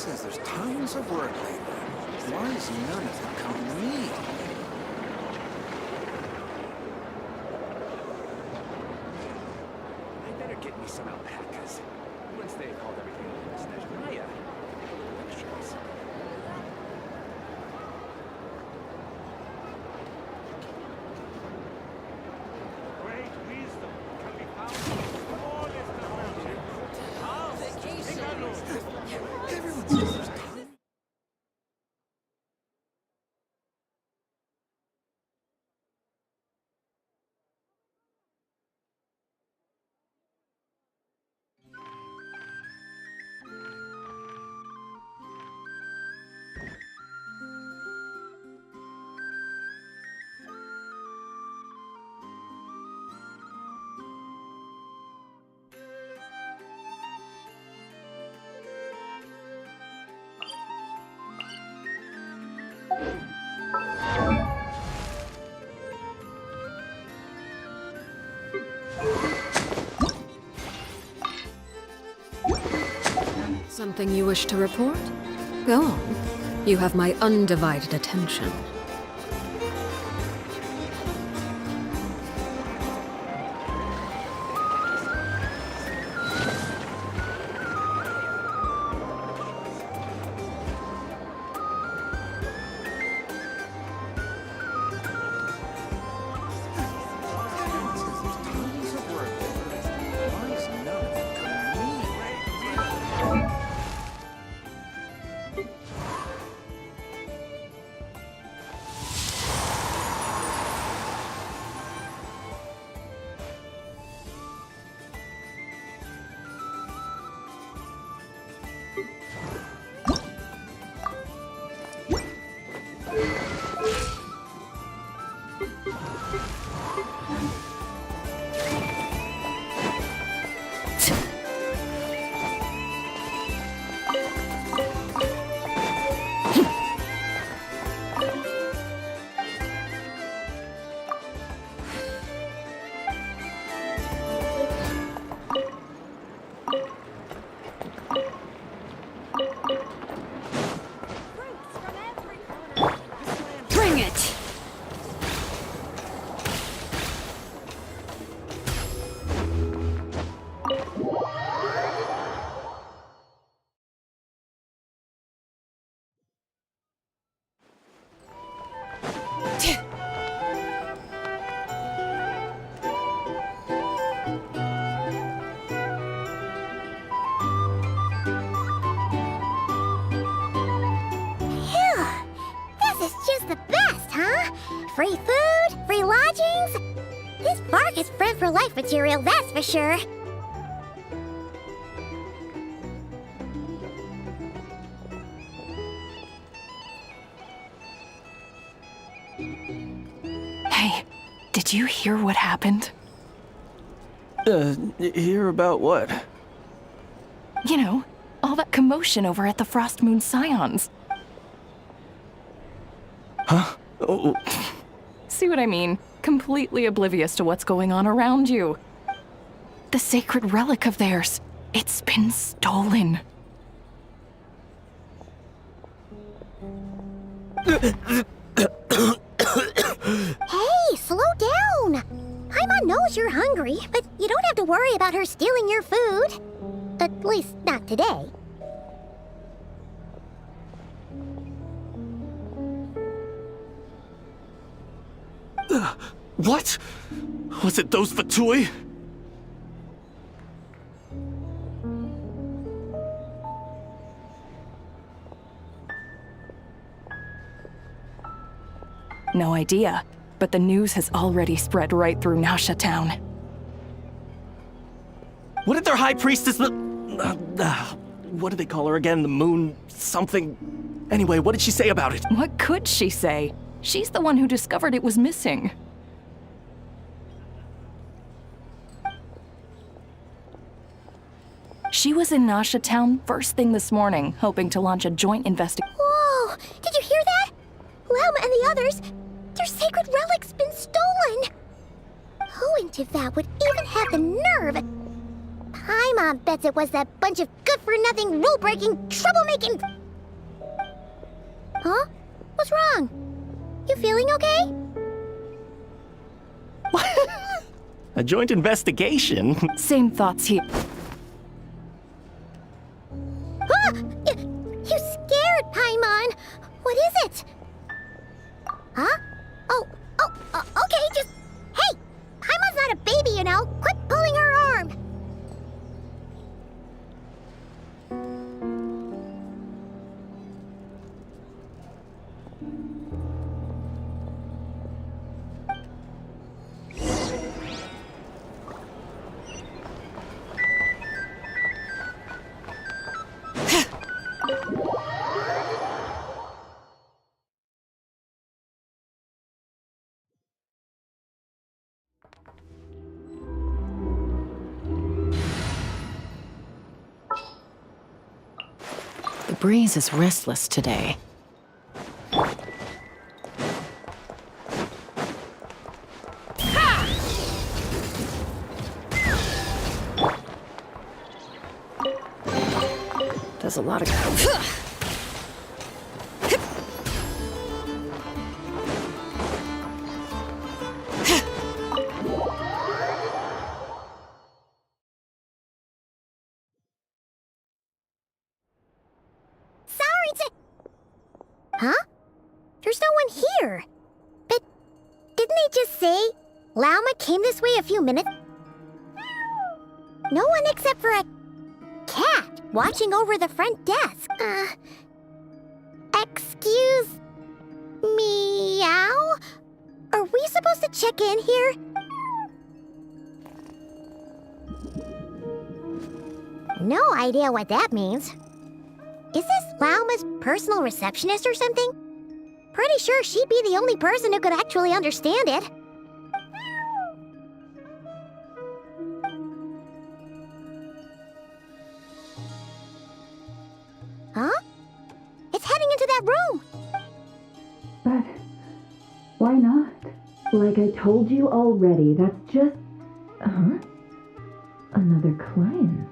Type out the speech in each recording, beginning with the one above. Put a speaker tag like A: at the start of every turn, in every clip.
A: says there's tons of work lately. Why is none of it coming to me?
B: I better get me some alpacas. Once they've hauled everything over this Nod-Krai, extras. Great wisdom can be found in the smallest amount.
A: Everyone says there's tons.
C: Something you wish to report? Go on. You have my undivided attention.
A: Everyone says there's tons of work lately. Why is none of it coming to me?
C: Bring it!
D: This is just the best, huh? Free food, free lodgings. This park is friend for life material, that's for sure.
E: Hey, did you hear what happened?
F: Hear about what?
E: You know, all that commotion over at the Frost Moon Scions.
F: Huh? Oh,
E: See what I mean? Completely oblivious to what's going on around you. The sacred relic of theirs. It's been stolen.
D: Hey, slow down. Paimon knows you're hungry, but you don't have to worry about her stealing your food. At least, not today.
F: what? Was it those Fatui?
E: No idea, but the news has already spread right through Nausea Town.
F: What did their high priestess what did they call her again? The moon something? Anyway, what did she say about it?
E: What could she say? She's the one who discovered it was missing. She was in Nausea Town first thing this morning, hoping to launch a joint investigation.
D: Whoa! Did you hear that? Lem and the others, their sacred relic's been stolen. Who in Tivat would even have the nerve? Paimon bets it was that bunch of good-for-nothing, rule-breaking, troublemaking Huh? What's wrong? You feeling okay?
F: A joint investigation?
E: Same thoughts here.
D: Ah! You scared, Paimon! What is it? Huh? Okay, just... Hey! Paimon's not a baby, you know! Quit pulling her arm!
E: The breeze is restless today. Does a lot of...
D: Huh? There's no one here. But didn't they just say Lauma came this way a few minutes? No one except for a cat watching over the front desk. Excuse meow? Are we supposed to check in here? No idea what that means. Is this Lauma's personal receptionist or something? Pretty sure she'd be the only person who could actually understand it. Huh? It's heading into that room!
G: But why not? Like I told you already, that's just... Huh? Another client.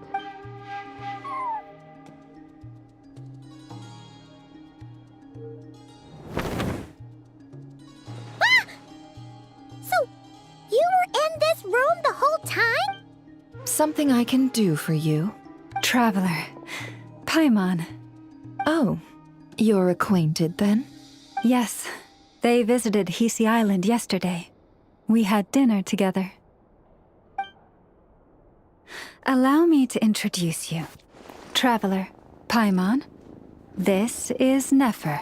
D: So, you were in this room the whole time?
C: Something I can do for you?
H: Traveler. Paimon.
C: Oh, you're acquainted then?
H: Yes, they visited Hisi Island yesterday. We had dinner together. Allow me to introduce you. Traveler, Paimon. This is Nefer,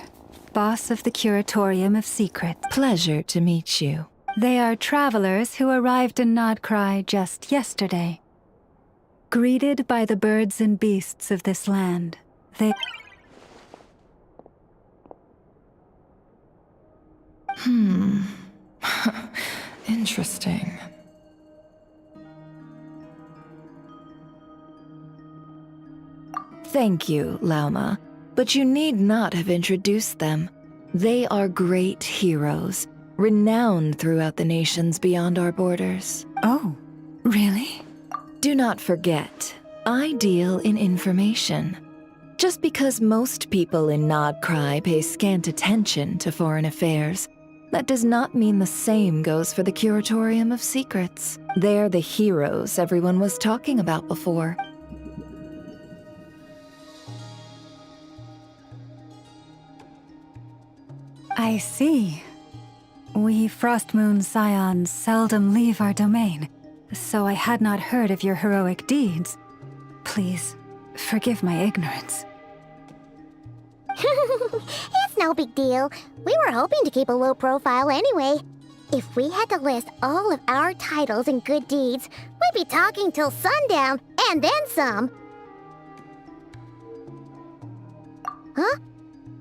H: boss of the Curatorium of Secrets.
C: Pleasure to meet you.
H: They are travelers who arrived in Nod-Krai just yesterday. Greeted by the birds and beasts of this land, they...
C: Interesting. Thank you, Lauma, but you need not have introduced them. They are great heroes, renowned throughout the nations beyond our borders.
H: Oh, really?
C: Do not forget, I deal in information. Just because most people in Nod-Krai pay scant attention to foreign affairs, that does not mean the same goes for the Curatorium of Secrets. They're the heroes everyone was talking about before.
H: I see. We Frostmoon Scions seldom leave our domain, so I had not heard of your heroic deeds. Please, forgive my ignorance.
D: It's no big deal. We were hoping to keep a low profile anyway. If we had to list all of our titles and good deeds, we'd be talking till sundown, and then some. Huh?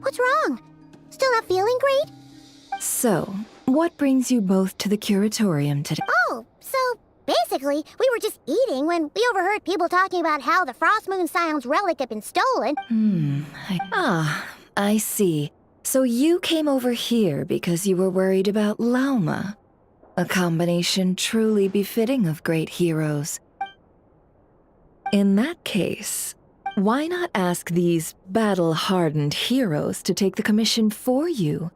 D: What's wrong? Still not feeling great?
C: So, what brings you both to the Curatorium today?
D: Oh, so basically, we were just eating when we overheard people talking about how the Frostmoon Scion's relic had been stolen.
C: I see. So you came over here because you were worried about Lauma. A combination truly befitting of great heroes. In that case, Why not ask these battle-hardened heroes to take the commission for you?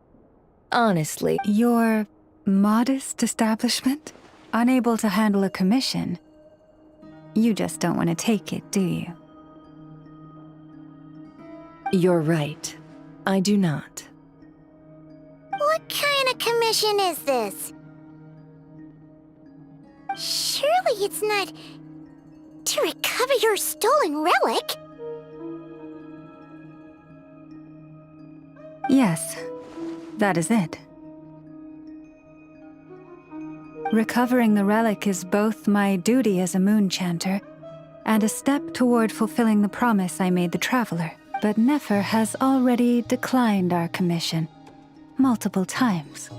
C: Honestly,
H: Your modest establishment? Unable to handle a commission? You just don't want to take it, do you?
C: you're right. I do not.
D: What kind of commission is this? Surely it's not to recover your stolen relic?
H: Yes, that is it. Recovering the relic is both my duty as a moon chanter and a step toward fulfilling the promise I made the traveler. But Nefer has already declined our commission multiple times.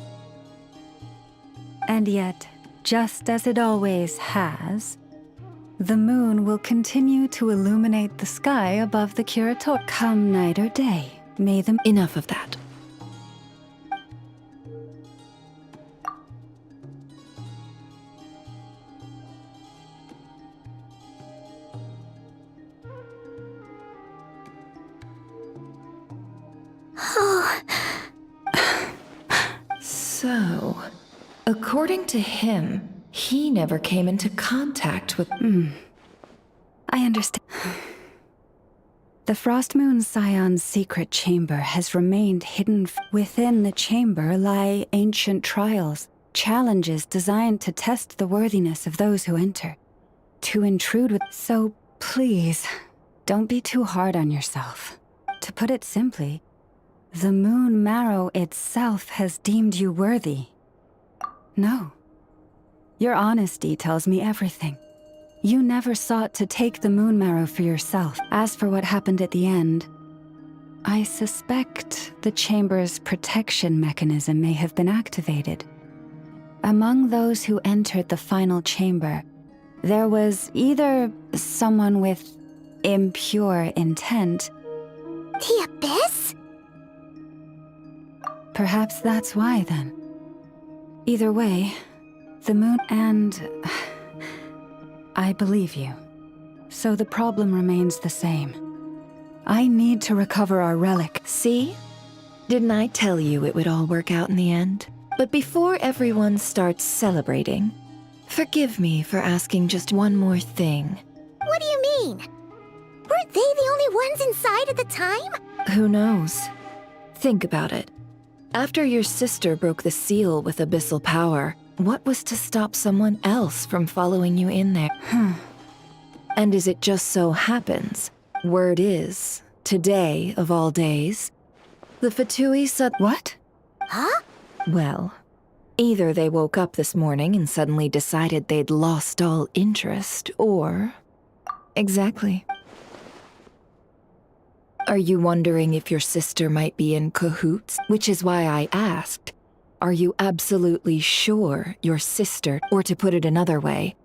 H: And yet, just as it always has, the moon will continue to illuminate the sky above the Curator. Come night or day, may the...
C: Enough of that. So, according to him, he never came into contact with...
H: I understand. The Frost Moon Scion's secret chamber has remained hidden. Within the chamber lie ancient trials, challenges designed to test the worthiness of those who enter. To intrude with... So, please, don't be too hard on yourself. To put it simply, the Moon Marrow itself has deemed you worthy. No. Your honesty tells me everything. You never sought to take the Moon Marrow for yourself. As for what happened at the end, I suspect the chamber's protection mechanism may have been activated. Among those who entered the final chamber, there was either someone with impure intent.
D: The Abyss?
H: Perhaps that's why, then. Either way, the moon and... I believe you. So the problem remains the same. I need to recover our relic.
C: See? Didn't I tell you it would all work out in the end? But before everyone starts celebrating, forgive me for asking just one more thing.
D: What do you mean? Weren't they the only ones inside at the time?
C: Who knows? Think about it. After your sister broke the seal with abyssal power, what was to stop someone else from following you in there? And as it just so happens, word is, today of all days, the Fatui
H: What?
D: Huh?
C: Well, either they woke up this morning and suddenly decided they'd lost all interest, or... Exactly. Are you wondering if your sister might be in cahoots? Which is why I asked, are you absolutely sure your sister, or to put it another way,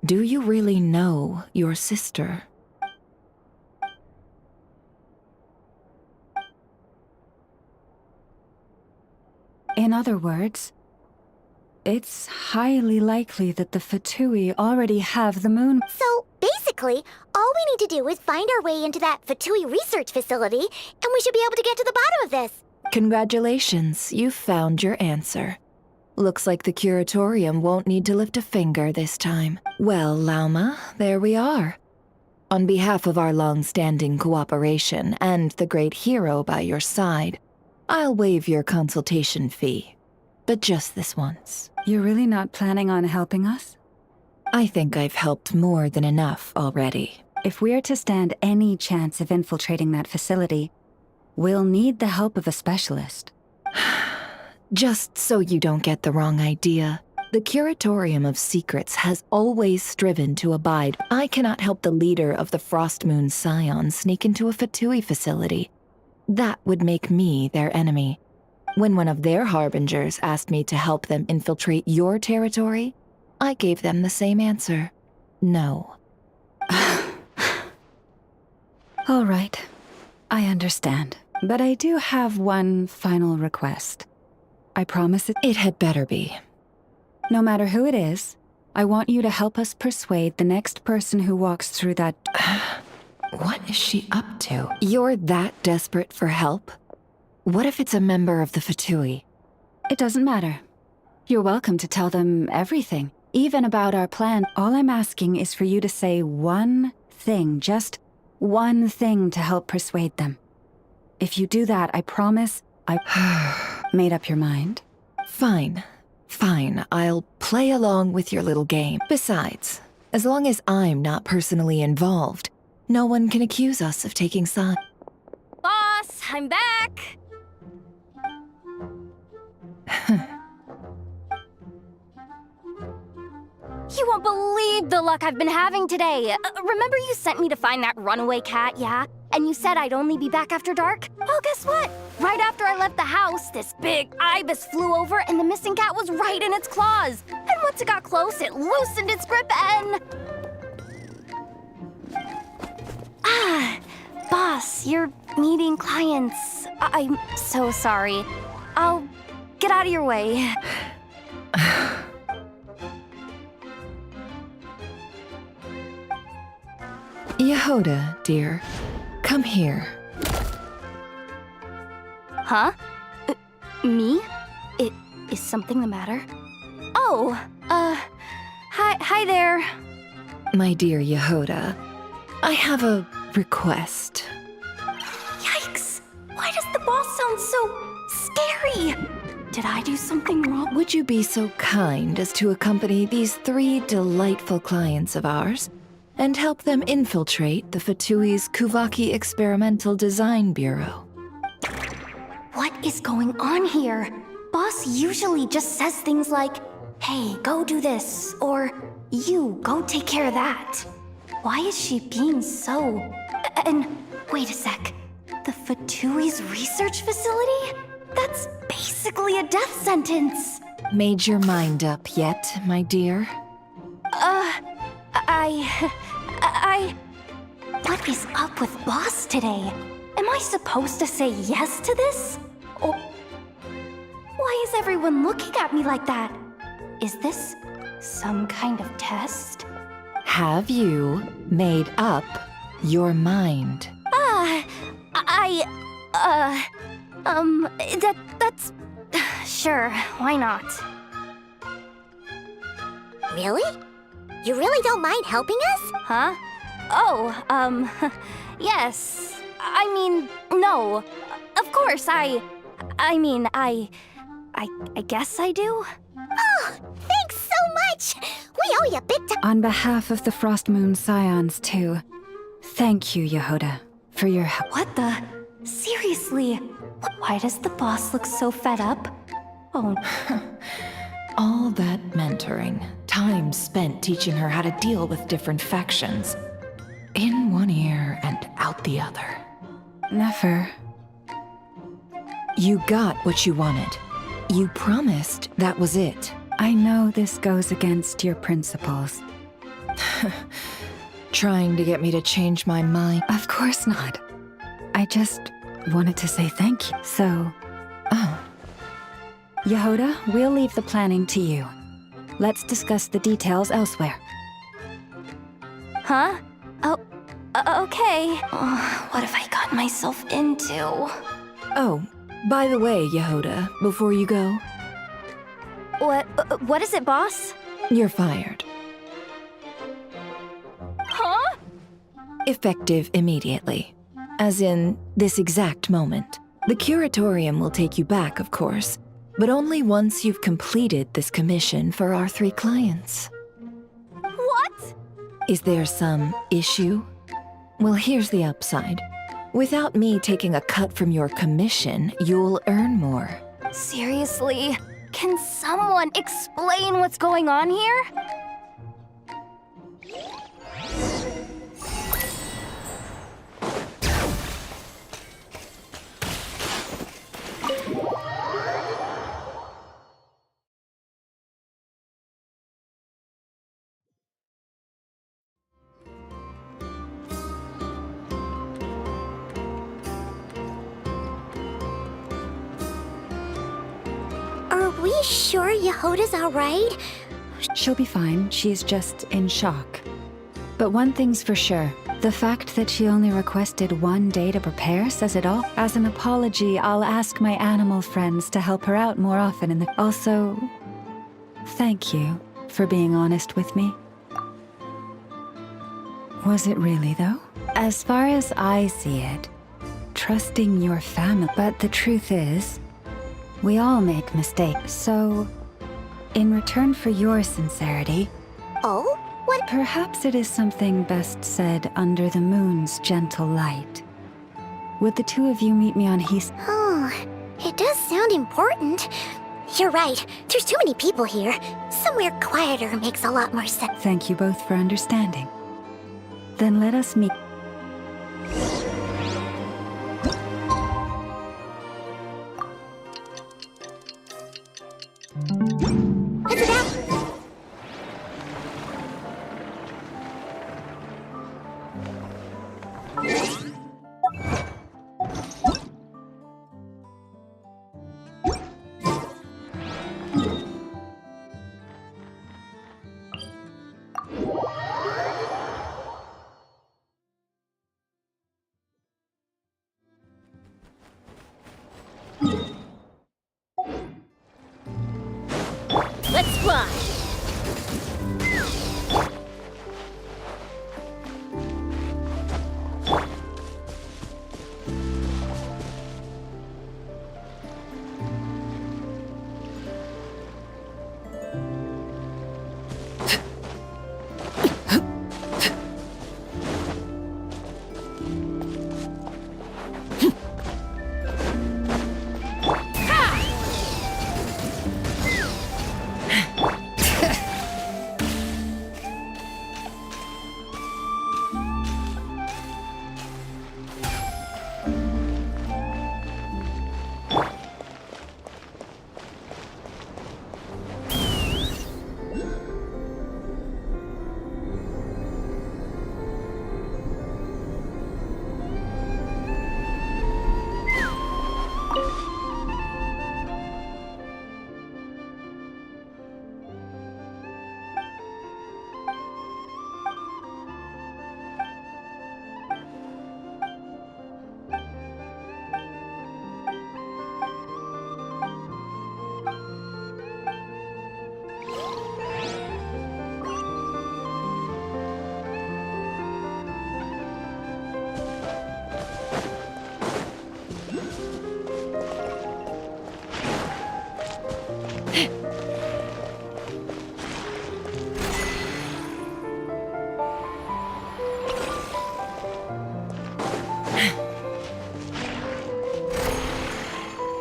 C: do you really know your sister?
H: In other words, it's highly likely that the Fatui already have the moon.
D: So, basically, all we need to do is find our way into that Fatui research facility, and we should be able to get to the bottom of this.
C: Congratulations, you've found your answer. Looks like the curatorium won't need to lift a finger this time. Well, Lauma, there we are. On behalf of our long-standing cooperation and the great hero by your side, I'll waive your consultation fee. But just this once.
H: You're really not planning on helping us?
C: I think I've helped more than enough already.
H: If we're to stand any chance of infiltrating that facility, we'll need the help of a specialist.
C: Just so you don't get the wrong idea, the Curatorium of Secrets has always striven to abide. I cannot help the leader of the Frost Moon Scion sneak into a Fatui facility. That would make me their enemy. When one of their harbingers asked me to help them infiltrate your territory, I gave them the same answer. No.
H: All right. I understand. But I do have one final request. I promise
C: It had better be.
H: no matter who it is, I want you to help us persuade the next person who walks through that...
C: What is she up to? You're that desperate for help? What if it's a member of the Fatui?
H: It doesn't matter. You're welcome to tell them everything, even about our plan. All I'm asking is for you to say one thing, just one thing to help persuade them. If you do that, I promise I made up your mind.
C: Fine. Fine, I'll play along with your little game. Besides, as long as I'm not personally involved, no one can accuse us of taking sides.
I: Boss, I'm back! You won't believe the luck I've been having today. Remember you sent me to find that runaway cat, yeah? And you said I'd only be back after dark? Well, guess what? Right after I left the house, this big ibis flew over and the missing cat was right in its claws. And once it got close, it loosened its grip and... Boss, you're meeting clients. I'm so sorry. I'll get out of your way.
C: Yehoda, dear, come here.
I: Huh? Me? Is something the matter? Oh, hi there.
C: My dear Yehoda, I have a request.
I: Yikes! Why does the boss sound so scary? Did I do something wrong?
C: Would you be so kind as to accompany these 3 delightful clients of ours and help them infiltrate the Fatui's Kuvaki Experimental Design Bureau?
I: What is going on here? Boss usually just says things like, hey, go do this, or you, go take care of that. Why is she being so... And wait a sec. The Fatui's research facility? That's basically a death sentence.
C: Made your mind up yet, my dear?
I: What is up with Boss today? Am I supposed to say yes to this? Or... Why is everyone looking at me like that? Is this some kind of test?
C: Have you made up your mind?
I: That's... Sure, why not?
D: Really? You really don't mind helping us?
I: Huh? Oh, yes. I mean, no. Of course, I guess I do.
D: Oh, thanks so much! We owe you big time.
H: On behalf of the Frost Moon Scions, too, thank you, Yehoda, for your help.
I: What the? Seriously? Why does the boss look so fed up? Oh,
C: All that mentoring, time spent teaching her how to deal with different factions. In one ear and out the other.
H: Never.
C: You got what you wanted. You promised that was it.
H: I know this goes against your principles.
C: Trying to get me to change my mind.
H: Of course not. I just wanted to say thank you. So,
C: Oh,
H: Yehoda, we'll leave the planning to you. Let's discuss the details elsewhere.
I: huh? Oh, okay. What have I got myself into?
C: oh, by the way, Yehoda, before you go,
I: What is it, boss?
C: you're fired.
I: Huh?
C: Effective immediately. As in, this exact moment. The curatorium will take you back, of course, but only once you've completed this commission for our 3 clients.
I: What?
C: Is there some issue? Well, here's the upside. Without me taking a cut from your commission, you'll earn more.
I: Seriously? Can someone explain what's going on here?
D: Are we sure Yehoda's alright?
H: She'll be fine. She's just in shock. But one thing's for sure. The The fact that she only requested 1 day to prepare says it all. As an apology, I'll ask my animal friends to help her out more often in the... Also, thank you for being honest with me. Was it really, though? As far as I see it, trusting your family. But the truth is, we all make mistakes. So, in return for your sincerity...
D: Oh? What?
H: Perhaps it is something best said under the moon's gentle light. Would the two of you meet me on Heath?
D: Oh, it does sound important. You're right. There's too many people here. Somewhere quieter makes a lot more sense.
H: Thank you both for understanding. Then let us meet.
D: Heads it out. Let's fly.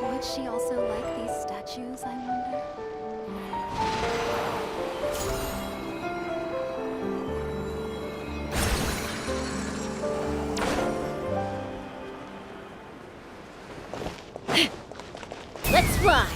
E: Would she also like these statues, I wonder?
D: Let's fly.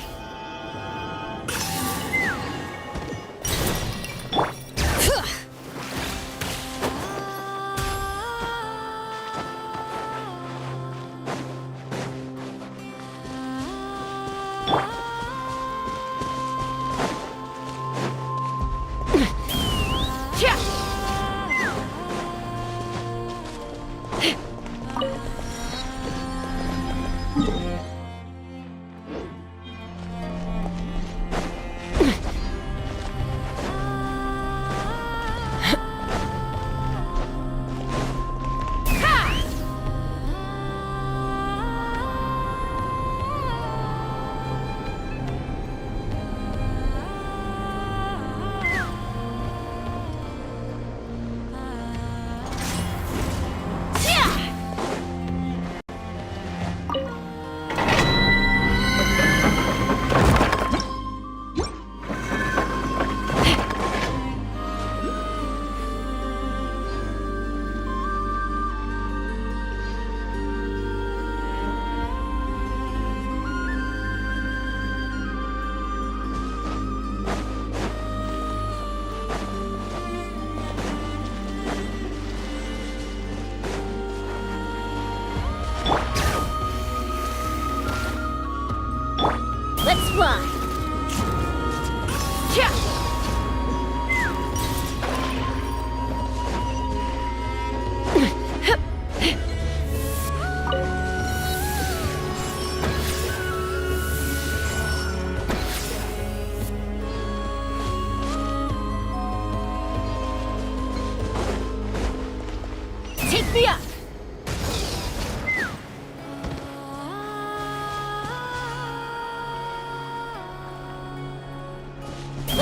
D: Let's fly. Yeah.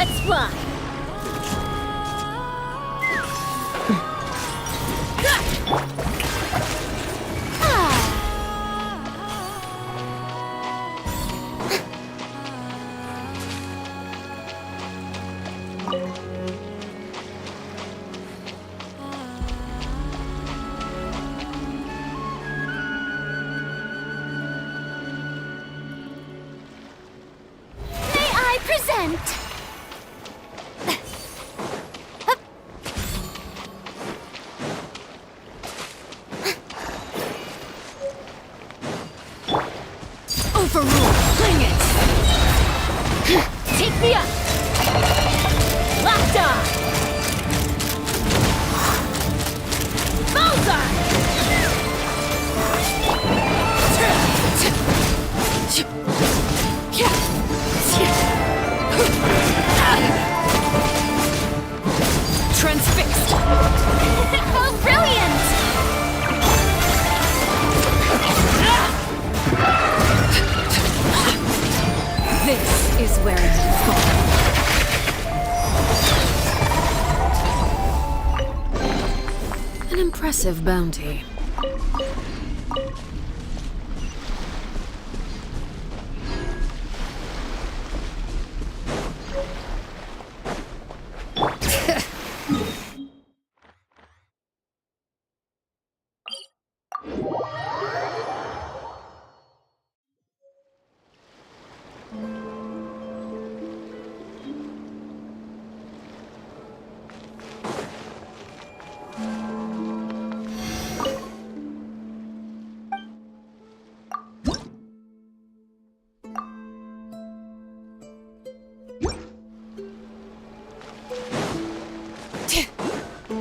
D: Let's fly! May I present? Overrule! Bring it! Take me up! Locked on! Bullseye! Transfixed! Oh, brilliant! This is where it falls. An impressive bounty.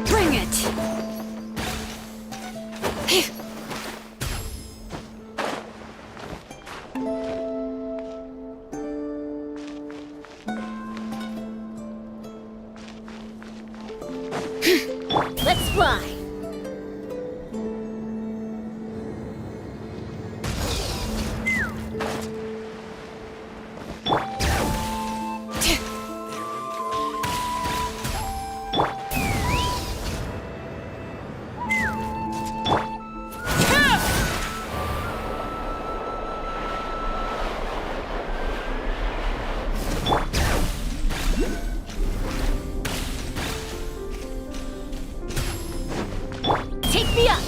D: Bring it! Let's fly! Take me up!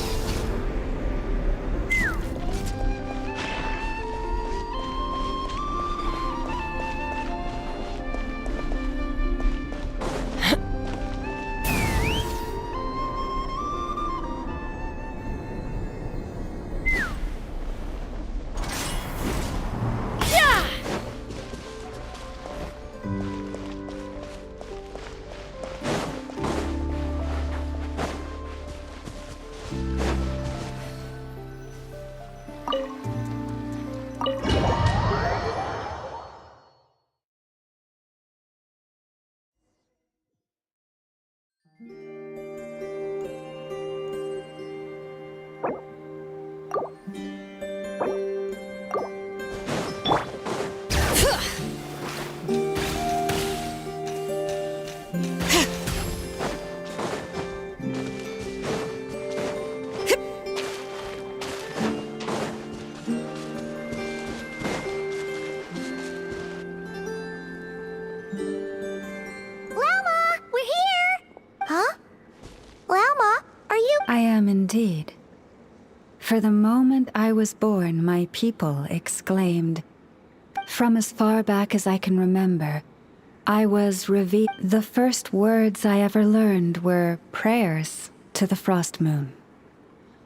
D: I am indeed. For the moment I was born, my people exclaimed. From as far back as I can remember, I was revealed. The first words I ever learned were prayers to the frost moon.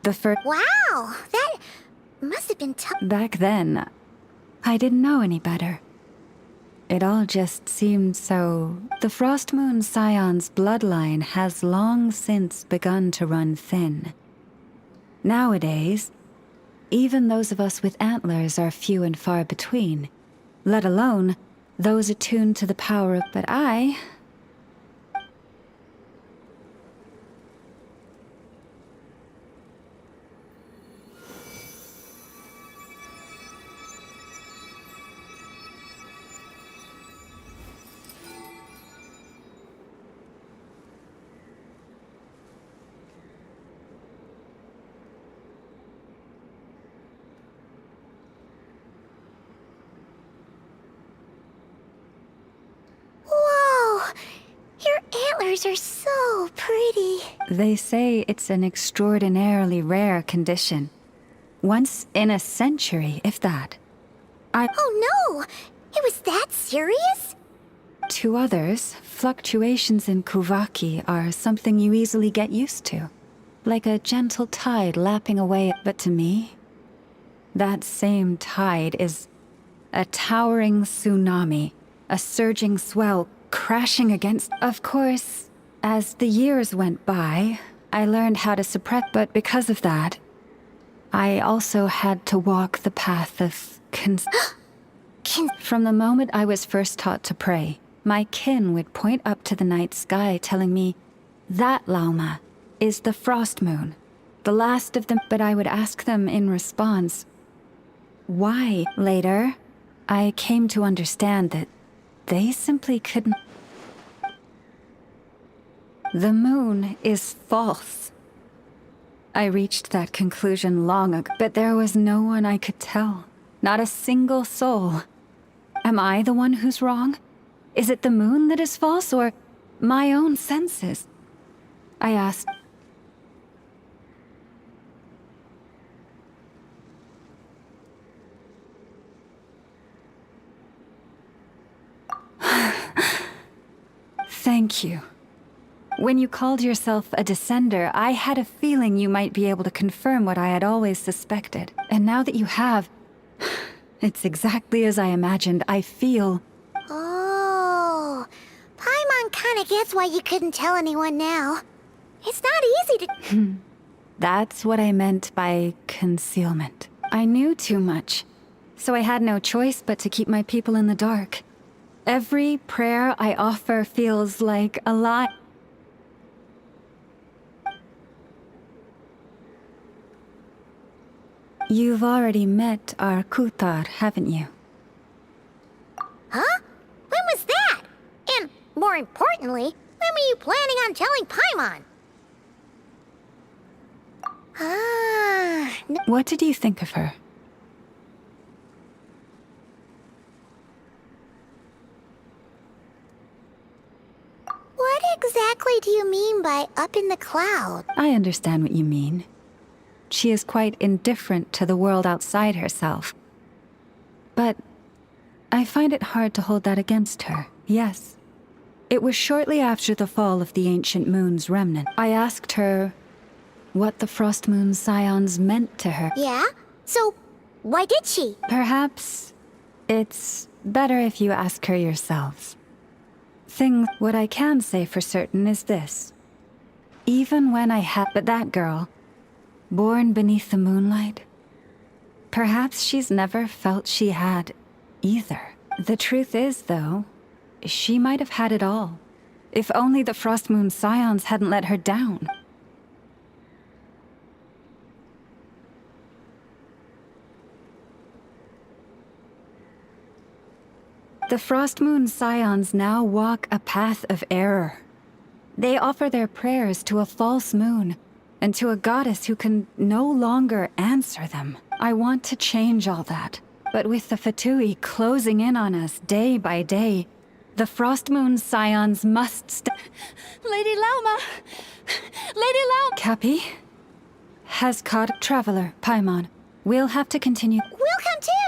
D: The first. Wow! That must have been tough.
H: Back then, I didn't know any better. It all just seemed so... The Frost Moon Scion's bloodline has long since begun to run thin. Nowadays, even those of us with antlers are few and far between, let alone those attuned to the power of... But I...
D: flowers are so pretty.
H: They say it's an extraordinarily rare condition. Once in a century, if that.
D: Oh no! It was that serious?
H: To others, fluctuations in Kuvaki are something you easily get used to. Like a gentle tide lapping away. But to me, that same tide is a towering tsunami, a surging swell crashing against. Of course, as the years went by, I learned how to suppress, but because of that, I also had to walk the path of From the moment I was first taught to pray, my kin would point up to the night sky telling me, that Lauma is the frost moon, the last of them. But I would ask them in response, why? Later, I came to understand that they simply couldn't. The moon is false. I reached that conclusion long ago, but there was no one I could tell. Not a single soul. Am I the one who's wrong? Is it the moon that is false, or my own senses? I asked. Thank you. When you called yourself a descender, I had a feeling you might be able to confirm what I had always suspected. And now that you have, it's exactly as I imagined. I feel...
D: Oh, Paimon kinda gets why you couldn't tell anyone now. It's not easy to...
H: That's what I meant by concealment. I knew too much, so I had no choice but to keep my people in the dark. Every prayer I offer feels like a lie. You've already met our Kutar, haven't you?
D: Huh? When was that? And, more importantly, when were you planning on telling Paimon? No.
H: What did you think of her?
D: What exactly do you mean by up in the cloud?
H: I understand what you mean. She is quite indifferent to the world outside herself. But I find it hard to hold that against her. Yes. It was shortly after the fall of the ancient moon's remnant. I asked her what the Frost Moon Scions meant to her.
D: Yeah? So, why did she?
H: Perhaps it's better if you ask her yourselves. What I can say for certain is this. Even when I had... But that girl, born beneath the moonlight, perhaps she's never felt she had either. The truth is, though, she might have had it all. If only the Frost Moon Scions hadn't let her down. The Frost Moon Scions now walk a path of error. They offer their prayers to a false moon, and to a goddess who can no longer answer them. I want to change all that, but with the Fatui closing in on us day by day, the Frost Moon Scions must
E: Lady Lauma! Lady Lauma!
H: Cappy has caught a traveler, Paimon. We'll have to continue.
D: We'll come too!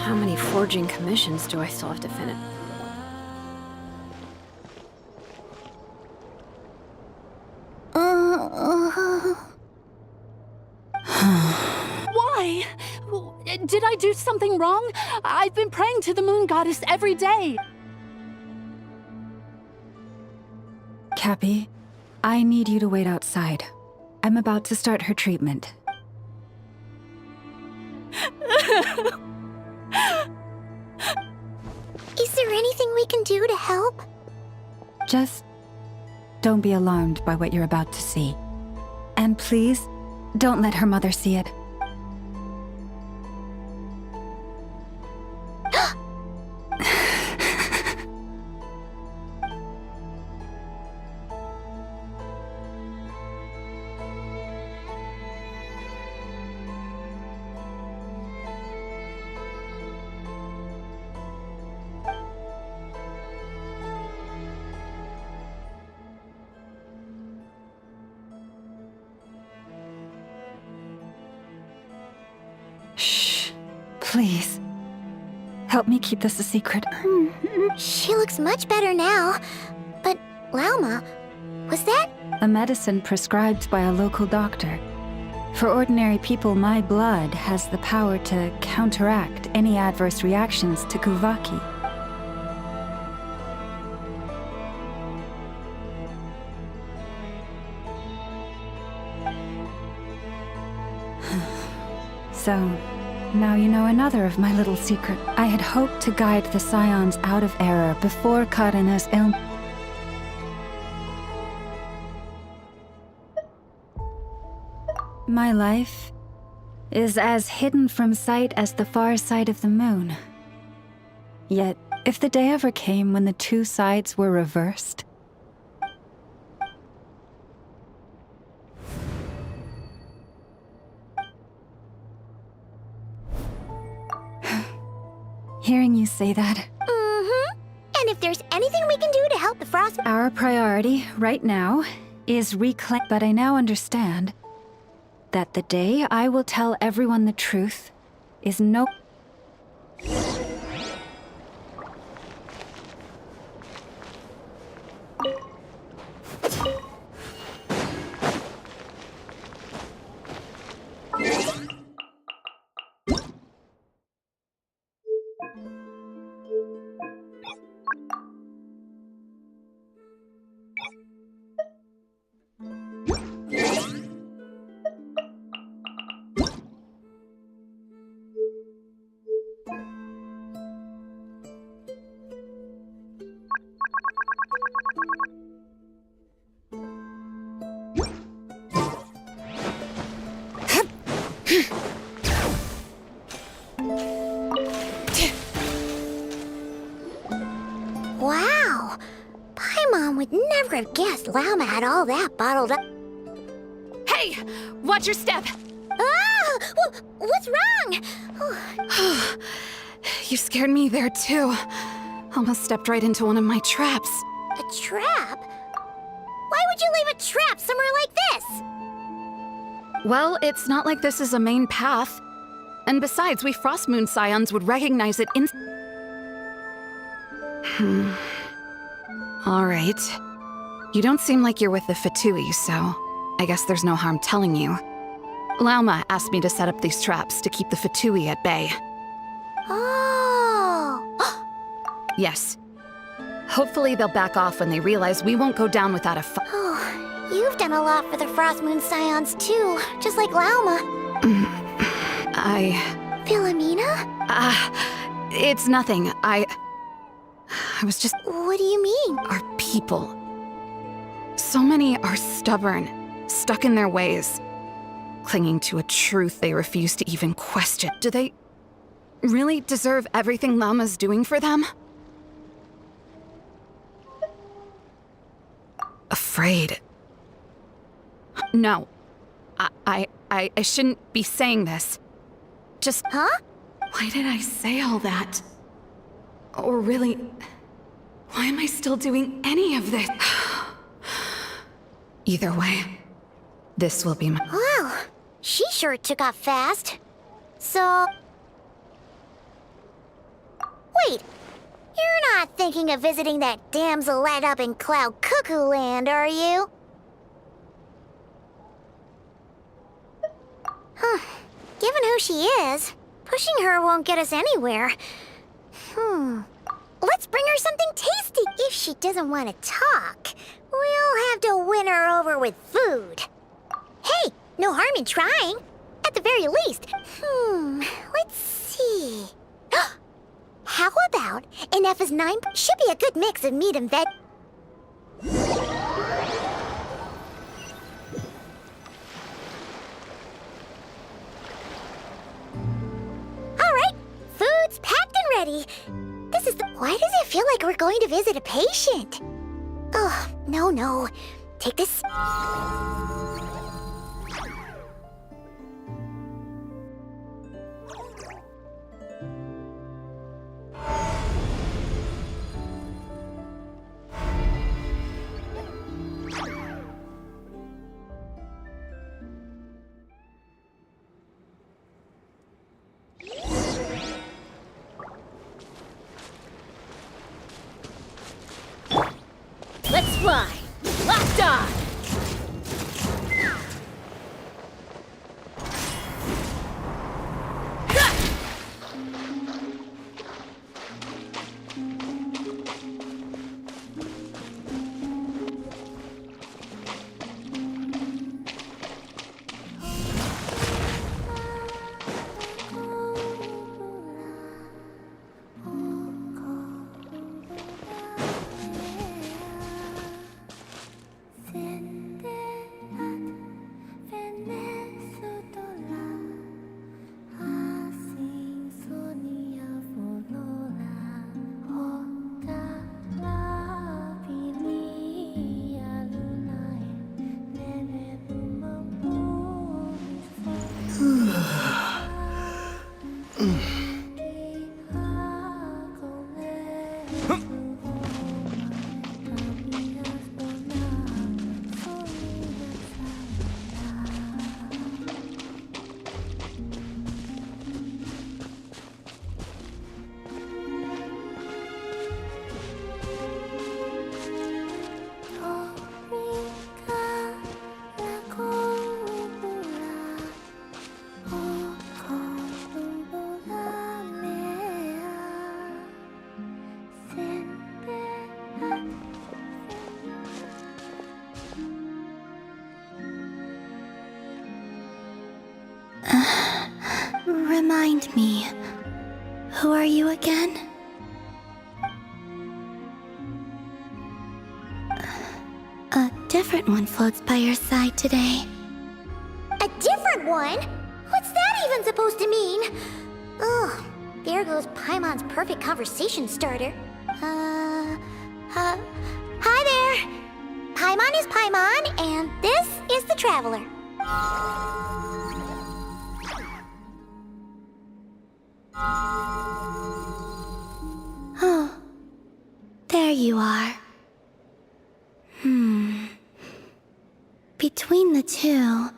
J: How many forging commissions do I still have to finish?
E: Why? Did I do something wrong? I've been praying to the moon goddess every day.
H: Cappy, I need you to wait outside. I'm about to start her treatment.
D: Is there anything we can do to help?
H: Just don't be alarmed by what you're about to see. And please, don't let her mother see it. Shh. Please. Help me keep this a secret.
D: She looks much better now. But, Lauma, was that?
H: A medicine prescribed by a local doctor. For ordinary people, my blood has the power to counteract any adverse reactions to Kuvaki. So, now you know another of my little secret. I had hoped to guide the Scions out of error before Karina's illness. My life is as hidden from sight as the far side of the moon. Yet, if the day ever came when the two sides were reversed, hearing you say that,
D: And if there's anything we can do to help the Frost...
H: our priority right now is reclaim. But I now understand that the day I will tell everyone the truth is no.
D: Wow! Paimon would never have guessed Lauma had all that bottled up.
E: Hey! Watch your step!
D: Ah! What's wrong?
E: You scared me there too. Almost stepped right into one of my traps.
D: A trap? Why would you leave a trap somewhere like this?
E: Well, it's not like this is a main path. And besides, we Frost Moon Scions would recognize it All right. You don't seem like you're with the Fatui, so I guess there's no harm telling you. Lauma asked me to set up these traps to keep the Fatui at bay.
D: Oh!
E: Yes. Hopefully they'll back off when they realize we won't go down without a fight.
D: Oh, you've done a lot for the Frost Moon Scions too, just like Lauma. Philomena?
E: It's nothing. I was just...
D: What do you mean?
E: Our people. So many are stubborn, stuck in their ways, clinging to a truth they refuse to even question. Do they really deserve everything Lauma's doing for them? Afraid. No. I shouldn't be saying this. Just...
D: Huh?
E: Why did I say all that? Or really, why am I still doing any of this? Either way, this will be my...
D: Wow, she sure took off fast. So... Wait, you're not thinking of visiting that damselette up in Cloud Cuckoo Land, are you? Huh. Given who she is, pushing her won't get us anywhere. Let's bring her something tasty. If she doesn't want to talk, we'll have to win her over with food. Hey, No harm in trying. At the very least. Let's see. How about an F is 9? Should be a good mix of meat and veg. Alright, food's packed and ready. This is the. Why does it feel like we're going to visit a patient? Oh, no. Take this.
K: Let's fly! Locked on!
I: Remind me, who are you again? A different one floats by your side today.
D: A different one? What's that even supposed to mean? Ugh, there goes Paimon's perfect conversation starter. Hi there! Paimon is Paimon, and this is the Traveler.
I: Oh, there you are. Between the two,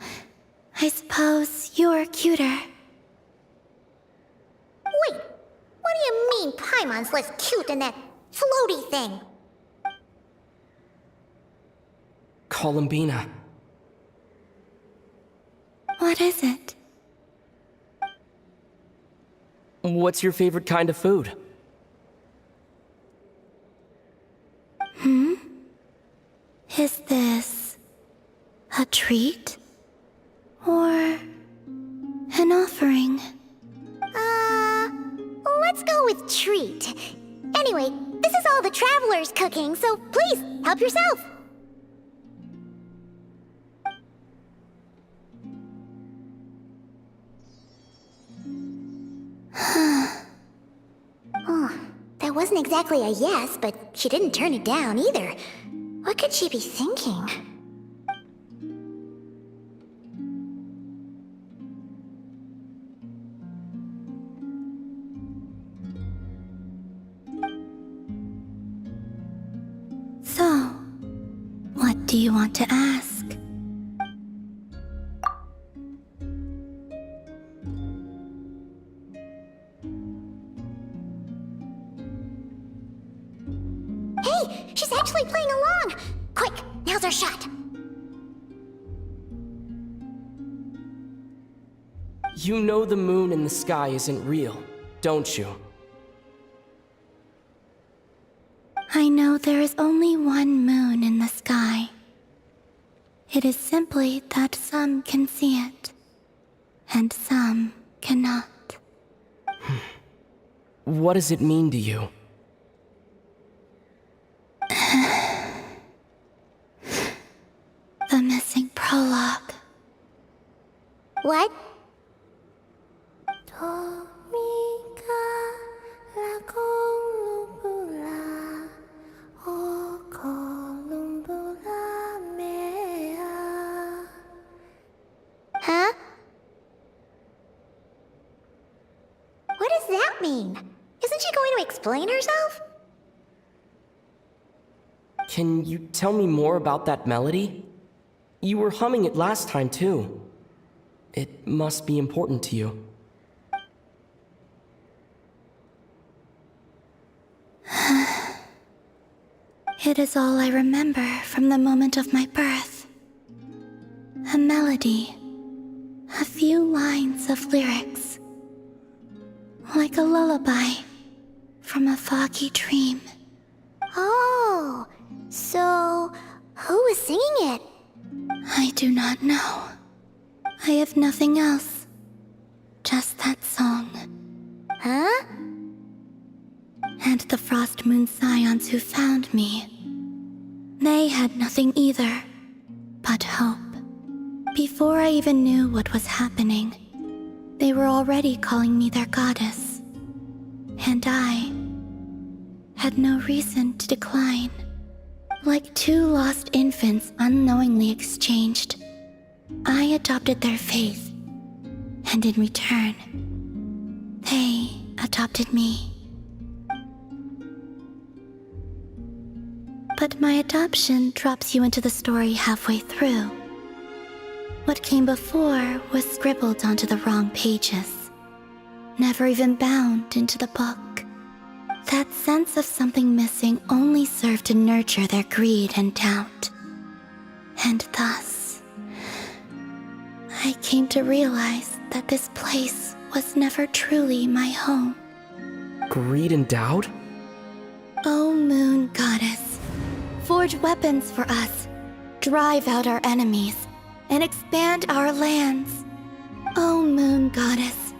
I: I suppose you're cuter.
D: Wait, what do you mean Paimon's less cute than that floaty thing?
F: Columbina.
I: What is it?
F: What's your favorite kind of food?
I: Is this a treat? Or an offering?
D: Let's go with treat. Anyway, this is all the Traveler's cooking, so please, help yourself. Oh, that wasn't exactly a yes, but she didn't turn it down either. What could she be thinking?
I: So, what do you want to ask?
D: Hey, she's actually playing along! Quick, now's our shot.
F: You know the moon in the sky isn't real, don't you?
I: I know there is only one moon in the sky.
D: It is simply that some can see it, and some cannot.
L: What does it mean to you?
D: The missing prologue. What? Huh? What does that mean? Isn't she going to explain herself?
L: Can you tell me more about that melody? You were humming it last time, too. It must be important to you.
D: It is all I remember from the moment of my birth. A melody. A few lines of lyrics. Like a lullaby from a foggy dream. Oh, so who was singing it? I do not know. I have nothing else. Just that song. Huh? And the Frost Moon Scions who found me. They had nothing either, but hope. Before I even knew what was happening, they were already calling me their goddess. And I had no reason to decline. Like two lost infants unknowingly exchanged, I adopted their faith, and in return, they adopted me. But my adoption drops you into the story halfway through. What came before was scribbled onto the wrong pages, never even bound into the book. That sense of something missing only served to nurture their greed and doubt. And thus, I came to realize that this place was never truly my home.
L: Greed and doubt?
D: O Moon Goddess, forge weapons for us, drive out our enemies, and expand our lands. O Moon Goddess,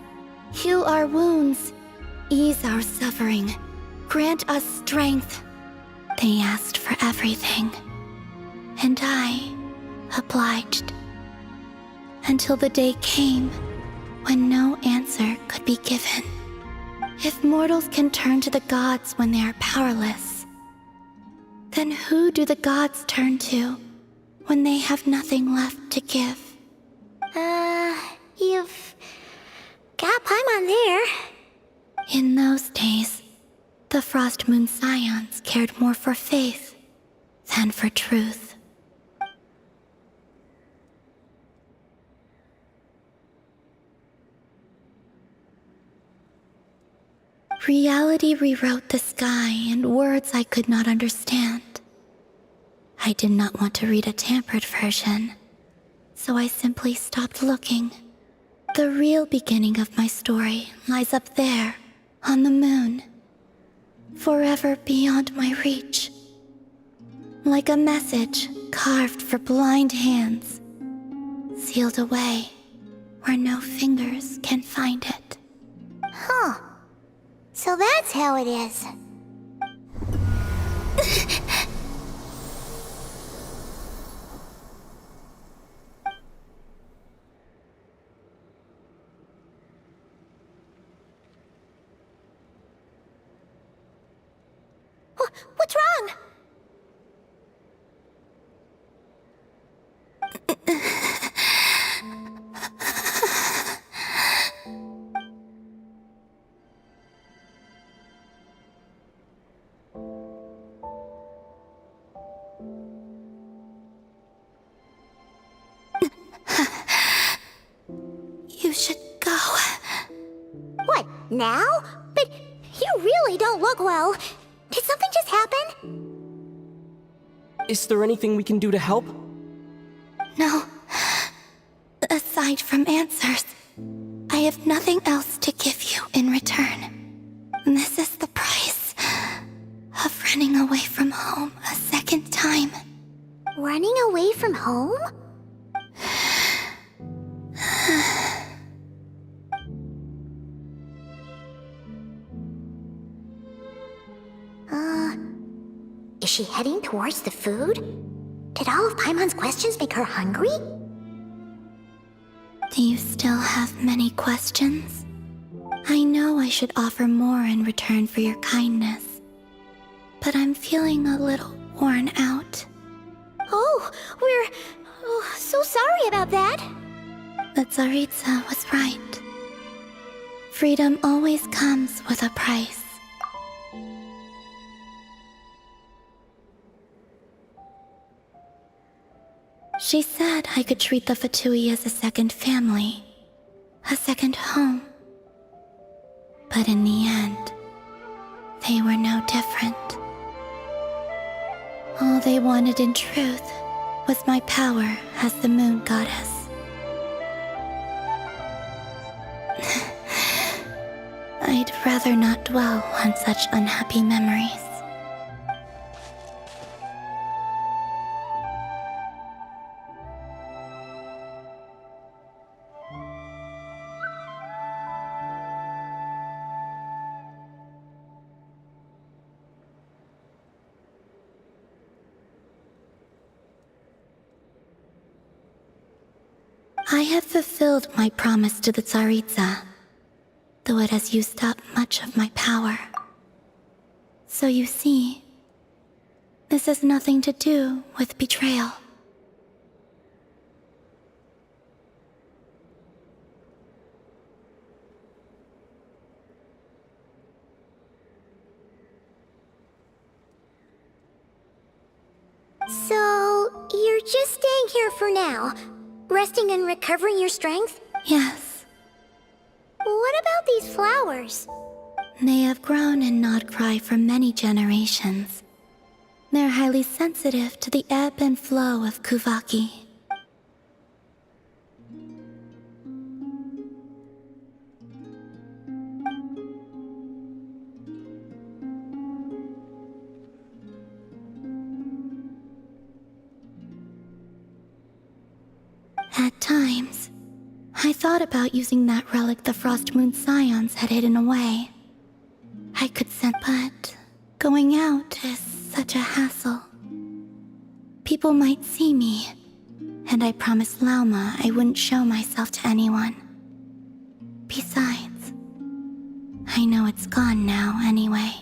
D: heal our wounds, ease our suffering, grant us strength. They asked for everything, and I obliged. Until the day came when no answer could be given. If mortals can turn to the gods when they are powerless, then who do the gods turn to when they have nothing left to give? You've got Paimon there. In those days, the Frost Moon Scions cared more for faith than for truth. Reality rewrote the sky in words I could not understand. I did not want to read a tampered version, so I simply stopped looking. The real beginning of my story lies up there, on the moon, forever beyond my reach. Like a message carved for blind hands, sealed away where no fingers can find it. Huh. So that's how it is. What's wrong? You should go. What, now? But you really don't look well. Did something just happen?
L: Is there anything we can do to help?
D: No. Aside from answers, I have nothing else to give you in return. This is the price of running away from home a second time. Running away from home? Is she heading towards the food? Did all of Paimon's questions make her hungry?
I: Do you still have many questions? I know I should offer more in return for your kindness, but I'm feeling a little worn out.
D: Oh, we're so sorry about that.
I: But Tsaritsa was right. Freedom always comes with a price. She said I could treat the Fatui as a second family, a second home. But in the end, they were no different. All they wanted in truth was my power as the moon goddess. I'd rather not dwell on such unhappy memories. I have fulfilled my promise to the Tsaritsa, though it has used up much of my power. So you see, this has nothing to do with betrayal.
D: So, you're just staying here for now, resting and recovering your strength?
I: Yes,
D: What about these flowers?
I: they have grown in Nod-Krai for many generations. They're highly sensitive to the ebb and flow of Kuvaki. At times, I thought about using that relic the Frost Moon Scions had hidden away. I could send, but going out is such a hassle. People might see me, and I promised Lauma I wouldn't show myself to anyone. Besides, I know it's gone now anyway.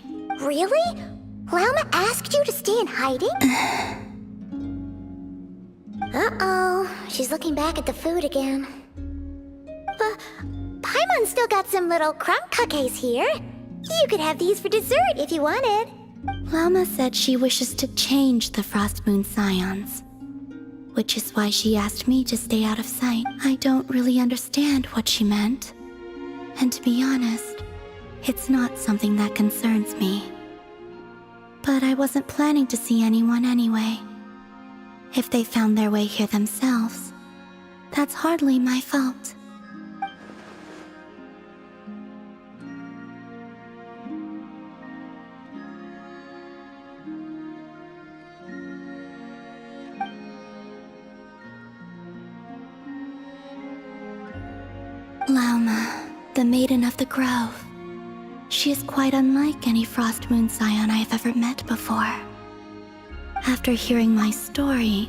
D: Really? Lauma asked you to stay in hiding? Uh-oh, she's looking back at the food again. But Paimon's still got some little crumb cookies here. You could have these for dessert if you wanted.
I: Lauma said she wishes to change the Frost Moon Scions, which is why she asked me to stay out of sight. I don't really understand what she meant. And to be honest, it's not something that concerns me. But I wasn't planning to see anyone anyway. If they found their way here themselves, that's hardly my fault. Lauma, the Maiden of the Grove. She is quite unlike any Frost Moon Scion I have ever met before. After hearing my story,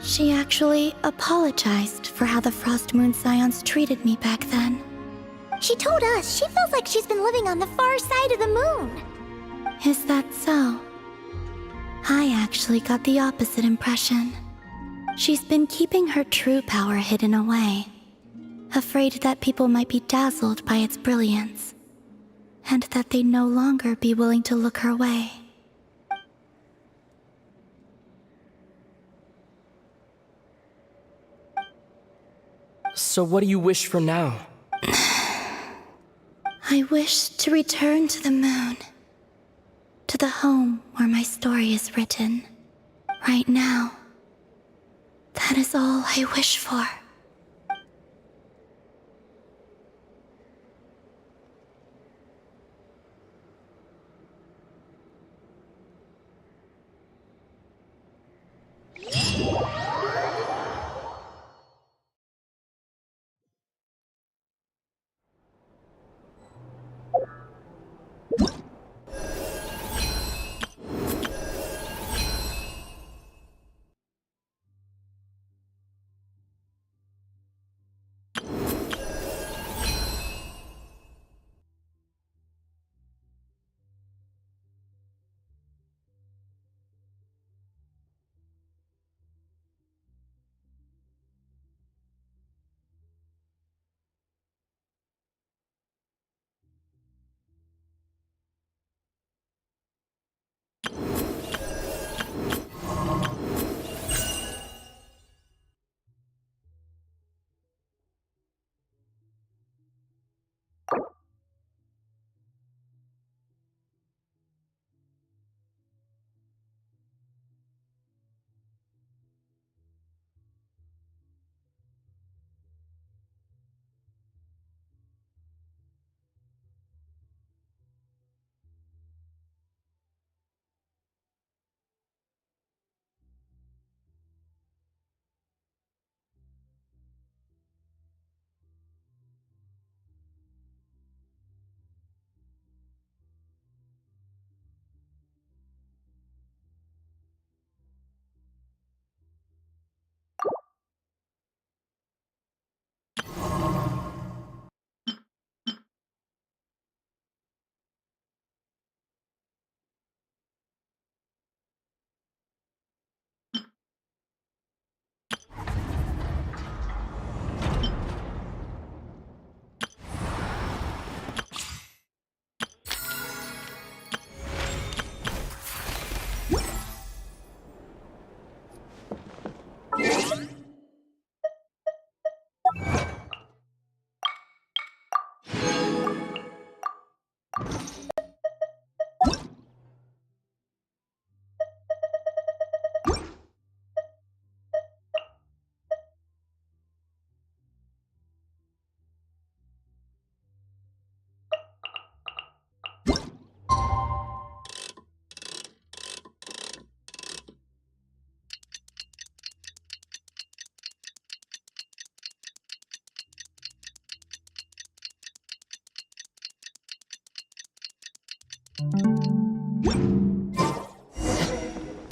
I: she actually apologized for how the Frost Moon Scions treated me back then.
D: She told us she feels like she's been living on the far side of the moon.
I: Is that so? I actually got the opposite impression. She's been keeping her true power hidden away, afraid that people might be dazzled by its brilliance, and that they'd no longer be willing to look her way.
L: So what do you wish for now?
I: I wish to return to the moon, to the home where my story is written. Right now, that is all I wish for.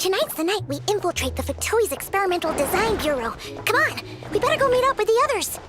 D: Tonight's the night we infiltrate the Fatoi's Experimental Design Bureau. Come on, we better go meet up with the others.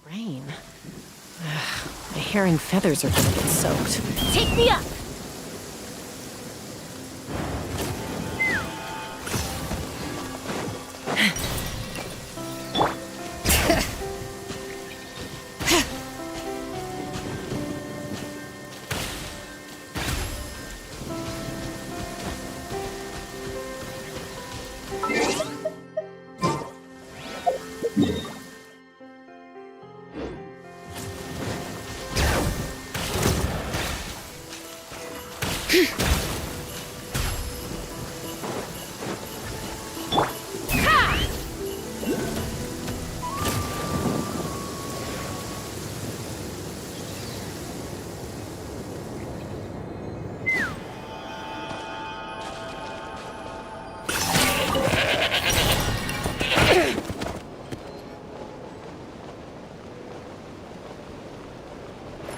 K: Rain? My hair and feathers are gonna get soaked. Take me up!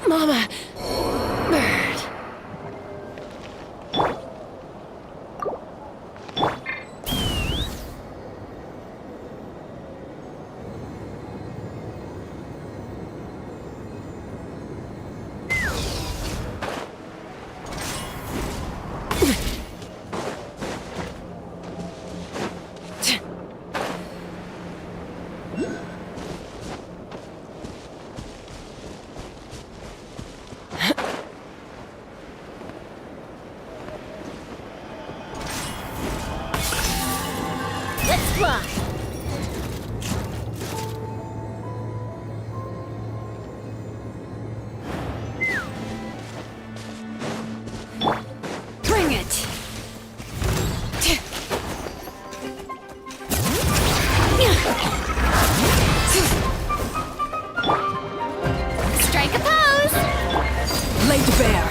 K: Mama! Bird. Let's fly!
E: Bring it!
K: Strike a pose!
E: Laid bare.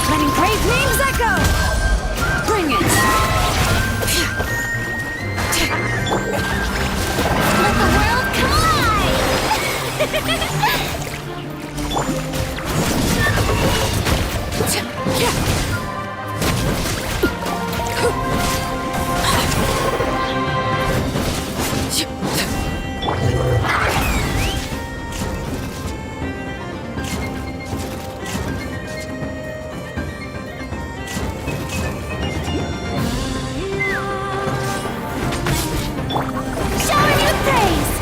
E: Letting brave names echo! Bring it!
D: Let the world
I: Shower you praise!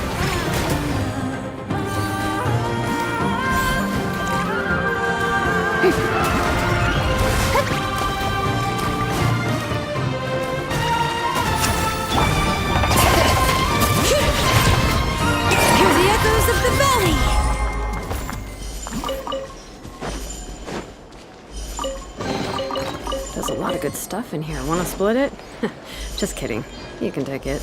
E: Hear the echoes of the valley!
J: There's a lot of good stuff in here. Wanna split it? Just kidding. You can take it.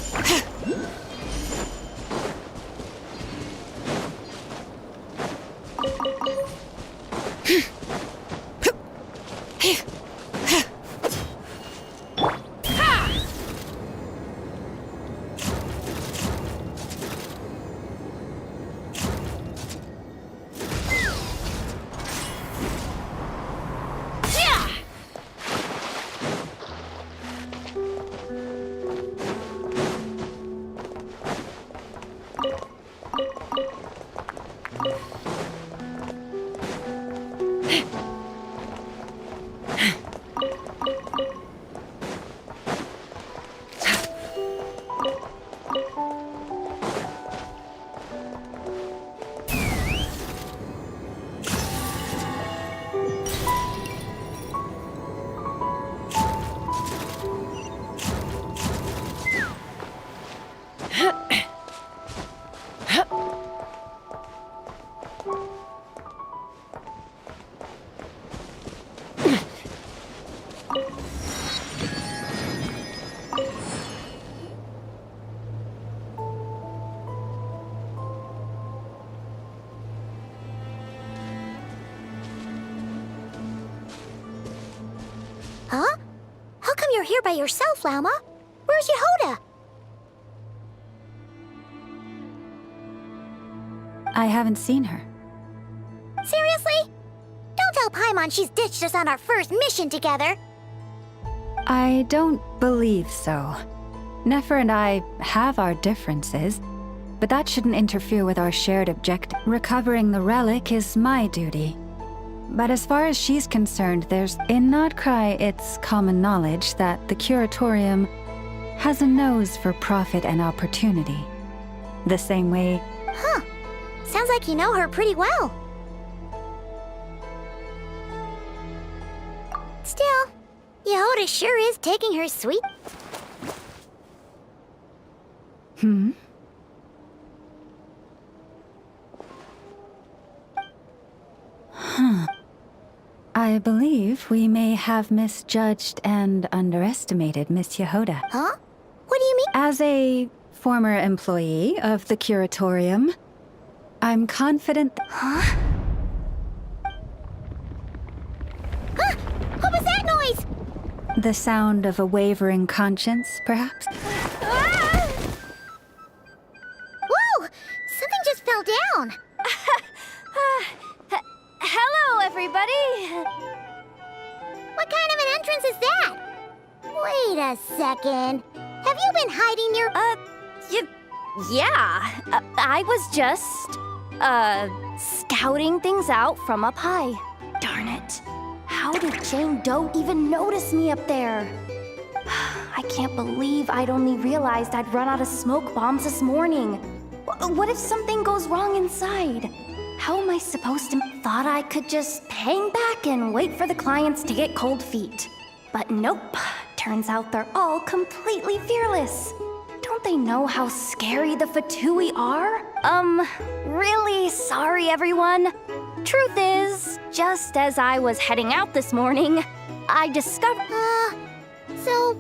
D: Huh? How come you're here by yourself, Lauma? Where's Yehoda?
H: I haven't seen her.
D: Seriously? Don't tell Paimon she's ditched us on our first mission together.
H: I don't believe so. Nefer and I have our differences, but that shouldn't interfere with our shared objective. Recovering the relic is my duty. But as far as she's concerned, in Nod-Krai, it's common knowledge that the Curatorium has a nose for profit and opportunity. The same way...
D: Huh. Sounds like you know her pretty well. Still, Yehoda sure is taking her sweet...
H: Hmm? Huh. I believe we may have misjudged and underestimated Miss Yehoda.
D: Huh? What do you mean?
H: As a former employee of the Curatorium, I'm confident...
D: Huh? Huh? What was that noise?
H: The sound of a wavering conscience, perhaps?
D: Ah! Whoa! Something just fell down.
I: Hello, everybody!
D: What kind of an entrance is that? Wait a second. Have you been hiding your...
I: Yeah. I was just, scouting things out from up high. Darn it. How did Jane Doe even notice me up there? I can't believe I'd only realized I'd run out of smoke bombs this morning. What if something goes wrong inside? How am I supposed to... Thought I could just hang back and wait for the clients to get cold feet. But nope. Turns out they're all completely fearless. Don't they know how scary the Fatui are? Really sorry, everyone. Truth is, just as I was heading out this morning, I discovered...
D: So...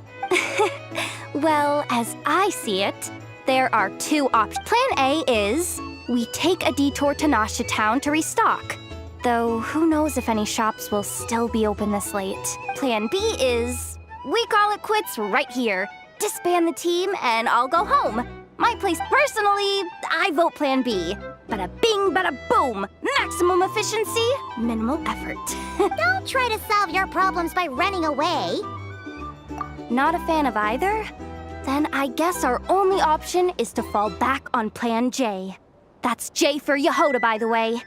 I: Well, as I see it, there are two options. Plan A is... we take a detour to Nasha Town to restock. Though, who knows if any shops will still be open this late. Plan B is... we call it quits right here. Disband the team and I'll go home. My place, personally, I vote Plan B. Bada bing, bada boom. Maximum efficiency, minimal effort.
D: Don't try to solve your problems by running away.
I: Not a fan of either? Then I guess our only option is to fall back on Plan J. That's J for Yehoda, by the way.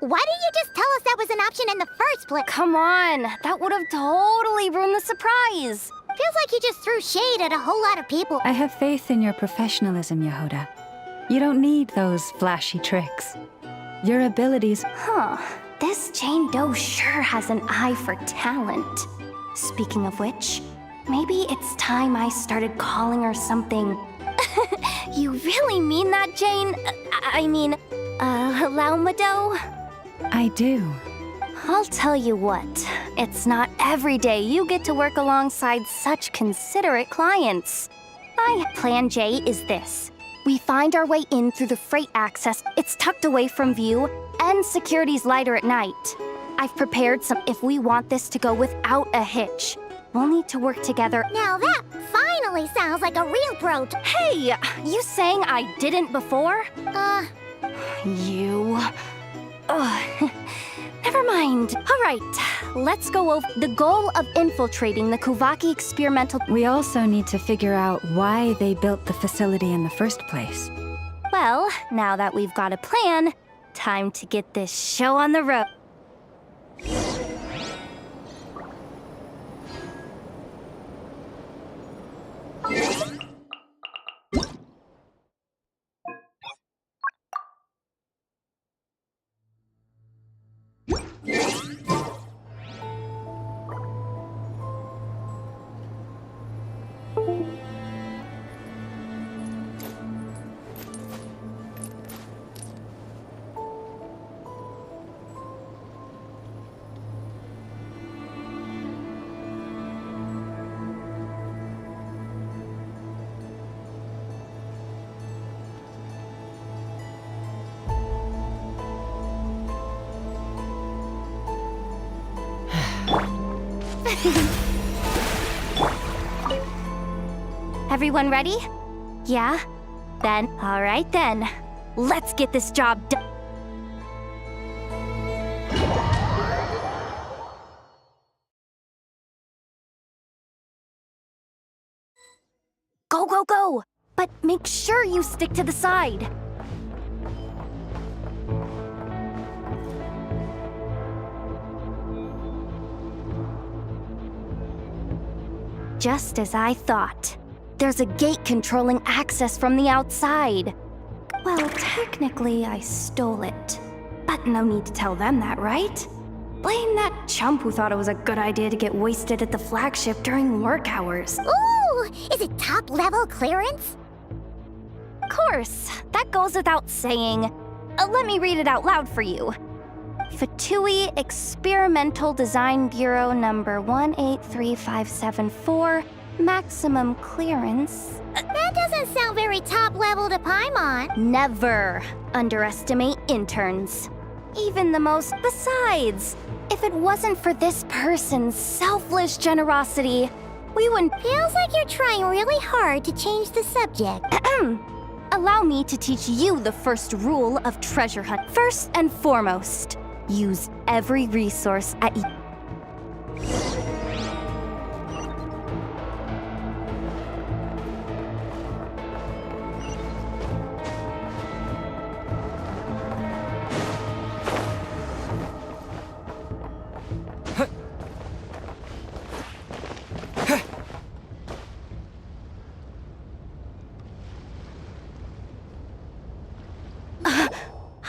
D: Why didn't you just tell us that was an option in the first place?
I: Come on, that would have totally ruined the surprise.
D: Feels like you just threw shade at a whole lot of people.
H: I have faith in your professionalism, Yehoda. You don't need those flashy tricks. Your abilities...
I: Huh. This Jane Doe sure has an eye for talent. Speaking of which, maybe it's time I started calling her something... You really mean that, Jane? I mean, Lauma Doe?
H: I do.
I: I'll tell you what, it's not every day you get to work alongside such considerate clients. My Plan J is this. We find our way in through the freight access. It's tucked away from view, and security's lighter at night. I've prepared some if we want this to go without a hitch. We'll need to work together.
D: Now that finally sounds like a real bro.
I: Hey, you saying I didn't before? You... Ugh. Never mind. All right, let's go over the goal of infiltrating the Kuvaki experimental...
H: We also need to figure out why they built the facility in the first place.
I: Well, now that we've got a plan, time to get this show on the road. Everyone ready? Yeah? Then, alright then. Let's get this job done. Go, go, go! But make sure you stick to the side. Just as I thought. There's a gate controlling access from the outside. Well, technically, I stole it. But no need to tell them that, right? Blame that chump who thought it was a good idea to get wasted at the flagship during work hours.
D: Ooh! Is it top-level clearance?
I: Of course, that goes without saying. Let me read it out loud for you. Fatui Experimental Design Bureau number 183574, maximum clearance.
D: That doesn't sound very top-level to Paimon.
I: Never underestimate interns. Even the most. Besides, if it wasn't for this person's selfless generosity, we wouldn't.
D: Feels like you're trying really hard to change the subject.
I: Allow me to teach you the first rule of treasure hunt. First and foremost, use every resource at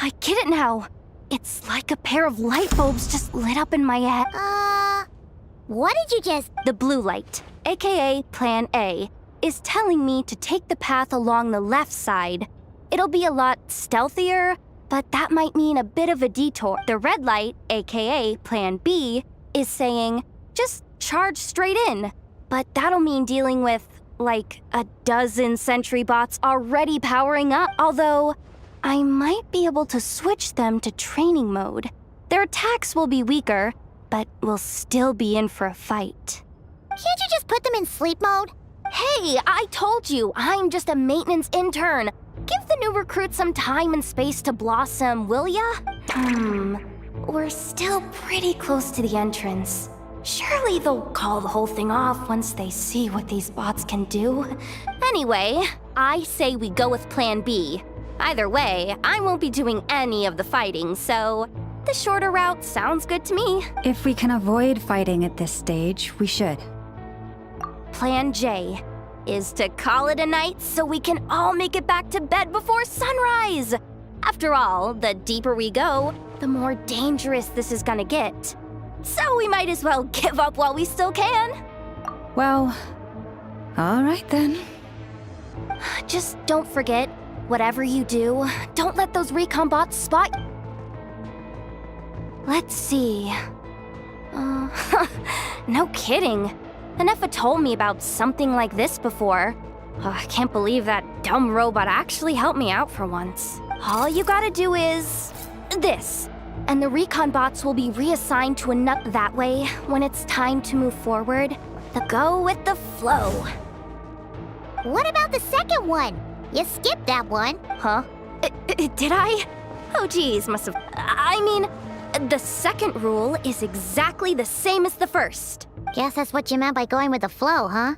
I: I get it now. It's like a pair of light bulbs just lit up in my head.
D: What did you just...
I: The blue light, aka Plan A, is telling me to take the path along the left side. It'll be a lot stealthier, but that might mean a bit of a detour. The red light, aka Plan B, is saying, just charge straight in. But that'll mean dealing with, like, a dozen sentry bots already powering up. Although, I might be able to switch them to training mode. Their attacks will be weaker, but we'll still be in for a fight.
D: Can't you just put them in sleep mode?
I: Hey, I told you, I'm just a maintenance intern. Give the new recruits some time and space to blossom, will ya? We're still pretty close to the entrance. Surely they'll call the whole thing off once they see what these bots can do. Anyway, I say we go with Plan B. Either way, I won't be doing any of the fighting, so the shorter route sounds good to me.
H: If we can avoid fighting at this stage, we should.
I: Plan J is to call it a night so we can all make it back to bed before sunrise. After all, the deeper we go, the more dangerous this is gonna get. So we might as well give up while we still can.
H: Well, all right then.
I: Just don't forget, whatever you do, don't let those recon bots spot. Let's see. No kidding. Anefa told me about something like this before. I can't believe that dumb robot actually helped me out for once. All you gotta do is this, and the recon bots will be reassigned to a nut that way when it's time to move forward. Go with the flow.
D: What about the second one? You skipped that one.
I: Huh? Did I? Oh geez, must have. I mean, the second rule is exactly the same as the first.
D: Guess that's what you meant by going with the flow, huh?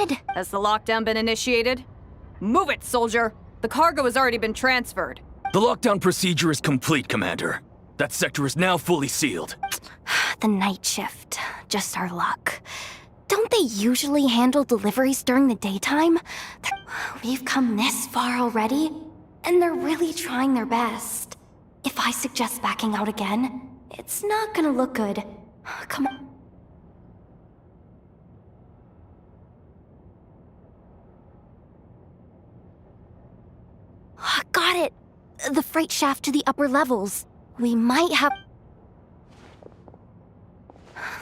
D: did.
M: Has the lockdown been initiated? Move it, soldier! The cargo has already been transferred.
N: The lockdown procedure is complete, Commander. That sector is now fully sealed.
I: The night shift. Just our luck. Don't they usually handle deliveries during the daytime? We've come this far already, and they're really trying their best. If I suggest backing out again, it's not gonna look good. Come on. Got it! The freight shaft to the upper levels. We might have...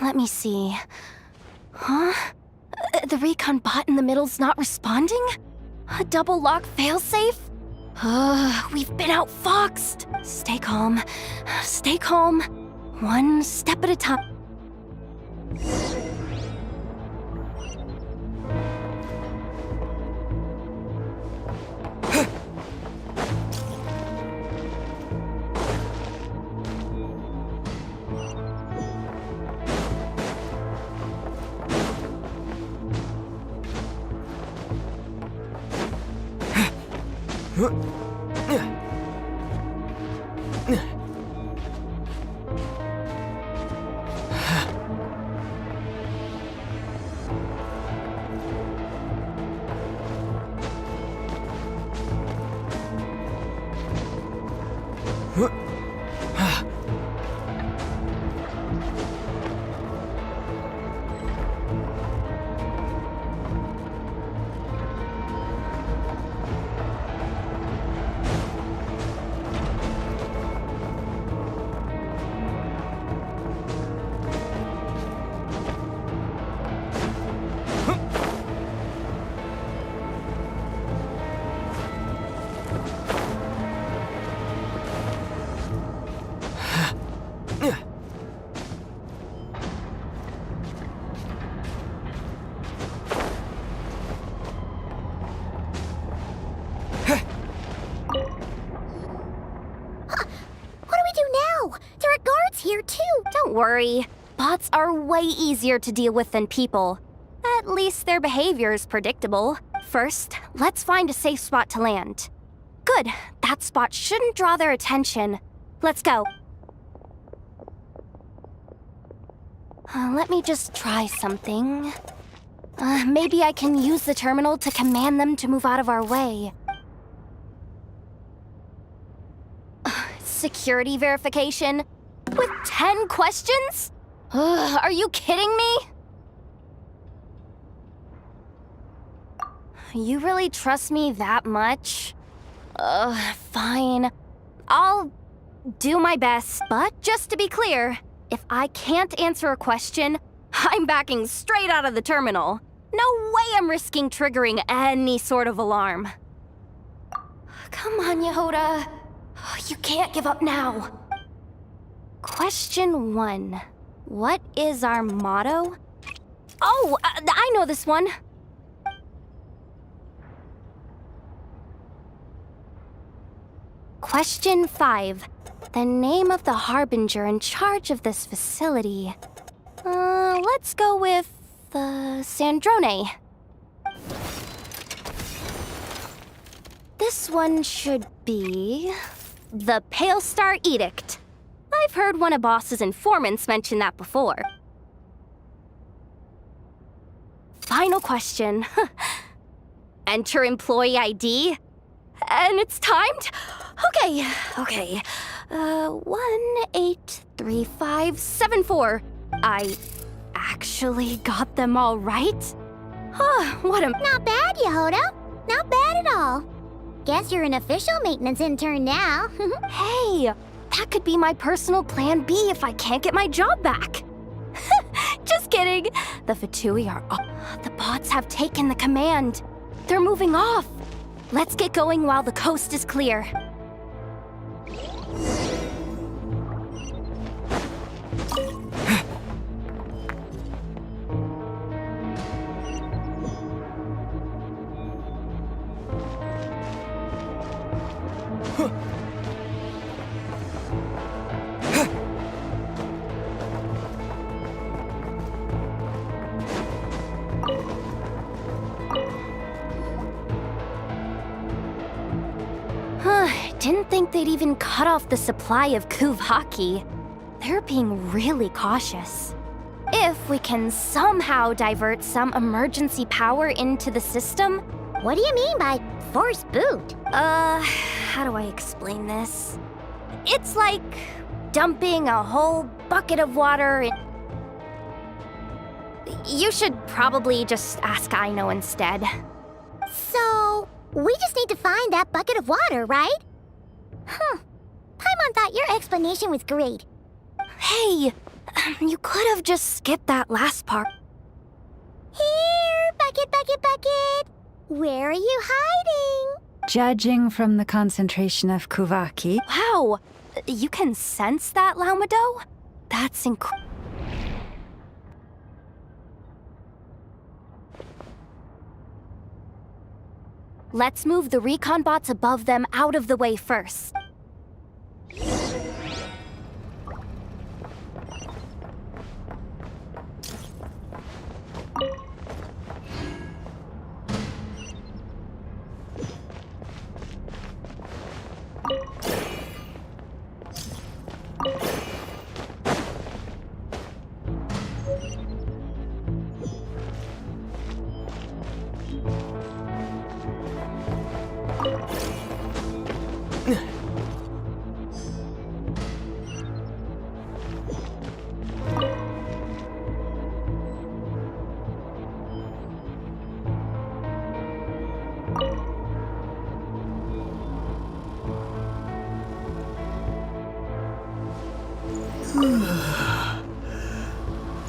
I: Let me see. Huh? The recon bot in the middle's not responding? A double lock failsafe? We've been outfoxed. Stay calm. Stay calm. One step at a time. Don't worry. Bots are way easier to deal with than people. At least their behavior is predictable. First, let's find a safe spot to land. Good. That spot shouldn't draw their attention. Let's go. Let me just try something. Maybe I can use the terminal to command them to move out of our way. Security verification? With 10 questions? Are you kidding me? You really trust me that much? Fine. I'll do my best, but just to be clear, if I can't answer a question, I'm backing straight out of the terminal. No way I'm risking triggering any sort of alarm. Come on, Yehoda. You can't give up now. Question 1. What is our motto? Oh, I know this one. Question 5. The name of the harbinger in charge of this facility. Let's go with, Sandrone. This one should be... the Pale Star Edict. I've heard one of Boss's informants mention that before. Final question. Enter employee ID. And it's timed? Okay. 183574. I actually got them all right? What a...
D: Not bad, Yehoda. Not bad at all. Guess you're an official maintenance intern now.
I: Hey, that could be my personal plan B if I can't get my job back. Just kidding. The Fatui are off. The bots have taken the command. They're moving off. Let's get going while the coast is clear. didn't think they'd even cut off the supply of Kuvaki. They're being really cautious. If we can somehow divert some emergency power into the system...
D: What do you mean by force boot?
I: How do I explain this? It's like dumping a whole bucket of water in... You should probably just ask Aino instead.
D: So, we just need to find that bucket of water, right? Paimon thought your explanation was great.
I: Hey, you could have just skipped that last part.
D: Here, bucket, bucket, bucket. Where are you hiding?
H: Judging from the concentration of Kuvaki...
I: Wow, you can sense that, Laumado? That's incredible. Let's move the recon bots above them out of the way first.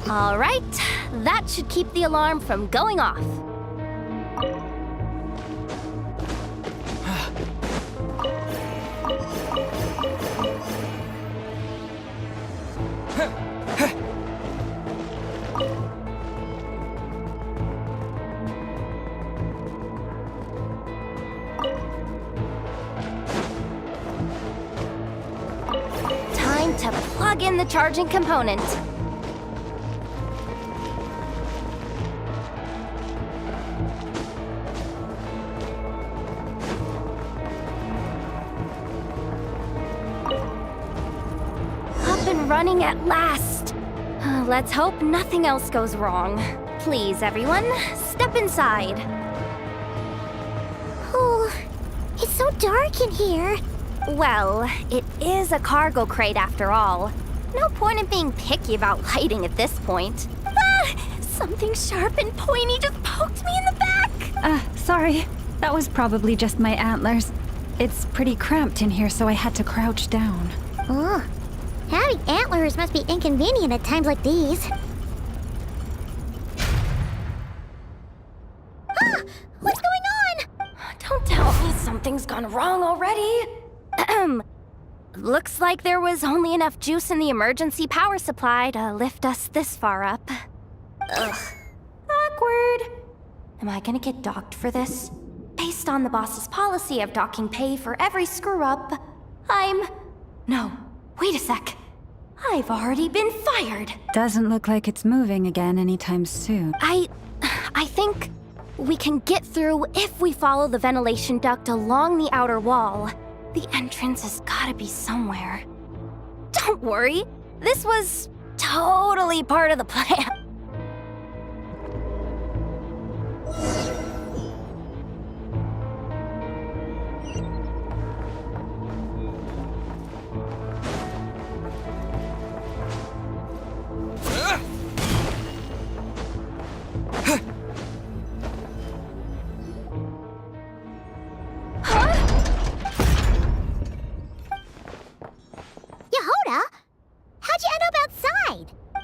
I: All right, that should keep the alarm from going off. Time to plug in the charging component. Running at last. Let's hope nothing else goes wrong. Please, everyone, step inside.
D: Oh, it's so dark in here.
I: Well, it is a cargo crate after all. No point in being picky about lighting at this point. Ah! Something sharp and pointy just poked me in the back!
H: Sorry. That was probably just my antlers. It's pretty cramped in here, so I had to crouch down.
D: Oh. Having antlers must be inconvenient at times like these. Ah! What's going on?
I: Don't tell me something's gone wrong already. Looks like there was only enough juice in the emergency power supply to lift us this far up. Ugh. Awkward. Am I gonna get docked for this? Based on the boss's policy of docking pay for every screw-up, No. Wait a sec. I've already been fired.
H: Doesn't look like it's moving again anytime soon.
I: I think we can get through if we follow the ventilation duct along the outer wall. The entrance has gotta be somewhere. Don't worry. This was totally part of the plan.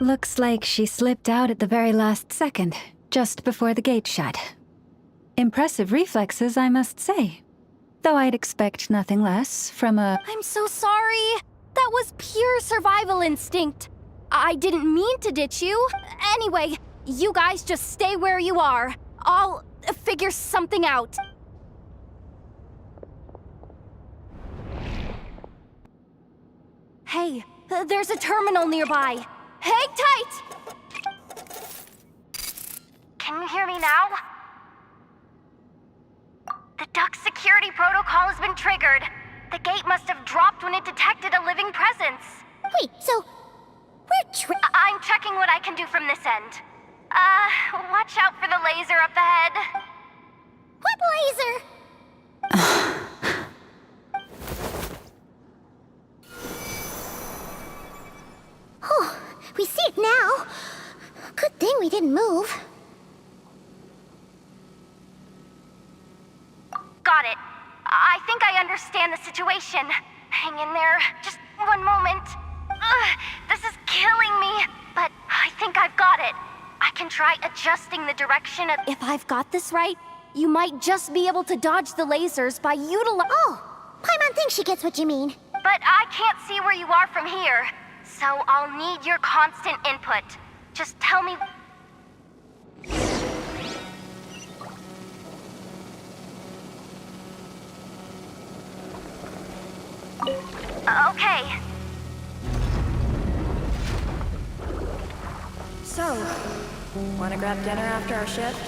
H: Looks like she slipped out at the very last second, just before the gate shut. Impressive reflexes, I must say. Though I'd expect nothing less from a...
I: I'm so sorry. That was pure survival instinct. I didn't mean to ditch you. Anyway, you guys just stay where you are. I'll figure something out. Hey, there's a terminal nearby. Hang tight! Can you hear me now? The duct security protocol has been triggered. The gate must have dropped when it detected a living presence.
D: Wait, so we're
I: I'm checking what I can do from this end. Watch out for the laser up ahead.
D: What laser? Oh, we see it now. Good thing we didn't move.
I: Got it. I think I understand the situation. Hang in there. Just one moment. This is killing me, but I think I've got it. I can try adjusting the direction of...
O: If I've got this right, you might just be able to dodge the lasers by utilizing...
D: Oh, Paimon thinks she gets what you mean.
I: But I can't see where you are from here, so I'll need your constant input. Just tell me... Okay.
O: So, wanna grab dinner after our shift?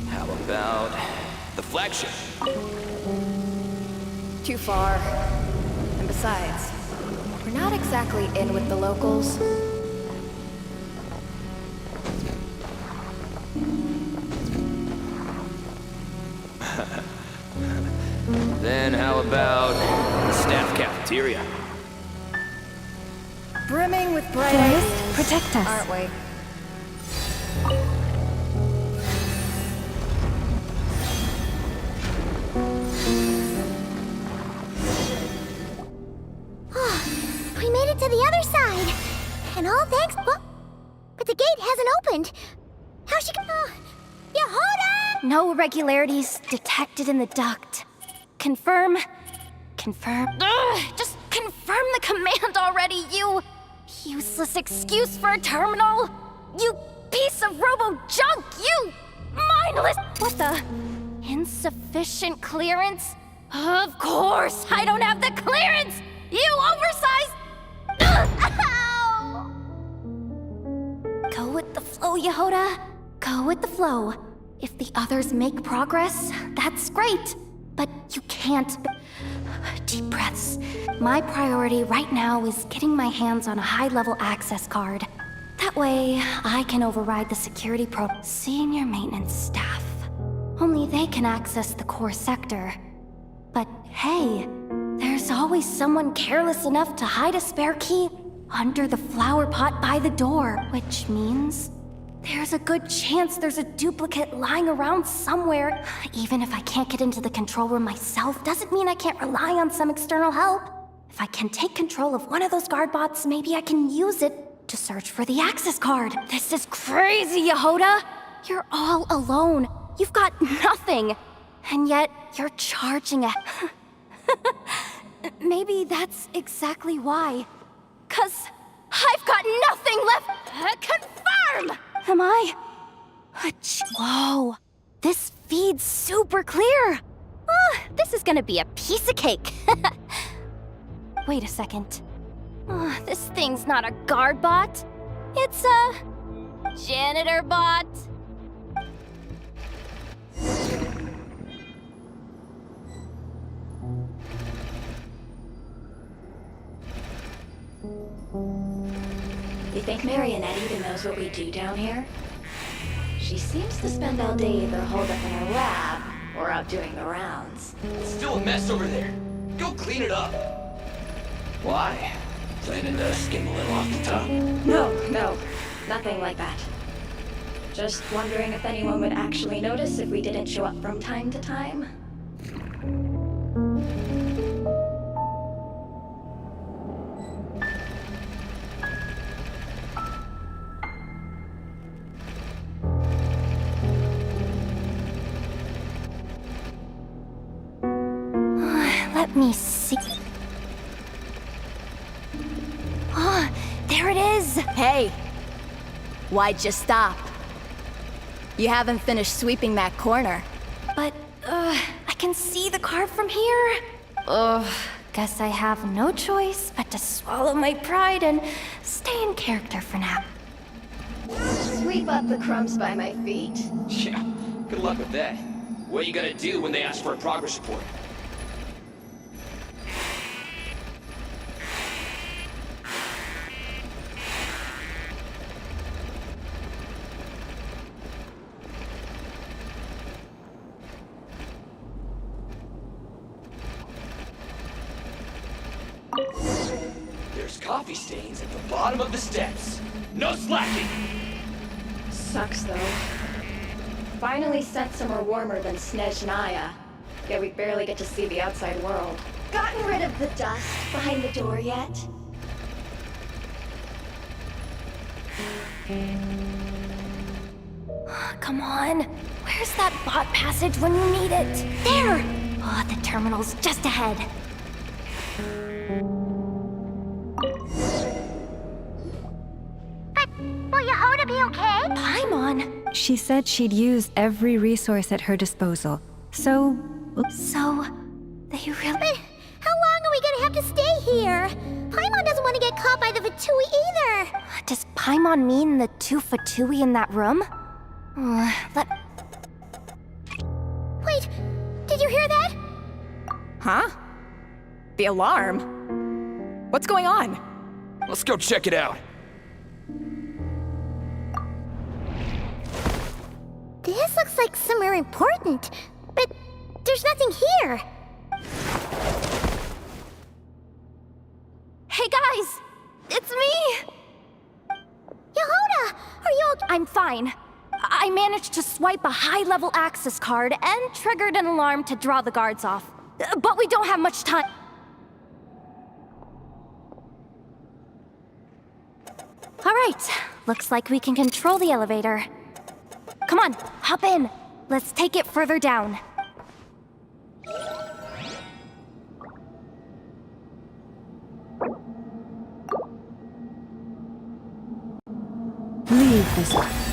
B: How about the flagship?
O: Too far. And besides, we're not exactly in with the locals.
B: Then how about the staff cafeteria?
O: Brimming with bright
H: Forest,
O: ideas,
H: protect us.
O: aren't we?
D: We made it to the other side. And all thanks... Well, but the gate hasn't opened. How's she gonna... Yehoda!
O: No irregularities detected in the duct. Confirm. Just confirm the command already, you useless excuse for a terminal. You piece of robo-junk, you mindless... What the? Insufficient clearance? Of course, I don't have the clearance! You oversized... Ow! Go with the flow, Yehoda. Go with the flow. If the others make progress, that's great. But you can't... Deep breaths. My priority right now is getting my hands on a high-level access card. That way, I can override the security senior maintenance staff. Only they can access the core sector. But hey, there's always someone careless enough to hide a spare key under the flower pot by the door, which means there's a good chance there's a duplicate lying around somewhere. Even if I can't get into the control room myself, doesn't mean I can't rely on some external help. If I can take control of one of those guard bots, maybe I can use it to search for the access card. This is crazy, Yehoda! You're all alone. You've got nothing. And yet, you're charging a... Maybe that's exactly why. 'Cause I've got nothing left to confirm! Am I? Whoa. This feed's super clear. Oh, this is gonna be a piece of cake. Wait a second. Oh, this thing's not a guard bot. It's a... janitor bot.
P: You think Marionette even knows what we do down here? She seems to spend all day either holed up in her lab or out doing the rounds.
L: It's still a mess over there. Go clean it up. Why? Planning to skim a little off the top?
P: No, nothing like that. Just wondering if anyone would actually notice if we didn't show up from time to time.
O: Let me see. Oh, there it is! Hey! Why'd you stop? You haven't finished sweeping that corner. But, I can see the car from here. Guess I have no choice but to swallow my pride and stay in character for now.
P: Sweep up the crumbs by my feet.
L: Yeah, good luck with that. What are you gonna do when they ask for a progress report? There's coffee stains at the bottom of the steps. No slacking!
P: Sucks though. Finally sent somewhere warmer than Snezhnaya. Yet we barely get to see the outside world.
O: Gotten rid of the dust behind the door yet? Come on. Where's that bot passage when you need it? There! Oh, the terminal's just ahead.
D: But will Yehoda be okay?
O: Paimon!
H: She said she'd used every resource at her disposal. So,
O: So, they really...
D: But how long are we gonna have to stay here? Paimon doesn't want to get caught by the Fatui either.
O: Does Paimon mean the two Fatui in that room?
D: Wait, did you hear that?
M: Huh? The alarm? What's going on?
B: Let's go check it out.
D: This looks like somewhere important, but there's nothing here.
O: Hey guys! It's me!
D: Yehoda, are you okay?
O: I'm fine. I managed to swipe a high-level access card and triggered an alarm to draw the guards off. But we don't have much time. All right, looks like we can control the elevator. Come on, hop in. Let's take it further down.
H: leave this.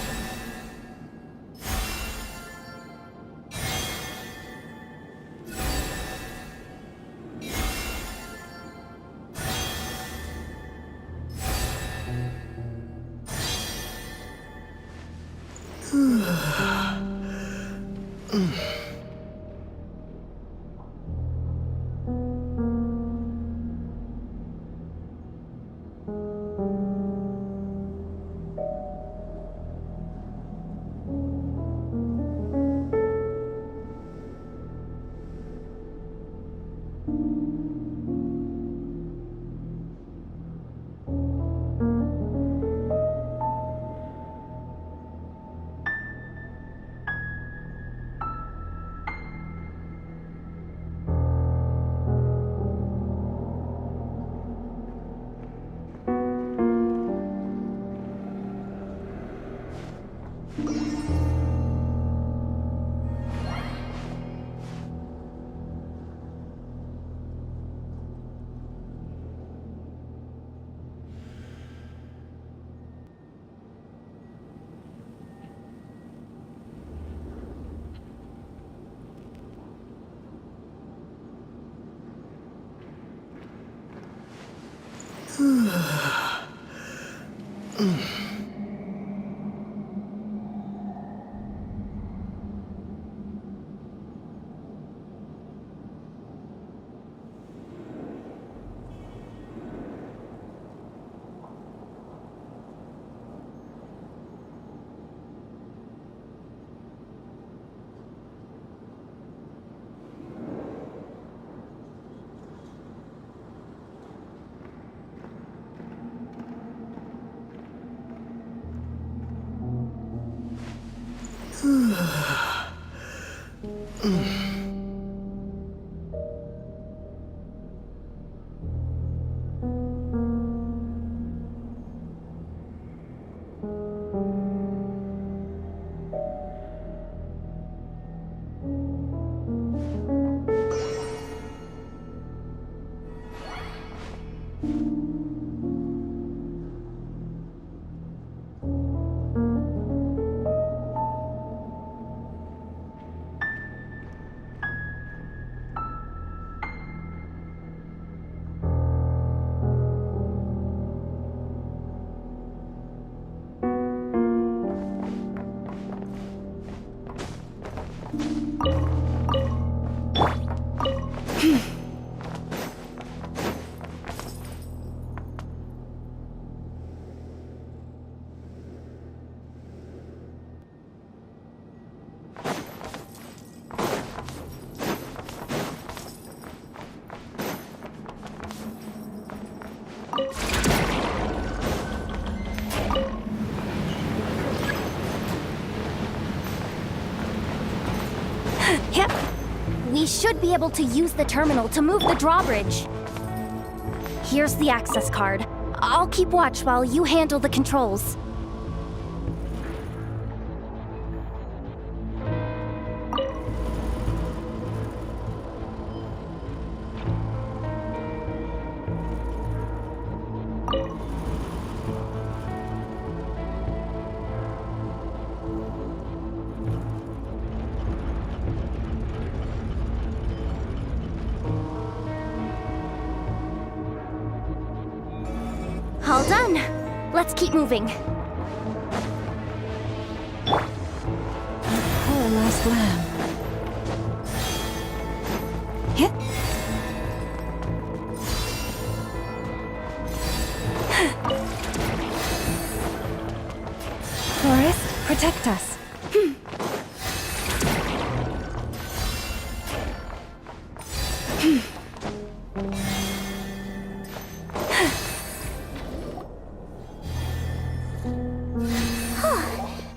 O: Yep. We should be able to use the terminal to move the drawbridge. Here's the access card. I'll keep watch while you handle the controls. All done. Let's keep moving.
H: Poor lost lamb. Hit. Forest, protect us.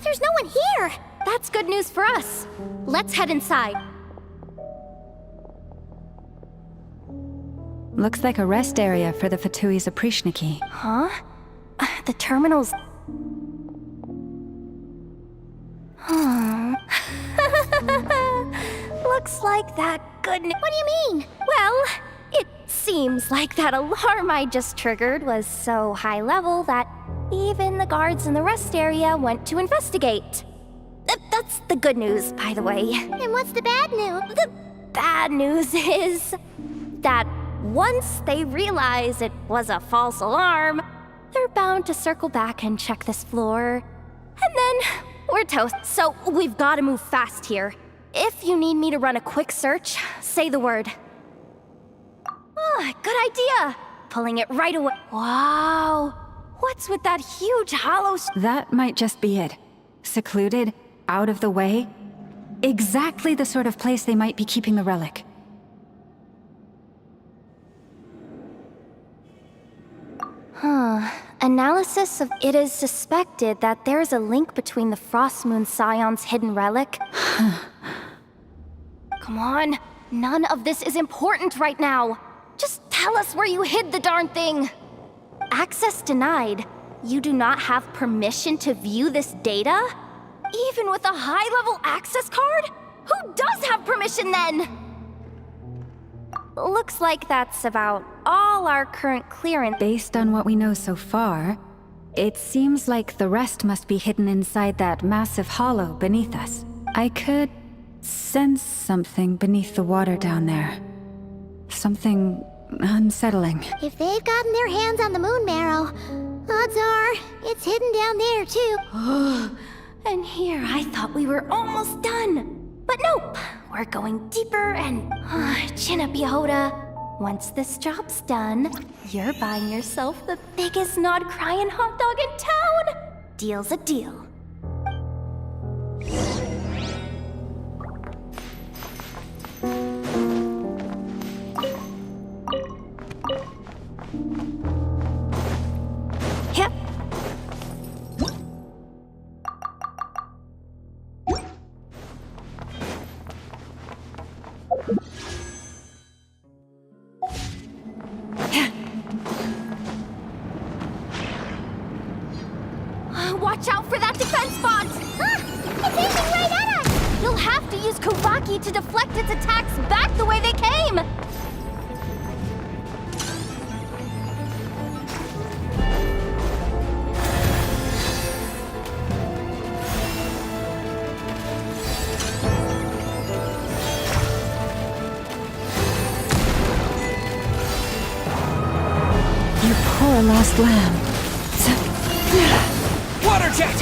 O: There's no one here! That's good news for us. Let's head inside.
H: Looks like a rest area for the Fatui Zaprishniki.
O: Huh? The terminal's... Looks like that good news... What do you mean? Well, it seems like that alarm I just triggered was so high level that even the guards in the rest area went to investigate. That's the good news, by the way.
D: And what's the bad news?
O: The bad news is that once they realize it was a false alarm, they're bound to circle back and check this floor. And then we're toast. So we've got to move fast here. If you need me to run a quick search, say the word. Ah, good idea. Pulling it right away. Wow. What's with that huge hollow...
H: That might just be it. Secluded, out of the way. Exactly the sort of place they might be keeping the relic.
O: Analysis of... It is suspected that there is a link between the Frost Moon Scion's hidden relic. Come on. None of this is important right now. Just tell us where you hid the darn thing. Access denied. You do not have permission to view this data? Even with a high-level access card? Who does have permission then? Looks like that's about all our current clearance.
H: Based on what we know so far, it seems like the rest must be hidden inside that massive hollow beneath us. I could sense something beneath the water down there. Something unsettling.
D: If they've gotten their hands on the moon marrow, odds are it's hidden down there too.
O: And here I thought we were almost done. But nope, we're going deeper and... Chin-up, Yehoda. Once this job's done, you're buying yourself the biggest Nod-Krai hot dog in town. Deal's a deal. Yep. Watch out for that defense bot!
D: It's aiming right at us!
O: You'll have to use Kuvaki to deflect its attacks back the way they came!
H: You poor lost lamb.
B: Water jet!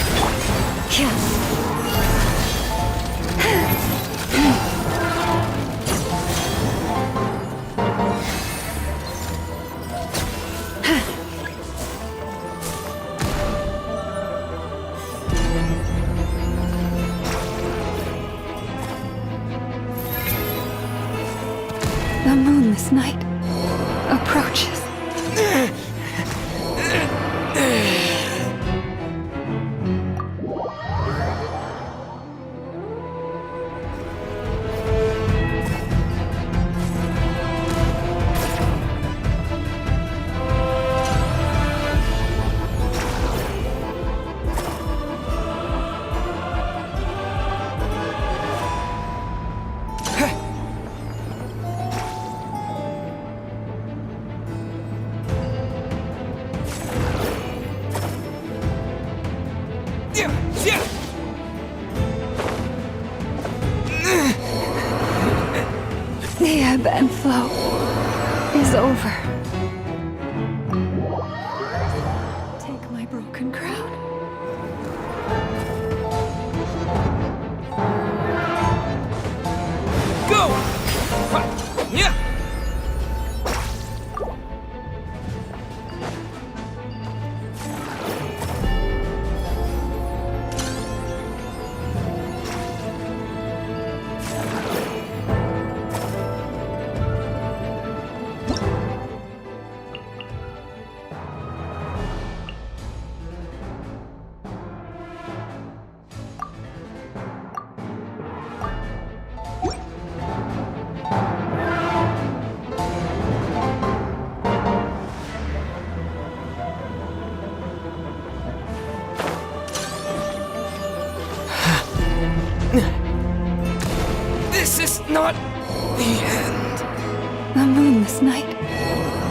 H: The moonless night approaches. ebb and flow is over. Take my broken crown.
B: Go! Yeah! This is not the end.
H: The moonless night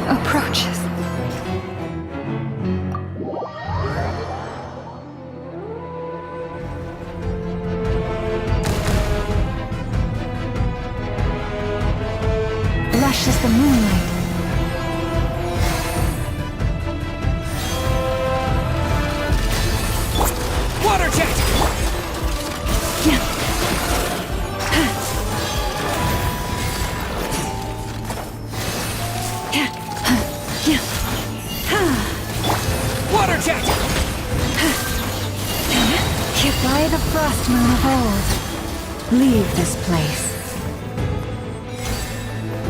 H: approaches. Lush as the moonlight.
B: Water jet! Water jet!
H: By the frost moon of old, leave this place.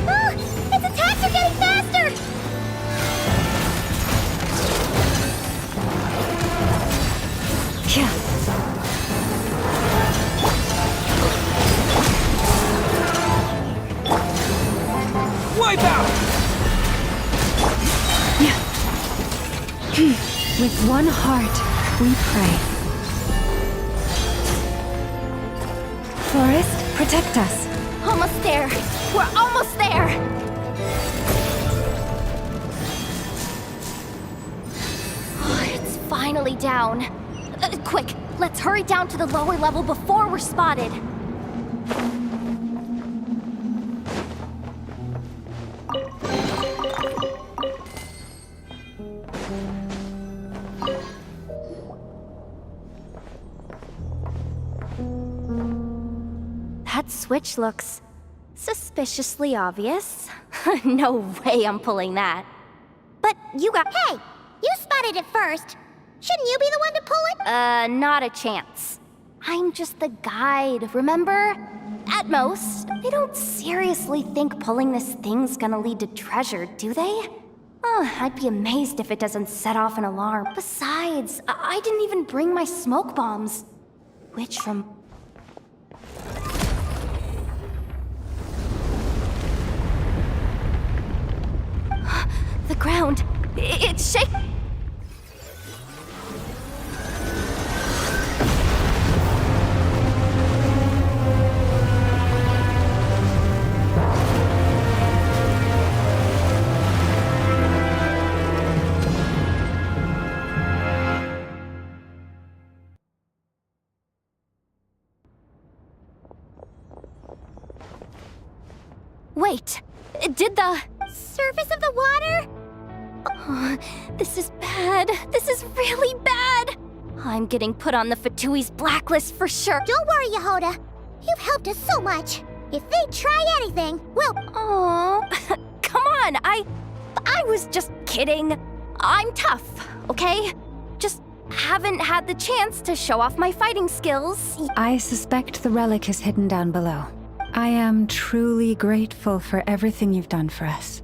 D: Ah! Its attacks are getting faster!
H: Yeah.
B: Wipe out!
H: With one heart, we pray. Forest, protect us.
O: Almost there. We're almost there. Oh, it's finally down. Quick, let's hurry down to the lower level before we're spotted. That switch looks suspiciously obvious. No way I'm pulling that. But you got—
D: Hey! You spotted it first! Shouldn't you be the one to pull it?
O: Not a chance. I'm just the guide, remember? At most, they don't seriously think pulling this thing's gonna lead to treasure, do they? I'd be amazed if it doesn't set off an alarm. Besides, I didn't even bring my smoke bombs. Which from... The ground, it's shaking. Wait, did the
D: surface of the water?
O: This is bad. This is really bad. I'm getting put on the Fatui's blacklist for sure.
D: Don't worry, Yehoda. You've helped us so much. If they try anything, we'll...
O: Aww. Come on, I was just kidding. I'm tough, okay? Just haven't had the chance to show off my fighting skills.
H: I suspect the relic is hidden down below. I am truly grateful for everything you've done for us.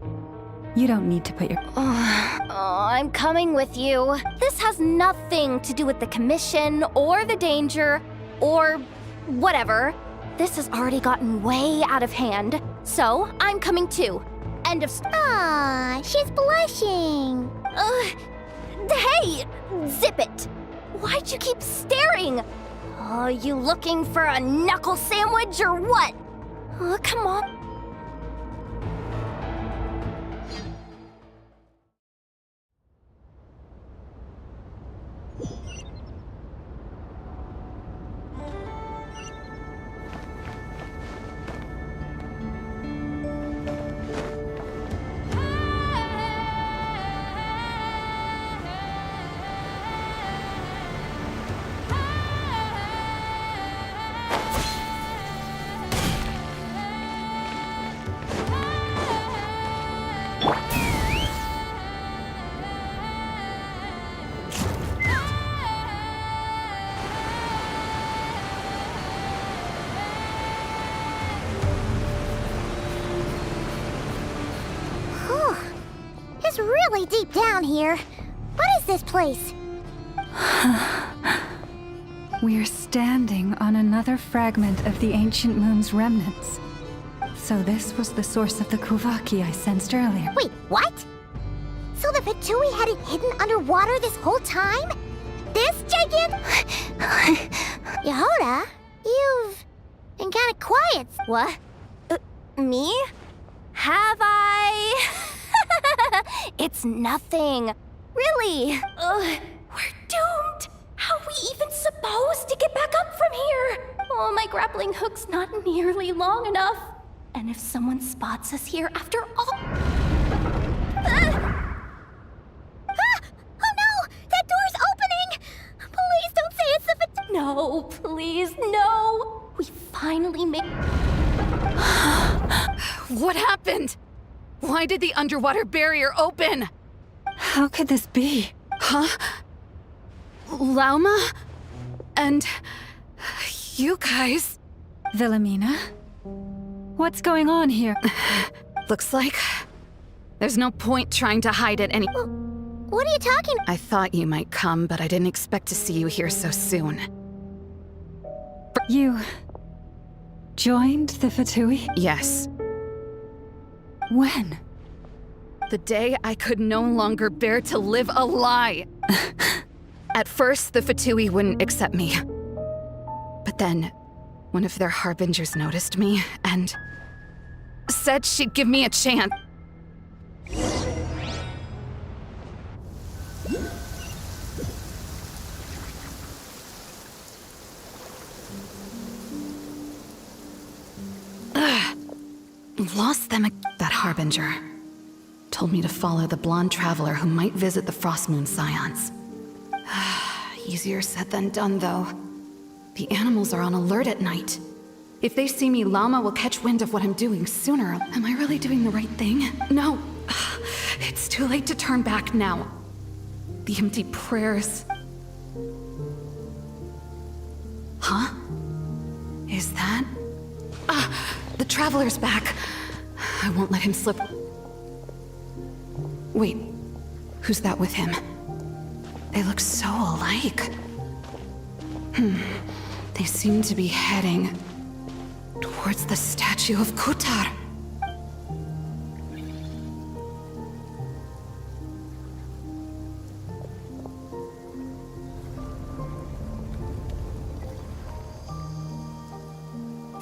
H: You don't need to put your...
O: I'm coming with you. This has nothing to do with the commission, or the danger, or whatever. This has already gotten way out of hand, so I'm coming too. End of...
D: Aw, she's blushing.
O: Hey! Zip it! Why'd you keep staring? Oh, you looking for a knuckle sandwich or what? Oh, come on.
D: water's really deep down here. What is this place?
H: We're standing on another fragment of the ancient moon's remnants. So this was the source of the Kuvaki I sensed earlier.
D: Wait, what? So the Fatui had it hidden underwater this whole time? This giant? Yehoda, you've been kind of quiet. What?
I: Me? Have I? It's nothing. Really. We're doomed. How are we even supposed to get back up from here? Oh, my grappling hook's not nearly long enough. And if someone spots us here after all...
D: Oh no! That door's opening! Please don't say it's the
I: No, please, no! We finally made...
E: What happened? Why did the underwater barrier open?
H: How could this be?
E: Huh? Lauma? And... you guys...
H: Wilhelmina? What's going on here?
E: Looks like... there's no point trying to hide it any...
D: What are you talking...
E: I thought you might come, but I didn't expect to see you here so soon.
H: You... joined the Fatui?
E: Yes.
H: When?
E: The day I could no longer bear to live a lie. At first, the Fatui wouldn't accept me. But then, one of their harbingers noticed me and said she'd give me a chance. Lost them. That harbinger told me to follow the blonde traveler who might visit the Frostmoon Scions. Easier said than done, though. The animals are on alert at night. If they see me, Llama will catch wind of what I'm doing sooner. Am I really doing the right thing? No. It's too late to turn back now. The empty prayers. Huh? Is that... the traveler's back. I won't let him slip. Wait, who's that with him? They look so alike. They seem to be heading towards the statue of Kutar.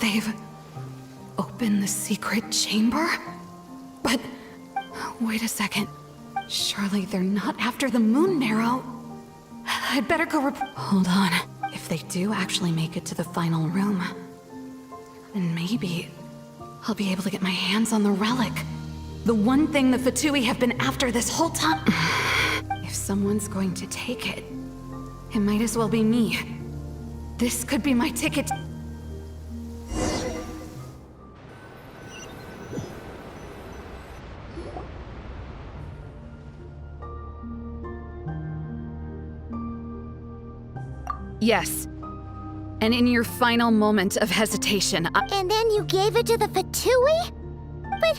E: They've opened the secret chamber? But wait a second. Surely they're not after the moon marrow. I'd better go hold on. If they do actually make it to the final room, then maybe I'll be able to get my hands on the relic. The one thing the Fatui have been after this whole time. If someone's going to take it, it might as well be me. This could be my ticket. Yes. And in your final moment of hesitation,
D: And then you gave it to the Fatui? But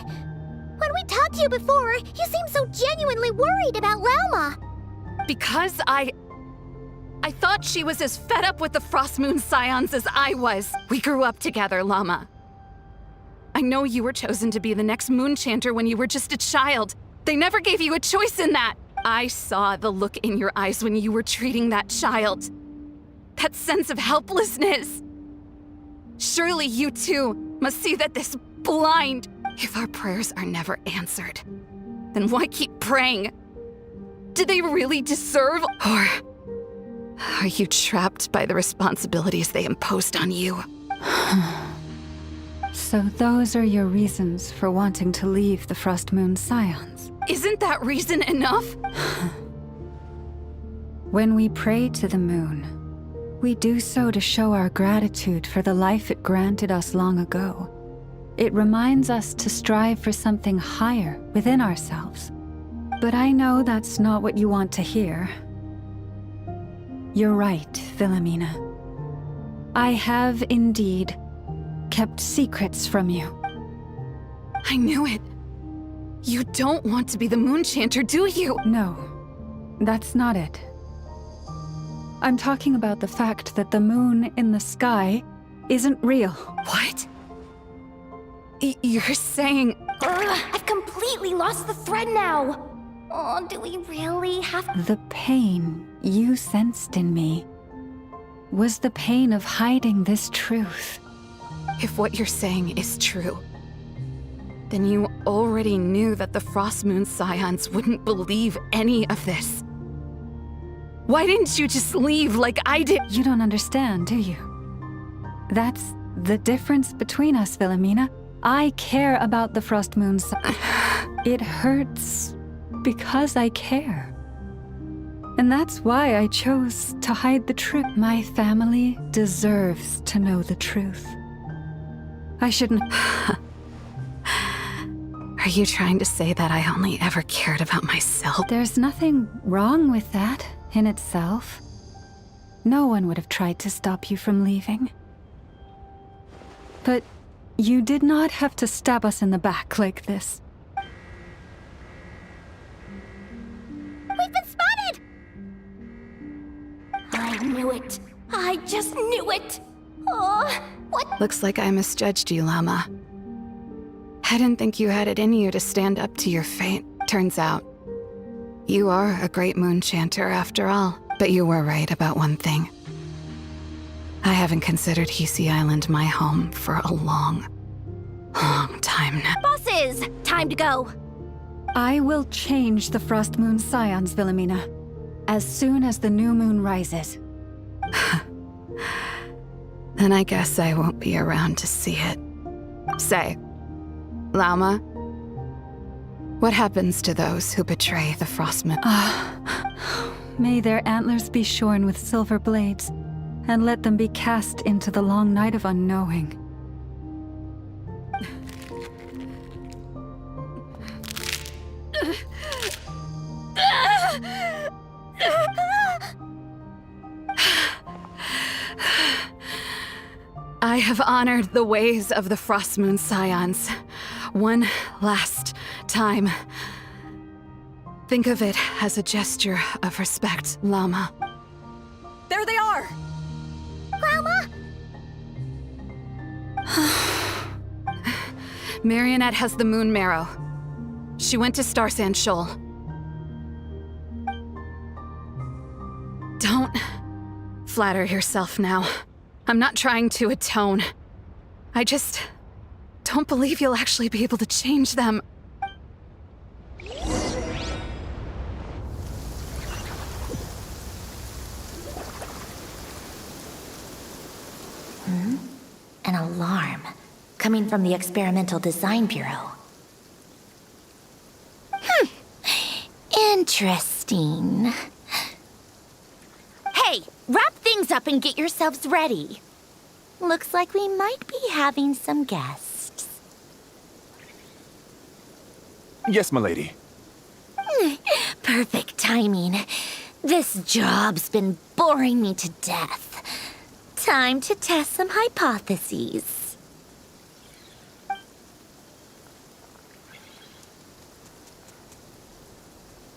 D: when we talked to you before, you seemed so genuinely worried about Lauma.
E: Because I thought she was as fed up with the Frostmoon Scions as I was. We grew up together, Llama. I know you were chosen to be the next Moon Chanter when you were just a child. They never gave you a choice in that. I saw the look in your eyes when you were treating that child. That sense of helplessness. Surely you too must see that this blind... If our prayers are never answered, then why keep praying? Do they really deserve... Or are you trapped by the responsibilities they imposed on you?
H: So those are your reasons for wanting to leave the Frostmoon Scions?
E: Isn't that reason enough?
H: When we pray to the moon, we do so to show our gratitude for the life it granted us long ago. It reminds us to strive for something higher within ourselves. But I know that's not what you want to hear. You're right, Wilhelmina. I have indeed kept secrets from you.
E: I knew it. You don't want to be the Moon Chanter, do you?
H: No, that's not it. I'm talking about the fact that the moon in the sky isn't real.
E: What? You're saying...
I: I've completely lost the thread now. Oh, do we really have...
H: The pain you sensed in me was the pain of hiding this truth.
E: If what you're saying is true, then you already knew that the Frost Moon Scions wouldn't believe any of this. Why didn't you just leave like I did?
H: You don't understand, do you? That's the difference between us, Wilhelmina. I care about the Frost Moon It hurts because I care. And that's why I chose to hide the truth. My family deserves to know the truth. I shouldn't...
E: Are you trying to say that I only ever cared about myself?
H: There's nothing wrong with that in itself. No one would have tried to stop you from leaving. But you did not have to stab us in the back like this.
D: We've been spotted!
I: I knew it. I just knew it. Oh, what?
E: Looks like I misjudged you, Llama. I didn't think you had it in you to stand up to your fate. Turns out, you are a great moon chanter after all. But you were right about one thing. I haven't considered Hisi Island my home for a long, long time now.
I: Bosses! Time to go.
H: I will change the Frost Moon Scions, Wilhelmina, as soon as the new moon rises.
E: Then I guess I won't be around to see it. Say, Lauma, what happens to those who betray the Frost Moon?
H: May their antlers be shorn with silver blades, and let them be cast into the long night of unknowing.
E: I have honored the ways of the Frost Moon Scions one last time. Think of it as a gesture of respect, Llama.
M: There they are!
D: Grandma?
E: Marionette has the Moon Marrow. She went to Star Sand Shoal. Don't flatter yourself now. I'm not trying to atone. I just don't believe you'll actually be able to change them.
O: An alarm coming from the Experimental Design Bureau. Interesting. Hey, wrap things up and get yourselves ready. Looks like we might be having some guests.
A: Yes, milady.
O: Perfect timing. This job's been boring me to death. Time to test some hypotheses.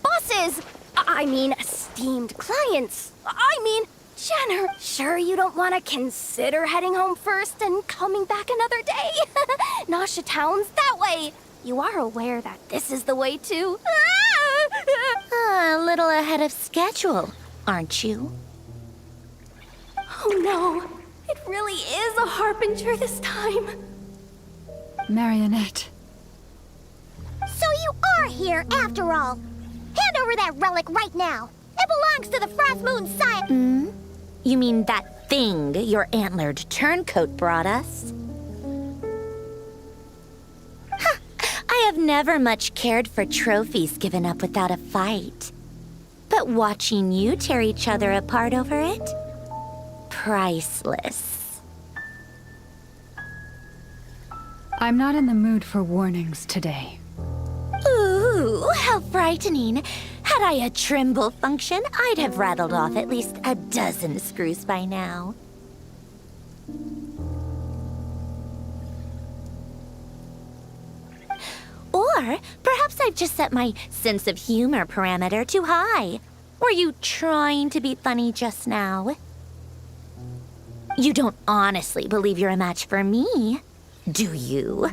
I: Bosses! I mean, esteemed clients. I mean, Jenner, sure you don't want to consider heading home first and coming back another day? Nasha Town's that way. You are aware that this is the way to...
O: A little ahead of schedule, aren't you?
I: Oh no, it really is a harbinger this time.
H: Marionette.
D: So you are here after all. Hand over that relic right now. It belongs to the Frost Moon Scion.
O: You mean that thing your antlered turncoat brought us? I have never much cared for trophies given up without a fight. But watching you tear each other apart over it? Priceless.
H: I'm not in the mood for warnings today.
O: Ooh, how frightening. Had I a Trimble function, I'd have rattled off at least a dozen screws by now. Or
D: Or perhaps I've just set my sense of humor parameter too high. Were you trying to be funny just now? You don't honestly believe you're a match for me, do you?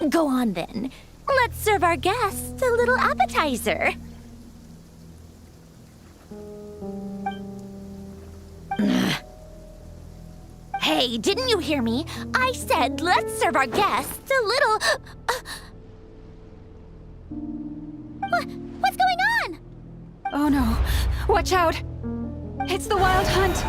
D: Go on then. Let's serve our guests a little appetizer. Hey, didn't you hear me? I said let's serve our guests a little... What's going on?
E: Oh no. Watch out! It's the Wild Hunt!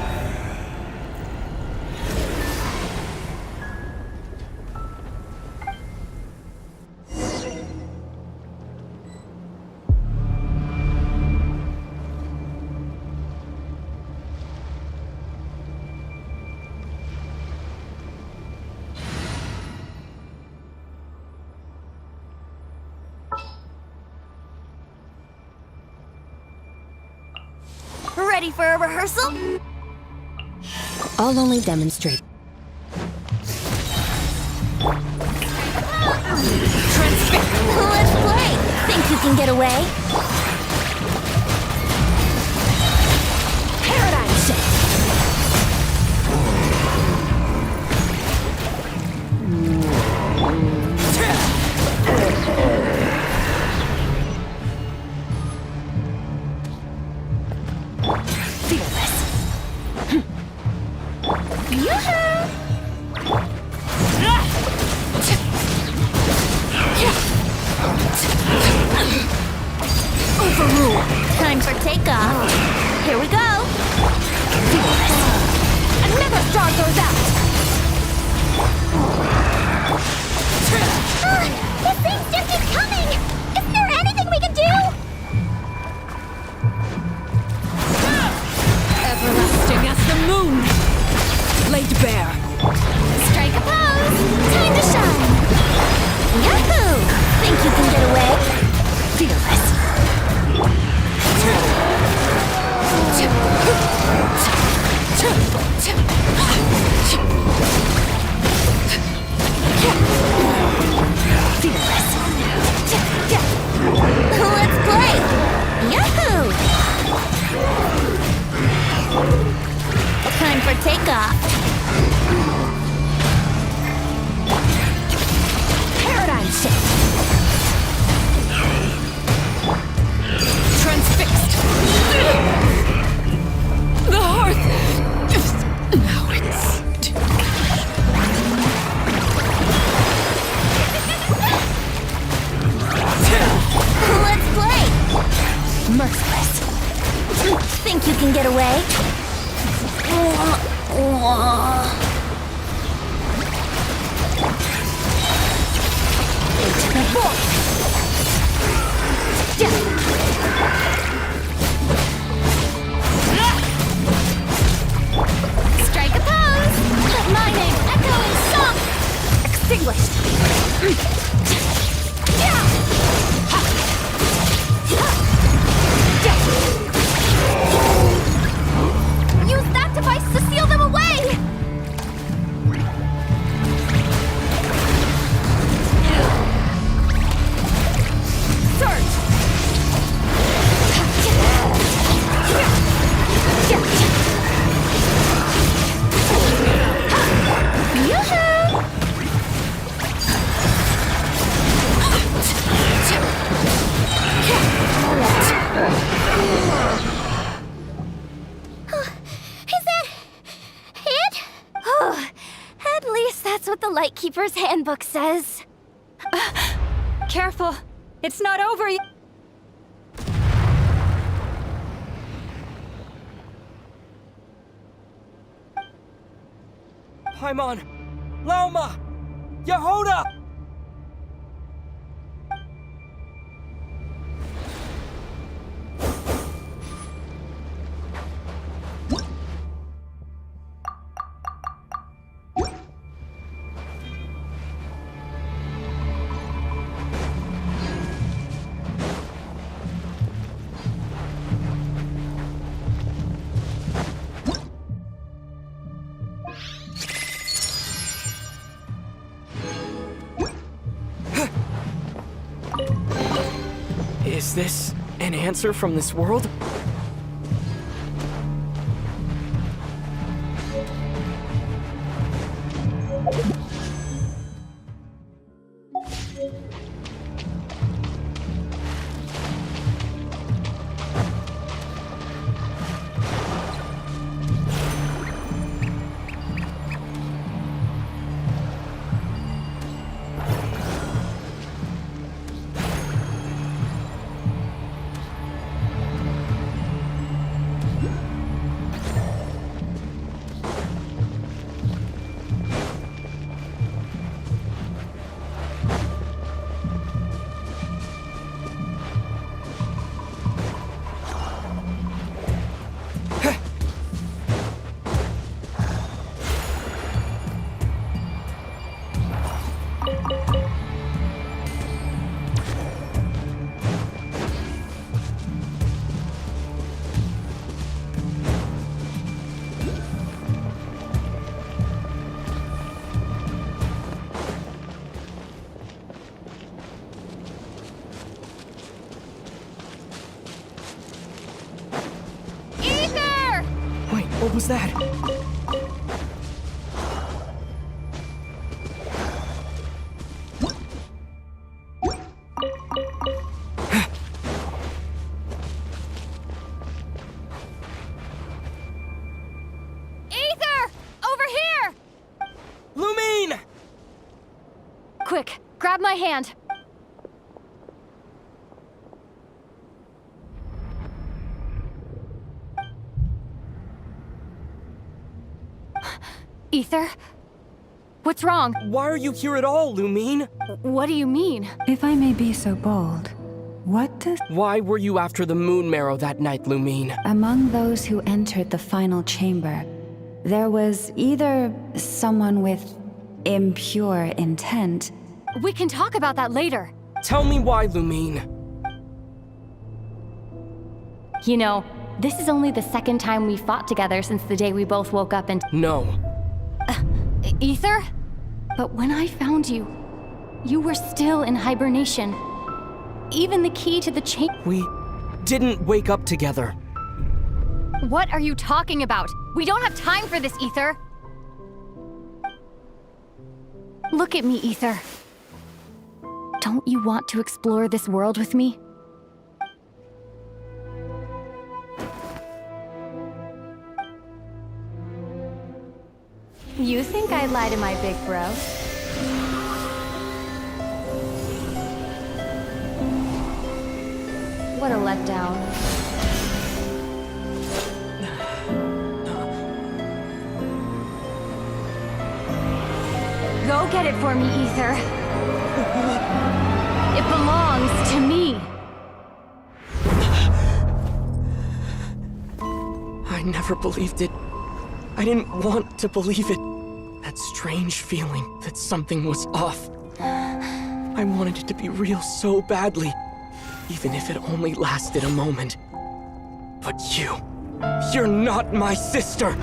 D: Ready for a rehearsal?
K: I'll only demonstrate.
D: Let's play! Think you can get away? Paradigm shift! Overrule. Time for takeoff. Here we go. Another star goes out. This thing just keeps coming. Isn't there anything we can do?
M: Everlasting as the moon! Laid bare.
D: Strike a pose. Time to shine. Yahoo! Think you can get away? Fearless. Let's play! Yahoo! Time for takeoff. Paradigm shift.
M: Transfixed! The hearth! Now it's...
D: Let's play! Merciless. Think you can get away? Intimate voice! Strike a pose! Let my name echo in song! Extinguished! Use that device to seal them away! Surge! Is that it? Oh, at least that's what the Lightkeeper's handbook says.
E: Careful! It's not over yet!
L: Paimon! Laoma! Yehoda! Is this an answer from this world? What was that?
M: Ether! Over here!
L: Lumine!
M: Quick, grab my hand. Ether? What's wrong?
L: Why are you here at all, Lumine?
M: What do you mean?
H: If I may be so bold, what does...
L: Why were you after the moon marrow that night, Lumine?
H: Among those who entered the final chamber, there was either someone with impure intent...
M: We can talk about that later.
L: Tell me why, Lumine.
I: You know, this is only the second time we fought together since the day we both woke up and...
L: No.
M: Ether?
I: But when I found you, you were still in hibernation. Even the key to the chamber...
L: We didn't wake up together.
M: What are you talking about? We don't have time for this, Ether.
I: Look at me, Ether. Don't you want to explore this world with me? You think I'd lie to my big bro? What a letdown. Go get it for me, Ether. It belongs to me.
L: I never believed it. I didn't want to believe it. That strange feeling that something was off. I wanted it to be real so badly, even if it only lasted a moment. But you're not my sister!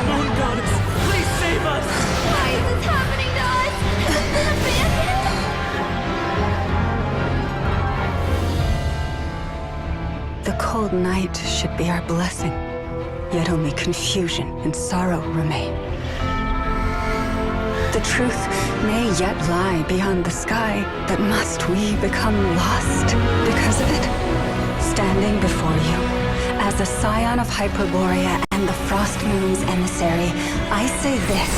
L: Moon goddess, please save us!
O: Why is this happening to us?
H: The cold night should be our blessing, yet only confusion and sorrow remain. The truth may yet lie beyond the sky, but must we become lost because of it? Standing before you, as a scion of Hyperborea and the Frost Moon's emissary, I say this.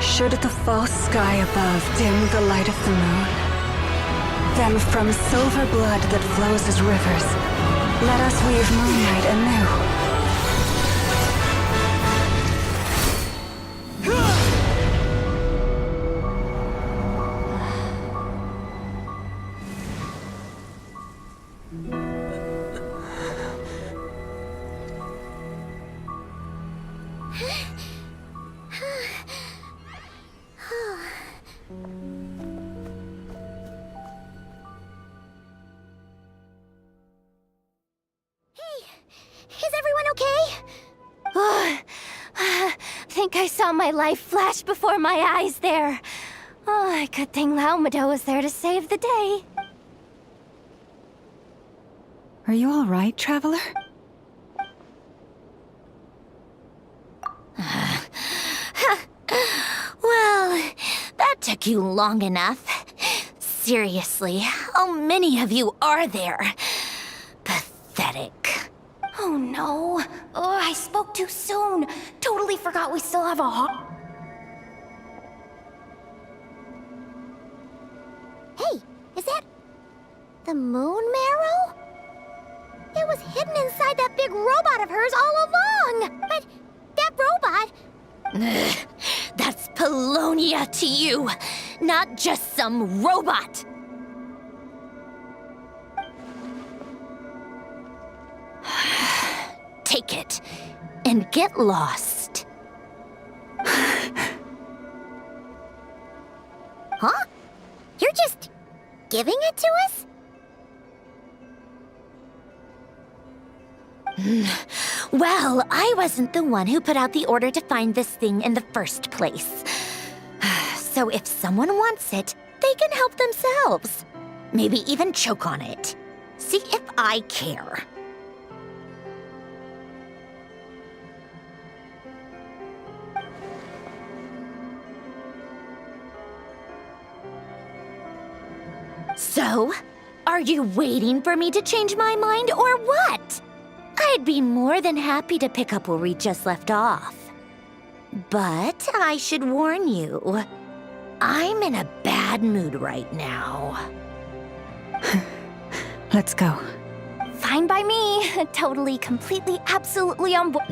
H: Should the false sky above dim the light of the moon, then from silver blood that flows as rivers, let us weave moonlight anew.
O: think I saw my life flash before my eyes there. Oh, good thing Laomado was there to save the day.
H: Are you all right, Traveler?
D: Well, that took you long enough. Seriously, how many of you are there? Pathetic.
O: Oh no. Oh, I spoke too soon. Totally forgot we still have a
D: Hey, is that the moon marrow? It was hidden inside that big robot of hers all along. But that robot... That's Polonia to you, not just some robot. Take it and get lost. Huh? You're just giving it to us? Well, I wasn't the one who put out the order to find this thing in the first place. So if someone wants it, they can help themselves. Maybe even choke on it. See if I care. So, are you waiting for me to change my mind or what? I'd be more than happy to pick up where we just left off. But I should warn you, I'm in a bad mood right now.
H: Let's go.
O: Fine by me. Totally, completely, absolutely on board.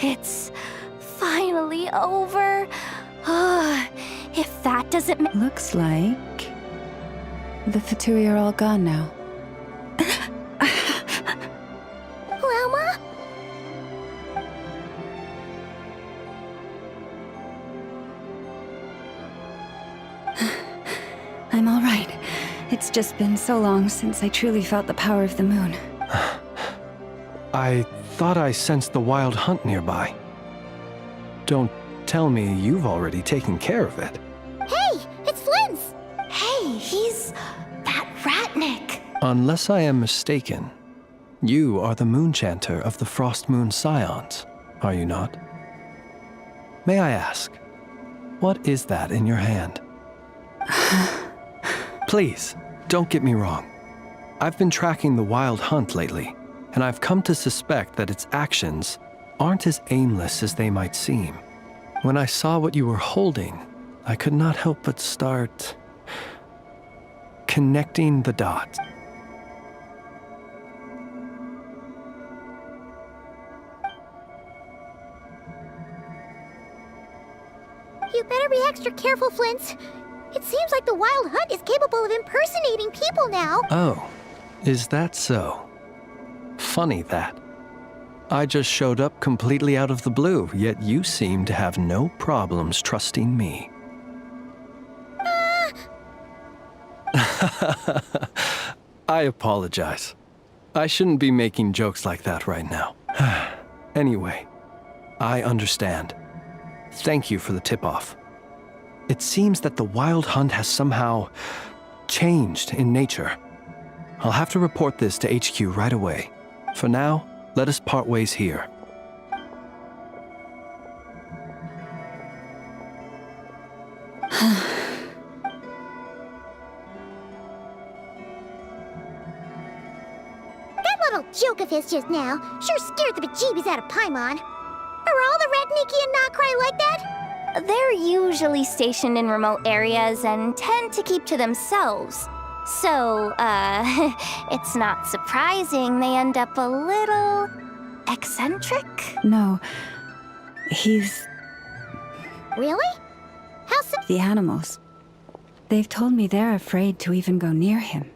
O: It's finally over. If that doesn't
H: Looks like the Fatui are all gone now.
D: Lelma?
H: I'm all right. It's just been so long since I truly felt the power of the moon.
Q: I thought I sensed the wild hunt nearby. Don't tell me you've already taken care of it.
D: Hey, it's Flint's!
O: Hey, he's that Ratnik.
Q: Unless I am mistaken, you are the moon chanter of the Frost Moon Scions, are you not? May I ask, what is that in your hand? Please, don't get me wrong. I've been tracking the wild hunt lately, and I've come to suspect that its actions aren't as aimless as they might seem. When I saw what you were holding, I could not help but start connecting the dots.
D: You better be extra careful, Flint. It seems like the Wild Hunt is capable of impersonating people now.
Q: Oh, is that so? Funny that. I just showed up completely out of the blue, yet you seem to have no problems trusting me. I apologize. I shouldn't be making jokes like that right now. Anyway, I understand. Thank you for the tip-off. It seems that the Wild Hunt has somehow changed in nature. I'll have to report this to HQ right away. For now, let us part ways here.
D: That little joke of his just now sure scared the bejeebies out of Paimon. Are all the Ratniki and Nod-Krai like that?
O: They're usually stationed in remote areas and tend to keep to themselves. So, it's not surprising they end up a little eccentric?
H: No, he's...
D: Really? How so?
H: The animals. They've told me they're afraid to even go near him.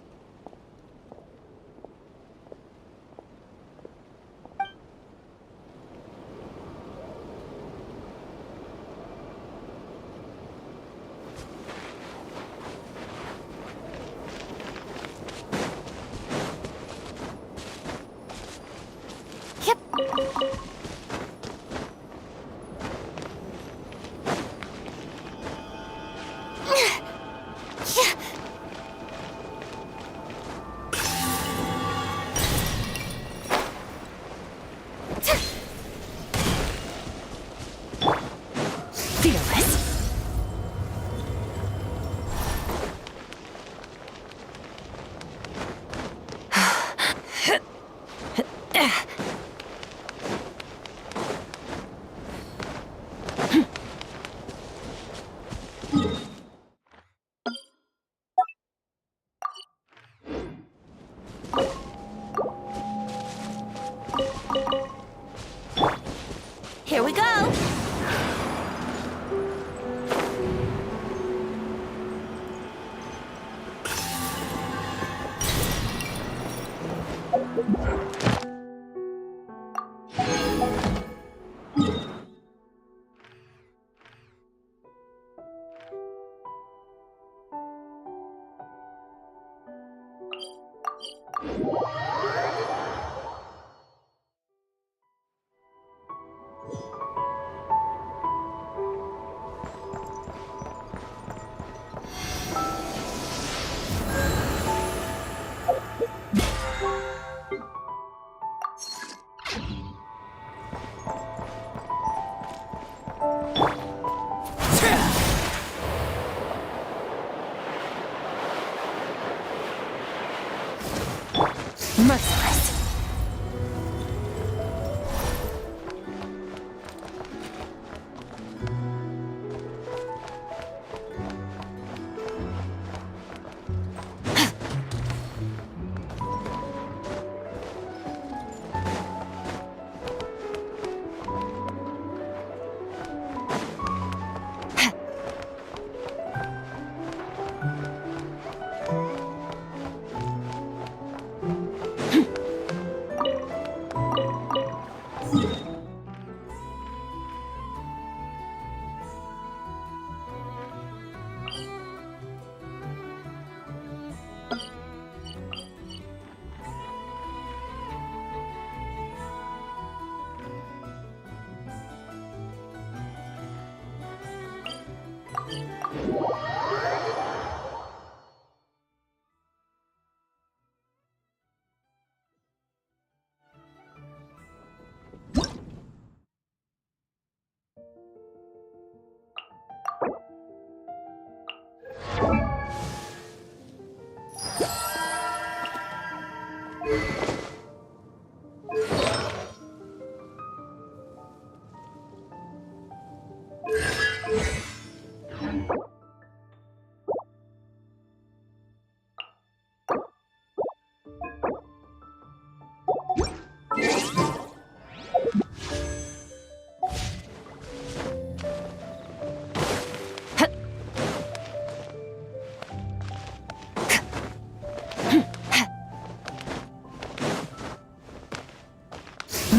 I: Merciless.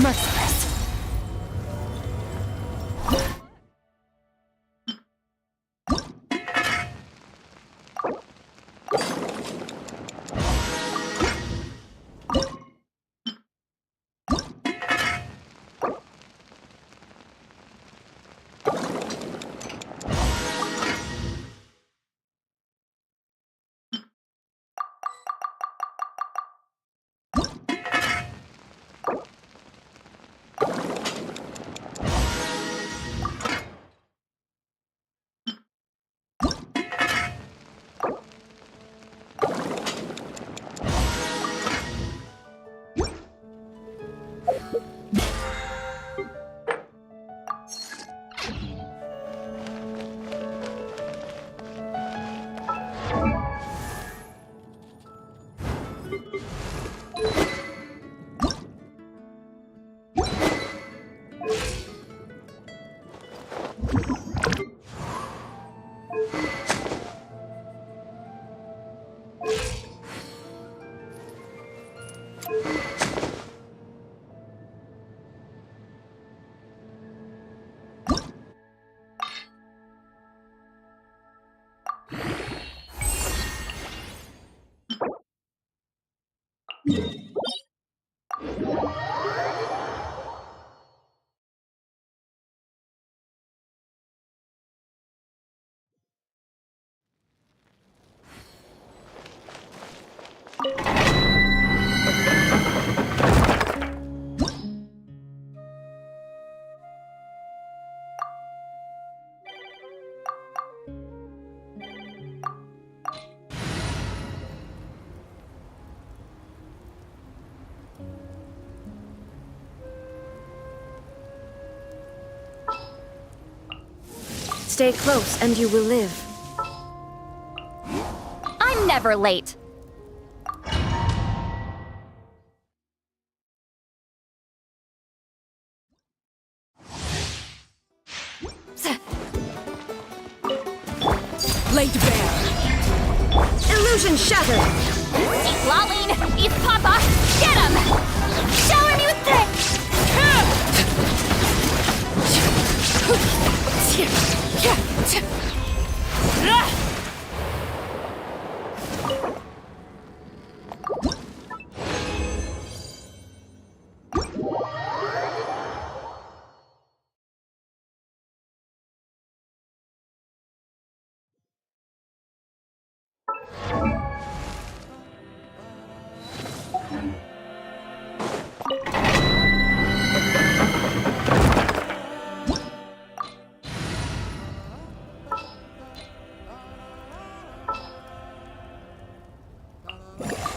I: Merciless.
J: Stay close and you will live.
I: I'm never late.
J: Laid bare. Illusion shattered.
I: Eat Lolene! Eat Papa! Get him! Show him you think!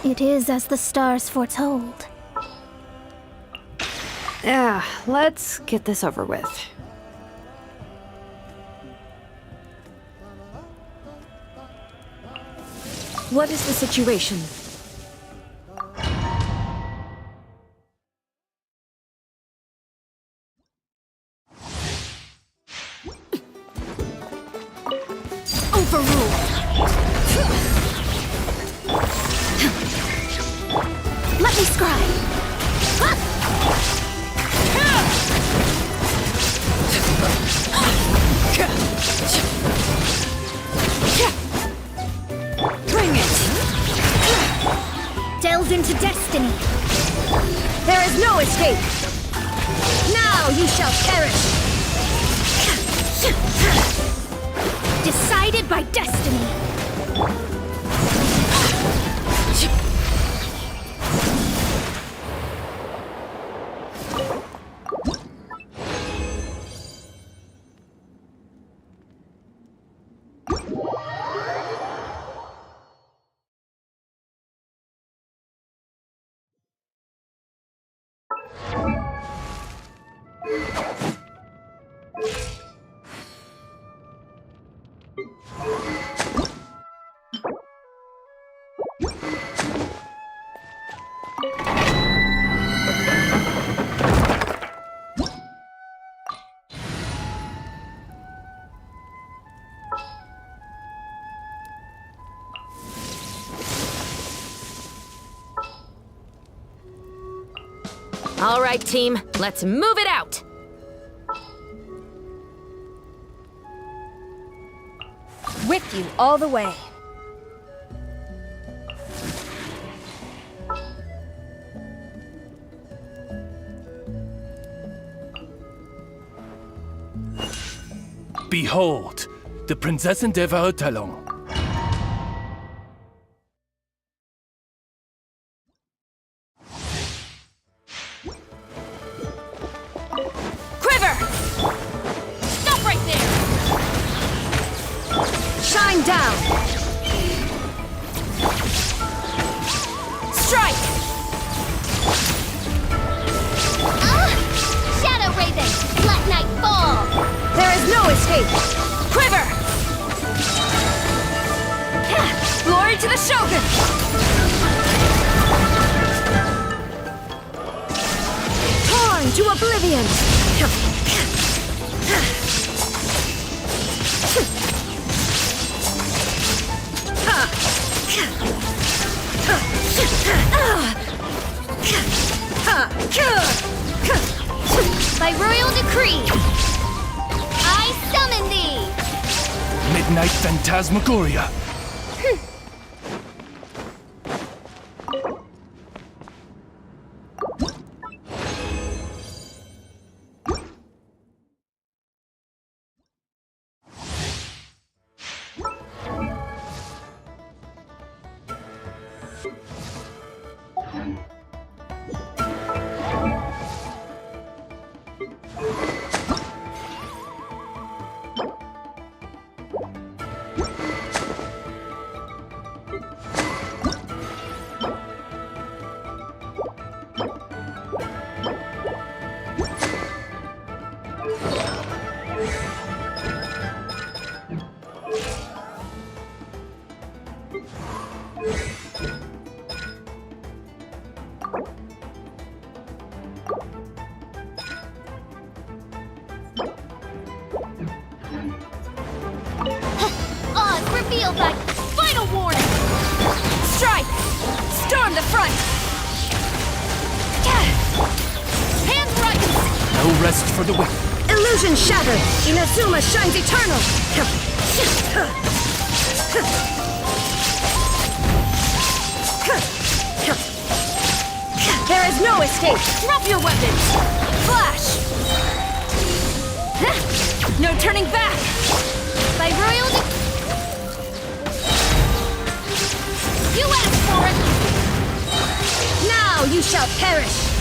O: It is as the stars foretold.
J: Yeah, let's get this over with.
K: What is the situation?
O: Overruled. Let me scry.
K: Bring it!
O: Delve into destiny.
K: There is no escape! Now you shall perish!
O: Decided by destiny.
K: All right, team, let's move it out!
M: With you all the way.
N: Behold, the Prinzessin der Verurteilung.
K: Quiver! Stop right there! Shine down! Strike!
O: Shadow Raven, let night fall.
K: There is no escape! Quiver! Glory to the Shogun! Torn to oblivion!
O: By royal decree, I summon thee.
N: Midnight Phantasmagoria.
O: Oz revealed thy final warning.
K: Strike! Storm the front! Hands right!
N: No rest for the wicked.
K: Illusion shattered! Inazuma shines eternal! There is no escape! Drop your weapons! Flash! No turning back!
O: By royal you asked for it!
K: Now you shall perish!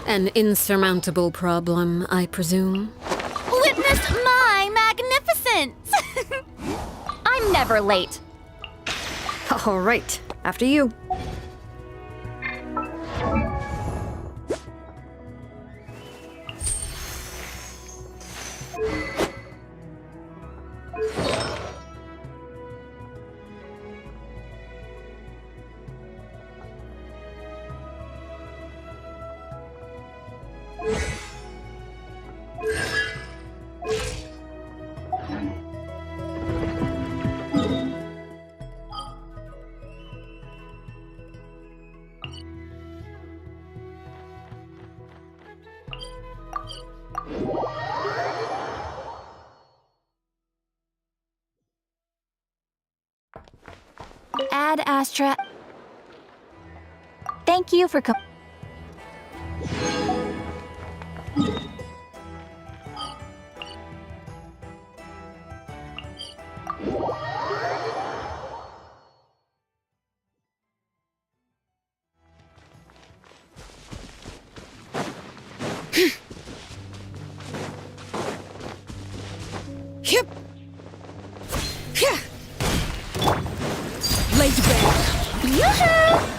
J: An insurmountable problem, I presume?
O: Witness my magnificence! I'm never late.
J: All right, after you.
O: Ad Astra. Thank you for
E: Yep. Laid bare.
O: Yoo-hoo!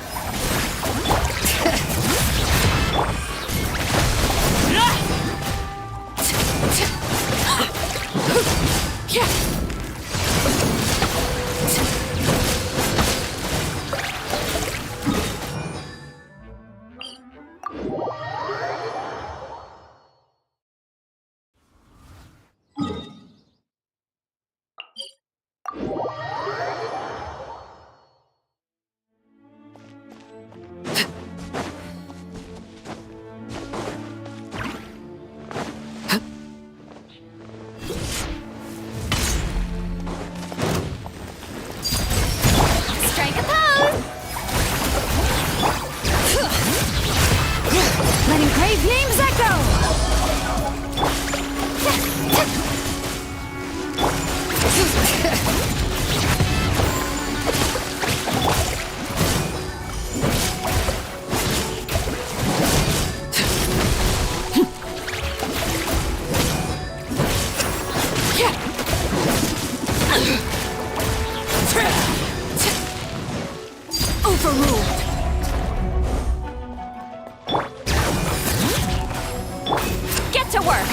O: Strike a pose!
E: Letting grave names echo!
O: Overruled! Get to work!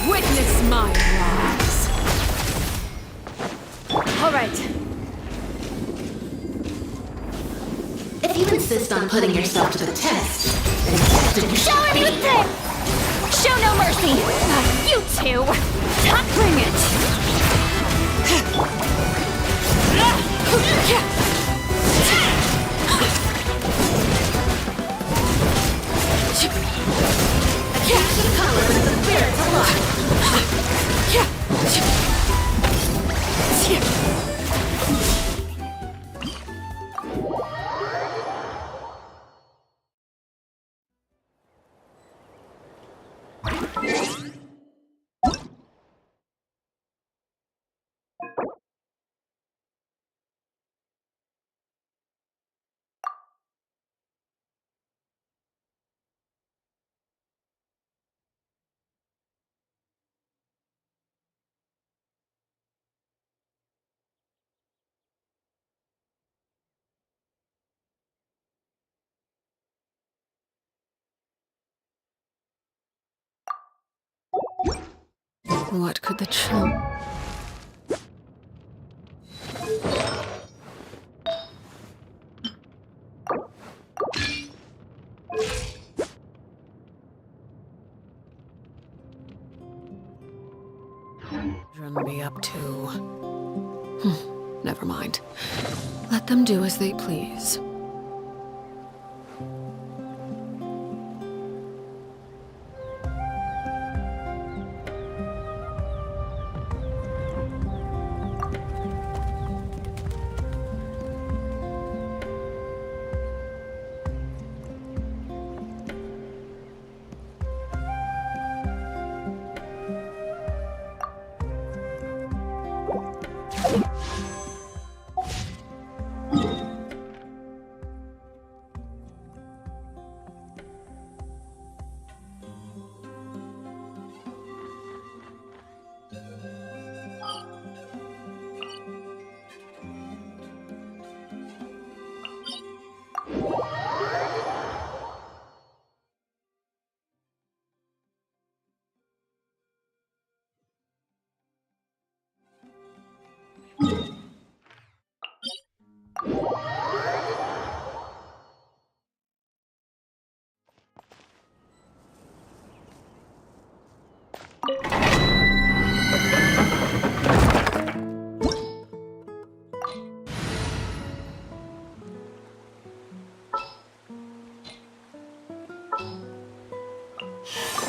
E: Witness my rise. All right.
R: If you insist on putting yourself to the test, then
O: Show everything! Show no mercy! You two!
E: What could the chum... be up to? Never mind. Let them do as they please.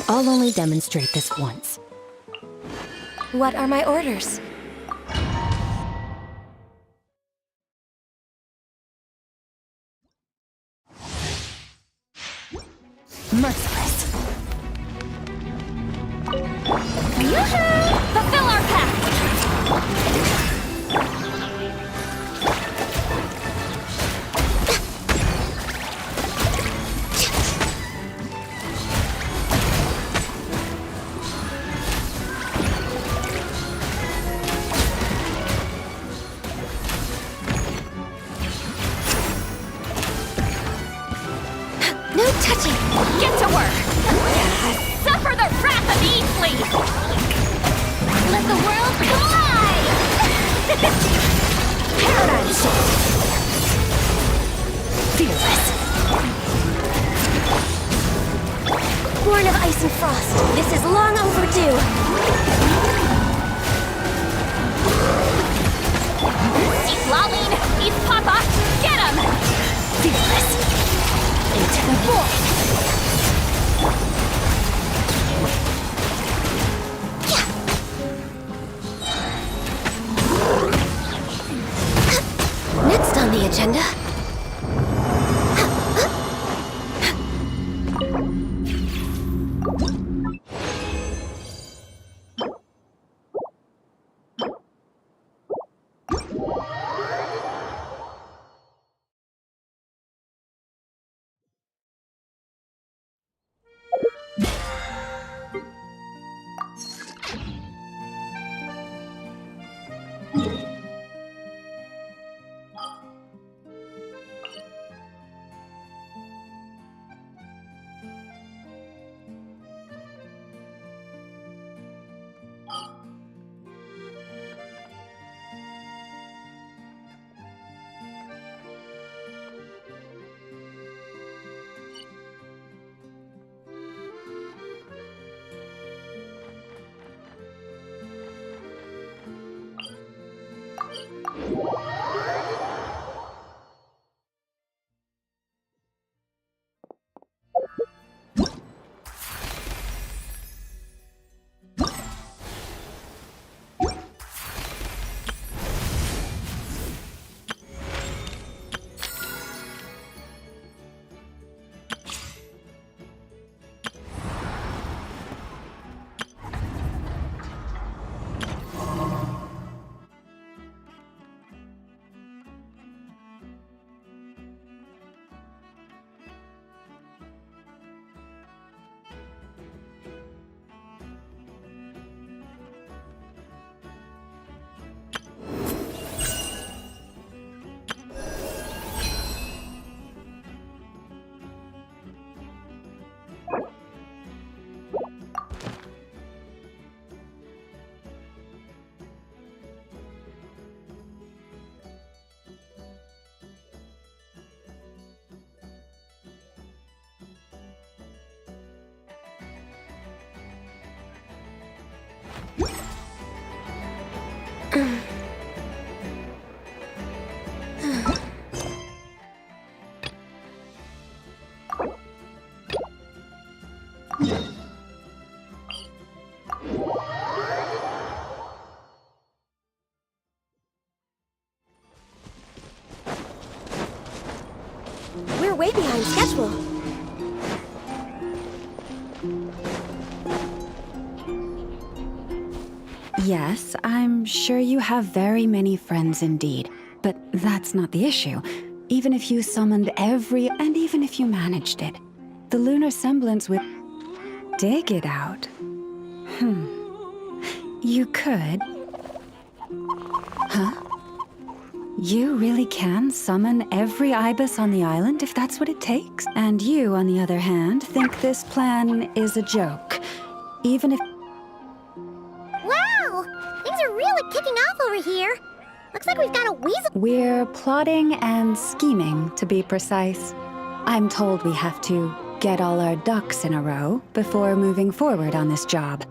I: I'll only demonstrate this once. What are my orders? Merciless.
O: Yoo-hoo! Fulfill our pact!
I: No touching!
O: Get to work! Suffer the wrath of Easley! Let the world collide!
I: Paradigm shift! Fearless! Born of ice and frost, this is long overdue!
O: He's lolling! He's Papa! Get him!
I: Fearless! Into the void! Next on the agenda...
D: We're way behind schedule.
H: Yes, I'm sure you have very many friends indeed. But that's not the issue. Even if you summoned and even if you managed it, the lunar semblance would dig it out. You could. Huh? You really can summon every ibis on the island if that's what it takes? And you, on the other hand, think this plan is a joke. Even if...
D: Wow! Things are really kicking off over here. Looks like we've got a weasel.
H: We're plotting and scheming, to be precise. I'm told we have to get all our ducks in a row before moving forward on this job.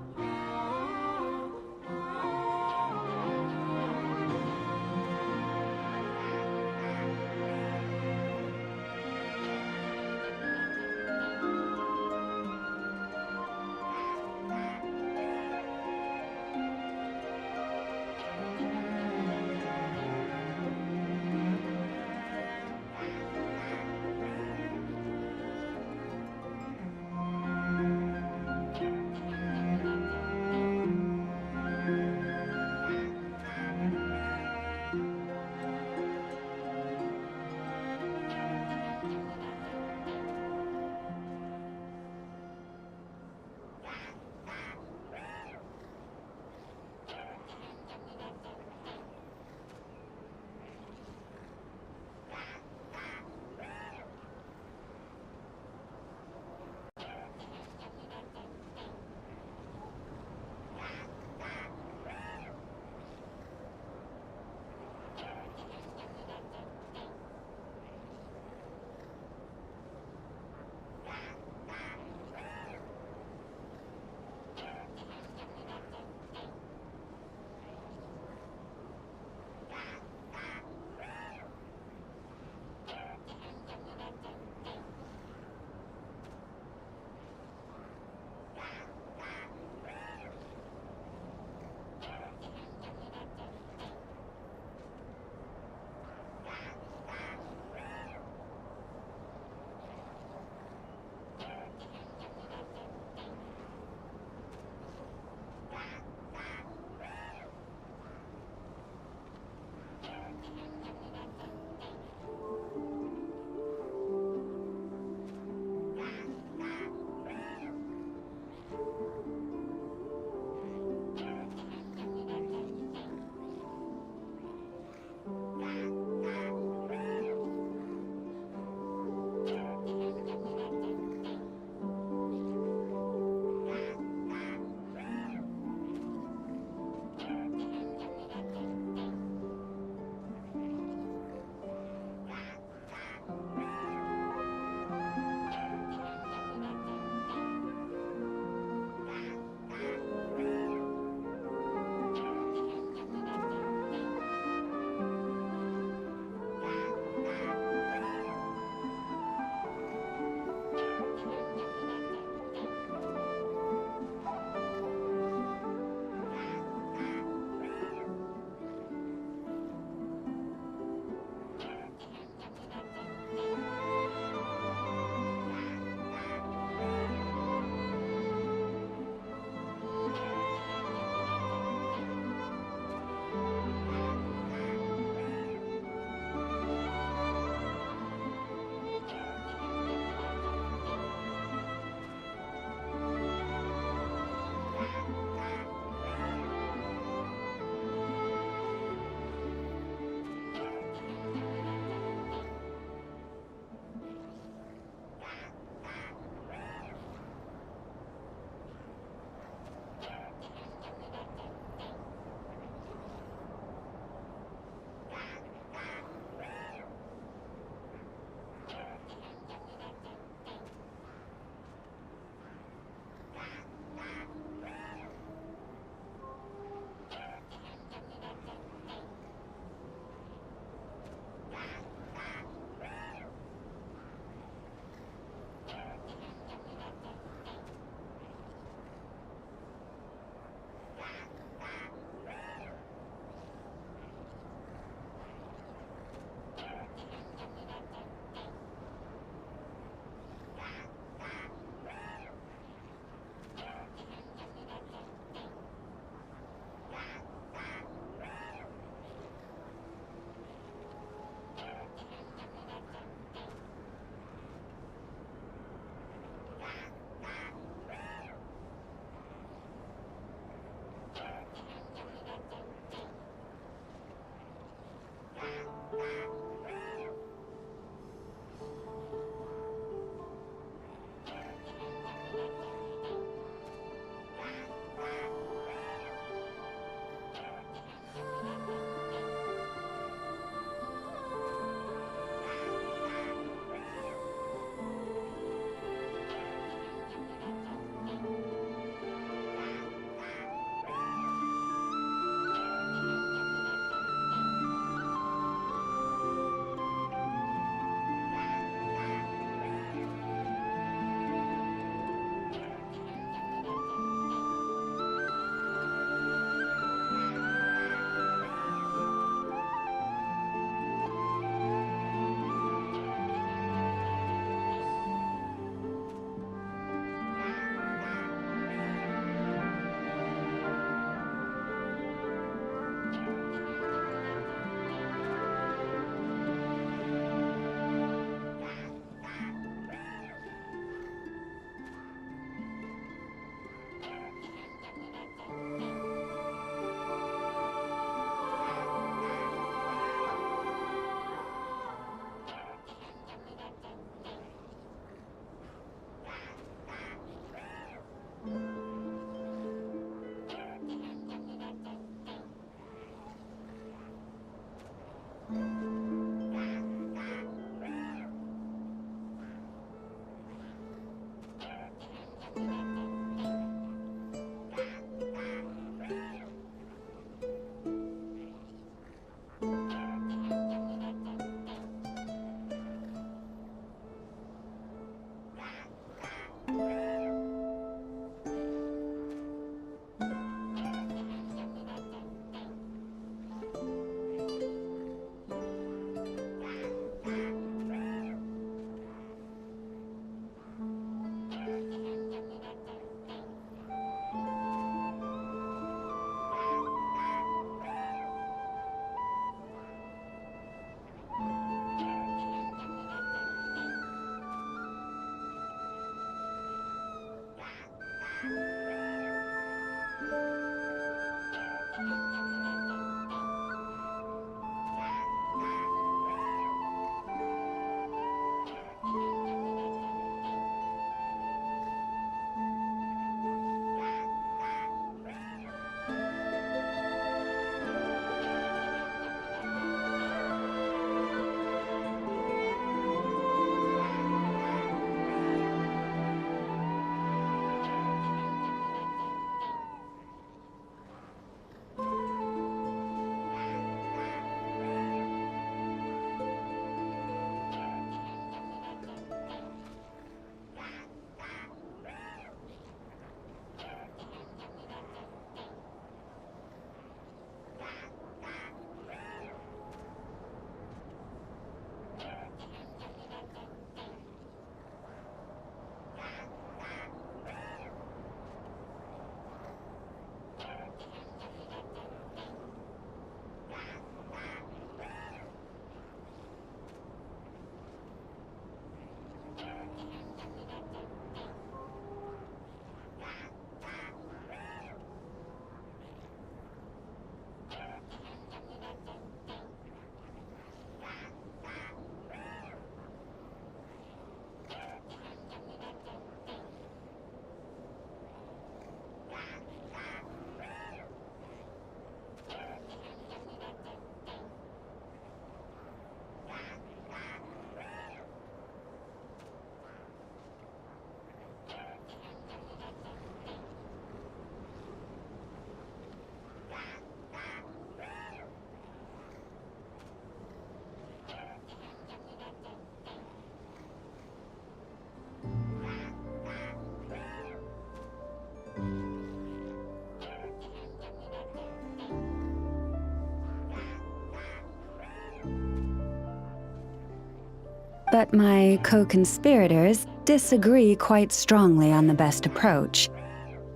H: But my co-conspirators disagree quite strongly on the best approach,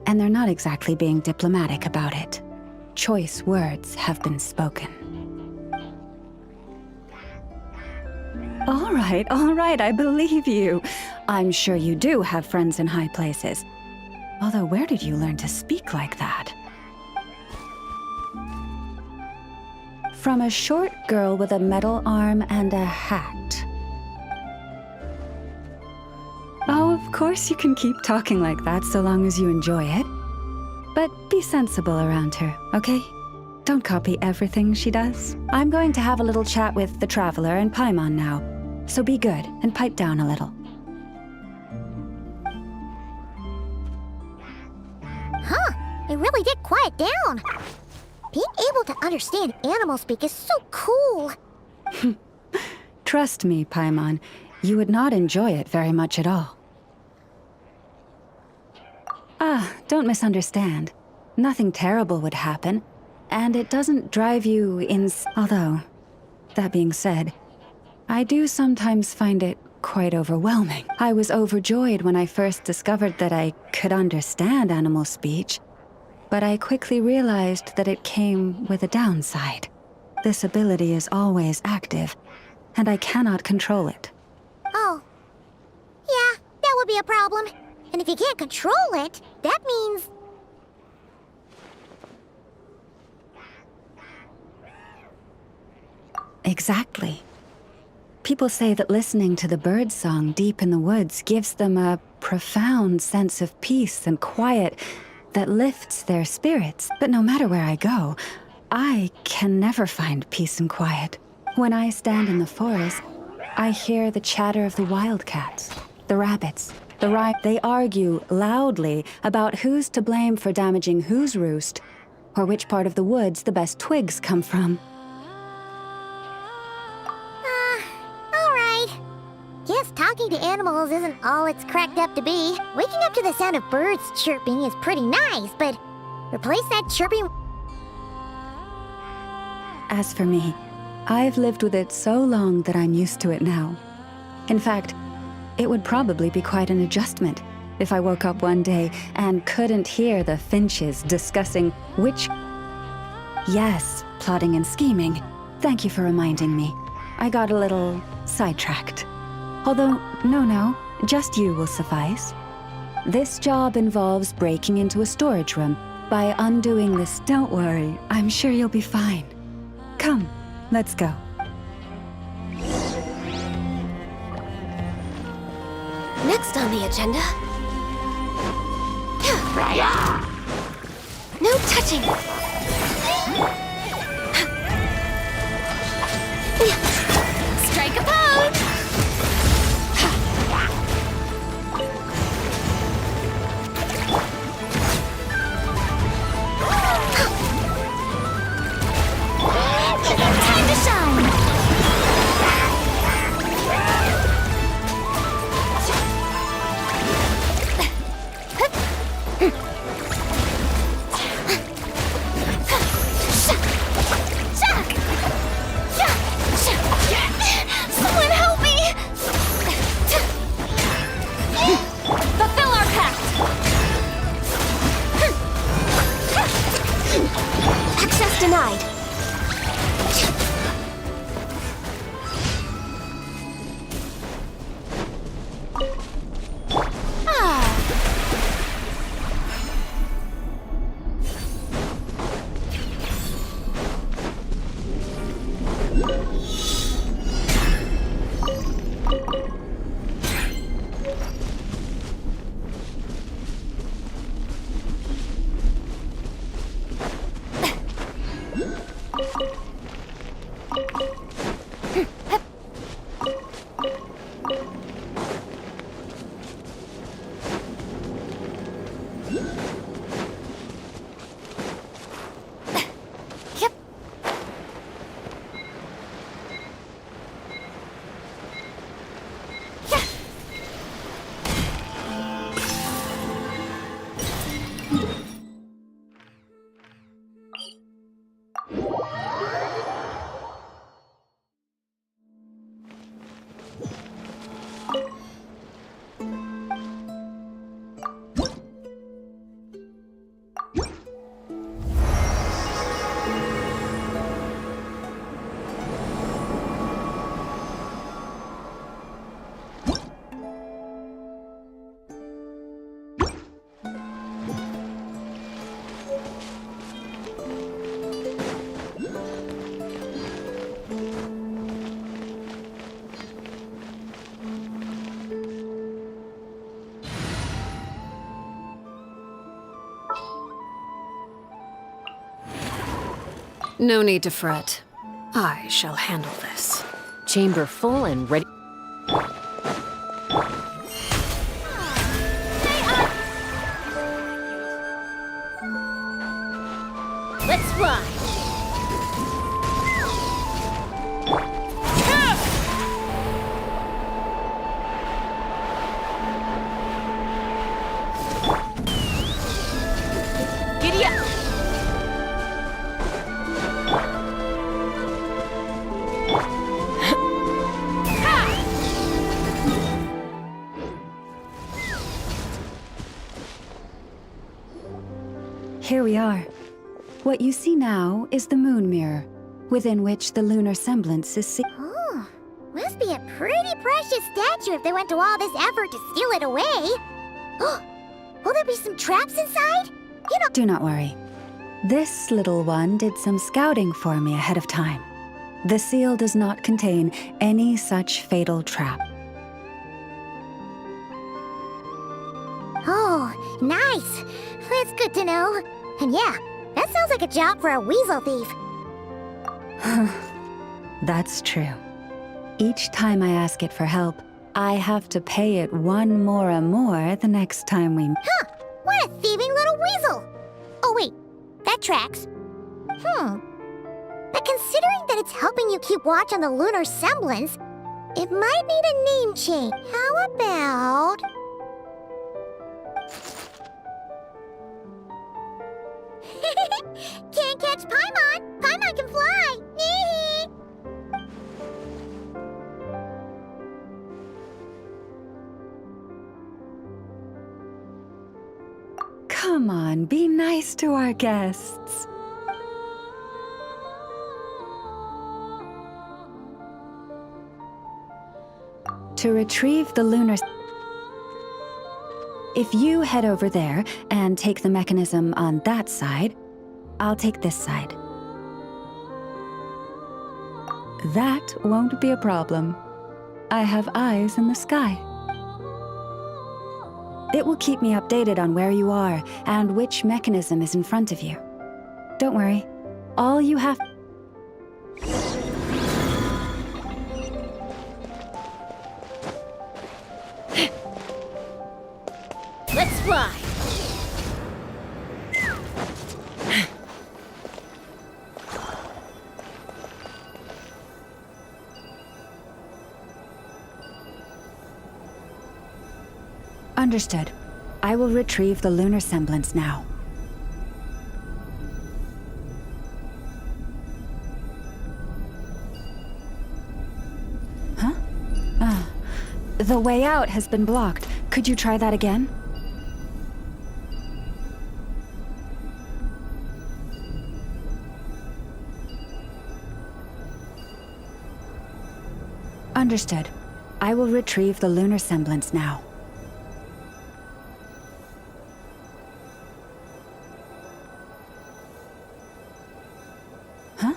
H: and they're not exactly being diplomatic about it. Choice words have been spoken. All right, I believe you. I'm sure you do have friends in high places. Although, where did you learn to speak like that? From a short girl with a metal arm and a hat. Oh, of course you can keep talking like that so long as you enjoy it. But be sensible around her, okay? Don't copy everything she does. I'm going to have a little chat with the Traveler and Paimon now, so be good and pipe down a little.
D: Huh, it really did quiet down. Being able to understand animal speak is so cool.
H: Trust me, Paimon, you would not enjoy it very much at all. Don't misunderstand. Nothing terrible would happen, and it doesn't drive you Although, that being said, I do sometimes find it quite overwhelming. I was overjoyed when I first discovered that I could understand animal speech, but I quickly realized that it came with a downside. This ability is always active, and I cannot control it.
D: Oh. Yeah, that would be a problem. And if you can't control it, that means...
H: Exactly. People say that listening to the bird song deep in the woods gives them a profound sense of peace and quiet that lifts their spirits. But no matter where I go, I can never find peace and quiet. When I stand in the forest, I hear the chatter of the wildcats, the rabbits, They argue loudly about who's to blame for damaging whose roost, or which part of the woods the best twigs come from.
D: Alright. Guess talking to animals isn't all it's cracked up to be. Waking up to the sound of birds chirping is pretty nice, but replace that chirping...
H: As for me, I've lived with it so long that I'm used to it now. In fact, it would probably be quite an adjustment if I woke up one day and couldn't hear the finches discussing which... Yes, plotting and scheming. Thank you for reminding me. I got a little sidetracked. Although, no, just you will suffice. This job involves breaking into a storage room by undoing this. Don't worry, I'm sure you'll be fine. Come, let's go.
O: Next on the agenda... No touching! Strike a pose! Time to shine! Someone help me! Fulfill our pact! Access denied.
J: No need to fret. I shall handle this.
K: Chamber full and ready.
D: Let's fly.
M: Giddy up!
H: Here we are. What you see now is the moon mirror, within which the lunar semblance is seen.
D: Oh, must be a pretty precious statue if they went to all this effort to steal it away. Will there be some traps inside? You know.
H: Do not worry. This little one did some scouting for me ahead of time. The seal does not contain any such fatal trap.
D: Oh, nice. That's good to know. And yeah, that sounds like a job for a weasel thief.
H: That's true. Each time I ask it for help, I have to pay it 1 mora more the next time we...
D: Huh, what a thieving little weasel! Oh wait, that tracks. But considering that it's helping you keep watch on the lunar semblance, it might need a name change. How about... Can't catch Paimon! Paimon can fly!
H: Come on, be nice to our guests. To retrieve the lunar... If you head over there and take the mechanism on that side, I'll take this side. That won't be a problem. I have eyes in the sky. It will keep me updated on where you are and which mechanism is in front of you. Don't worry. All you have...
D: Let's fly!
H: Understood. I will retrieve the lunar semblance now. Huh? The way out has been blocked. Could you try that again? Understood. I will retrieve the lunar semblance now. Huh?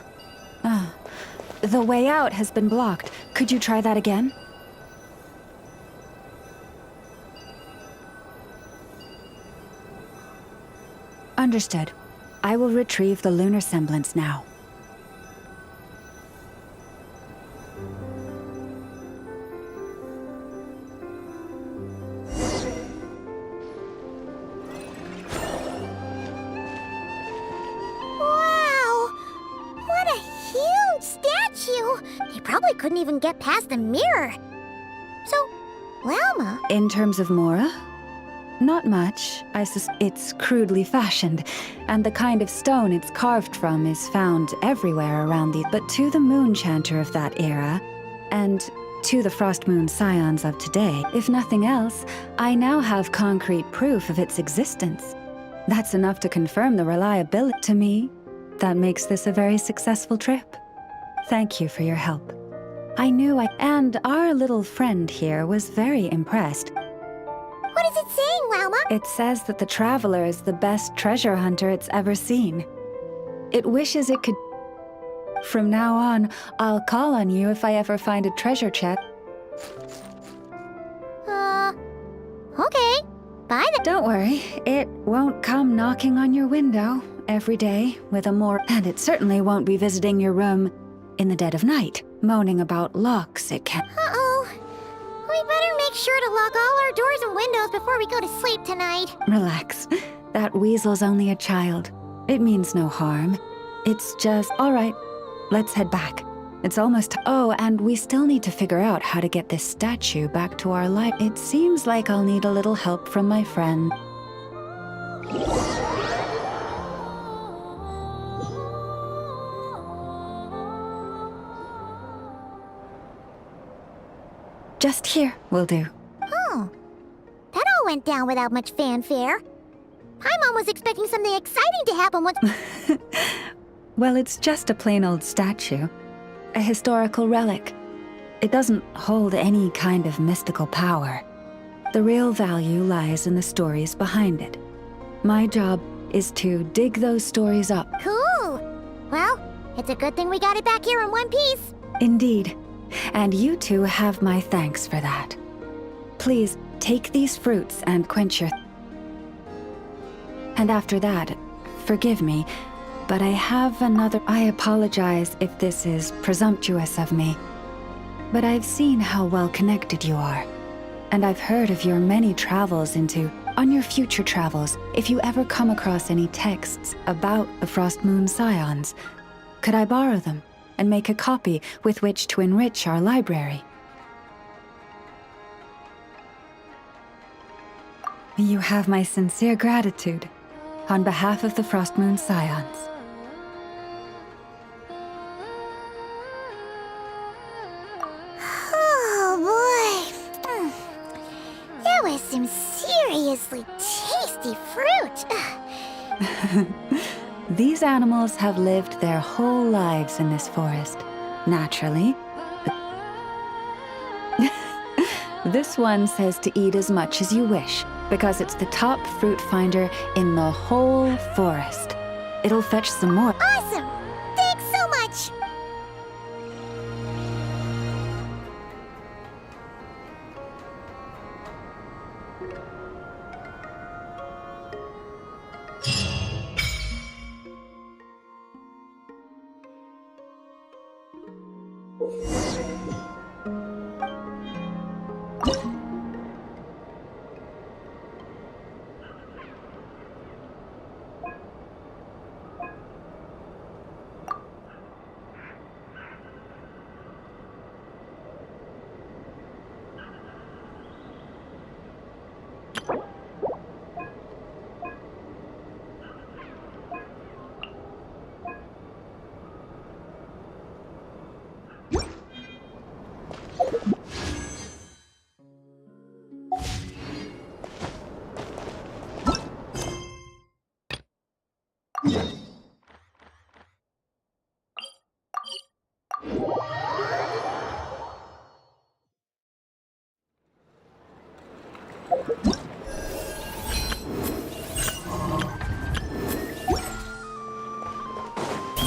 H: The way out has been blocked. Could you try that again? Understood. I will retrieve the lunar semblance now.
D: He probably couldn't even get past the mirror. So, Lalma...
H: In terms of Mora? Not much. It's crudely fashioned, and the kind of stone it's carved from is found everywhere around the... But to the moon chanter of that era, and to the Frost Moon Scions of today, if nothing else, I now have concrete proof of its existence. That's enough to confirm the reliability to me. That makes this a very successful trip. Thank you for your help. I knew and our little friend here was very impressed.
D: What is it saying, Lalma?
H: It says that the Traveler is the best treasure hunter it's ever seen. It wishes it could... From now on, I'll call on you if I ever find a treasure chest.
D: Okay. By the—
H: Don't worry, it won't come knocking on your window every day with a more— And it certainly won't be visiting your room in the dead of night, moaning about locks it can—
D: Uh-oh. We better make sure to lock all our doors and windows before we go to sleep tonight.
H: Relax. That weasel's only a child. It means no harm. It's just— All right, let's head back. It's almost— Oh, and we still need to figure out how to get this statue back to our life. It seems like I'll need a little help from my friend. Just here will do.
D: Oh. That all went down without much fanfare. Paimon was expecting something exciting to happen once—
H: Well, it's just a plain old statue. A historical relic. It doesn't hold any kind of mystical power. The real value lies in the stories behind it. My job is to dig those stories up.
D: Cool. Well, it's a good thing we got it back here in one piece.
H: Indeed. And you two have my thanks for that. Please, take these fruits and quench your— And after that, forgive me, but I have another— I apologize if this is presumptuous of me, but I've seen how well connected you are, and I've heard of your many travels into— On your future travels, if you ever come across any texts about the Frost Moon Scions, could I borrow them and make a copy with which to enrich our library? You have my sincere gratitude on behalf of the Frost Moon Scions.
D: Oh boy. That was some seriously tasty fruit.
H: These animals have lived their whole lives in this forest, naturally. This one says to eat as much as you wish, because it's the top fruit finder in the whole forest. It'll fetch some more.
D: Awesome! Thanks so much!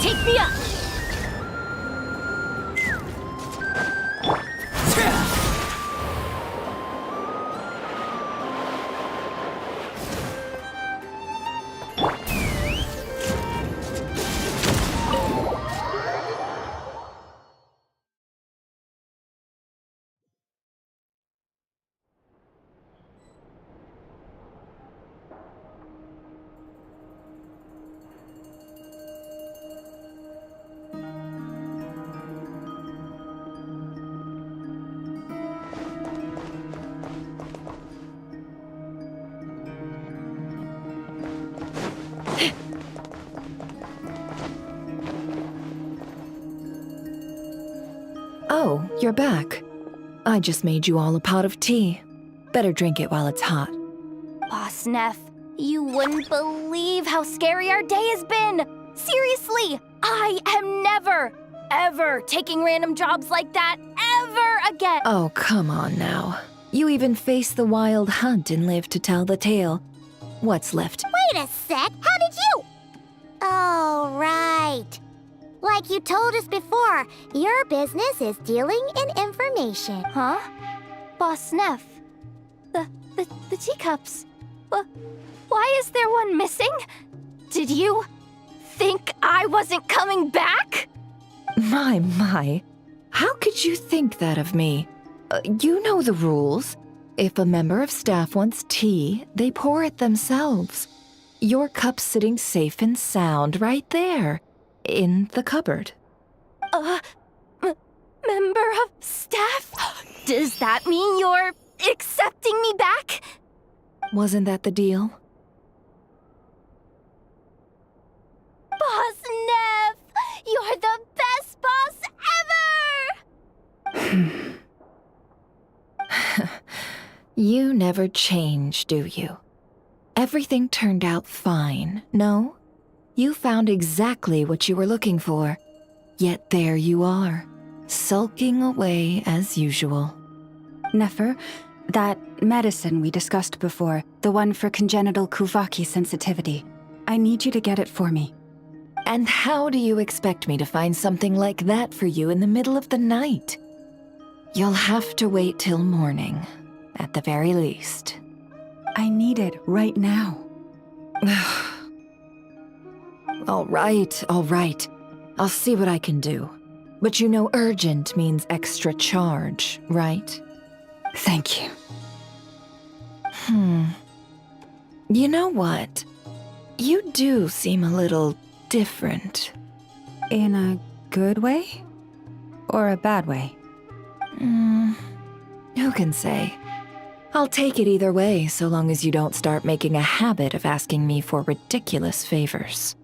O: Take me up!
C: Oh, you're back. I just made you all a pot of tea. Better drink it while it's hot.
O: Boss Neff, you wouldn't believe how scary our day has been! Seriously, I am never, ever taking random jobs like that ever again!
C: Oh, come on now. You even faced the wild hunt and lived to tell the tale. What's left?
D: Wait a sec, how did you— Oh, right. Like you told us before, your business is dealing in information.
O: Huh? Boss Neff, the teacups.
I: Why is there one missing? Did you think I wasn't coming back?
C: My. How could you think that of me? You know the rules. If a member of staff wants tea, they pour it themselves. Your cup's sitting safe and sound right there, in the cupboard.
I: Member of staff? Does that mean you're accepting me back?
C: Wasn't that the deal?
I: Boss Neff! You're the best boss ever!
C: You never change, do you? Everything turned out fine, no? You found exactly what you were looking for. Yet there you are, sulking away as usual.
H: Nefer, that medicine we discussed before, the one for congenital Kuvaki sensitivity, I need you to get it for me.
C: And how do you expect me to find something like that for you in the middle of the night? You'll have to wait till morning, at the very least.
H: I need it right now.
C: All right. I'll see what I can do. But you know urgent means extra charge, right?
H: Thank you.
C: You know what? You do seem a little different.
H: In a good way? Or a bad way?
C: Who can say? I'll take it either way, so long as you don't start making a habit of asking me for ridiculous favors.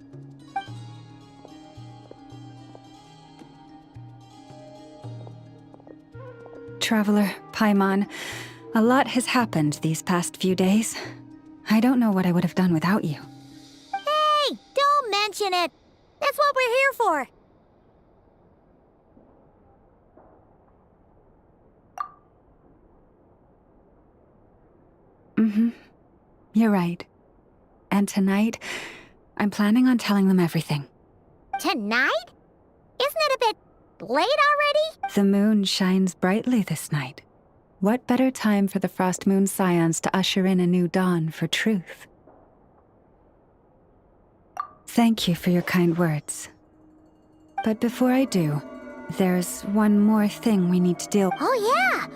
H: Traveler, Paimon, a lot has happened these past few days. I don't know what I would have done without you.
D: Hey, don't mention it. That's what we're here for.
H: You're right. And tonight, I'm planning on telling them everything.
D: Tonight? Isn't it a bit late already?
H: The moon shines brightly this night. What better time for the Frost Moon Scions to usher in a new dawn for truth? Thank you for your kind words. But before I do, there's one more thing we need to deal with.
D: Oh yeah!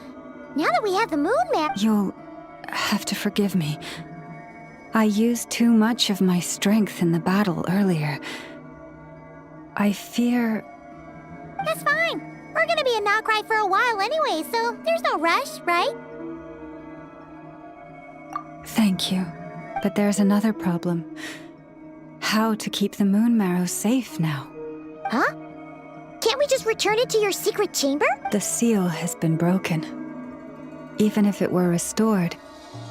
D: Now that we have the moon map...
H: You'll have to forgive me. I used too much of my strength in the battle earlier. I fear...
D: That's fine. We're gonna be in Nod-Krai for a while anyway, so there's no rush, right?
H: Thank you. But there's another problem. How to keep the moon marrow safe now?
D: Huh? Can't we just return it to your secret chamber?
H: The seal has been broken. Even if it were restored,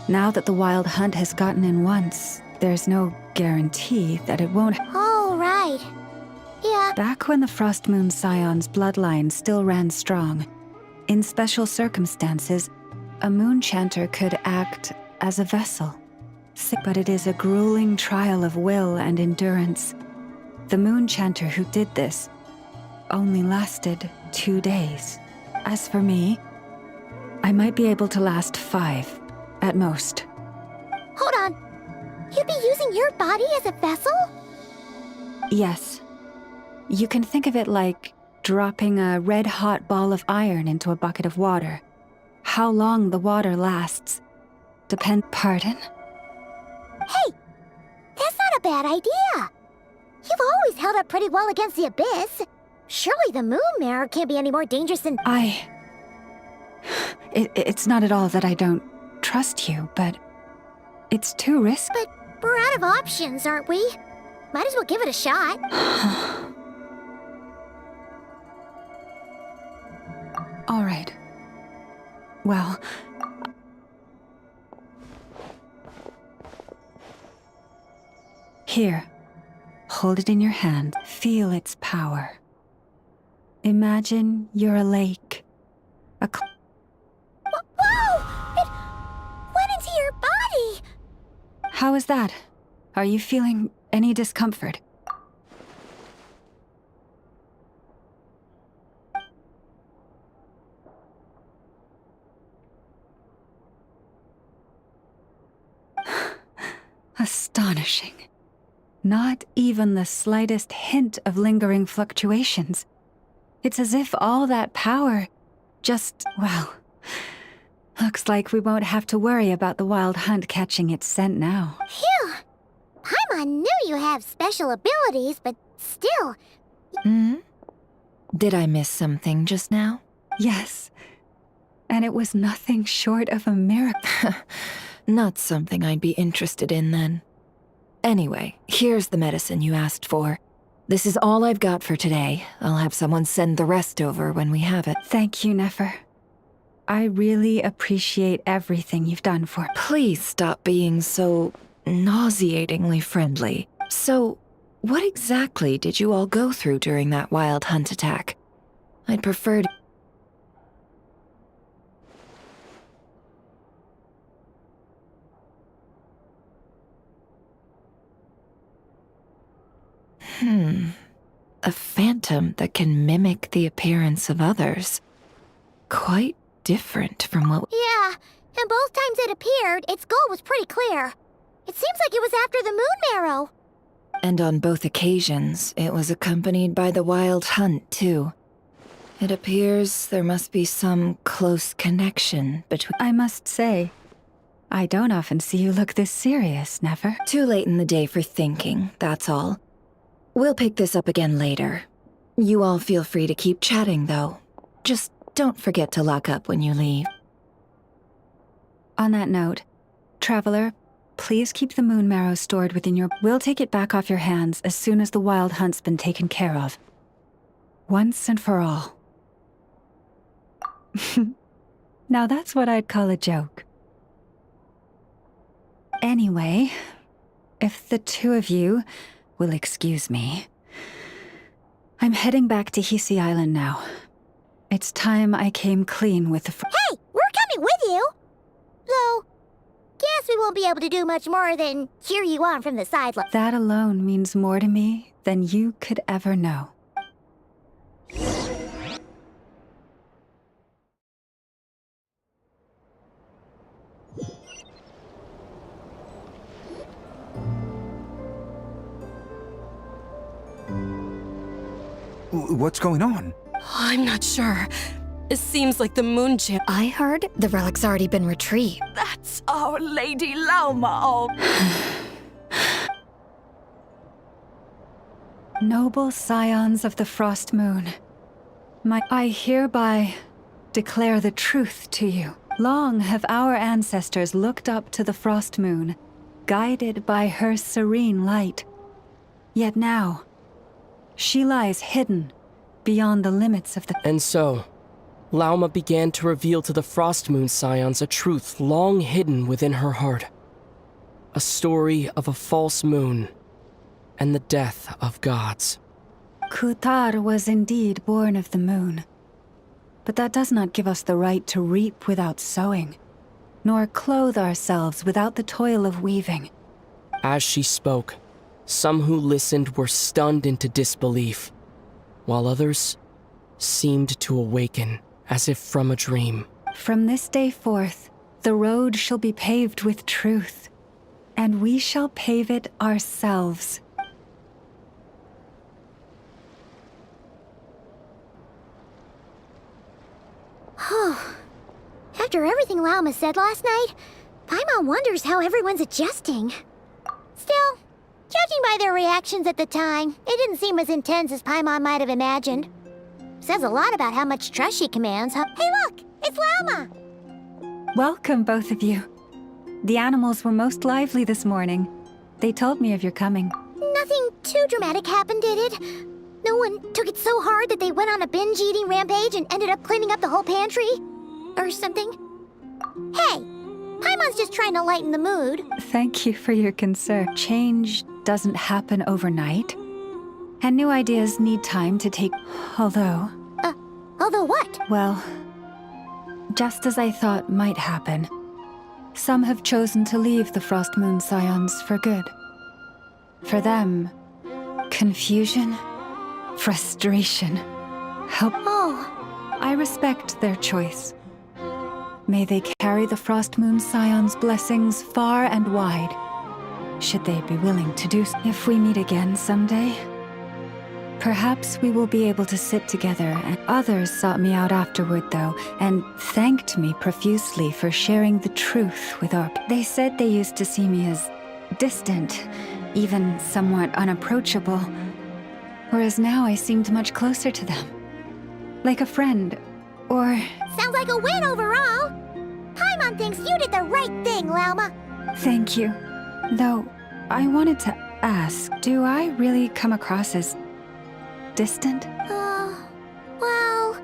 H: now that the wild hunt has gotten in once, there's no guarantee that it won't.
D: Oh, right. Yeah.
H: Back when the Frost Moon Scion's bloodline still ran strong, in special circumstances, a moon chanter could act as a vessel. But it is a grueling trial of will and endurance. The moon chanter who did this only lasted 2 days. As for me, I might be able to last 5, at most.
D: Hold on. You'd be using your body as a vessel?
H: Yes. You can think of it like dropping a red-hot ball of iron into a bucket of water. How long the water lasts depends... Pardon?
D: Hey! That's not a bad idea! You've always held up pretty well against the abyss. Surely the moon mirror can't be any more dangerous than...
H: It's not at all that I don't trust you, but it's too risky.
D: But we're out of options, aren't we? Might as well give it a shot.
H: All right. Well... Here. Hold it in your hand. Feel its power. Imagine you're a lake.
D: Whoa! It went into your body!
H: How is that? Are you feeling any discomfort? Astonishing. Not even the slightest hint of lingering fluctuations. It's as if all that power just, well, looks like we won't have to worry about the wild hunt catching its scent now.
D: Phew! Paimon knew you have special abilities, but still...
C: Did I miss something just now?
H: Yes. And it was nothing short of a miracle.
C: Not something I'd be interested in then. Anyway, here's the medicine you asked for. This is all I've got for today. I'll have someone send the rest over when we have it.
H: Thank you, Nefer. I really appreciate everything you've done for me.
C: Please stop being so nauseatingly friendly. So, what exactly did you all go through during that wild hunt attack? I'd prefer to... A phantom that can mimic the appearance of others. Quite different from what...
D: Yeah, and both times it appeared, its goal was pretty clear. It seems like it was after the moon marrow.
C: And on both occasions, it was accompanied by the wild hunt, too. It appears there must be some close connection between...
H: I must say, I don't often see you look this serious, Nefer.
C: Too late in the day for thinking, that's all. We'll pick this up again later. You all feel free to keep chatting, though. Just don't forget to lock up when you leave.
H: On that note, Traveler, please keep the moon marrow stored within your... We'll take it back off your hands as soon as the wild hunt's been taken care of. Once and for all. Now that's what I'd call a joke. Anyway, if the two of you will excuse me, I'm heading back to Hisi Island now. It's time I came clean with the...
D: Hey, we're coming with you! Though, guess we won't be able to do much more than cheer you on from the sideline.
H: That alone means more to me than you could ever know.
A: What's going on?
S: I'm not sure. It seems like the moon gem...
I: I heard the relic's already been retrieved.
S: That's our Lady Lauma.
H: Noble scions of the Frost Moon, I hereby declare the truth to you. Long have our ancestors looked up to the Frost Moon, guided by her serene light. Yet now, she lies hidden beyond the limits of the...
L: And so, Lauma began to reveal to the Frost Moon scions a truth long hidden within her heart. A story of a false moon and the death of gods.
H: Kutar was indeed born of the moon. But that does not give us the right to reap without sowing, nor clothe ourselves without the toil of weaving.
L: As she spoke, some who listened were stunned into disbelief, while others seemed to awaken as if from a dream.
H: From this day forth, the road shall be paved with truth, and we shall pave it ourselves.
D: After everything Lauma said last night, Paimon wonders how everyone's adjusting. Still, judging by their reactions at the time, it didn't seem as intense as Paimon might have imagined. Says a lot about how much trust she commands, huh? Hey look! It's Lauma!
H: Welcome, both of you. The animals were most lively this morning. They told me of your coming.
D: Nothing too dramatic happened, did it? No one took it so hard that they went on a binge-eating rampage and ended up cleaning up the whole pantry? Or something? Hey! Paimon's just trying to lighten the mood.
H: Thank you for your concern. Change doesn't happen overnight, and new ideas need time to take... Although
D: what?
H: Well, just as I thought might happen, some have chosen to leave the Frost Moon Scions for good. For them, confusion, frustration, help... I respect their choice. May they carry the Frost Moon Scions' blessings far and wide. should they be willing to do so. If we meet again someday, perhaps we will be able to sit together. And others sought me out afterward, though, and thanked me profusely for sharing the truth with our... They said they used to see me as distant, even somewhat unapproachable, whereas now I seemed much closer to them. Like a friend, or...
D: Sounds like a win overall! Paimon thinks you did the right thing, Lauma.
H: Thank you. Though, I wanted to ask, do I really come across as distant?
D: Well,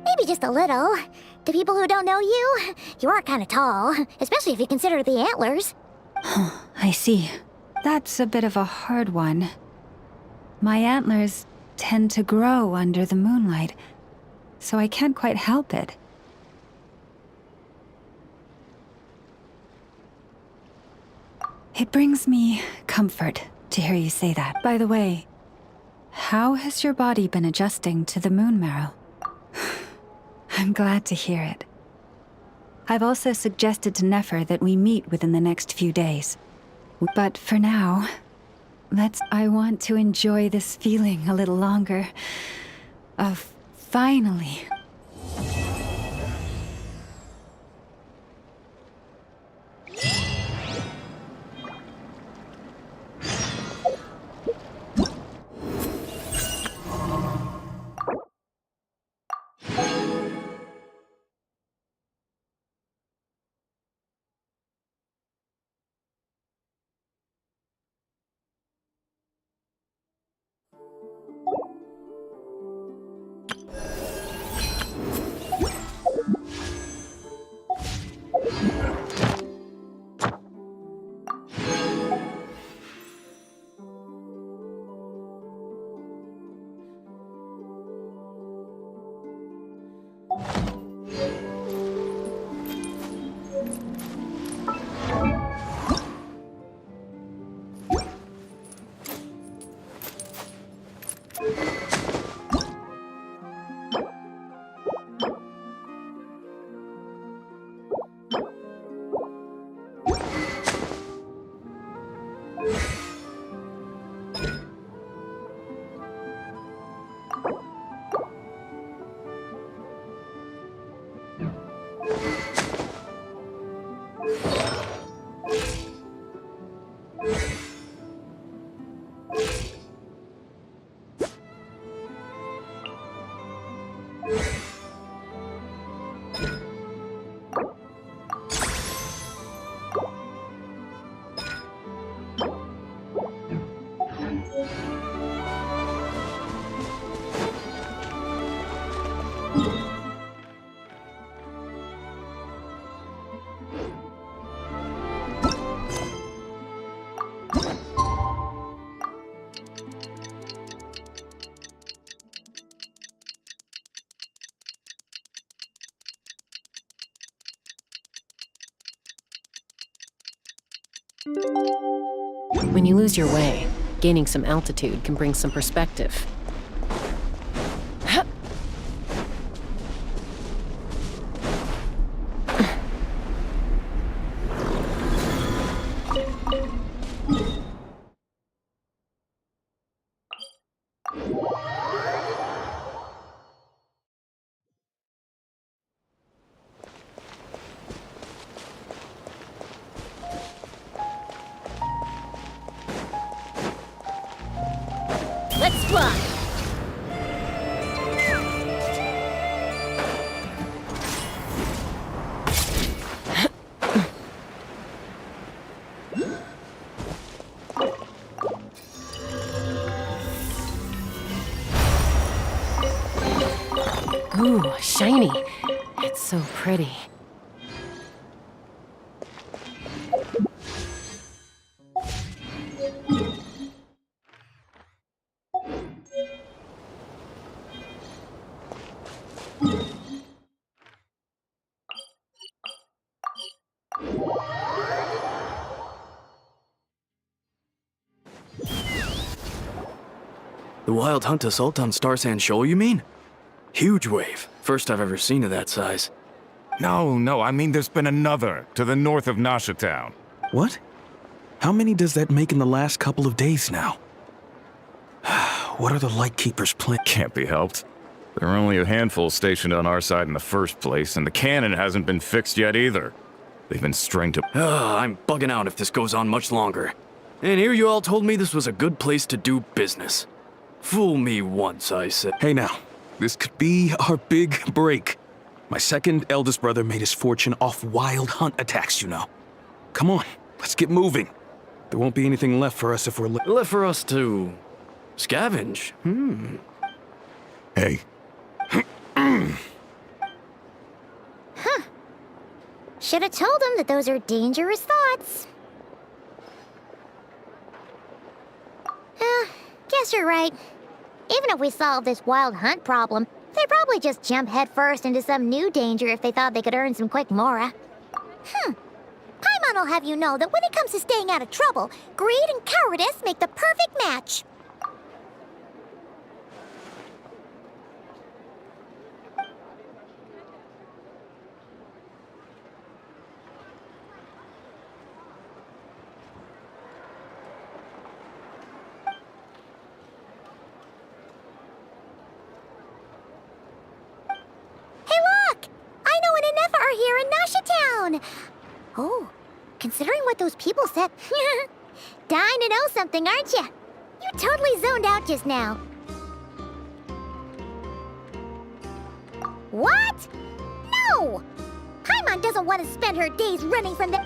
D: maybe just a little. To people who don't know you, you are kind of tall, especially if you consider the antlers.
H: I see. That's a bit of a hard one. My antlers tend to grow under the moonlight, so I can't quite help it. It brings me comfort to hear you say that. By the way, how has your body been adjusting to the moon marrow? I'm glad to hear it. I've also suggested to Nefer that we meet within the next few days. But for now, I want to enjoy this feeling a little longer of finally.
K: When you lose your way, gaining some altitude can bring some perspective.
O: Let's fly!
K: Ooh, shiny. It's so pretty.
T: The Wild Hunt assault on Star Sand Shoal, you mean? Huge wave. First I've ever seen of that size.
U: No, I mean there's been another, to the north of Nasha Town.
T: What?
U: How many does that make in the last couple of days now? What are the Lightkeepers' plan?
V: Can't be helped. There are only a handful stationed on our side in the first place, and the cannon hasn't been fixed yet either. They've been strained to...
T: I'm bugging out if this goes on much longer. And here you all told me this was a good place to do business. Fool me once, I said.
U: Hey now, this could be our big break. My second eldest brother made his fortune off wild hunt attacks, you know. Come on, let's get moving. There won't be anything left for us if we're...
T: Left for us to... scavenge?
U: Hey.
D: Huh. Should have told him that those are dangerous thoughts. Guess you're right. Even if we solve this wild hunt problem, they'd probably just jump headfirst into some new danger if they thought they could earn some quick mora. Paimon will have you know that when it comes to staying out of trouble, greed and cowardice make the perfect match. Here in Nashatown. Oh, considering what those people said, dying to know something, aren't you? You totally zoned out just now. What? No! Paimon doesn't want to spend her days running from the...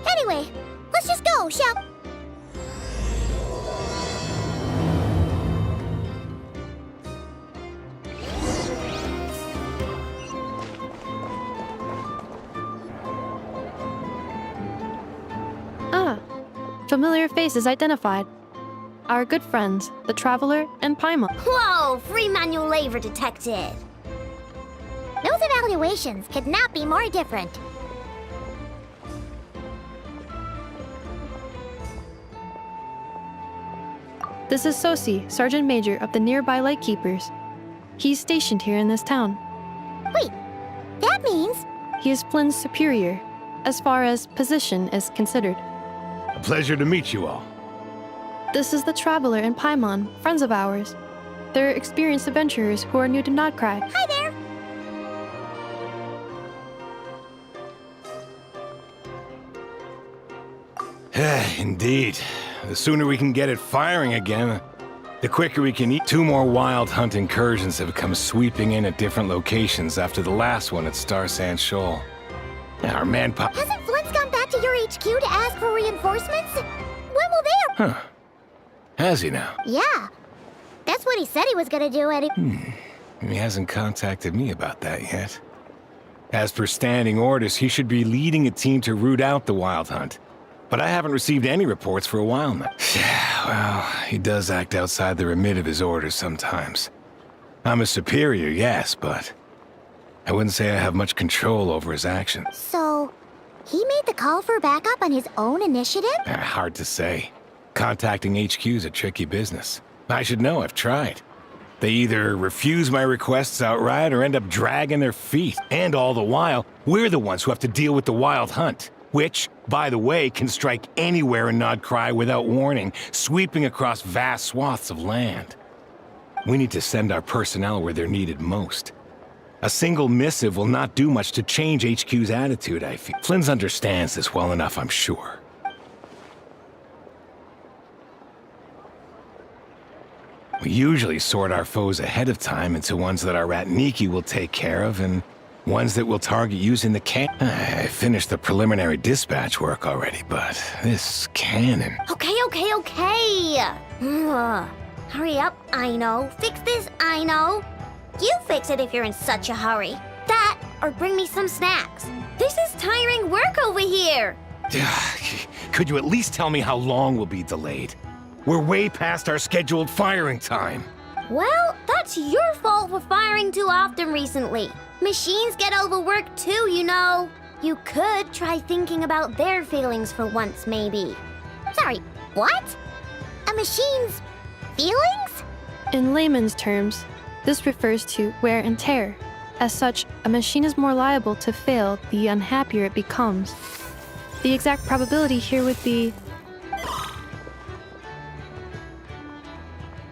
D: Anyway, let's just go, shall...
W: Familiar faces identified. Our good friends, the Traveler and Paimon.
D: Whoa! Free manual labor detected. Those evaluations could not be more different.
W: This is Sosi, Sergeant Major of the nearby Lightkeepers. He's stationed here in this town.
D: Wait, that means...
W: He is Flynn's superior, as far as position is considered.
X: A pleasure to meet you all.
W: This is the Traveler and Paimon, friends of ours. They're experienced adventurers who are new to Nod-Krai.
D: Hi there!
X: Indeed. The sooner we can get it firing again, the quicker we can eat. 2 more wild hunt incursions have come sweeping in at different locations after the last one at Star Sand Shoal. Our manpower...
D: Hasn't Flint's gone back to your HQ to ask for reinforcements? When will they...
X: Huh. Has he now?
D: Yeah. That's what he said he was gonna do, Eddie.
X: He hasn't contacted me about that yet. As per standing orders, he should be leading a team to root out the wild hunt. But I haven't received any reports for a while now. Well, he does act outside the remit of his orders sometimes. I'm a superior, yes, but I wouldn't say I have much control over his actions.
D: So, he made the call for backup on his own initiative?
X: Hard to say. Contacting HQ's a tricky business. I should know, I've tried. They either refuse my requests outright or end up dragging their feet. And all the while, we're the ones who have to deal with the wild hunt. Which, by the way, can strike anywhere in Nod-Krai without warning, sweeping across vast swaths of land. We need to send our personnel where they're needed most. A single missive will not do much to change HQ's attitude, I feel. Flynn understands this well enough, I'm sure. We usually sort our foes ahead of time into ones that our Ratniki will take care of and ones that we'll target using the cannon. I finished the preliminary dispatch work already, but this cannon...
D: Okay. Hurry up, I know. Fix this, I know. You fix it if you're in such a hurry. That, or bring me some snacks. This is tiring work over here.
X: Could you at least tell me how long we'll be delayed? We're way past our scheduled firing time.
D: Well, that's your fault for firing too often recently. Machines get overworked too, you know. You could try thinking about their feelings for once, maybe. Sorry, what? A machine's feelings?
W: In layman's terms, this refers to wear and tear. As such, a machine is more liable to fail the unhappier it becomes. The exact probability here would be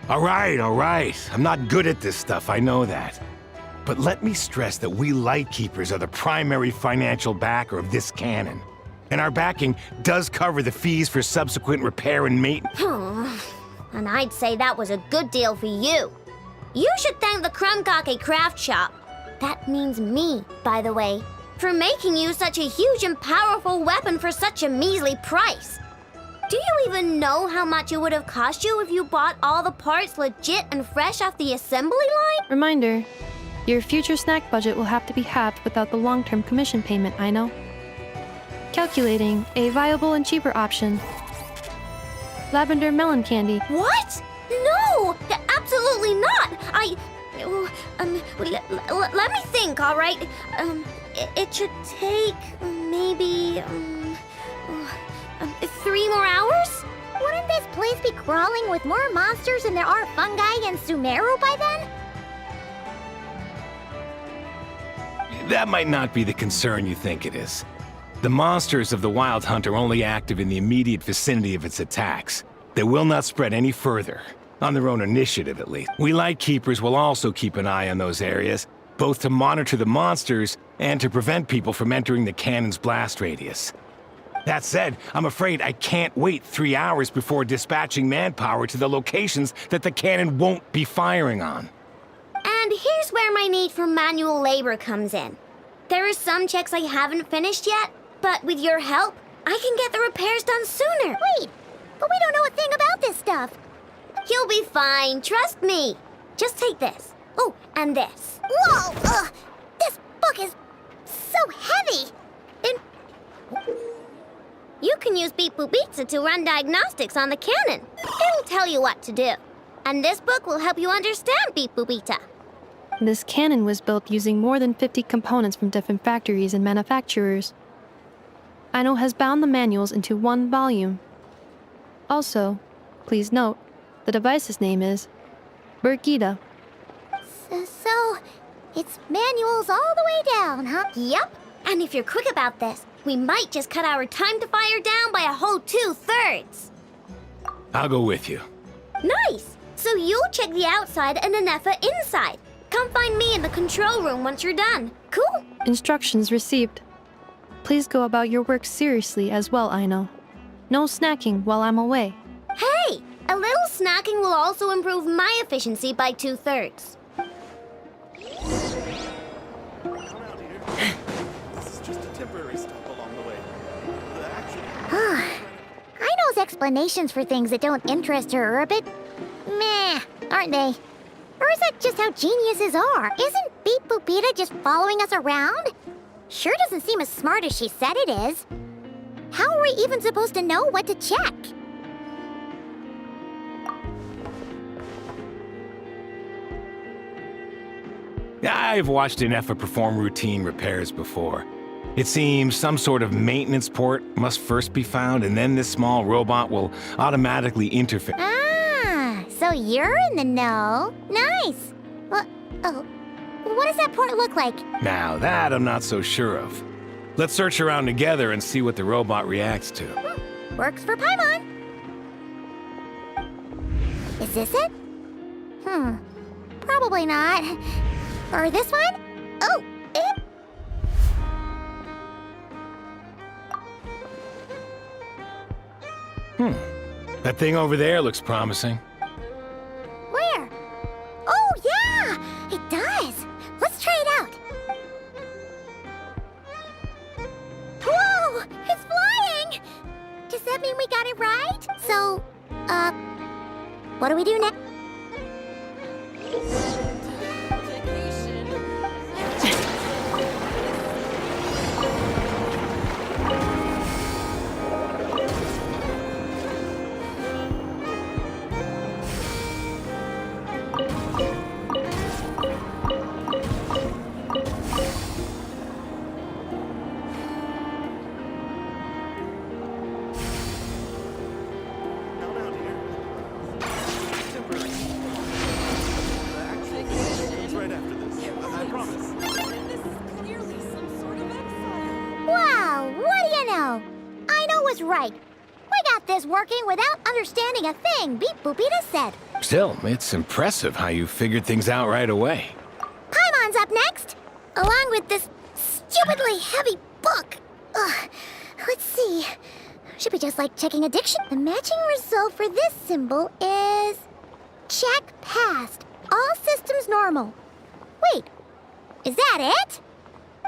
X: All right. I'm not good at this stuff, I know that. But let me stress that we Lightkeepers are the primary financial backer of this cannon. And our backing does cover the fees for subsequent repair and maintenance.
D: And I'd say that was a good deal for you. You should thank the Krumkake Craft Shop. That means me, by the way, for making you such a huge and powerful weapon for such a measly price. Do you even know how much it would have cost you if you bought all the parts legit and fresh off the assembly line?
W: Reminder, your future snack budget will have to be halved without the long-term commission payment, I know. Calculating a viable and cheaper option. Lavender melon candy.
D: What? No! Absolutely not! Let me think, all right? It should take maybe 3 more hours? Wouldn't this place be crawling with more monsters than there are fungi in Sumeru by then?
X: That might not be the concern you think it is. The monsters of the Wild Hunt are only active in the immediate vicinity of its attacks. They will not spread any further, on their own initiative at least. We Lightkeepers will also keep an eye on those areas, both to monitor the monsters and to prevent people from entering the cannon's blast radius. That said, I'm afraid I can't wait 3 hours before dispatching manpower to the locations that the cannon won't be firing on.
D: And here's where my need for manual labor comes in. There are some checks I haven't finished yet, but with your help, I can get the repairs done sooner. Wait, but we don't know a thing about this stuff. You'll be fine, trust me. Just take this. Oh, and this. Whoa! This book is so heavy. You can use Beep Boop Pizza to run diagnostics on the cannon. It'll tell you what to do. And this book will help you understand Beep Boop Pizza.
W: This cannon was built using more than 50 components from different factories and manufacturers. Aino has bound the manuals into one volume. Also, please note, the device's name is Birgitta.
D: So, it's manuals all the way down, huh? Yep. And if you're quick about this, we might just cut our time to fire down by a whole 2/3.
X: I'll go with you.
D: Nice! So you'll check the outside and Anefa inside. Come find me in the control room once you're done. Cool?
W: Instructions received. Please go about your work seriously as well, Aino. No snacking while I'm away.
D: Hey! A little snacking will also improve my efficiency by 2/3. Aino's explanations for things that don't interest her are a bit meh, aren't they? Or is that just how geniuses are? Isn't Beep Boopita just following us around? Sure doesn't seem as smart as she said it is. How are we even supposed to know what to check?
X: I've watched Anefa perform routine repairs before. It seems some sort of maintenance port must first be found, and then this small robot will automatically interface.
D: Ah, so you're in the know. Nice. Well, what does that port look like?
X: Now that I'm not so sure of. Let's search around together and see what the robot reacts to.
D: Works for Paimon. Is this it? Probably not. Or this one? Oh,
X: That thing over there looks promising.
D: Where? Oh, yeah! It does! Let's try it out. Whoa! It's flying! Does that mean we got it right? So, what do we do next? Right. We got this working without understanding a thing Beep Boopita said.
X: Still, it's impressive how you figured things out right away.
D: Paimon's up next, along with this stupidly heavy book. Ugh. Let's see. Should be just like checking a dictionary. The matching result for this symbol is... check passed. All systems normal. Wait, is that it?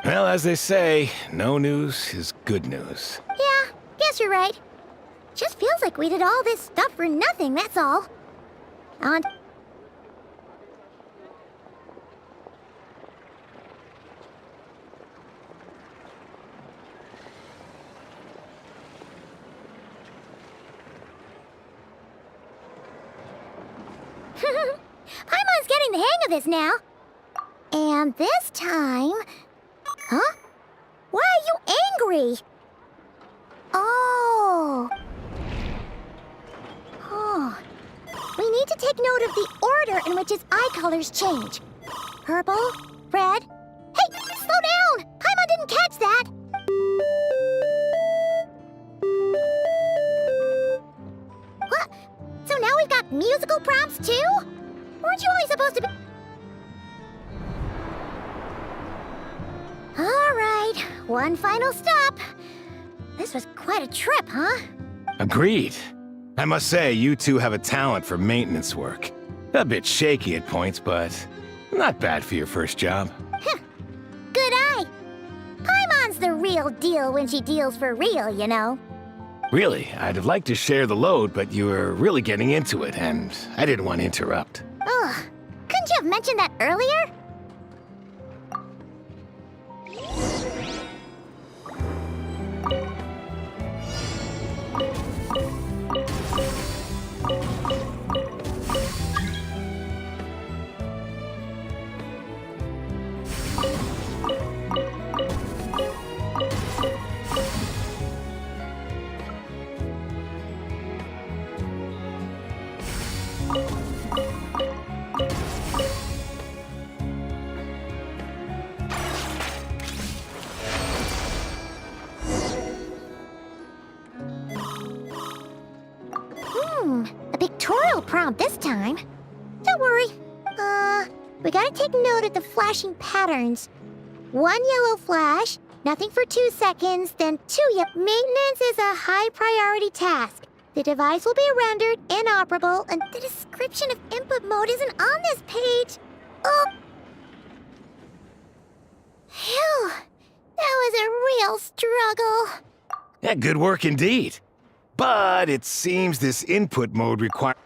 X: Well, as they say, no news is good news.
D: Yeah, guess you're right. Just feels like we did all this stuff for nothing, that's all. On. Paimon's getting the hang of this now. And this time... Huh? Why are you angry? Oh. Oh. We need to take note of the order in which his eye colors change. Purple, red... Hey, slow down! Paimon didn't catch that! What? So now we've got musical prompts too? Weren't you only supposed to be... All right, one final stop. This was quite a trip, huh?
X: Agreed. I must say, you two have a talent for maintenance work. A bit shaky at points, but not bad for your first job.
D: Good eye. Paimon's the real deal when she deals for real, you know.
X: Really, I'd have liked to share the load, but you were really getting into it, and I didn't want to interrupt.
D: Ugh, couldn't you have mentioned that earlier? A pictorial prompt this time. Don't worry. We gotta take note of the flashing patterns. 1 yellow flash, nothing for 2 seconds, then 2 Maintenance is a high priority task. The device will be rendered inoperable, and the description of input mode isn't on this page. Oh! Phew! That was a real struggle.
X: Yeah, good work indeed. But it seems this input mode requires...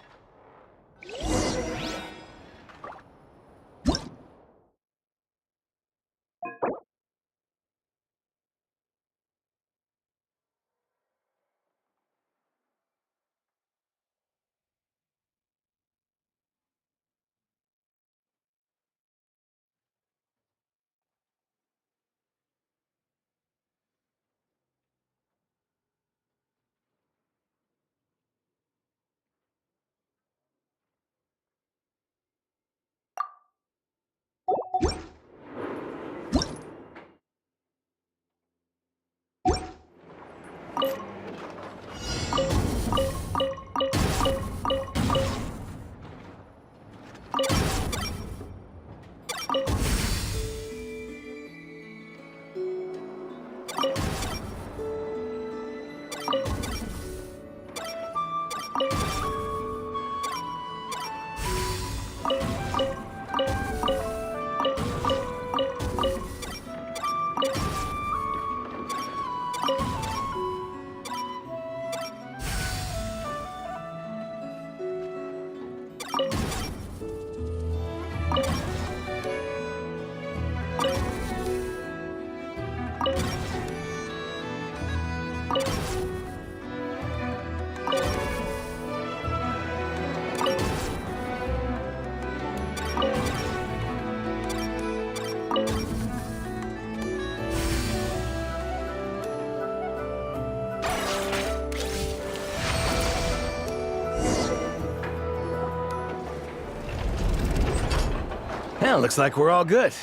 X: Well, looks like we're all good.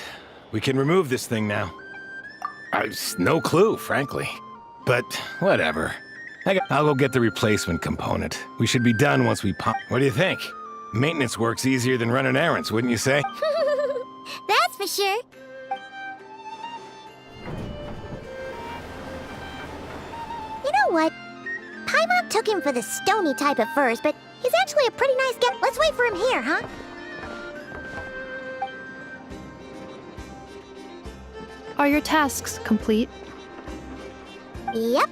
X: We can remove this thing now. No clue, frankly. But whatever. I'll go get the replacement component. We should be done once we pop. What do you think? Maintenance work's easier than running errands, wouldn't you say?
D: That's for sure. You know what? Paimon took him for the stony type at first, but he's actually a pretty nice guy. Let's wait for him here, huh?
W: Are your tasks complete?
D: Yep.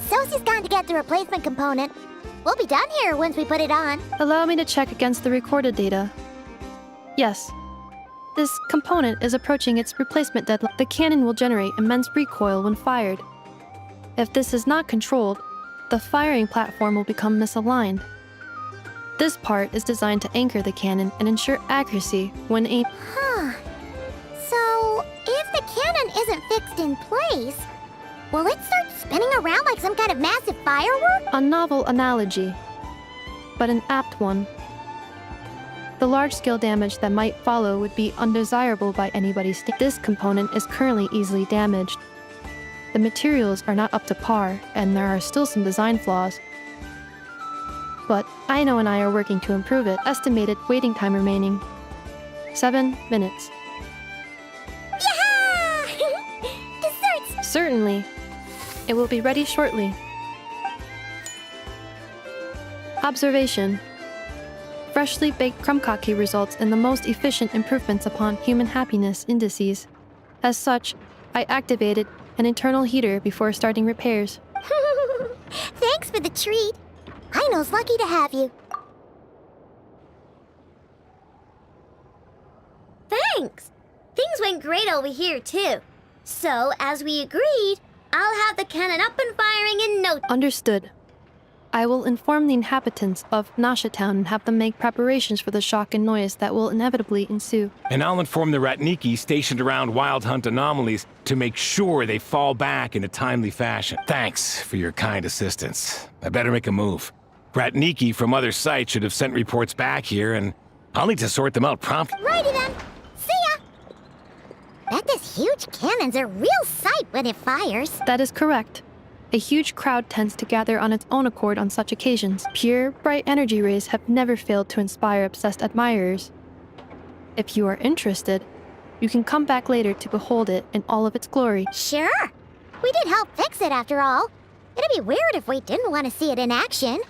D: Sosie's gone to get the replacement component. We'll be done here once we put it on.
W: Allow me to check against the recorded data. Yes. This component is approaching its replacement deadline. The cannon will generate immense recoil when fired. If this is not controlled, the firing platform will become misaligned. This part is designed to anchor the cannon and ensure accuracy when aimed.
D: Huh. So, if the cannon isn't fixed in place, will it start spinning around like some kind of massive firework?
W: A novel analogy, but an apt one. The large-scale damage that might follow would be undesirable by anybody's standards. This component is currently easily damaged. The materials are not up to par, and there are still some design flaws. But Aino and I are working to improve it. Estimated waiting time remaining: 7 minutes.
D: Yeah! Desserts!
W: Certainly. It will be ready shortly. Observation. Freshly baked krumkake results in the most efficient improvements upon human happiness indices. As such, I activated an internal heater before starting repairs.
D: Thanks for the treat. Aino's lucky to have you.
B: Thanks! Things went great over here, too. So, as we agreed, I'll have the cannon up and firing in no time.
W: Understood. I will inform the inhabitants of Nasha Town and have them make preparations for the shock and noise that will inevitably ensue.
X: And I'll inform the Ratniki stationed around Wild Hunt anomalies to make sure they fall back in a timely fashion. Thanks for your kind assistance. I better make a move. Ratniki from other sites should have sent reports back here, and I'll need to sort them out promptly.
D: Righty then. See ya! Bet this huge cannon's a real sight when it fires.
W: That is correct. A huge crowd tends to gather on its own accord on such occasions. Pure, bright energy rays have never failed to inspire obsessed admirers. If you are interested, you can come back later to behold it in all of its glory.
D: Sure. We did help fix it after all. It'd be weird if we didn't want to see it in action.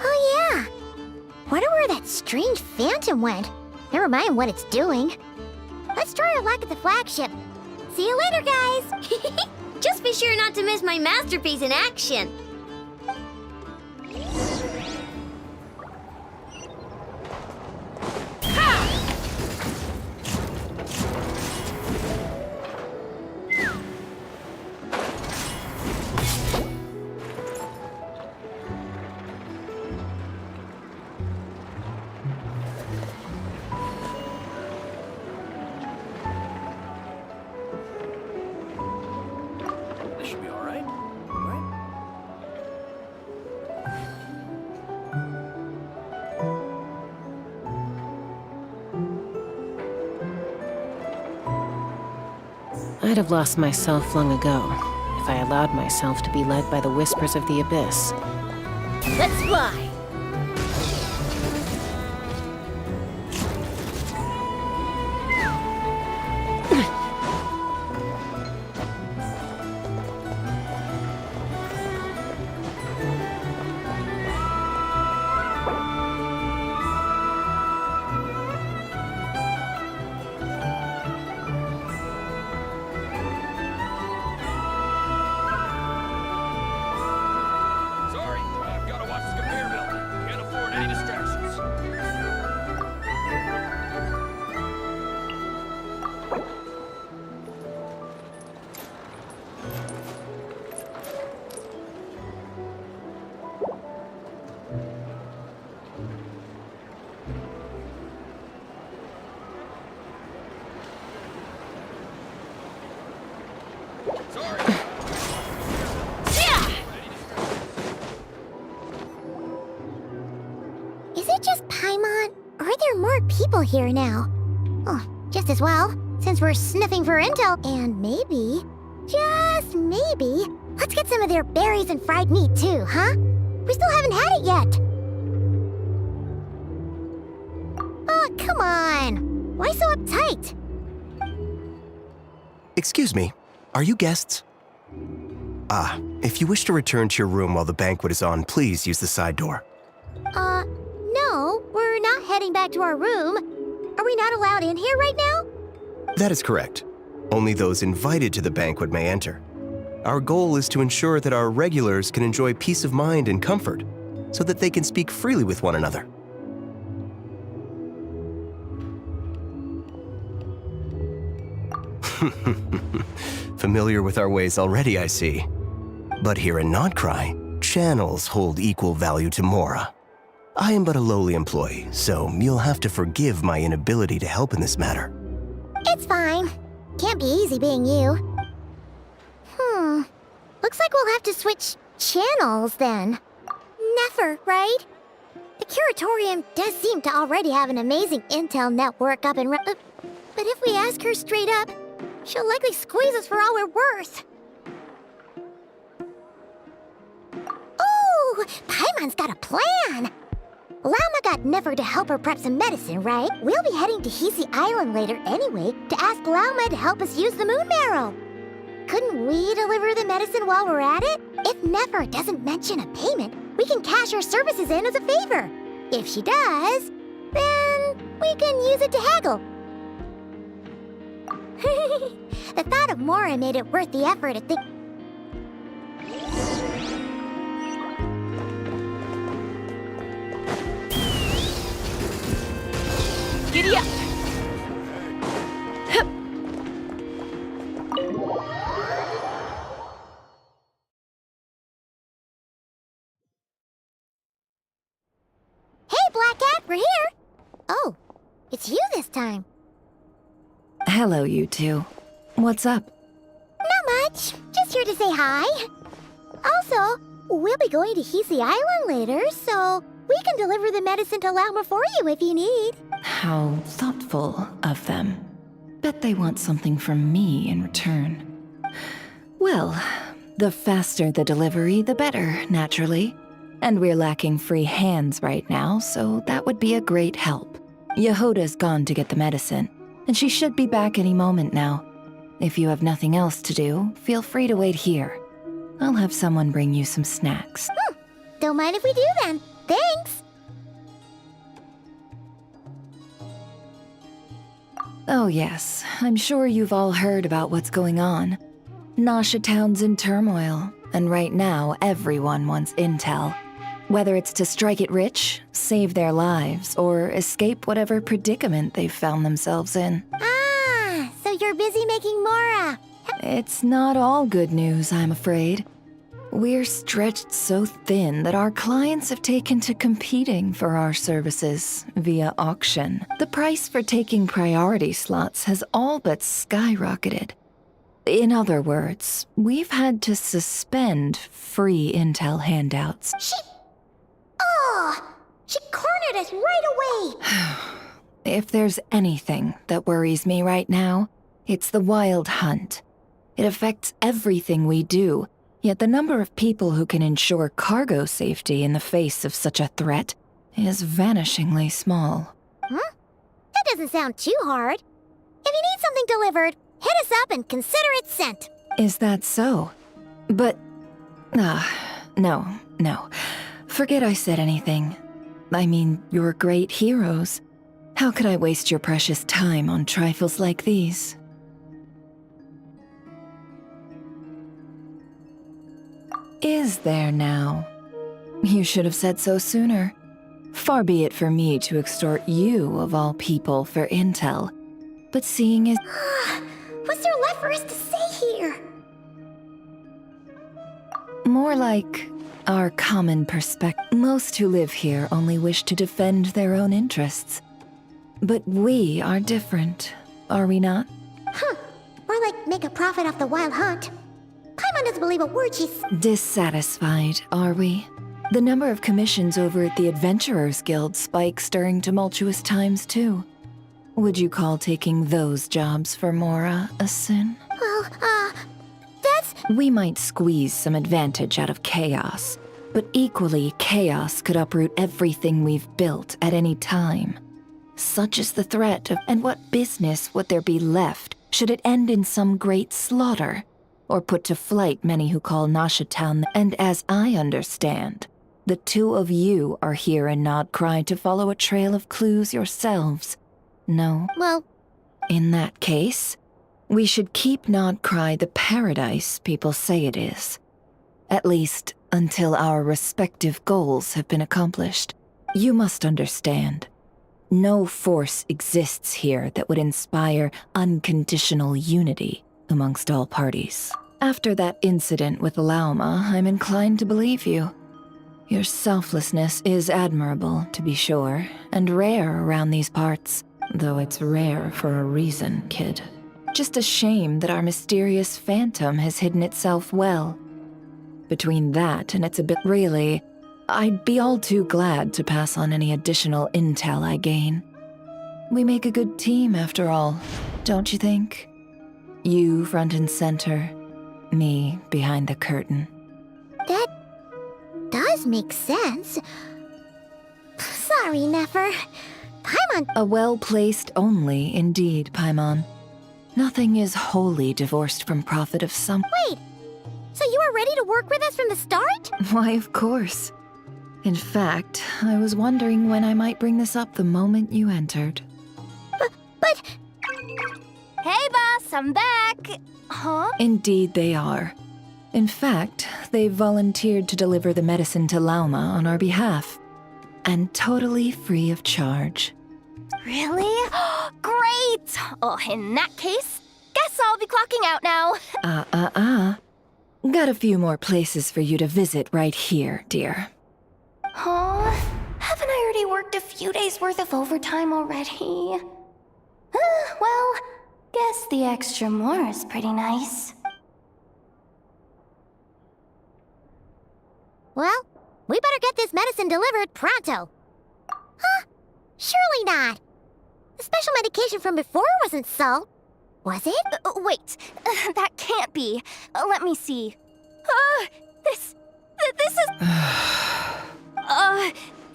D: Oh yeah. Wonder where that strange phantom went. Never mind what it's doing. Let's try our luck at the flagship. See you later, guys!
B: Just be sure not to miss my masterpiece in action.
K: I'd have lost myself long ago if I allowed myself to be led by the whispers of the abyss.
B: Let's fly!
D: Is it just Paimon, or are there more people here now? Oh, just as well, since we're sniffing for intel. And maybe, just maybe, Let's get some of their berries and fried meat too, huh? We still haven't had it yet. Oh, come on. Why so uptight?
F: Excuse me, are you guests? If you wish to return to your room while the banquet is on, please use the side door.
D: No, we're not heading back to our room. Are we not allowed in here right now?
F: That is correct. Only those invited to the banquet may enter. Our goal is to ensure that our regulars can enjoy peace of mind and comfort, so that they can speak freely with one another. Familiar with our ways already, I see. But here in Nod-Krai, channels hold equal value to Mora. I am but a lowly employee, so you'll have to forgive my inability to help in this matter.
D: It's fine. Can't be easy being you. Looks like we'll have to switch channels then. Never, right? The Curatorium does seem to already have an amazing intel network up and but if we ask her straight up, she'll likely squeeze us for all we're worth. Ooh, Paimon's got a plan! Lauma got Nefer to help her prep some medicine, right? We'll be heading to Hisi Island later anyway to ask Lauma to help us use the moon marrow. Couldn't we deliver the medicine while we're at it? If Nefer doesn't mention a payment, we can cash our services in as a favor. If she does, then we can use it to haggle. The thought of Mora made it worth the effort to think.
M: Giddy up!
D: Hey, Black Cat, we're here! Oh, it's you this time.
C: Hello, you two. What's up?
D: Not much. Just here to say hi. Also, we'll be going to Hisi Island later, so we can deliver the medicine to Lauma for you if you need.
C: How thoughtful of them. Bet they want something from me in return. Well, the faster the delivery, the better, naturally. And we're lacking free hands right now, so that would be a great help. Yehoda's gone to get the medicine, and she should be back any moment now. If you have nothing else to do, feel free to wait here. I'll have someone bring you some snacks.
D: Don't mind if we do then. Thanks!
C: Oh yes, I'm sure you've all heard about what's going on. Nasha Town's in turmoil, and right now everyone wants intel. Whether it's to strike it rich, save their lives, or escape whatever predicament they've found themselves in.
D: Ah, so you're busy making Mora.
C: It's not all good news, I'm afraid. We're stretched so thin that our clients have taken to competing for our services via auction. The price for taking priority slots has all but skyrocketed. In other words, we've had to suspend free intel handouts.
D: She cornered us right away!
C: If there's anything that worries me right now, it's the wild hunt. It affects everything we do, yet the number of people who can ensure cargo safety in the face of such a threat is vanishingly small.
D: Huh? That doesn't sound too hard. If you need something delivered, hit us up and consider it sent.
C: Is that so? But... no. Forget I said anything. I mean, you're great heroes. How could I waste your precious time on trifles like these? Is there now? You should have said so sooner. Far be it for me to extort you, of all people, for intel. But seeing as...
D: What's there left for us to say here?
C: More like our common perspective. Most who live here only wish to defend their own interests. But we are different, are we not?
D: More like make a profit off the wild hunt. Paimon doesn't believe a word she's...
C: Dissatisfied, are we? The number of commissions over at the Adventurers Guild spikes during tumultuous times, too. Would you call taking those jobs for Mora a sin?
D: Well,
C: We might squeeze some advantage out of chaos, but equally, chaos could uproot everything we've built at any time. Such is the threat of, and what business would there be left should it end in some great slaughter, or put to flight many who call Nasha Town? And as I understand, the two of you are here in Nod-Krai to follow a trail of clues yourselves. No?
D: Well,
C: in that case, we should keep Nod-Krai the paradise people say it is. At least, until our respective goals have been accomplished. You must understand, no force exists here that would inspire unconditional unity amongst all parties. After that incident with Lauma, I'm inclined to believe you. Your selflessness is admirable, to be sure, and rare around these parts. Though it's rare for a reason, kid. Just a shame that our mysterious phantom has hidden itself well. Between that and it's a bit... Really, I'd be all too glad to pass on any additional intel I gain. We make a good team, after all, don't you think? You front and center, me behind the curtain.
D: That does make sense. Sorry, Nefer. Paimon...
C: A well-placed only, indeed, Paimon. Nothing is wholly divorced from profit of some...
D: Wait! So you were ready to work with us from the start?
C: Why, of course. In fact, I was wondering when I might bring this up the moment you entered.
D: But...
O: Hey, boss, I'm back! Huh?
C: Indeed they are. In fact, they've volunteered to deliver the medicine to Lauma on our behalf. And totally free of charge.
O: Really? Great! Oh, in that case, guess I'll be clocking out now.
C: Got a few more places for you to visit right here, dear.
O: Huh? Haven't I already worked a few days' worth of overtime already? Well, guess the extra more is pretty nice.
D: Well, we better get this medicine delivered pronto. Huh? Surely not. The special medication from before wasn't salt, was it?
O: Wait, that can't be. Let me see. This is...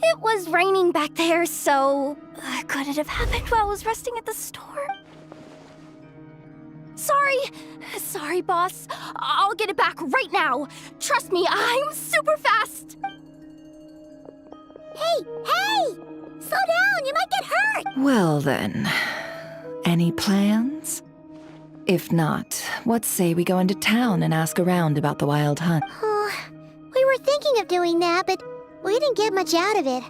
O: It was raining back there, so... could it have happened while I was resting at the store? Sorry, boss. I'll get it back right now. Trust me, I'm super fast.
D: Hey! Slow down, you might get hurt!
C: Well then, any plans? If not, what say we go into town and ask around about the wild hunt?
D: Oh, we were thinking of doing that, but we didn't get much out of it.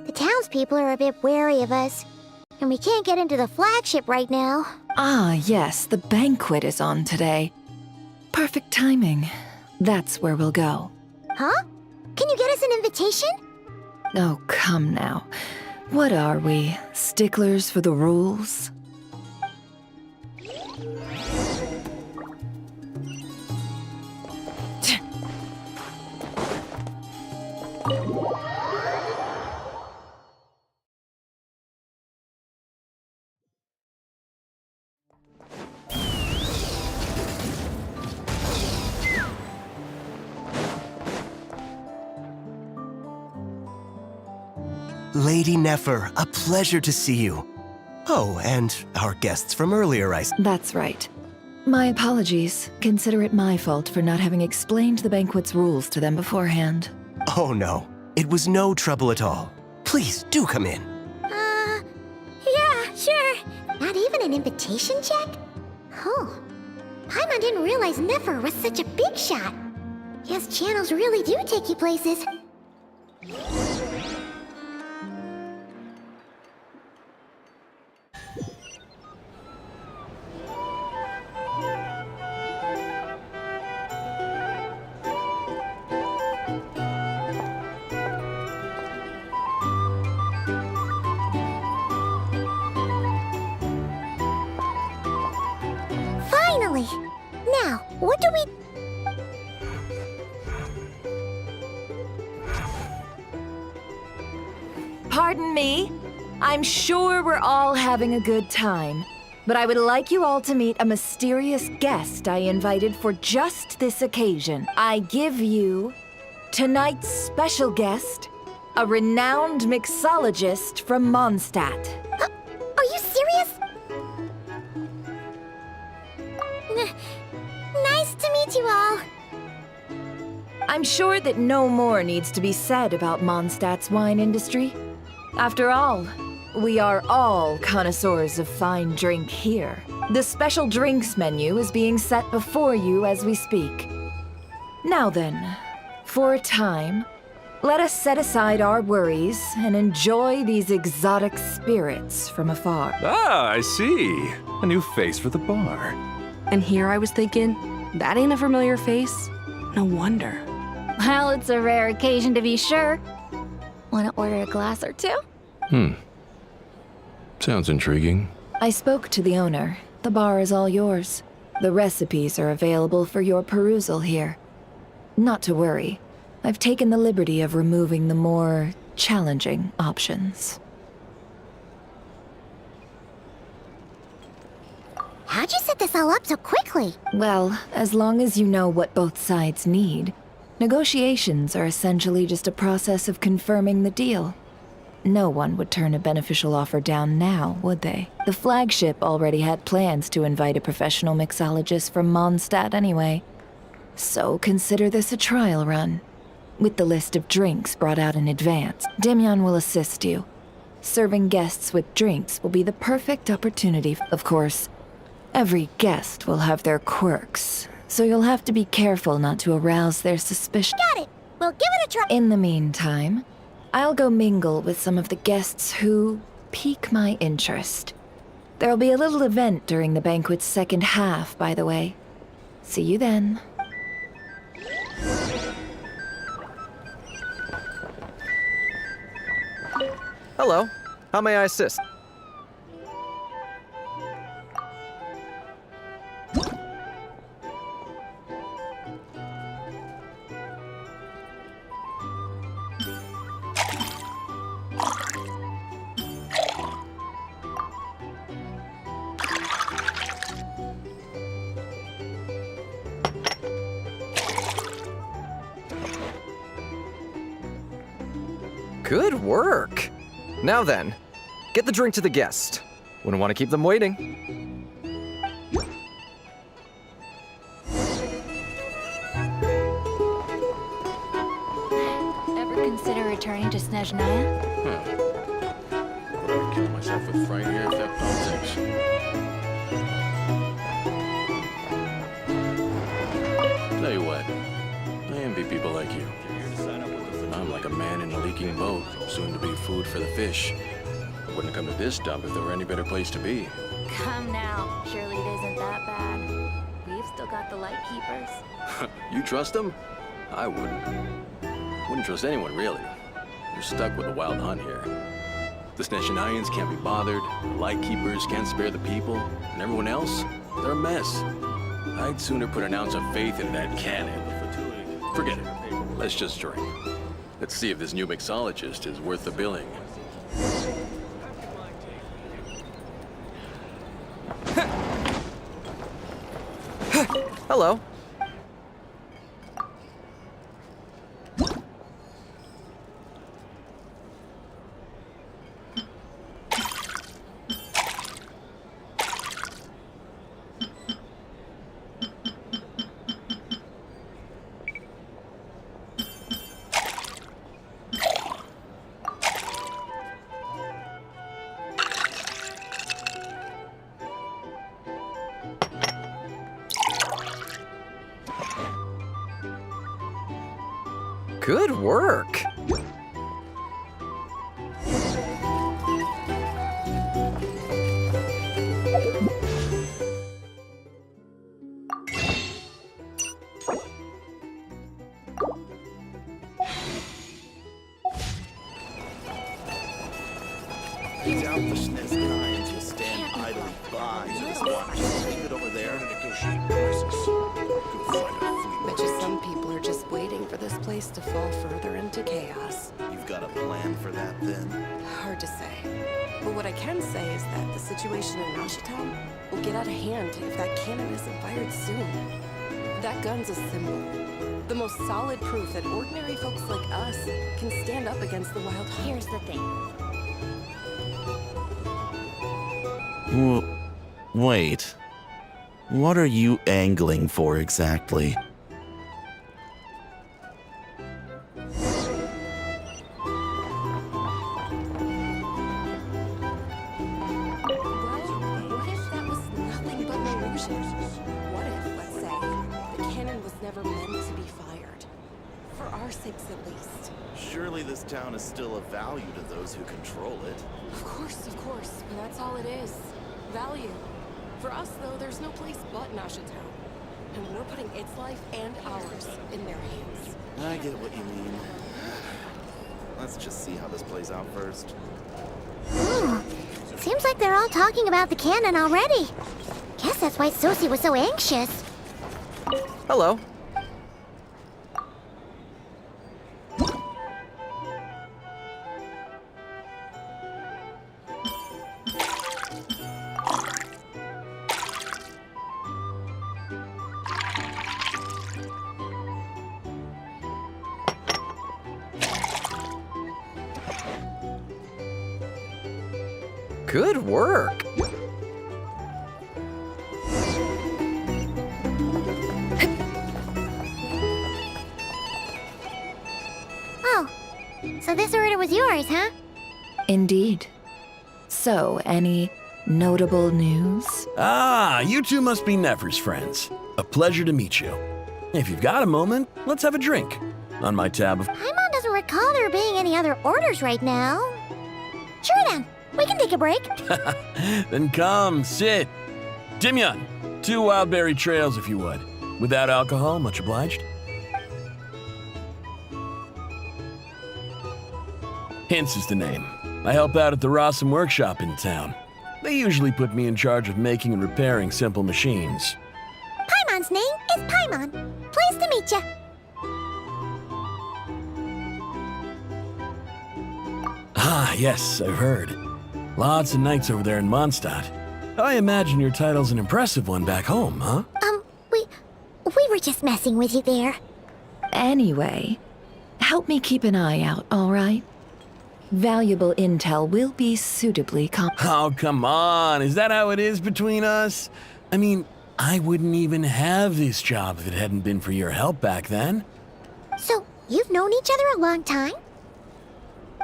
D: The townspeople are a bit wary of us, and we can't get into the flagship right now.
C: Ah, yes, the banquet is on today. Perfect timing. That's where we'll go.
D: Huh? Can you get us an invitation?
C: Oh, come now. What are we, sticklers for the rules?
F: Lady Nefer, a pleasure to see you. Oh, and our guests from earlier,
C: That's right. My apologies. Consider it my fault for not having explained the banquet's rules to them beforehand.
F: Oh no, it was no trouble at all. Please, do come in.
D: Yeah, sure. Not even an invitation check? Oh. Paimon didn't realize Nefer was such a big shot. Guess channels really do take you places. Finally! Now, what do we...
C: Pardon me? I'm sure we're all having a good time. but I would like you all to meet a mysterious guest I invited for just this occasion. I give you tonight's special guest, a renowned mixologist from Mondstadt.
D: Are you serious? Nice to meet you all.
C: I'm sure that no more needs to be said about Mondstadt's wine industry. After all, we are all connoisseurs of fine drink here. The special drinks menu is being set before you as we speak. Now then, for a time, let us set aside our worries and enjoy these exotic spirits from afar.
U: Ah, I see. A new face for the bar.
G: And here I was thinking, that ain't a familiar face. No wonder.
B: Well, it's a rare occasion to be sure. Want to order a glass or two?
U: Sounds intriguing.
C: I spoke to the owner. The bar is all yours. The recipes are available for your perusal here. Not to worry. I've taken the liberty of removing the more challenging options.
D: How'd you set this all up so quickly?
C: Well, as long as you know what both sides need, negotiations are essentially just a process of confirming the deal. No one would turn a beneficial offer down now, would they? The flagship already had plans to invite a professional mixologist from Mondstadt anyway. So consider this a trial run. With the list of drinks brought out in advance, Demyon will assist you. Serving guests with drinks will be the perfect opportunity. Of course, every guest will have their quirks, so you'll have to be careful not to arouse their suspicion.
D: Got it. We'll give it a try.
C: In the meantime, I'll go mingle with some of the guests who pique my interest. There'll be a little event during the banquet's second half, by the way. See you then.
N: Hello. How may I assist? Good work! Now then, get the drink to the guest. Wouldn't want to keep them waiting.
P: Ever consider returning to Snezhnaya?
T: I'd kill myself with fright here if that politics. Tell you what, I envy people like you. I'm like a man in a leaking boat, soon to be food for the fish. I wouldn't come to this dump if there were any better place to be.
P: Come now. Surely it isn't that bad. We've still got the light keepers.
T: You trust them? I wouldn't. Wouldn't trust anyone, really. You're stuck with a wild hunt here. The Snezhnayans can't be bothered, the light keepers can't spare the people, and everyone else, they're a mess. I'd sooner put an ounce of faith in that cannon. Forget it. Let's just drink. Let's see if this new mixologist is worth the billing.
N: Hello. Good work!
A: Doubt the Nod-Krai will stand idly by. Just watch. Leave it over there and negotiate prices. Go find a fleet.
G: Bet you some people are just waiting for this place to fall further into chaos.
A: You've got a plan for that, then?
G: Hard to say.
S: But what I can say is that the situation in Nashitown will get out of hand if that cannon isn't fired soon. That gun's a symbol. The most solid proof that ordinary folks like us can stand up against the Wild Hunt.
B: Here's the thing.
A: Wait. What are you angling for exactly?
S: What if that was nothing but an illusion? What if, let's say, the cannon was never meant to be fired? For our sakes, at least.
A: Surely this town is still of value to those who control it.
S: Of course, but that's all it is. Value. For us, though, there's no place but Nashitown. And we're putting its life and ours in their hands.
A: I get what you mean. Let's just see how this plays out first.
D: Seems like they're all talking about the cannon already. Guess that's why Sosie was so anxious.
N: Hello. Good work.
D: Oh, so this order was yours, huh?
C: Indeed. So, any notable news?
E: Ah, you two must be Nefer's friends. A pleasure to meet you. If you've got a moment, let's have a drink. On my tab of...
D: Paimon doesn't recall there being any other orders right now. Sure then, we can take a break.
E: Then come, sit. Dimyon, 2 wildberry trails if you would. Without alcohol, much obliged. Hints is the name. I help out at the Rossum workshop in town. They usually put me in charge of making and repairing simple machines.
D: Paimon's name is Paimon. Pleased to meet ya.
E: Ah, yes, I've heard. Lots of knights over there in Mondstadt. I imagine your title's an impressive one back home, huh?
D: We were just messing with you there.
C: Anyway, help me keep an eye out, all right? Valuable intel will be suitably
E: Oh, come on. Is that how it is between us? I mean, I wouldn't even have this job if it hadn't been for your help back then.
D: So, you've known each other a long time?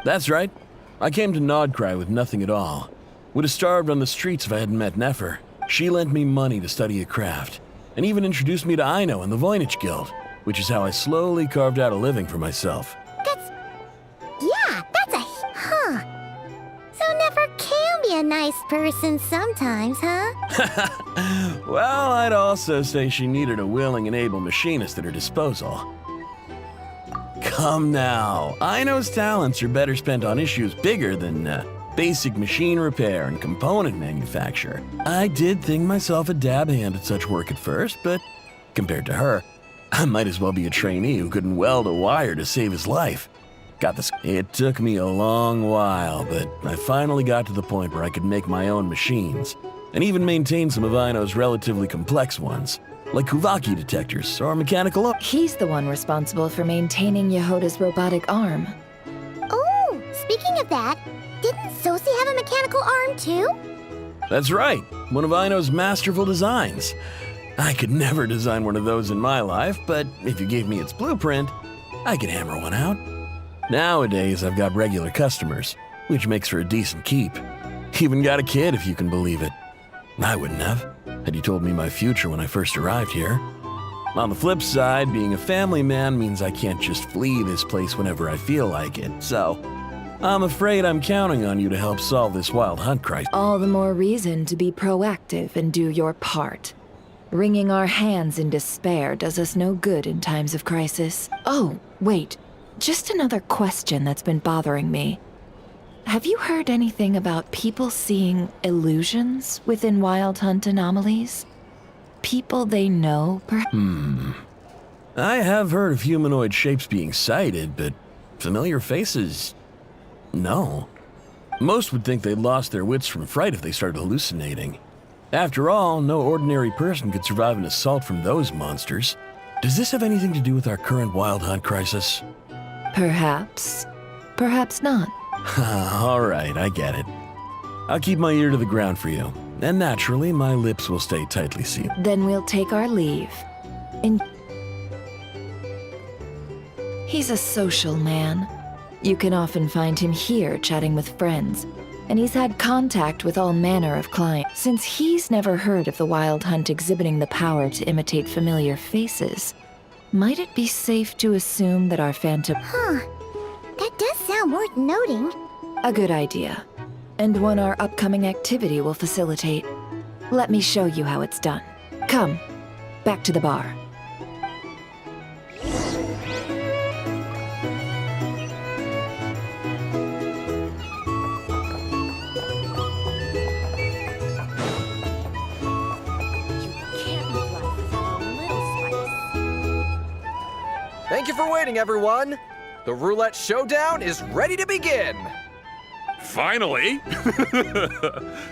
E: That's right. I came to Nod-Krai with nothing at all. Would have starved on the streets if I hadn't met Nefer. She lent me money to study a craft, and even introduced me to Aino and the Voynich Guild, which is how I slowly carved out a living for myself.
D: Huh. So Nefer can be a nice person sometimes, huh?
E: Well, I'd also say she needed a willing and able machinist at her disposal. Come now, Aino's talents are better spent on issues bigger than basic machine repair and component manufacture. I did think myself a dab hand at such work at first, but compared to her, I might as well be a trainee who couldn't weld a wire to save his life. It took me a long while, but I finally got to the point where I could make my own machines, and even maintain some of Aino's relatively complex ones, like Kuvaki detectors or mechanical...
C: He's the one responsible for maintaining Yehoda's robotic arm.
D: Oh, speaking of that, didn't Sosie have a mechanical arm too?
E: That's right, one of Aino's masterful designs. I could never design one of those in my life, but if you gave me its blueprint, I could hammer one out. Nowadays, I've got regular customers, which makes for a decent keep. Even got a kid, if you can believe it. I wouldn't have, had you told me my future when I first arrived here. On the flip side, being a family man means I can't just flee this place whenever I feel like it, so I'm afraid I'm counting on you to help solve this Wild Hunt crisis.
C: All the more reason to be proactive and do your part. Wringing our hands in despair does us no good in times of crisis. Oh, wait. Just another question that's been bothering me. Have you heard anything about people seeing illusions within Wild Hunt anomalies? People they know,
E: I have heard of humanoid shapes being sighted, but familiar faces... no. Most would think they lost their wits from fright if they started hallucinating. After all, no ordinary person could survive an assault from those monsters. Does this have anything to do with our current wild hunt crisis?
C: Perhaps. Perhaps not.
E: All right, I get it. I'll keep my ear to the ground for you. And naturally, my lips will stay tightly sealed.
C: Then we'll take our leave. He's a social man. You can often find him here chatting with friends, and he's had contact with all manner of clients. Since he's never heard of the Wild Hunt exhibiting the power to imitate familiar faces, might it be safe to assume that our phantom—
D: Huh. That does sound worth noting.
C: A good idea, and one our upcoming activity will facilitate. Let me show you how it's done. Come, back to the bar.
N: Thank you for waiting, everyone. The roulette showdown is ready to begin.
U: Finally!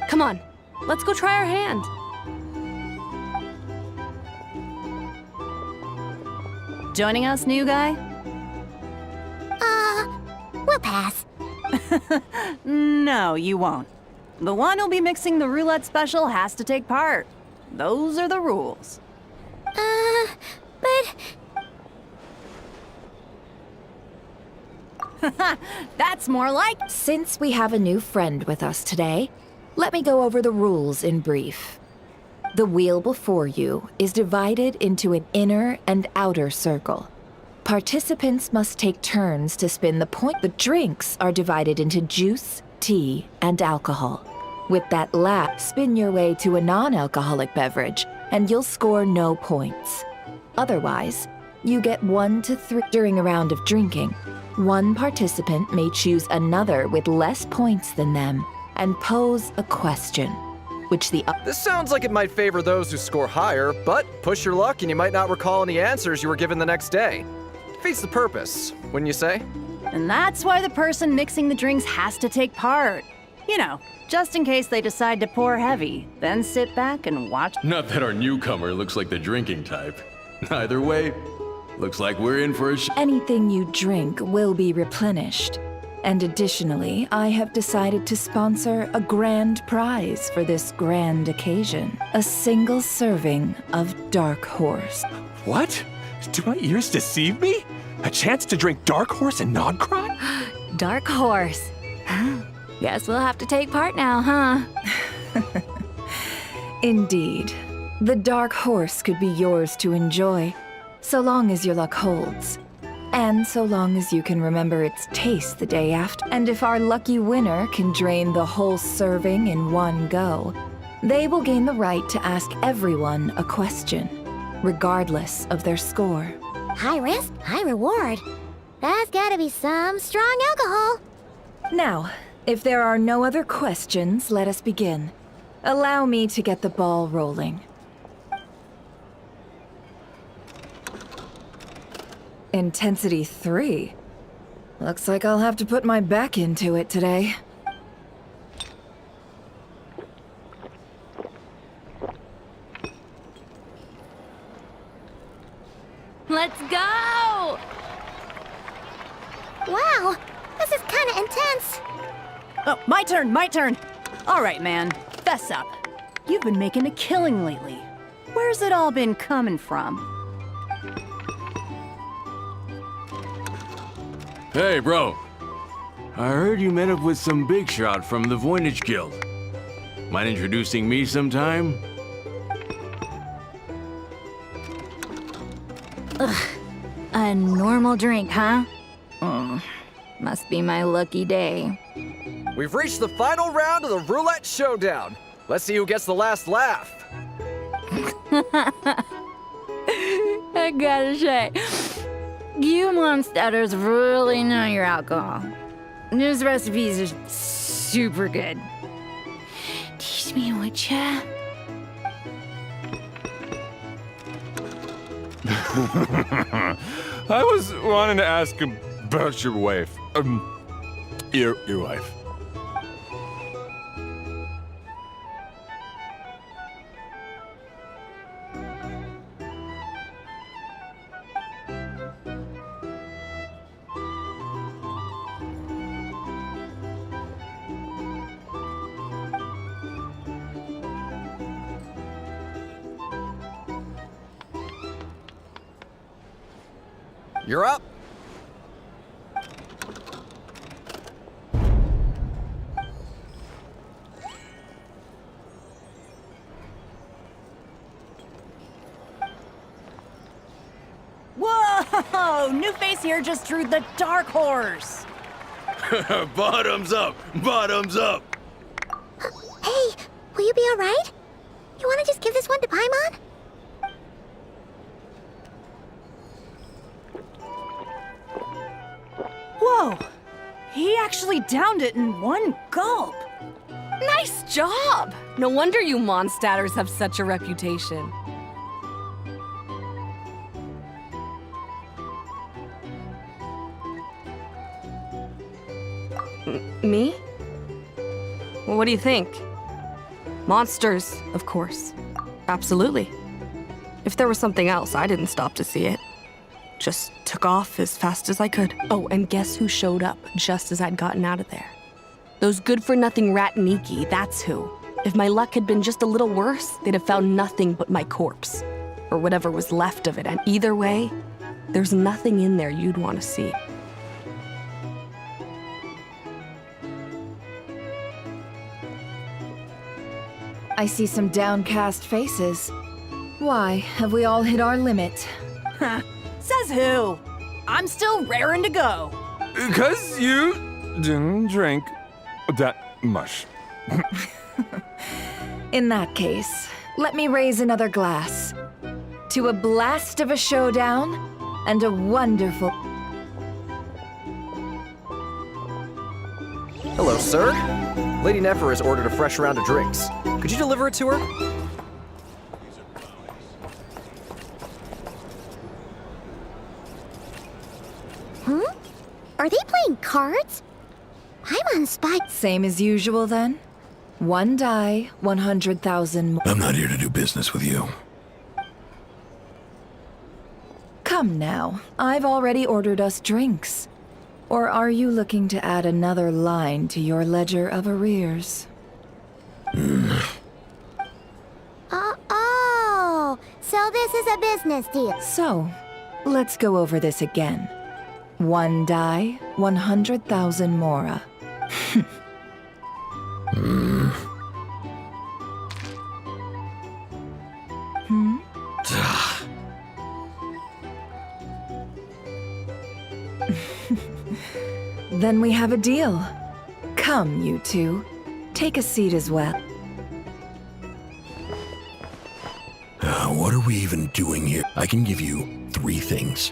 G: Come on, let's go try our hand.
M: Joining us, new guy?
D: We'll pass.
M: No, you won't. The one who'll be mixing the roulette special has to take part. Those are the rules.
D: But...
M: That's more like—
C: Since we have a new friend with us today, let me go over the rules in brief. The wheel before you is divided into an inner and outer circle. Participants must take turns to spin the point. The drinks are divided into juice, tea, and alcohol. With that last, spin your way to a non-alcoholic beverage, and you'll score no points. Otherwise, you get 1 to 3 during a round of drinking. One participant may choose another with less points than them and pose a question, which the—
N: This sounds like it might favor those who score higher, but push your luck and you might not recall any answers you were given the next day. Defeats the purpose, wouldn't you say?
M: And that's why the person mixing the drinks has to take part. You know, just in case they decide to pour heavy, then sit back and watch.
T: Not that our newcomer looks like the drinking type. Either way, looks like we're in for a
C: Anything you drink will be replenished. And additionally, I have decided to sponsor a grand prize for this grand occasion. A single serving of Dark Horse.
U: What? Do my ears deceive me? A chance to drink Dark Horse and Nod-Krai?
O: Dark Horse. Guess we'll have to take part now, huh?
C: Indeed. The Dark Horse could be yours to enjoy, so long as your luck holds. And so long as you can remember its taste the day after. And if our lucky winner can drain the whole serving in one go, they will gain the right to ask everyone a question, regardless of their score.
D: High risk, high reward. That's gotta be some strong alcohol.
C: Now, if there are no other questions, let us begin. Allow me to get the ball rolling. Intensity 3. Looks like I'll have to put my back into it today.
O: Let's go!
D: Wow, this is kind of intense.
M: Oh, my turn, my turn. All right, man, fess up. You've been making a killing lately. Where's it all been coming from?
T: Hey, bro. I heard you met up with some big shot from the Voynich Guild. Mind introducing me sometime?
O: Ugh. A normal drink, huh? Must be my lucky day.
N: We've reached the final round of the roulette showdown. Let's see who gets the last laugh.
O: I gotta say, you Mondstadters really know your alcohol. These recipes are super good. Teach me, would ya?
V: I was wanting to ask about your wife. Your wife.
N: You're up.
M: Whoa! New face here just drew the dark horse.
T: Bottoms up! Bottoms up!
D: Hey, will you be alright? You wanna just give this one to Paimon?
M: Whoa! He actually downed it in one gulp.
G: Nice job! No wonder you Mondstadters have such a reputation. Me? What do you think? Monsters, of course. Absolutely. If there was something else, I didn't stop to see it. Just took off as fast as I could. Oh, and guess who showed up just as I'd gotten out of there? Those good-for-nothing Rat-Niki, that's who. If my luck had been just a little worse, they'd have found nothing but my corpse. Or whatever was left of it, and either way, there's nothing in there you'd want to see.
C: I see some downcast faces. Why, have we all hit our limit?
M: Says who? I'm still raring to go.
U: 'Cause you didn't drink that much.
C: In that case, let me raise another glass. To a blast of a showdown and a wonderful...
N: Hello, sir. Lady Nefer has ordered a fresh round of drinks. Could you deliver it to her?
D: Are they playing cards? I'm on spy.
C: Same as usual, then? One die, 100,000...
E: I'm not here to do business with you.
C: Come now, I've already ordered us drinks. Or are you looking to add another line to your ledger of arrears?
D: Oh, so this is a business deal.
C: So, let's go over this again. One die, 100,000 mora. Then we have a deal. Come, you two. Take a seat as well.
E: What are we even doing here? I can give you 3 things.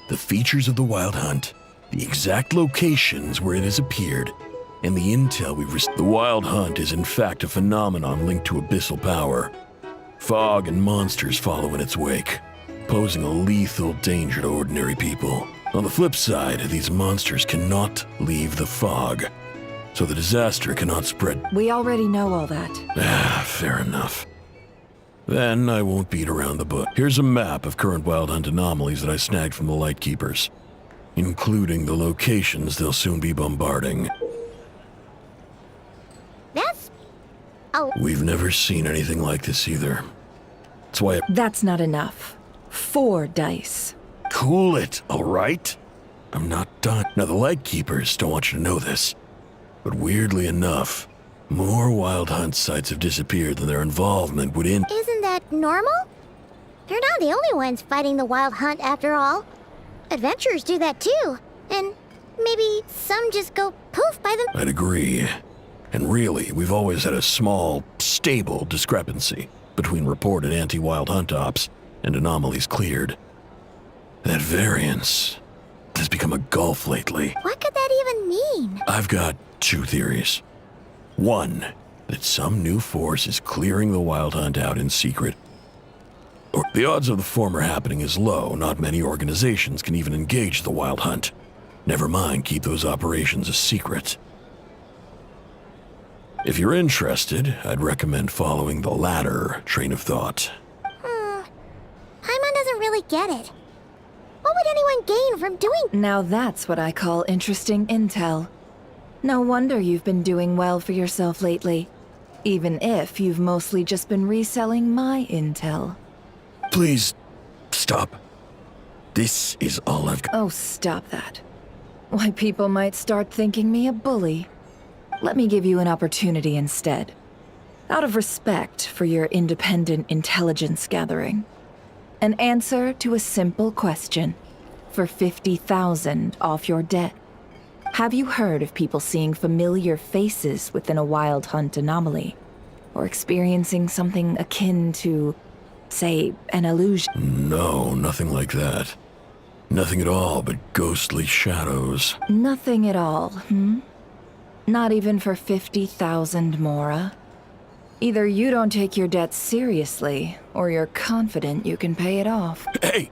E: The features of the Wild Hunt, the exact locations where it has appeared, and the intel we've received. The Wild Hunt is in fact a phenomenon linked to abyssal power. Fog and monsters follow in its wake, posing a lethal danger to ordinary people. On the flip side, these monsters cannot leave the fog, so the disaster cannot spread.
C: We already know all that.
E: Fair enough. Then I won't beat around the bush. Here's a map of current Wild Hunt anomalies that I snagged from the Lightkeepers, including the locations they'll soon be bombarding.
D: That's... Oh.
E: We've never seen anything like this either. That's why
C: That's not enough. 4 dice.
E: Cool it, all right? I'm not done. Now, the Lightkeepers don't want you to know this, but weirdly enough, more Wild Hunt sites have disappeared than their involvement would in.
D: Isn't that normal? They're not the only ones fighting the Wild Hunt after all. Adventurers do that too. And maybe some just go poof by them.
E: I'd agree. And really, we've always had a small, stable discrepancy between reported anti-Wild Hunt ops and anomalies cleared. That variance has become a gulf lately.
D: What could that even mean?
E: I've got 2 theories. One, that some new force is clearing the Wild Hunt out in secret. Or the odds of the former happening is low. Not many organizations can even engage the Wild Hunt. Never mind keep those operations a secret. If you're interested, I'd recommend following the latter train of thought.
D: Paimon doesn't really get it. What would anyone gain from doing...
C: Now that's what I call interesting intel. No wonder you've been doing well for yourself lately. Even if you've mostly just been reselling my intel.
E: Please, stop. This is all I've got.
C: Oh, stop that. Why, people might start thinking me a bully. Let me give you an opportunity instead. Out of respect for your independent intelligence gathering. An answer to a simple question for 50,000 off your debt. Have you heard of people seeing familiar faces within a wild hunt anomaly? Or experiencing something akin to, say, an illusion?
E: No, nothing like that. Nothing at all but ghostly shadows.
C: Nothing at all, hmm? Not even for 50,000 Mora? Either you don't take your debt seriously, or you're confident you can pay it off.
E: Hey!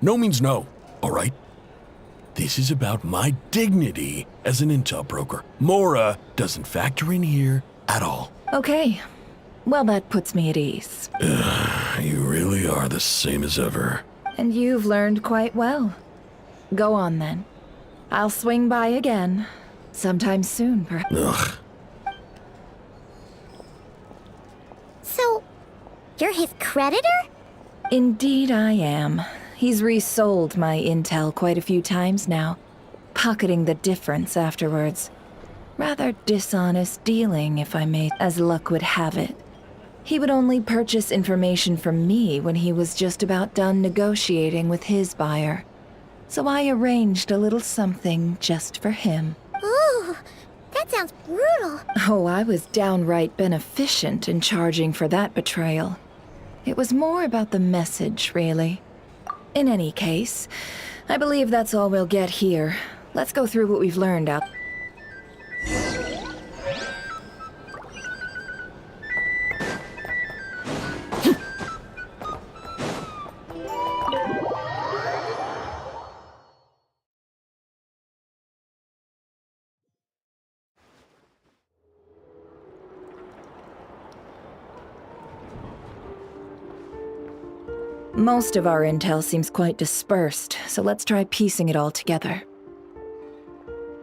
E: No means no, all right? This is about my dignity as an intel broker. Mora doesn't factor in here at all.
C: Okay. Well, that puts me at ease.
E: You really are the same as ever.
C: And you've learned quite well. Go on, then. I'll swing by again. Sometime soon, perhaps.
E: Ugh.
D: So, you're his creditor?
C: Indeed I am. He's resold my intel quite a few times now, pocketing the difference afterwards. Rather dishonest dealing, if I may, as luck would have it. He would only purchase information from me when he was just about done negotiating with his buyer. So I arranged a little something just for him.
D: Ooh, that sounds brutal.
C: Oh, I was downright beneficent in charging for that betrayal. It was more about the message, really. In any case, I believe that's all we'll get here. Let's go through what we've learned out. Most of our intel seems quite dispersed, so let's try piecing it all together.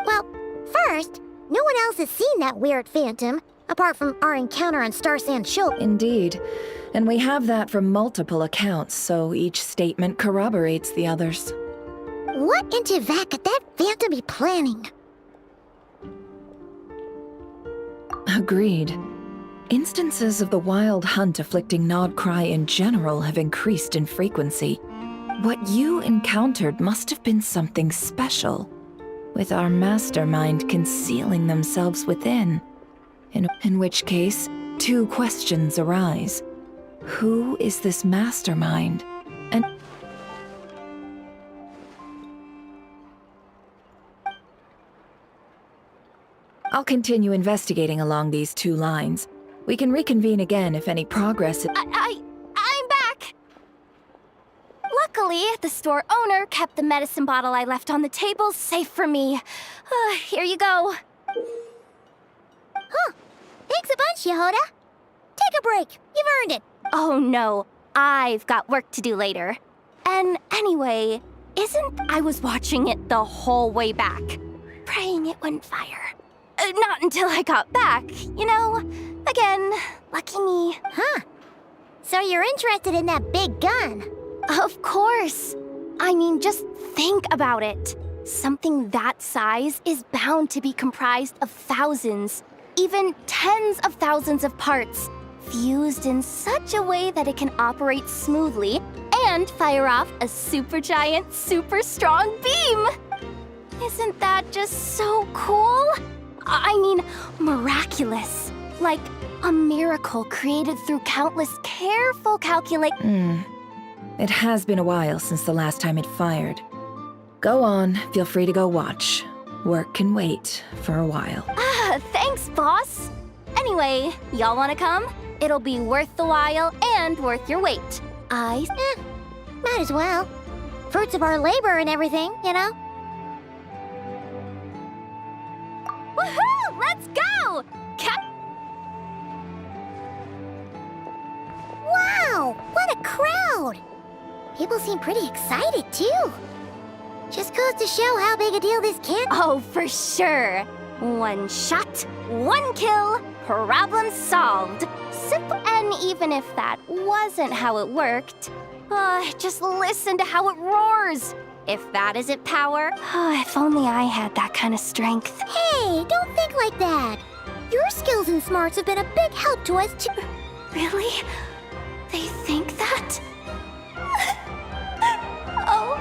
D: Well, first, no one else has seen that weird phantom, apart from our encounter on Star Sand Shoal.
C: Indeed. And we have that from multiple accounts, so each statement corroborates the others.
D: What in Teyvat could that phantom be planning?
C: Agreed. Instances of the wild hunt afflicting Nod-Krai in general have increased in frequency. What you encountered must have been something special, with our mastermind concealing themselves within. In which case, two questions arise. Who is this mastermind? And I'll continue investigating along these two lines. We can reconvene again if any progress.
O: I'm back! Luckily, the store owner kept the medicine bottle I left on the table safe for me. Here you go.
D: Huh. Thanks a bunch, Yehoda. Take a break. You've earned it.
O: Oh no, I've got work to do later. And anyway, I was watching it the whole way back, praying it wouldn't fire. Not until I got back, you know? Again, lucky me.
D: Huh. So you're interested in that big gun?
O: Of course. I mean, just think about it. Something that size is bound to be comprised of thousands, even tens of thousands of parts, fused in such a way that it can operate smoothly and fire off a supergiant, super strong beam. Isn't that just so cool? I mean, miraculous. Like a miracle created through countless careful
C: It has been a while since the last time it fired. Go on, feel free to go watch. Work can wait for a while.
O: Thanks, boss. Anyway, y'all wanna come? It'll be worth the while and worth your wait.
D: Might as well. Fruits of our labor and everything, you know?
O: Woohoo! Let's go!
D: Wow! What a crowd! People seem pretty excited, too. Just goes to show how big a deal this can.
O: Oh, for sure. One shot, one kill, problem solved. Simple. And even if that wasn't how it worked, Just listen to how it roars. If that isn't power, if only I had that kind of strength.
D: Hey, don't think like that. Your skills and smarts have been a big help to us too.
O: Really? They think that? Oh.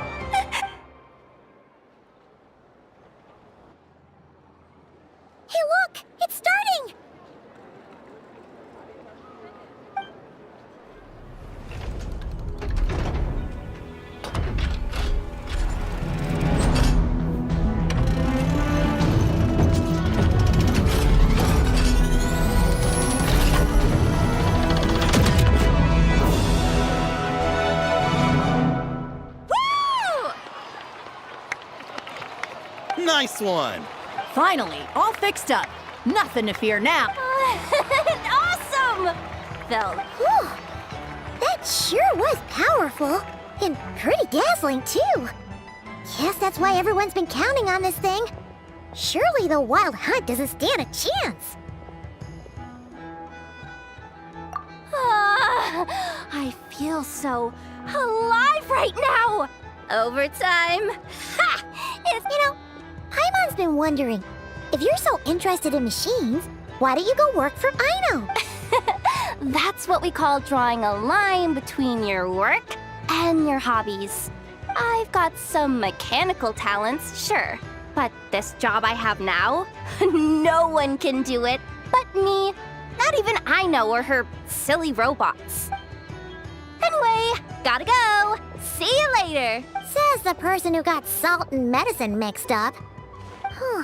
D: Hey, look! It's starting!
A: Nice one!
M: Finally, all fixed up. Nothing to fear now.
O: Awesome! Phil.
D: Whew. That sure was powerful. And pretty dazzling, too. Guess that's why everyone's been counting on this thing. Surely the Wild Hunt doesn't stand a chance.
O: I feel so alive right now! Overtime! Ha!
D: You know, Paimon's been wondering, if you're so interested in machines, why don't you go work for Aino?
O: That's what we call drawing a line between your work and your hobbies. I've got some mechanical talents, sure. But this job I have now, no one can do it but me. Not even Aino or her silly robots. Anyway, gotta go. See you later.
D: Says the person who got salt and medicine mixed up. Huh.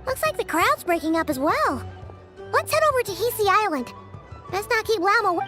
D: Looks like the crowd's breaking up as well. Let's head over to Hisi Island. Best not keep Lam away.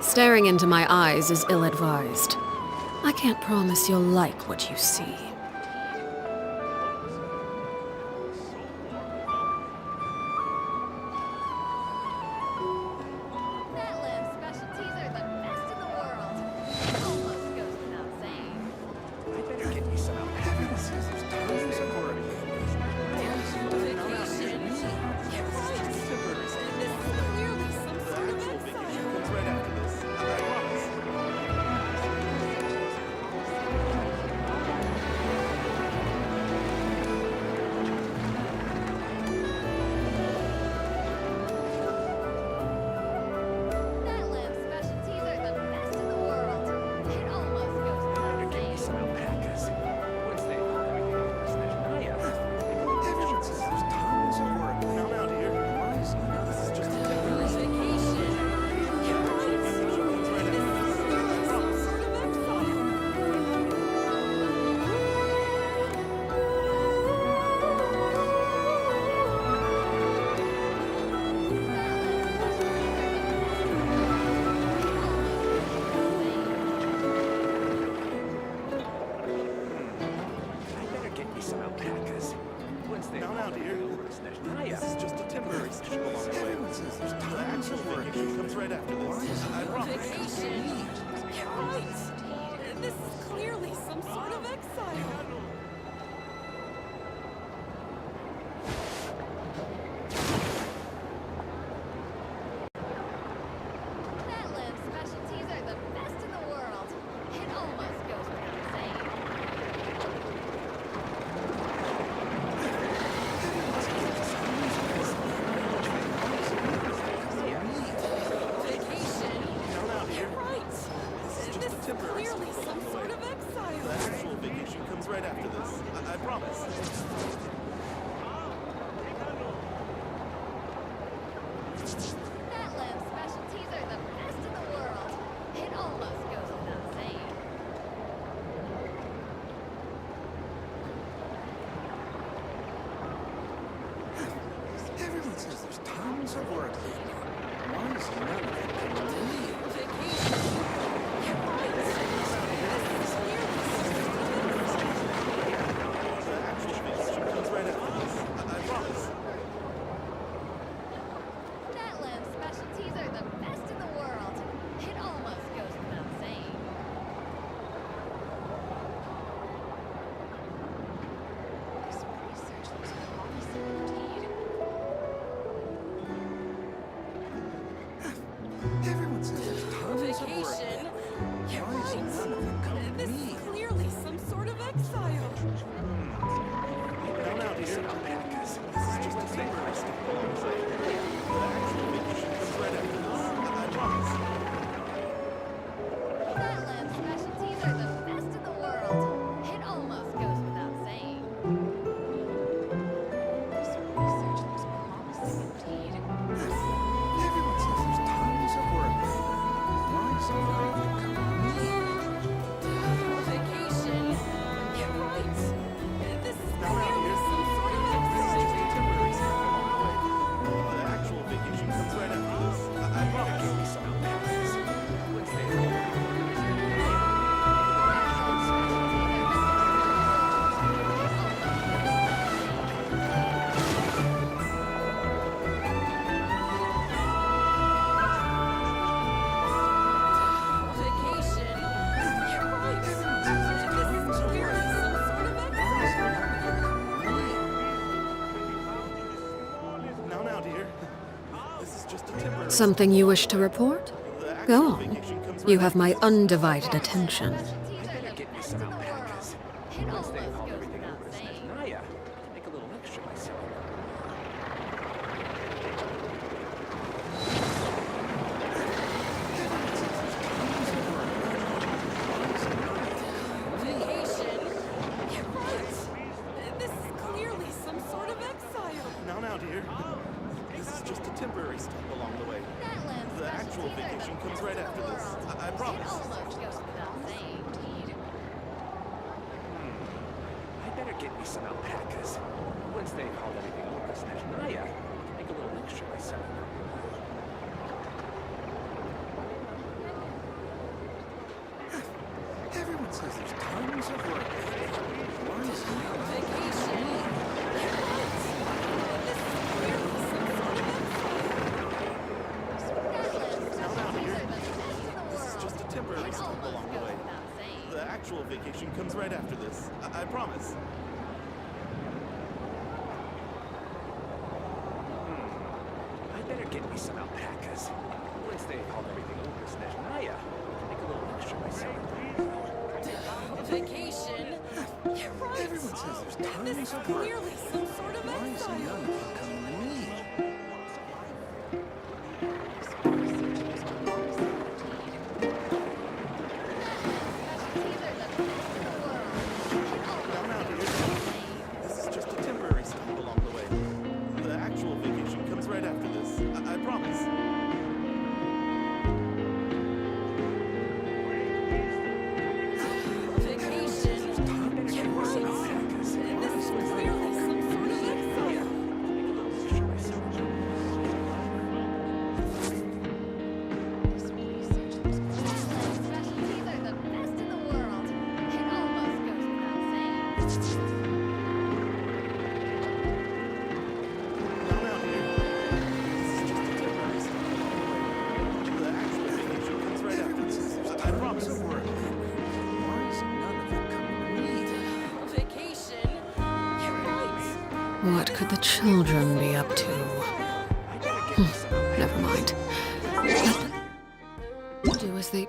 I: Staring into my eyes is ill-advised. I can't promise you'll like what you see.
S: This is clearly some sort of exile.
P: Badlands specialties are the best in the world. It almost goes without saying.
S: You're right. This is clearly some sort of exile.
A: The actual vacation comes right after this. I promise.
P: Badlands specialties are the best in the world. It almost goes without saying.
A: Everyone says there's tons of work. Why is none of it coming to me? The actual vacation comes right after this. I promise.
P: Badlands specialties are the best in the world. It almost goes without saying. This research looks promising indeed.
A: Everyone says there's tons of work.
S: You're
A: Why is
S: right.
A: none of it coming to
S: This
A: me?
S: is clearly some sort of exile.
A: Now, dear. This is just a temporary step along the way. The actual vacation comes right after this. I promise.
P: Badlands specialties are the best in the world. It almost goes without saying. This research looks promising indeed.
A: Everyone says there's tons of work. Why is none of it coming to me?
S: Vacation. You're right. This is
A: Now,
S: clearly
A: dear.
S: some sort of
A: This is
S: exile.
A: just a temporary step along the way. The actual vacation comes right after this. I promise.
S: Vacation. You're right. This is clearly some sort of exile.
A: Now, dear. This is just a temporary.
I: Something you wish to report? Go on. You have my undivided attention.
P: Get me some alpacas. It almost goes without saying.
X: Naya, make a little extra myself.
S: Vacation. You're right. This is clearly some sort of exile.
A: Now, dear. This is just a temporary step along the way. The actual vacation comes right after this. I
P: It
A: promise.
P: almost goes without saying.
X: I better get me some alpacas. Once they've hauled everything over, snatch Naya, make a little extra myself.
A: Everyone says there's tons of work. Why is none of it
S: Vacation. You're right. This is clearly some sort of exile.
A: Now, dear. This is just a temporary step along the way. The actual vacation comes right after this. I promise.
X: I better get me some alpacas. Once they've hauled everything over, snatch Naya, make a little extra myself.
S: Vacation. You're right.
A: Everyone says there's
S: This
A: tons
S: is
A: of work.
S: clearly some sort of
A: Why is none
S: exile.
A: of it coming to me? Now, dear. This is just a temporary step along the way. The actual vacation comes right after this. I promise.
S: Vacation. You're right. This is clearly some sort of exile.
I: What could the children be up to? Never mind. Do as they...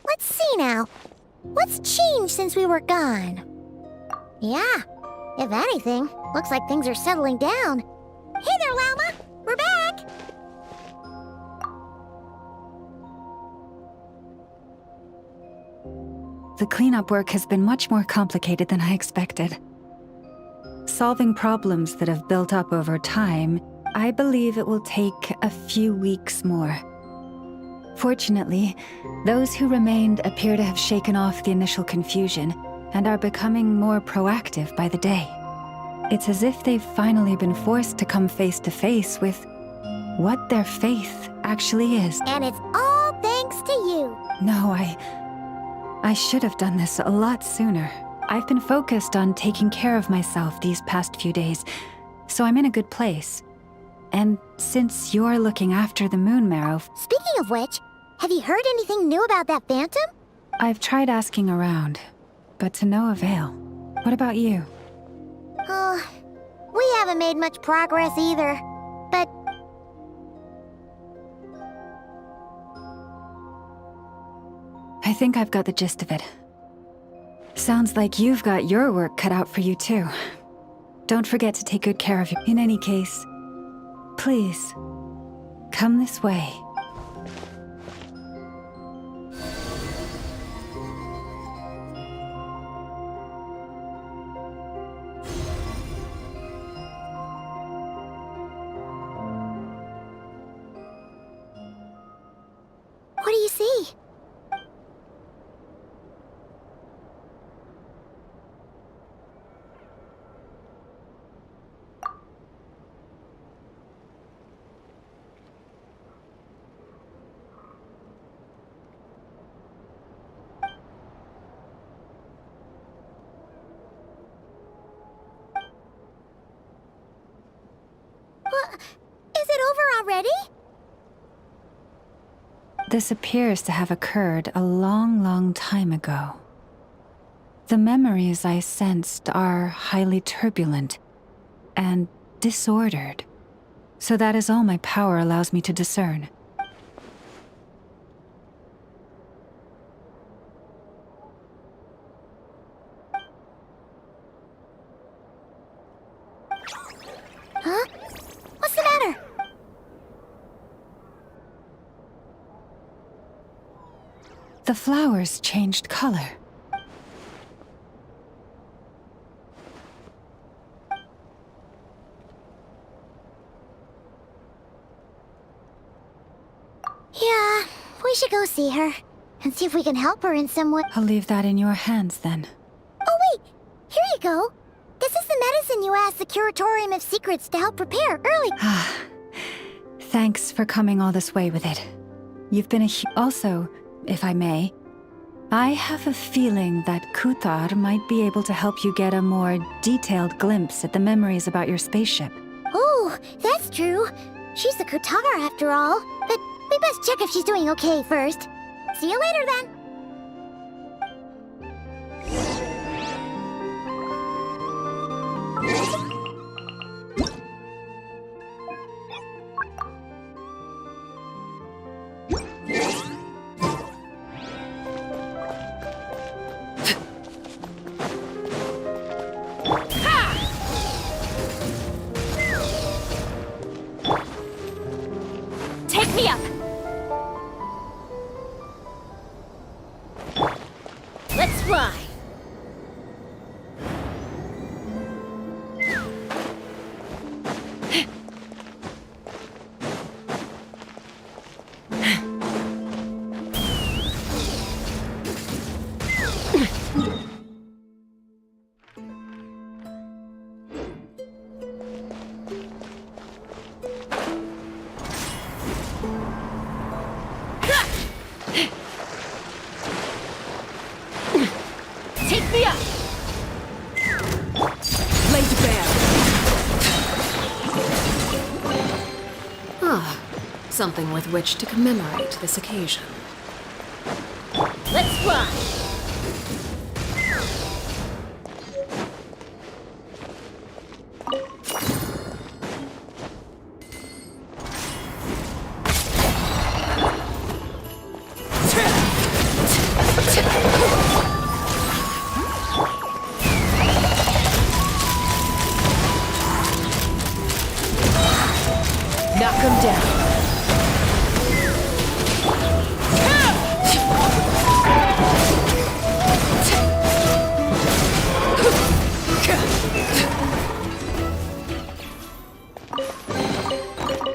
D: Let's see now. What's changed since we were gone? Yeah, if anything, looks like things are settling down. Hey there, Llama! We're back!
H: The cleanup work has been much more complicated than I expected. Solving problems that have built up over time, I believe it will take a few weeks more. Fortunately, those who remained appear to have shaken off the initial confusion and are becoming more proactive by the day. It's as if they've finally been forced to come face to face with what their faith actually is.
D: And it's all thanks to you.
H: No, I should have done this a lot sooner. I've been focused on taking care of myself these past few days, so I'm in a good place. And since you're looking after the Moon Marrow...
D: Speaking of which, have you heard anything new about that phantom?
H: I've tried asking around, but to no avail. What about you?
D: Oh, we haven't made much progress either. But...
H: I think I've got the gist of it. Sounds like you've got your work cut out for you too. Don't forget to take good care of you. In any case, please, come this way.
D: What do you see? Is it over already?
H: This appears to have occurred a long, long time ago. The memories I sensed are highly turbulent and disordered, so that is all my power allows me to discern.
D: Huh? What's the matter?
H: The flowers changed color.
D: Yeah, we should go see her and see if we can help her in some way.
H: I'll leave that in your hands then.
D: Oh wait, here you go. This is the medicine you asked the Curatorium of Secrets to help prepare early.
H: Thanks for coming all this way with it. You've been also, if I may, I have a feeling that Kuthar might be able to help you get a more detailed glimpse at the memories about your spaceship.
D: Oh, that's true. She's the Kutar after all. But we best check if she's doing okay first. See you later then.
O: Take me up!
D: Let's fly.
I: something with which to commemorate this occasion.
B: Let's fly!
K: Knock him down.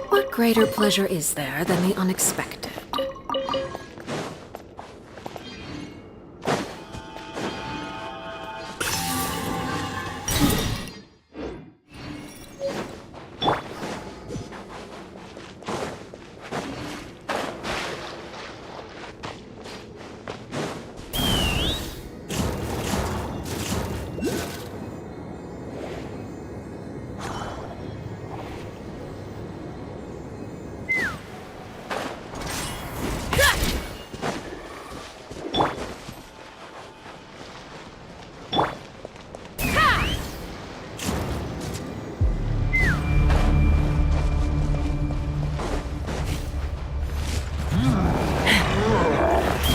I: What greater pleasure is there than the unexpected?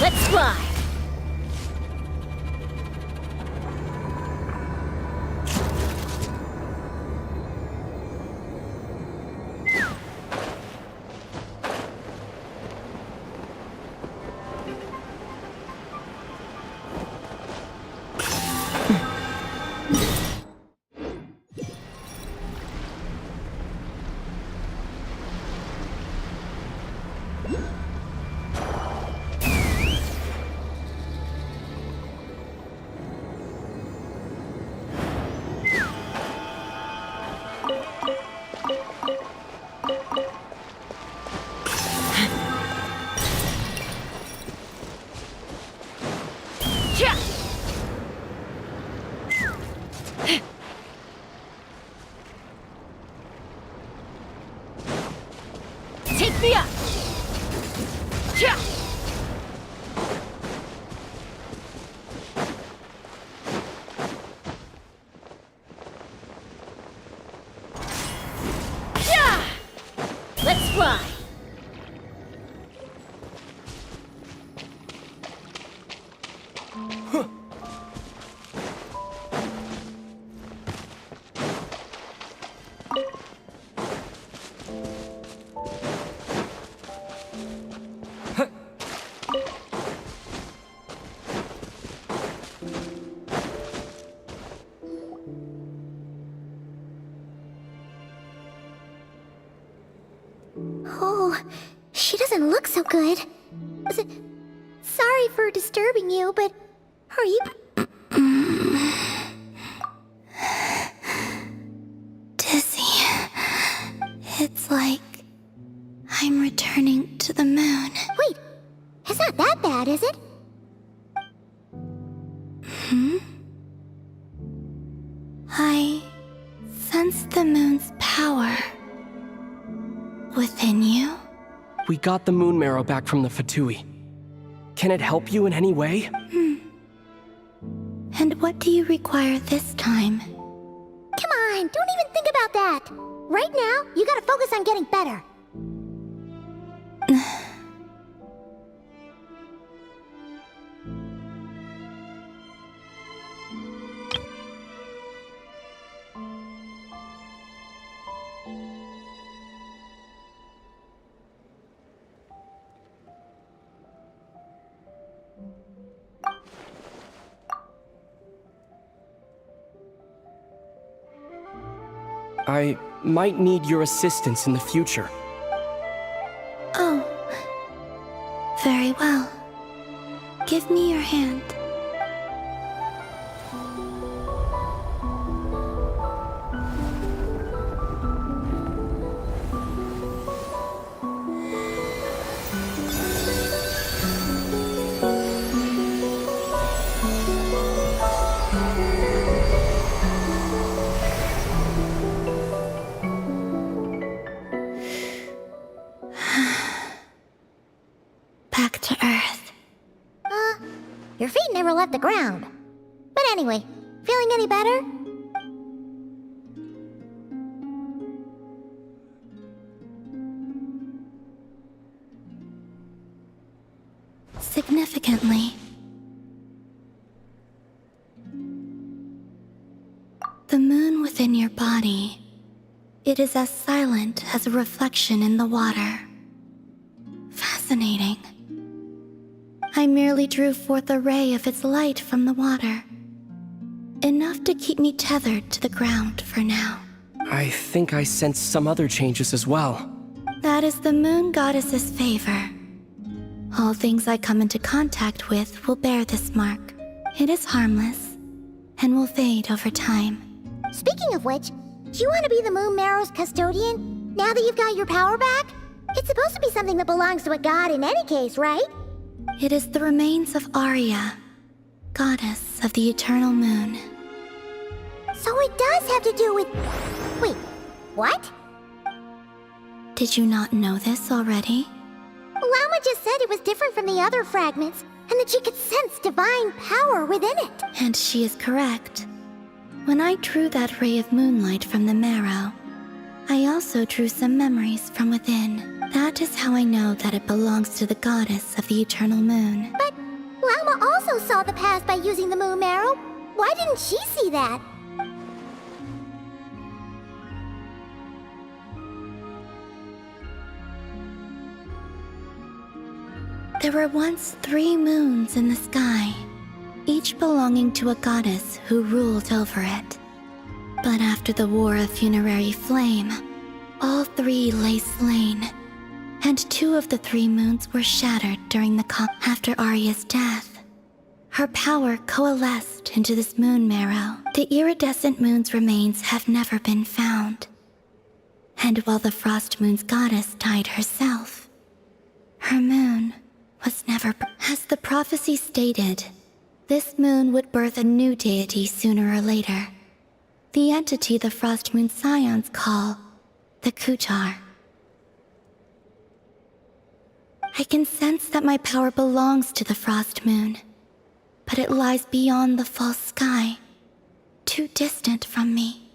B: Let's fly! Take me up! Let's fly!
D: Oh, she doesn't look so good. Sorry for disturbing you, but are you...
O: Dizzy. It's like I'm returning to the moon.
D: Wait, it's not that bad, is it?
O: I sense the moon's power within you.
J: We got the moon marrow back from the Fatui. Can it help you in any way?
O: And what do you require this time?
D: Come on, don't even think about that. Right now, you gotta focus on getting better.
J: I might need your assistance in the future.
O: Oh. Very well. Give me your hand.
D: left the ground. But anyway, feeling any better?
O: Significantly. The moon within your body, it is as silent as a reflection in the water. Fascinating. I merely drew forth a ray of its light from the water. Enough to keep me tethered to the ground for now.
J: I think I sense some other changes as well.
O: That is the moon goddess's favor. All things I come into contact with will bear this mark. It is harmless, and will fade over time.
D: Speaking of which, do you want to be the Moon Marrow's custodian, now that you've got your power back? It's supposed to be something that belongs to a god in any case, right?
O: It is the remains of Arya, goddess of the eternal moon.
D: So it does have to do with... Wait, what?
O: Did you not know this already?
D: Lama just said it was different from the other fragments, and that she could sense divine power within it.
O: And she is correct. When I drew that ray of moonlight from the marrow, I also drew some memories from within. That is how I know that it belongs to the goddess of the eternal moon.
D: But Lama also saw the past by using the Moon Marrow. Why didn't she see that?
O: There were once 3 moons in the sky, each belonging to a goddess who ruled over it. But after the War of Funerary Flame, all 3 lay slain, and 2 of the 3 moons were shattered during the after Arya's death. Her power coalesced into this moon marrow. The iridescent moon's remains have never been found. And while the Frost Moon's goddess died herself, her moon was never... As the prophecy stated, this moon would birth a new deity sooner or later. The entity the Frost Moon Scions call the Kuchar. I can sense that my power belongs to the Frost Moon, but it lies beyond the false sky, too distant from me.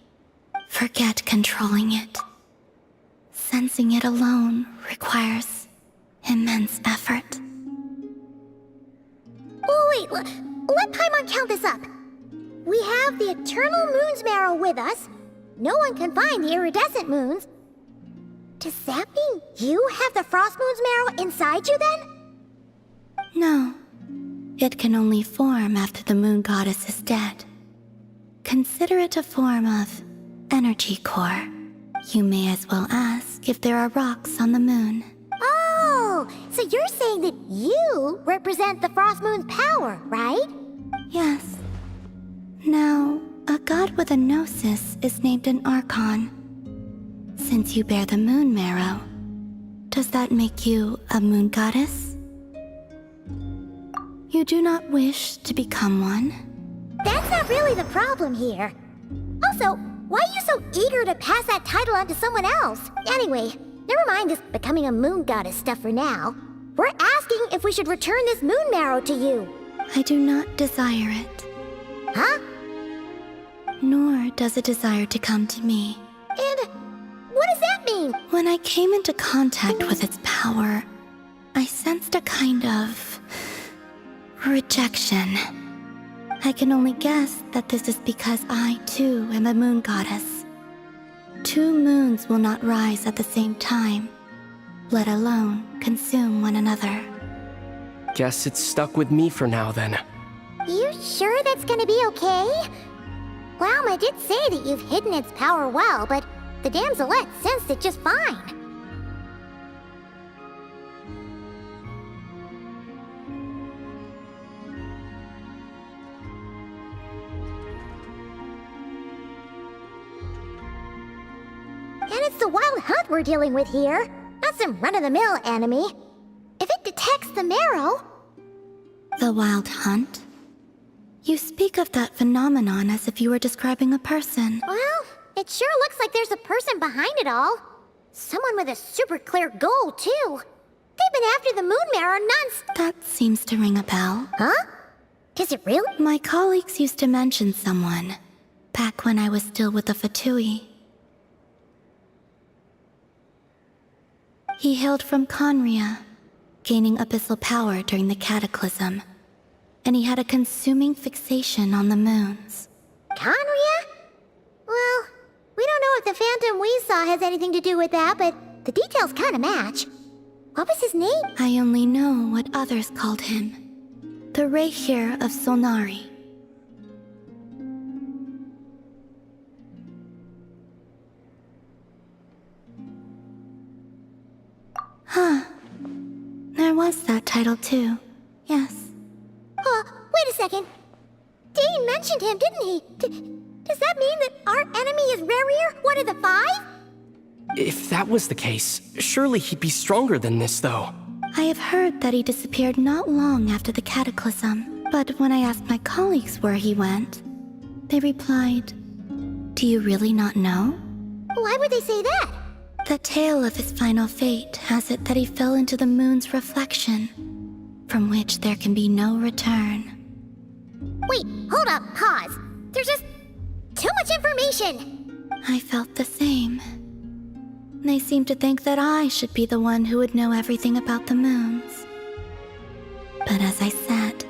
O: Forget controlling it. Sensing it alone requires immense effort.
D: Oh, wait, let Paimon count this up. We have the Eternal Moon's Marrow with us. No one can find the iridescent moons. Does that mean you have the Frost Moon's Marrow inside you then?
O: No. It can only form after the moon goddess is dead. Consider it a form of energy core. You may as well ask if there are rocks on the moon.
D: Oh, so you're saying that you represent the Frost Moon's power, right?
O: Yes. Now, a god with a gnosis is named an Archon. Since you bear the moon marrow, does that make you a moon goddess? You do not wish to become one?
D: That's not really the problem here. Also, why are you so eager to pass that title on to someone else? Anyway, never mind this becoming a moon goddess stuff for now. We're asking if we should return this moon marrow to you.
O: I do not desire it.
D: Huh?
O: Nor does it desire to come to me.
D: And what does that mean?
O: When I came into contact with its power, I sensed a kind of rejection. I can only guess that this is because I, too, am a moon goddess. 2 moons will not rise at the same time, let alone consume one another.
J: Guess it's stuck with me for now, then.
D: You sure that's gonna be okay? Lama did say that you've hidden its power well, but the damselette sensed it just fine. And it's the wild hunt we're dealing with here, not some run-of-the-mill enemy. If it detects the marrow...
O: The wild hunt? You speak of that phenomenon as if you were describing a person.
D: Well, it sure looks like there's a person behind it all. Someone with a super clear goal, too. They've been after the moon marrow non-stop.
O: That seems to ring a bell.
D: Huh? Is it real?
O: My colleagues used to mention someone, back when I was still with the Fatui. He hailed from Conria, gaining abyssal power during the Cataclysm, and he had a consuming fixation on the moons.
D: Conria? Well, we don't know if the phantom we saw has anything to do with that, but the details kinda match. What was his name?
O: I only know what others called him. The Reikir of Solnari. Huh. There was that title too. Yes.
D: Wait a second. Dane mentioned him, didn't he? Does that mean that our enemy is Rerir, one of the 5?
J: If that was the case, surely he'd be stronger than this, though.
O: I have heard that he disappeared not long after the Cataclysm, but when I asked my colleagues where he went, they replied, "Do you really not know?"
D: Why would they say that?
O: The tale of his final fate has it that he fell into the moon's reflection, from which there can be no return.
D: Wait, hold up, pause. There's just too much information.
O: I felt the same. They seemed to think that I should be the one who would know everything about the moons. But as I said,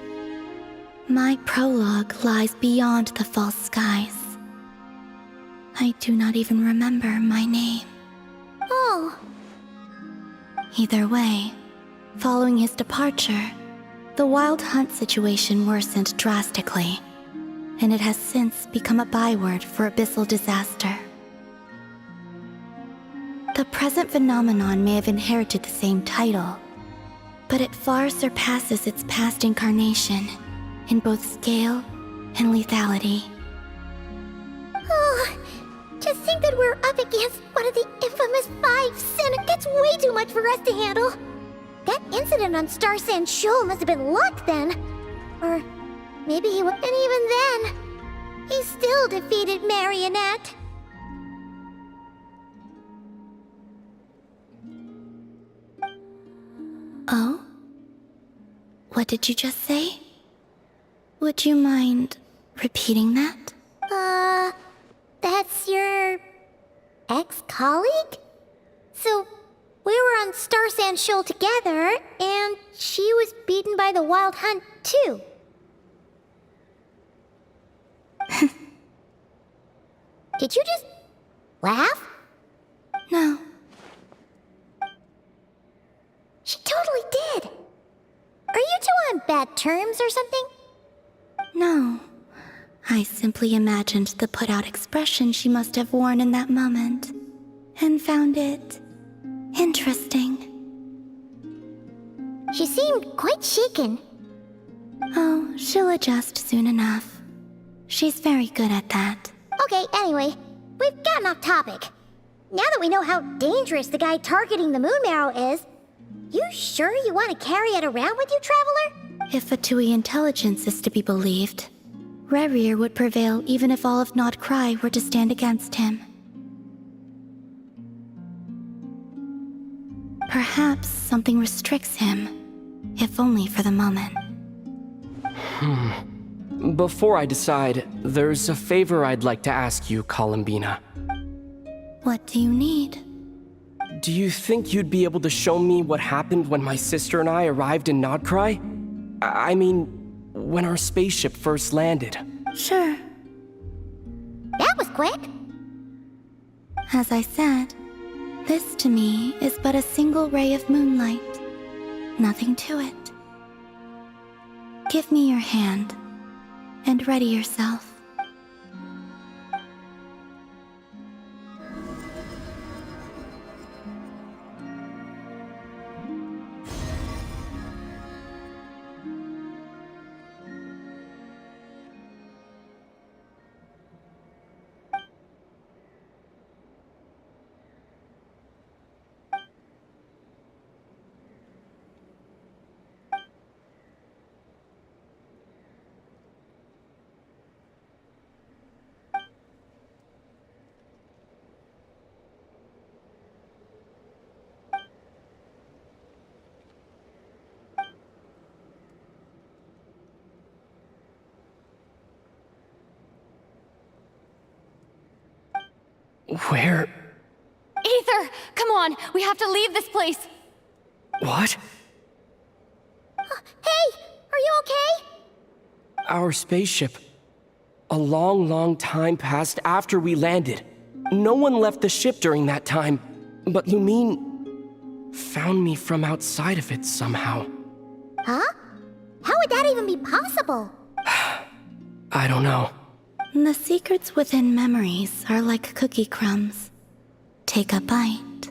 O: my prologue lies beyond the false skies. I do not even remember my name.
D: Oh.
O: Either way, following his departure, the Wild Hunt situation worsened drastically, and it has since become a byword for abyssal disaster. The present phenomenon may have inherited the same title, but it far surpasses its past incarnation in both scale and lethality.
D: Oh, just think that we're up against one of the infamous 5 syndicates. Way too much for us to handle. That incident on Star Sand Shoal must have been luck then. Or maybe he and even then, he still defeated Marionette.
O: Oh? What did you just say? Would you mind repeating that?
D: That's your ex-colleague? So, we were on Star Sand Shoal together, and she was beaten by the Wild Hunt too. Did you just laugh?
O: No.
D: She totally did. Are you two on bad terms or something?
O: No. I simply imagined the put-out expression she must have worn in that moment, and found it interesting.
D: She seemed quite shaken.
O: Oh, she'll adjust soon enough. She's very good at that.
D: Okay, anyway, we've gotten off topic. Now that we know how dangerous the guy targeting the moon marrow is, you sure you want to carry it around with you, Traveler?
O: If Fatui intelligence is to be believed, Rerir would prevail even if all of Nod-Krai were to stand against him. Perhaps something restricts him, if only for the moment.
J: Before I decide, there's a favor I'd like to ask you, Columbina.
O: What do you need?
J: Do you think you'd be able to show me what happened when my sister and I arrived in Nod-Krai? I mean, when our spaceship first landed.
O: Sure.
D: That was quick.
O: As I said, this to me is but a single ray of moonlight. Nothing to it. Give me your hand, and ready yourself.
J: Where?
O: Aether, come on, we have to leave this place.
J: What?
D: Hey, are you okay?
J: Our spaceship. A long, long time passed after we landed. No one left the ship during that time, but Lumine found me from outside of it somehow.
D: Huh? How would that even be possible?
J: I don't know.
O: The secrets within memories are like cookie crumbs. Take a bite,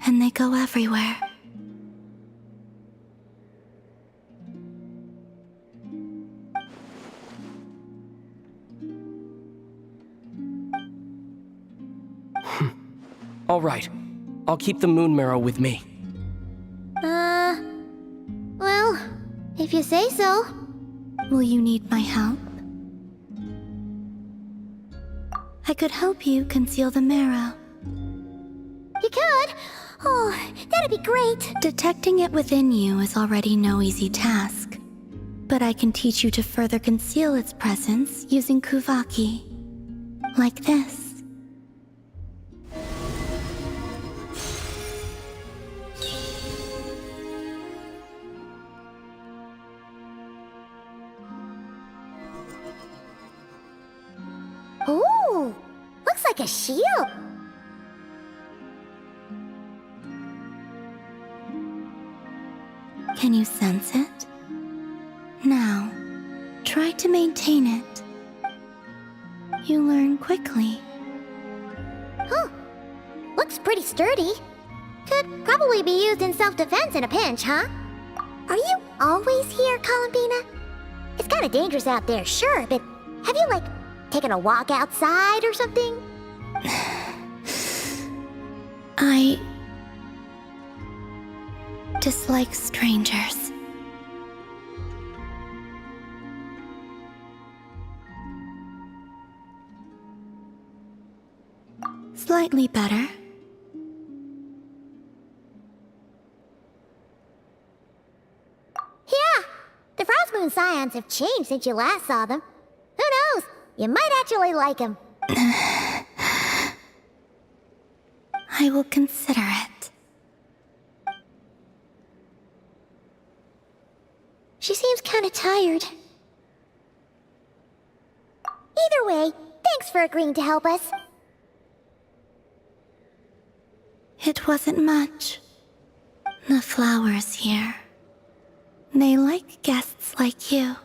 O: and they go everywhere.
J: All right. I'll keep the moon marrow with me.
D: Well, if you say so.
O: Will you need my help? I could help you conceal the marrow.
D: You could? Oh, that'd be great.
O: Detecting it within you is already no easy task. But I can teach you to further conceal its presence using Kuvaki. Like this.
D: Ooh, looks like a shield.
O: Can you sense it? Now, try to maintain it. You learn quickly.
D: Huh. Looks pretty sturdy. Could probably be used in self-defense in a pinch, huh? Are you always here, Columbina? It's kinda dangerous out there, sure, but have you, like, taken a walk outside or something?
O: I dislike strangers. Slightly better.
D: Yeah, the Frost Moon Scions have changed since you last saw them. Who knows? You might actually like them.
O: I will consider it.
D: She seems kinda tired. Either way, thanks for agreeing to help us.
O: It wasn't much. The flowers here. They like guests like you.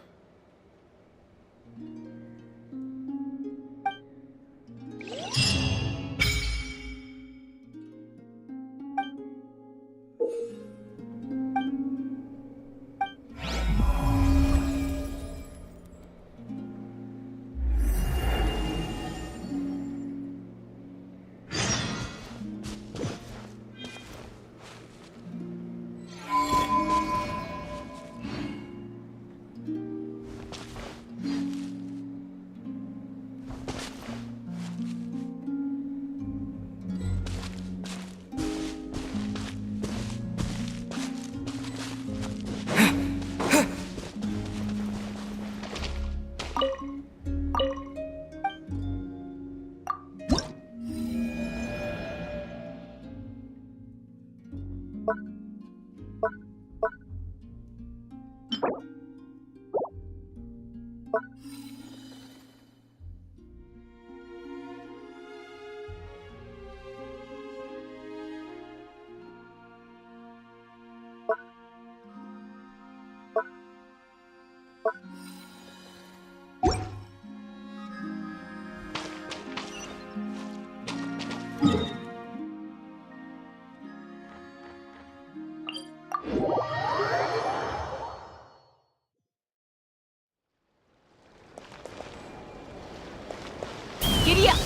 M: Giddy up!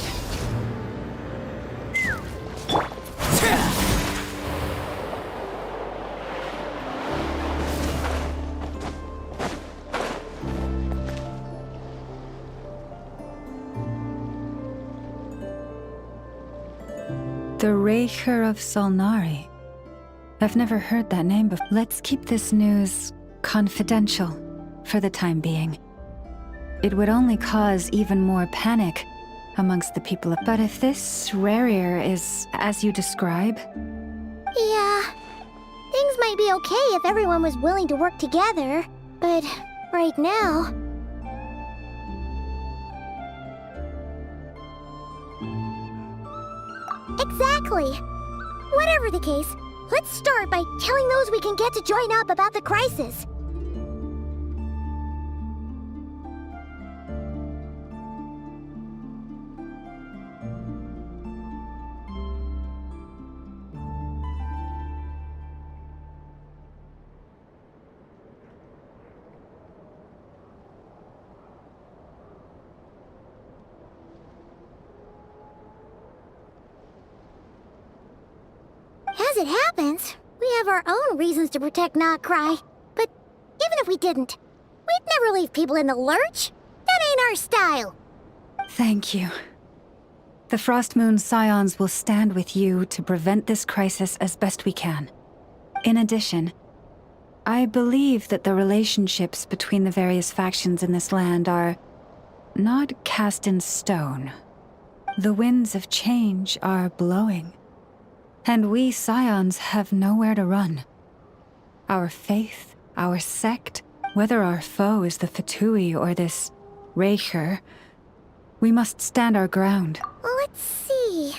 H: The Raker of Solnari. I've never heard that name before. Let's keep this news confidential for the time being. It would only cause even more panic amongst the people of... But if this Rarier is as you describe...
D: Yeah. Things might be okay if everyone was willing to work together, but right now... Exactly. Whatever the case, let's start by telling those we can get to join up about the crisis. As it happens, we have our own reasons to protect Nod-Krai. But even if we didn't, we'd never leave people in the lurch. That ain't our style.
H: Thank you. The Frost Moon Scions will stand with you to prevent this crisis as best we can. In addition, I believe that the relationships between the various factions in this land are not cast in stone. The winds of change are blowing. And we Scions have nowhere to run. Our faith, our sect, whether our foe is the Fatui or this Raker, we must stand our ground.
D: Let's see.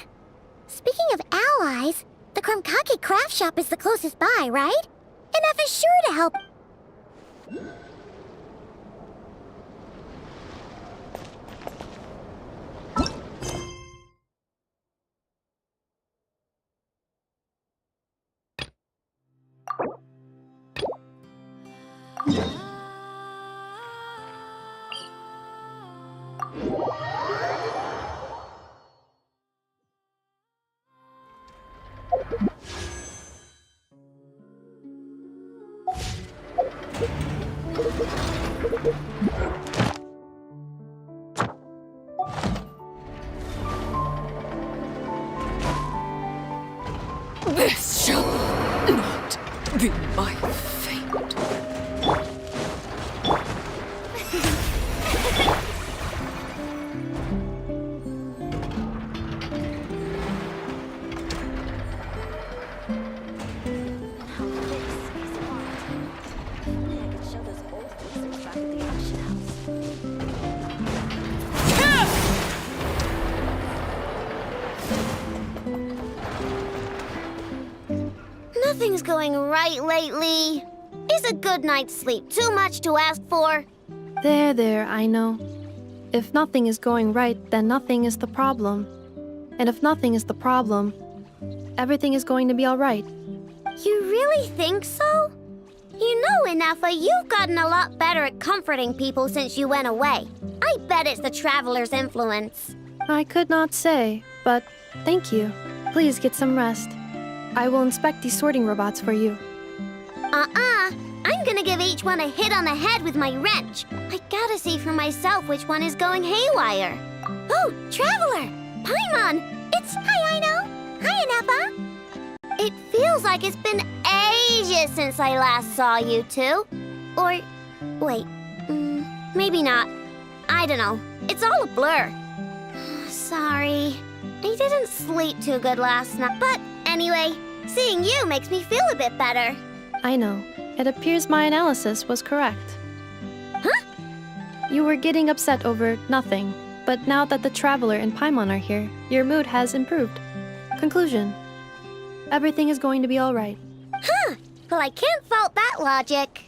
D: Speaking of allies, the Krumkake craft shop is the closest by, right? And F is sure to help.
I: This shall not be my fate.
B: Nothing's going right lately. Is a good night's sleep too much to ask for?
G: There, I know. If nothing is going right, then nothing is the problem. And if nothing is the problem, everything is going to be all right.
B: You really think so? You know, Inafa, you've gotten a lot better at comforting people since you went away. I bet it's the Traveler's influence.
G: I could not say, but thank you. Please get some rest. I will inspect these sorting robots for you.
B: I'm gonna give each one a hit on the head with my wrench. I gotta see for myself which one is going haywire. Oh, Traveler! Paimon! It's... Hi, Aino! Hi, Inafa! It feels like it's been ages since I last saw you two. Or... wait. Maybe not. I don't know. It's all a blur. Sorry. I didn't sleep too good last night. But anyway, seeing you makes me feel a bit better.
G: I know. It appears my analysis was correct.
B: Huh?
G: You were getting upset over nothing, but now that the Traveler and Paimon are here, your mood has improved. Conclusion. Everything is going to be all right.
B: Huh. Well, I can't fault that logic.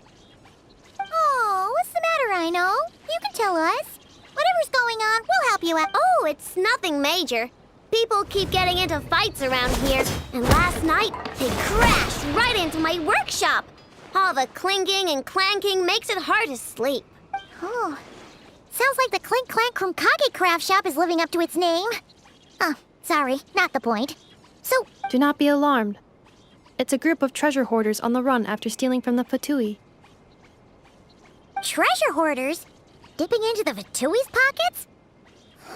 D: Oh, what's the matter, Aino? You can tell us. Whatever's going on, we'll help you out.
B: Oh, it's nothing major. People keep getting into fights around here, and last night, they crashed right into my workshop. All the clinking and clanking makes it hard to sleep.
D: Oh, sounds like the Clink Clank Krumkage craft shop is living up to its name. Oh, sorry, not the point. So...
G: Do not be alarmed. It's a group of treasure hoarders on the run after stealing from the Fatui.
D: Treasure hoarders? Dipping into the Fatui's pockets?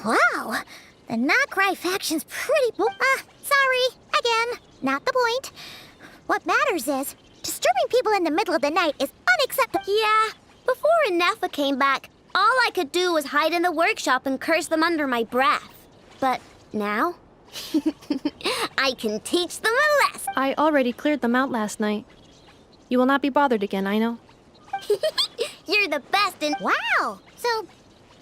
D: Wow, the Nod-Krai faction's pretty sorry, again, not the point. What matters is, disturbing people in the middle of the night is unacceptable.
B: Yeah, before Inafa came back, all I could do was hide in the workshop and curse them under my breath. But now, I can teach them a lesson.
L: I already cleared them out last night. You will not be bothered again, I know.
B: You're the best in...
D: Wow! So,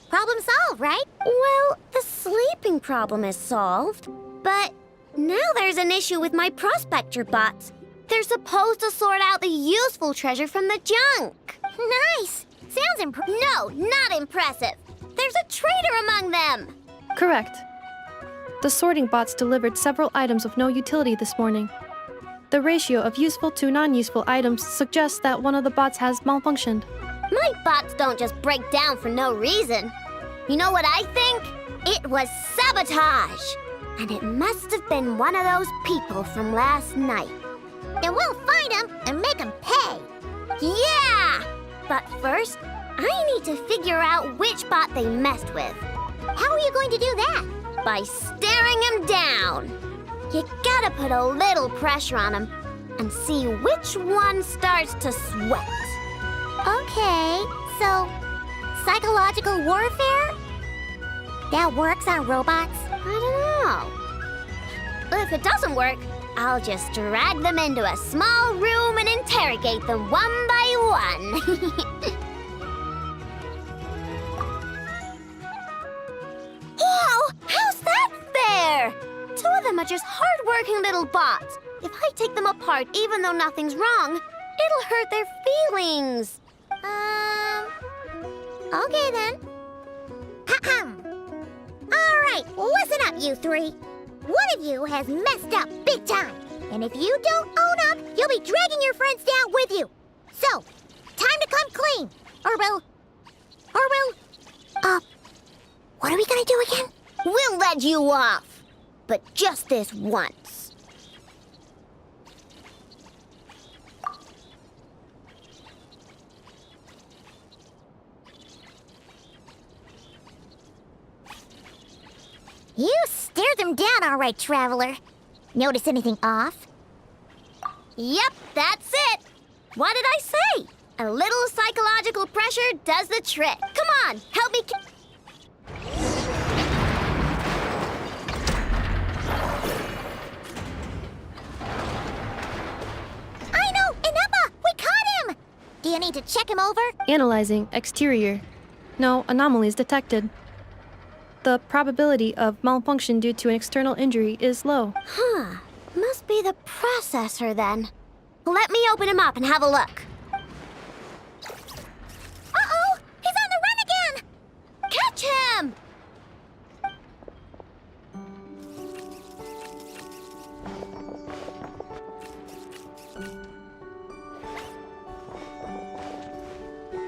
D: problem solved, right?
B: Well, the sleeping problem is solved. But now there's an issue with my prospector bots. They're supposed to sort out the useful treasure from the junk.
D: Nice! Sounds
B: No, not impressive. There's a traitor among them.
L: Correct. The sorting bots delivered several items of no utility this morning. The ratio of useful to non-useful items suggests that one of the bots has malfunctioned.
B: My bots don't just break down for no reason. You know what I think? It was sabotage. And it must have been one of those people from last night.
D: And we'll find them and make them pay.
B: Yeah! But first, I need to figure out which bot they messed with.
D: How are you going to do that?
B: By staring him down. You gotta put a little pressure on him and see which one starts to sweat.
D: Okay, so psychological warfare? That works on robots?
B: I don't know. If it doesn't work, I'll just drag them into a small room and interrogate them one by one. Whoa! How's that fair? Two of them are just hard-working little bots. If I take them apart, even though nothing's wrong, it'll hurt their feelings.
D: Okay then. All right, listen up, you three. One of you has messed up big time. And if you don't own up, you'll be dragging your friends down with you. So, time to come clean. Or we'll... what are we gonna do again?
B: We'll let you off. But just this once.
D: You stared them down all right, Traveler. Notice anything off?
B: Yep, that's it. What did I say? A little psychological pressure does the trick. Come on, help me.
D: I know! Inaba! We caught him! Do you need to check him over?
L: Analyzing exterior. No anomalies detected. The probability of malfunction due to an external injury is low.
B: Huh. Must be the processor then. Let me open him up and have a look.
D: Uh-oh! He's on the run again!
B: Catch him!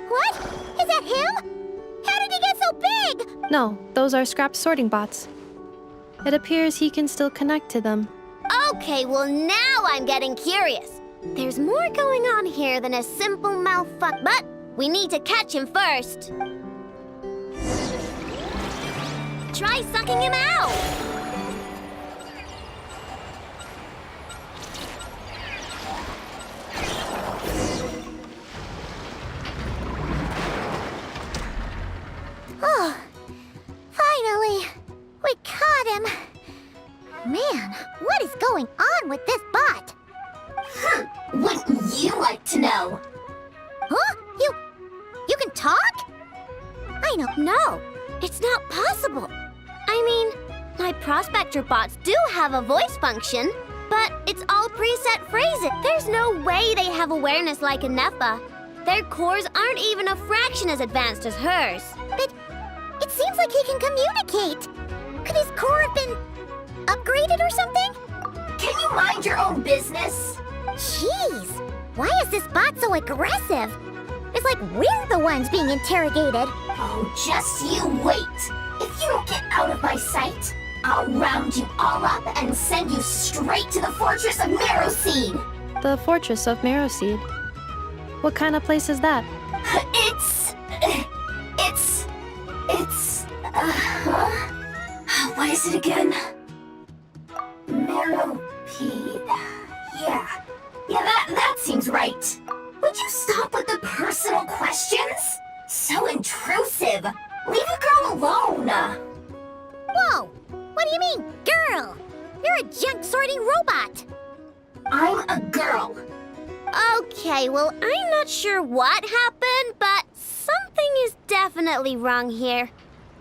D: What? Is that him? How did he get so big?
L: No, those are scrap sorting bots. It appears he can still connect to them.
B: Okay, well now I'm getting curious. There's more going on here than a simple malfunction, but we need to catch him first. Try sucking him out!
D: Oh, finally! We caught him! Man, what is going on with this bot?
B: Wouldn't you like to know?
D: Huh? You can talk?
B: I don't know. It's not possible. I mean, my prospector bots do have a voice function, but it's all preset phrases. There's no way they have awareness like a Nepha. Their cores aren't even a fraction as advanced as hers.
D: But it seems like he can communicate. Could his core have been upgraded or something?
B: Can you mind your own business?
D: Jeez, why is this bot so aggressive? It's like we're the ones being interrogated.
B: Oh, just you wait. If you don't get out of my sight, I'll round you all up and send you straight to the Fortress of Marrowseed.
L: The Fortress of Marrowseed? What kind of place is that?
B: What is it again? Marrowpeed. Yeah, that seems right. Would you stop with the personal questions? So intrusive. Leave a girl alone.
D: Whoa, what sorting robot. I'm a girl.
B: Okay, well, I'm not sure what happened, but something is definitely wrong here.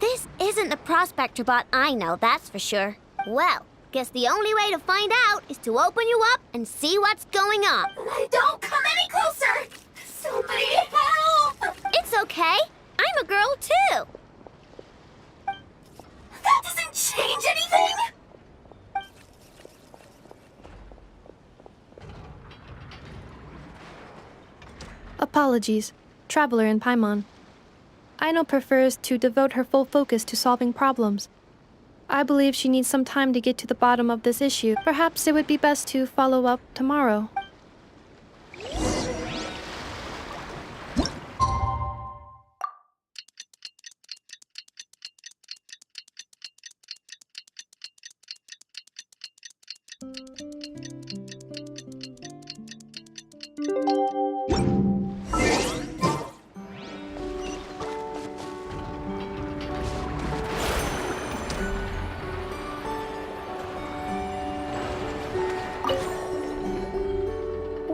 B: This isn't the prospector bot I know, that's for sure. Well, guess the only way to find out is to open you up and see what's going on.
D: Don't come any closer! Somebody help!
B: It's okay. I'm a girl too.
D: That doesn't change anything!
L: Apologies, Traveler in Paimon. Aino prefers to devote her full focus to solving problems. I believe she needs some time to get to the bottom of this issue. Perhaps it would be best to follow up tomorrow.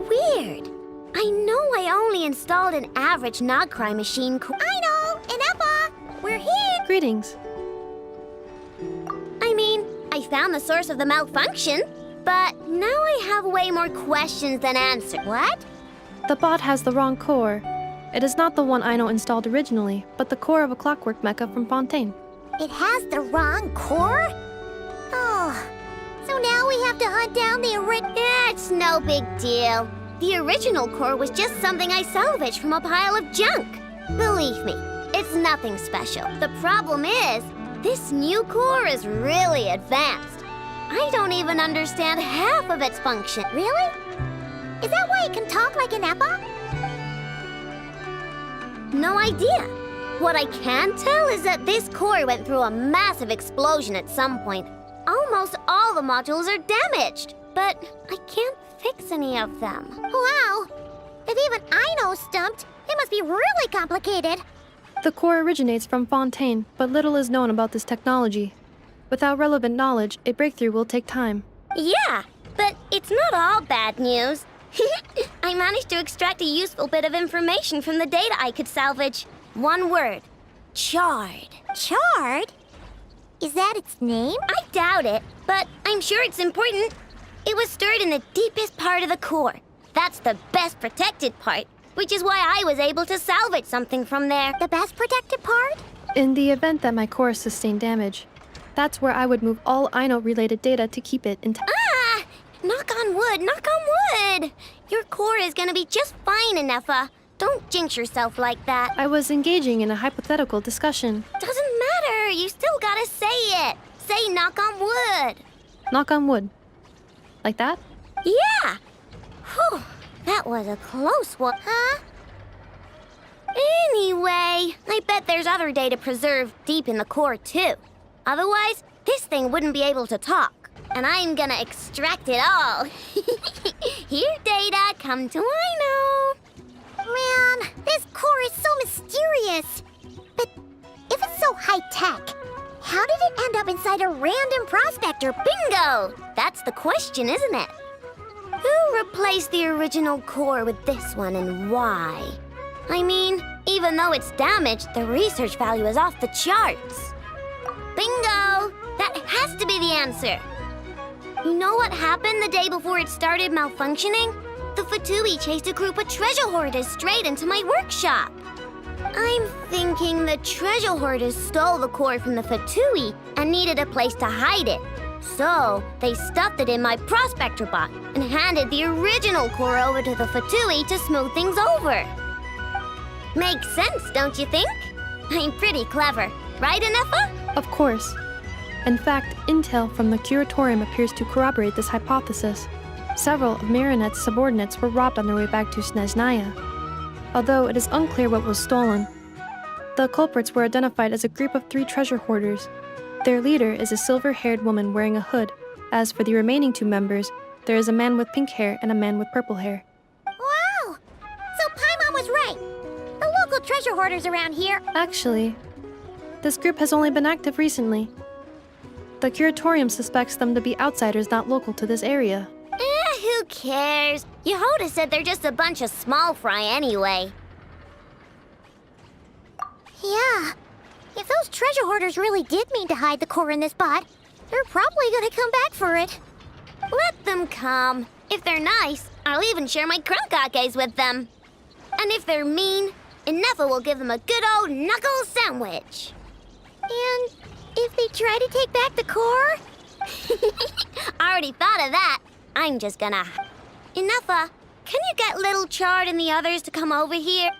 B: Weird. I know I only installed an average Nod-Krai machine.
D: Aino and Eppa, we're here.
L: Greetings.
B: I mean, I found the source of the malfunction, but now I have way more questions than answers. What?
L: The bot has the wrong core. It is not the one Aino installed originally, but the core of a clockwork mecha from Fontaine.
D: It has the wrong core? Oh, so now we have to hunt down the original.
B: It's no big deal. The original core was just something I salvaged from a pile of junk. Believe me, it's nothing special. The problem is, this new core is really advanced. I don't even understand half of its function.
D: Really? Is that why it can talk like an Eppa?
B: No idea. What I can tell is that this core went through a massive explosion at some point. Almost all the modules are damaged, but I can't fix any of them.
D: Wow! If even Aino's stumped, it must be really complicated.
L: The core originates from Fontaine, but little is known about this technology. Without relevant knowledge, a breakthrough will take time.
B: Yeah, but it's not all bad news. I managed to extract a useful bit of information from the data I could salvage. One word. Charred.
D: Charred? Is that its name?
B: I doubt it, but I'm sure it's important. It was stored in the deepest part of the core. That's the best protected part, which is why I was able to salvage something from there.
D: The best protected part?
L: In the event that my core sustained damage, that's where I would move all Aino-related data to keep it intact.
B: Ah! Knock on wood, knock on wood! Your core is gonna be just fine, Inefa. Don't jinx yourself like that.
L: I was engaging in a hypothetical discussion.
B: Doesn't matter, you still gotta say it. Say knock on wood.
L: Knock on wood. Like that?
B: Yeah! Whew, that was a close one, huh? Anyway, I bet there's other data preserved deep in the core, too. Otherwise, this thing wouldn't be able to talk. And I'm gonna extract it all. Here, data, come to Aino.
D: Man, this core is so mysterious. But if it's so high-tech, how did it end up inside a random prospector?
B: Bingo! That's the question, isn't it? Who replaced the original core with this one and why? I mean, even though it's damaged, the research value is off the charts. Bingo! That has to be the answer. You know what happened the day before it started malfunctioning? The Fatui chased a group of treasure hoarders straight into my workshop. I'm thinking the treasure hoarders stole the core from the Fatui and needed a place to hide it. So, they stuffed it in my prospector bot and handed the original core over to the Fatui to smooth things over. Makes sense, don't you think? I'm pretty clever, right, Inefa?
L: Of course. In fact, intel from the Curatorium appears to corroborate this hypothesis. Several of Marinette's subordinates were robbed on their way back to Snezhnaya. Although it is unclear what was stolen, the culprits were identified as a group of 3 treasure hoarders. Their leader is a silver-haired woman wearing a hood. As for the remaining 2 members, there is a man with pink hair and a man with purple hair.
D: Wow! So Paimon was right. The local treasure hoarders around here.
L: Actually, this group has only been active recently. The curatorium suspects them to be outsiders not local to this area.
B: Who cares? Yehoda said they're just a bunch of small fry anyway.
D: Yeah. If those treasure hoarders really did mean to hide the core in this spot, they're probably gonna come back for it.
B: Let them come. If they're nice, I'll even share my crankakes with them. And if they're mean, Inefa will give them a good old knuckle sandwich.
D: And if they try to take back the core?
B: I already thought of that. I'm just gonna... Inefa, can you get Little Chard and the others to come over here?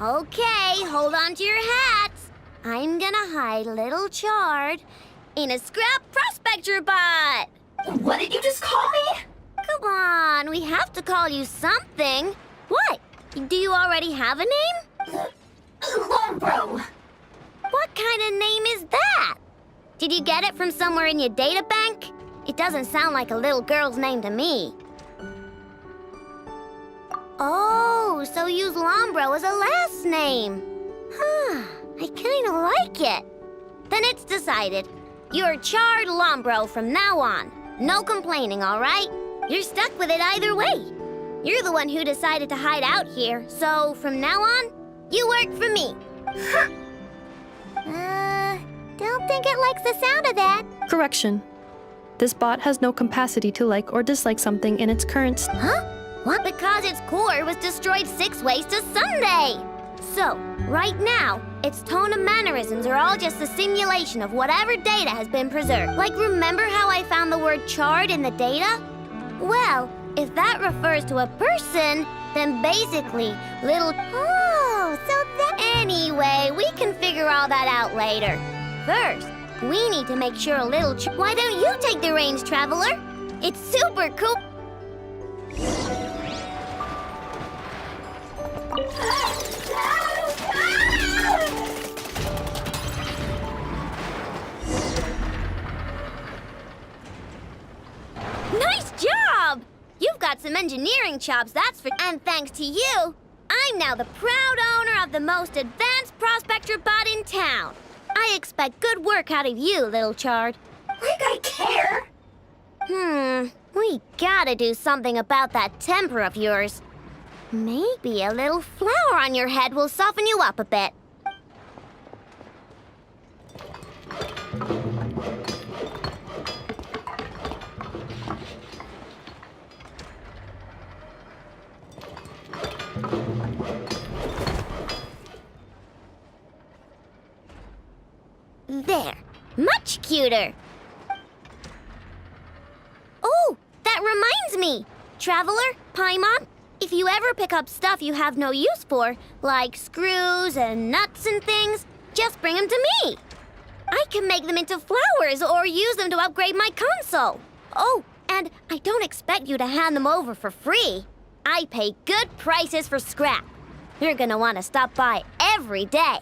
B: Okay, hold on to your hats. I'm gonna hide Little Chard in a scrap prospector bot.
O: What did you just call me?
B: Come on, we have to call you something. What? Do you already have a name?
O: Lombro.
B: What kind of name is that? Did you get it from somewhere in your data bank? It doesn't sound like a little girl's name to me. Oh, so use Lombro as a last name. Huh, I kind of like it. Then it's decided. You're Chard Lombro from now on. No complaining, all right? You're stuck with it either way. You're the one who decided to hide out here, so from now on, you work for me.
D: Don't think it likes the sound of that.
L: Correction. This bot has no capacity to like or dislike something in its current
B: Huh? What? Because its core was destroyed 6 ways to Sunday. So, right now, its tone and mannerisms are all just a simulation of whatever data has been preserved. Like, remember how I found the word chard in the data? Well, if that refers to a person, then basically, little...
D: Oh, so that...
B: Anyway, we can figure all that out later. First, we need to make sure a little... Why don't you take the reins, Traveler? It's super cool... Nice job! You've got some engineering chops, that's for... And thanks to you, I'm now the proud owner of the most advanced prospector bot in town. I expect good work out of you, Little Chard.
O: Like I care.
B: We gotta do something about that temper of yours. Maybe a little flour on your head will soften you up a bit. There. Much cuter. Oh, that reminds me. Traveler, Paimon, if you ever pick up stuff you have no use for, like screws and nuts and things, just bring them to me. I can make them into flowers or use them to upgrade my console. Oh, and I don't expect you to hand them over for free. I pay good prices for scrap. You're gonna want to stop by every day.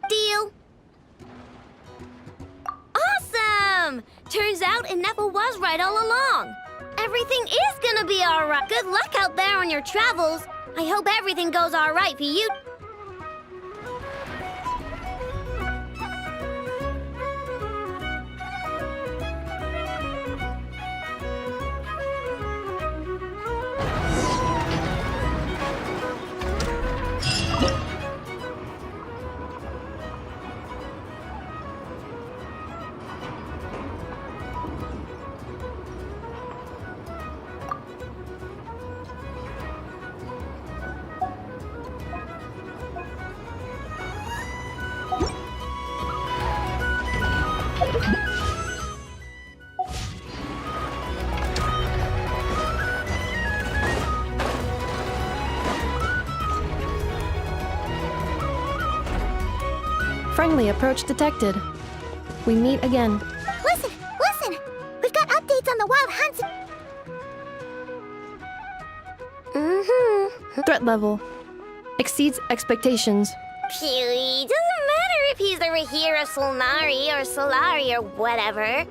B: Deal? Awesome! Turns out Inefa was right all along. Everything is gonna be all right. Good luck out there on your travels. I hope everything goes all right for you.
L: Friendly approach detected. We meet again.
D: Listen! We've got updates on the wild hunts.
L: Threat level exceeds expectations.
B: Phew, doesn't matter if he's the Rahira Solnari or Solari or whatever.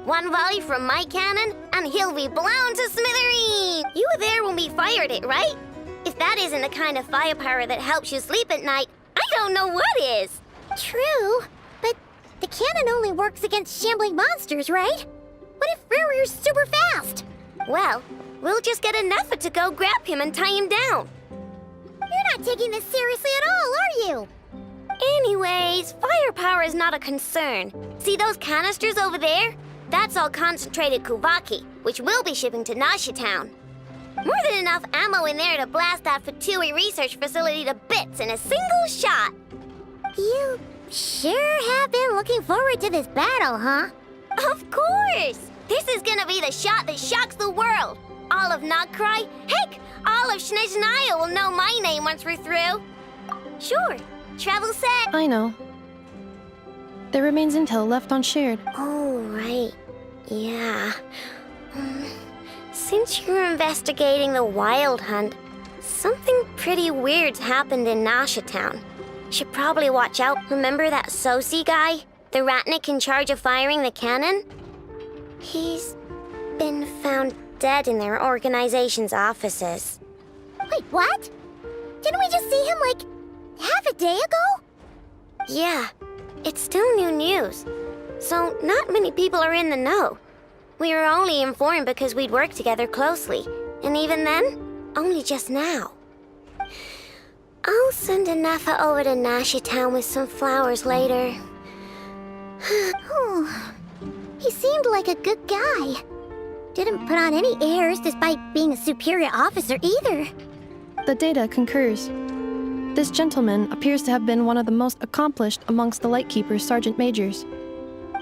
B: One volley from my cannon, and he'll be blown to smithereens! You were there when we fired it, right? If that isn't the kind of firepower that helps you sleep at night, I don't know what is!
D: True, but the cannon only works against shambling monsters, right? What if Rirrir's super fast?
B: Well, we'll just get a Neffa to go grab him and tie him down.
D: You're not taking this seriously at all, are you?
B: Anyways, firepower is not a concern. See those canisters over there? That's all concentrated Kuvaki, which we'll be shipping to Nashi Town. More than enough ammo in there to blast that Fatui research facility to bits in a single shot.
D: You sure have been looking forward to this battle, huh?
B: Of course! This is gonna be the shot that shocks the world. All of Nod-Krai, heck, all of Snezhnaya will know my name once we're through. Sure, travel set.
L: I know. There remains intel left unshared.
B: Oh, right. Yeah. Since you're investigating the Wild Hunt, something pretty weird's happened in Nashi Town. Should probably watch out. Remember that Sosi guy? The Ratnik in charge of firing the cannon? He's been found dead in their organization's offices.
D: Wait, what? Didn't we just see him, like, half a day ago?
B: Yeah, it's still new news. So not many people are in the know. We were only informed because we'd worked together closely. And even then, only just now. I'll send a Neffa over to Nashi Town with some flowers later.
D: Oh, he seemed like a good guy. Didn't put on any airs despite being a superior officer either.
L: The data concurs. This gentleman appears to have been one of the most accomplished amongst the Lightkeeper's sergeant majors.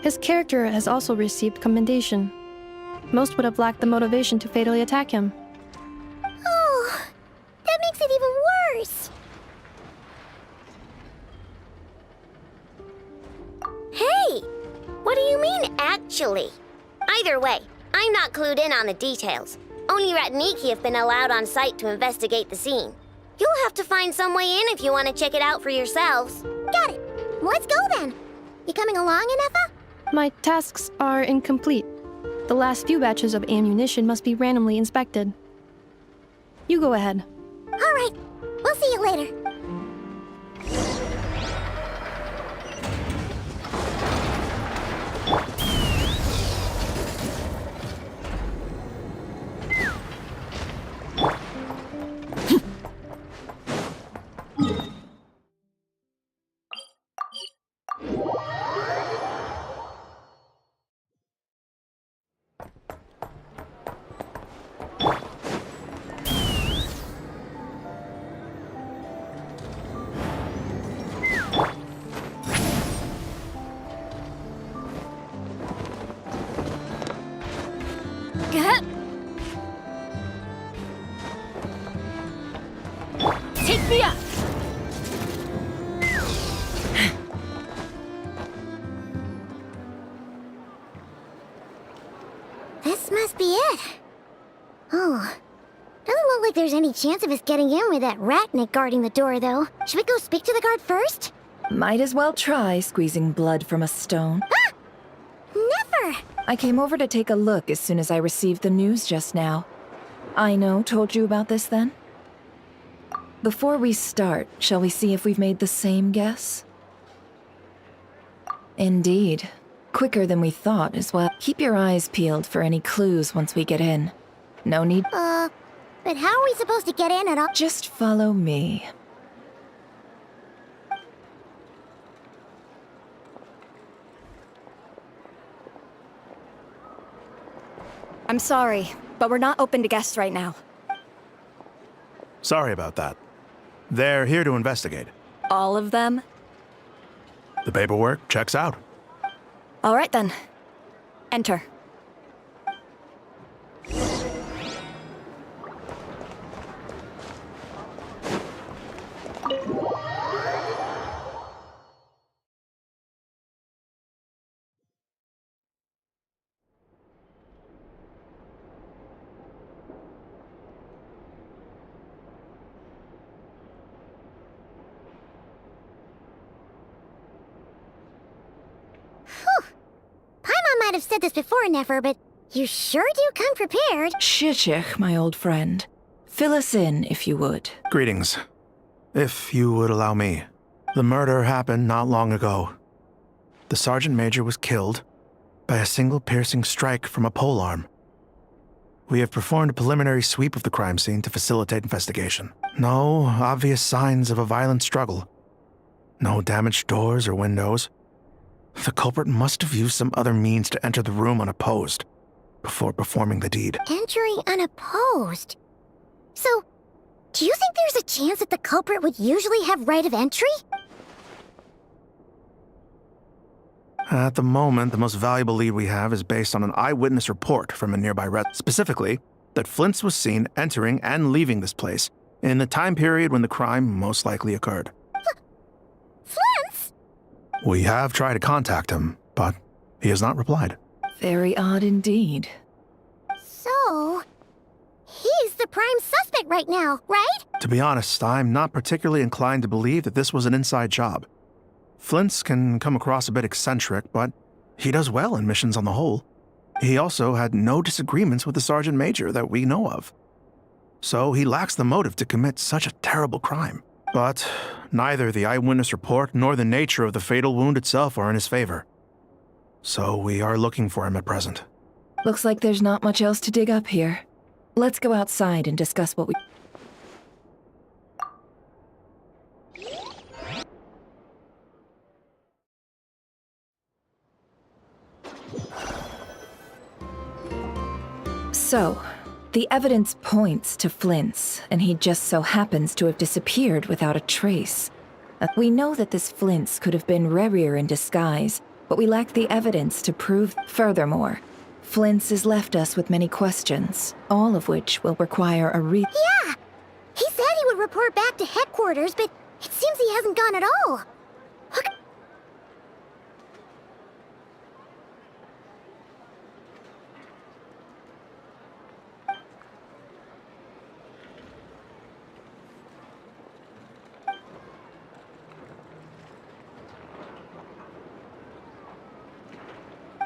L: His character has also received commendation. Most would have lacked the motivation to fatally attack him.
D: Oh, that makes it even worse.
B: Hey! What do you mean, actually? Either way, I'm not clued in on the details. Only Ratniki have been allowed on site to investigate the scene. You'll have to find some way in if you want to check it out for yourselves.
D: Got it. Let's go then. You coming along, Neffa?
L: My tasks are incomplete. The last few batches of ammunition must be randomly inspected. You go ahead.
D: All right. We'll see you later.
O: Take me up!
D: This must be it. Oh, doesn't look like there's any chance of us getting in with that Ratnik guarding the door, though. Should we go speak to the guard first?
C: Might as well try squeezing blood from a stone.
D: Ah! Never!
C: I came over to take a look as soon as I received the news just now. Aino told you about this then? Before we start, shall we see if we've made the same guess? Indeed. Quicker than we thought as well. Keep your eyes peeled for any clues once we get in. No need.
D: But how are we supposed to get in at all?
C: Just follow me.
F: I'm sorry, but we're not open to guests right now.
Q: Sorry about that. They're here to investigate.
F: All of them?
Q: The paperwork checks out.
F: All right then. Enter.
D: I've said this before, Nefer, but you sure do come prepared.
C: Shishich, my old friend. Fill us in, if you would.
Q: Greetings. If you would allow me. The murder happened not long ago. The Sergeant Major was killed by a single piercing strike from a polearm. We have performed a preliminary sweep of the crime scene to facilitate investigation. No obvious signs of a violent struggle. No damaged doors or windows. The culprit must have used some other means to enter the room unopposed before performing the deed.
D: Entering unopposed? So, do you think there's a chance that the culprit would usually have right of entry?
Q: At the moment, the most valuable lead we have is based on an eyewitness report from a nearby specifically, that Flint's was seen entering and leaving this place in the time period when the crime most likely occurred.
D: Flint's?
Q: We have tried to contact him, but he has not replied.
C: Very odd indeed.
D: So, he's the prime suspect right now, right?
Q: To be honest, I'm not particularly inclined to believe that this was an inside job. Flint's can come across a bit eccentric, but he does well in missions on the whole. He also had no disagreements with the Sergeant Major that we know of. So he lacks the motive to commit such a terrible crime. But neither the eyewitness report nor the nature of the fatal wound itself are in his favor. So we are looking for him at present.
C: Looks like there's not much else to dig up here. Let's go outside and discuss what we... So, the evidence points to Flint's, and he just so happens to have disappeared without a trace. We know that this Flint's could have been Rerir in disguise, but we lack the evidence to prove. Furthermore, Flint's has left us with many questions, all of which will require a
D: Yeah! He said he would report back to headquarters, but it seems he hasn't gone at all. Look.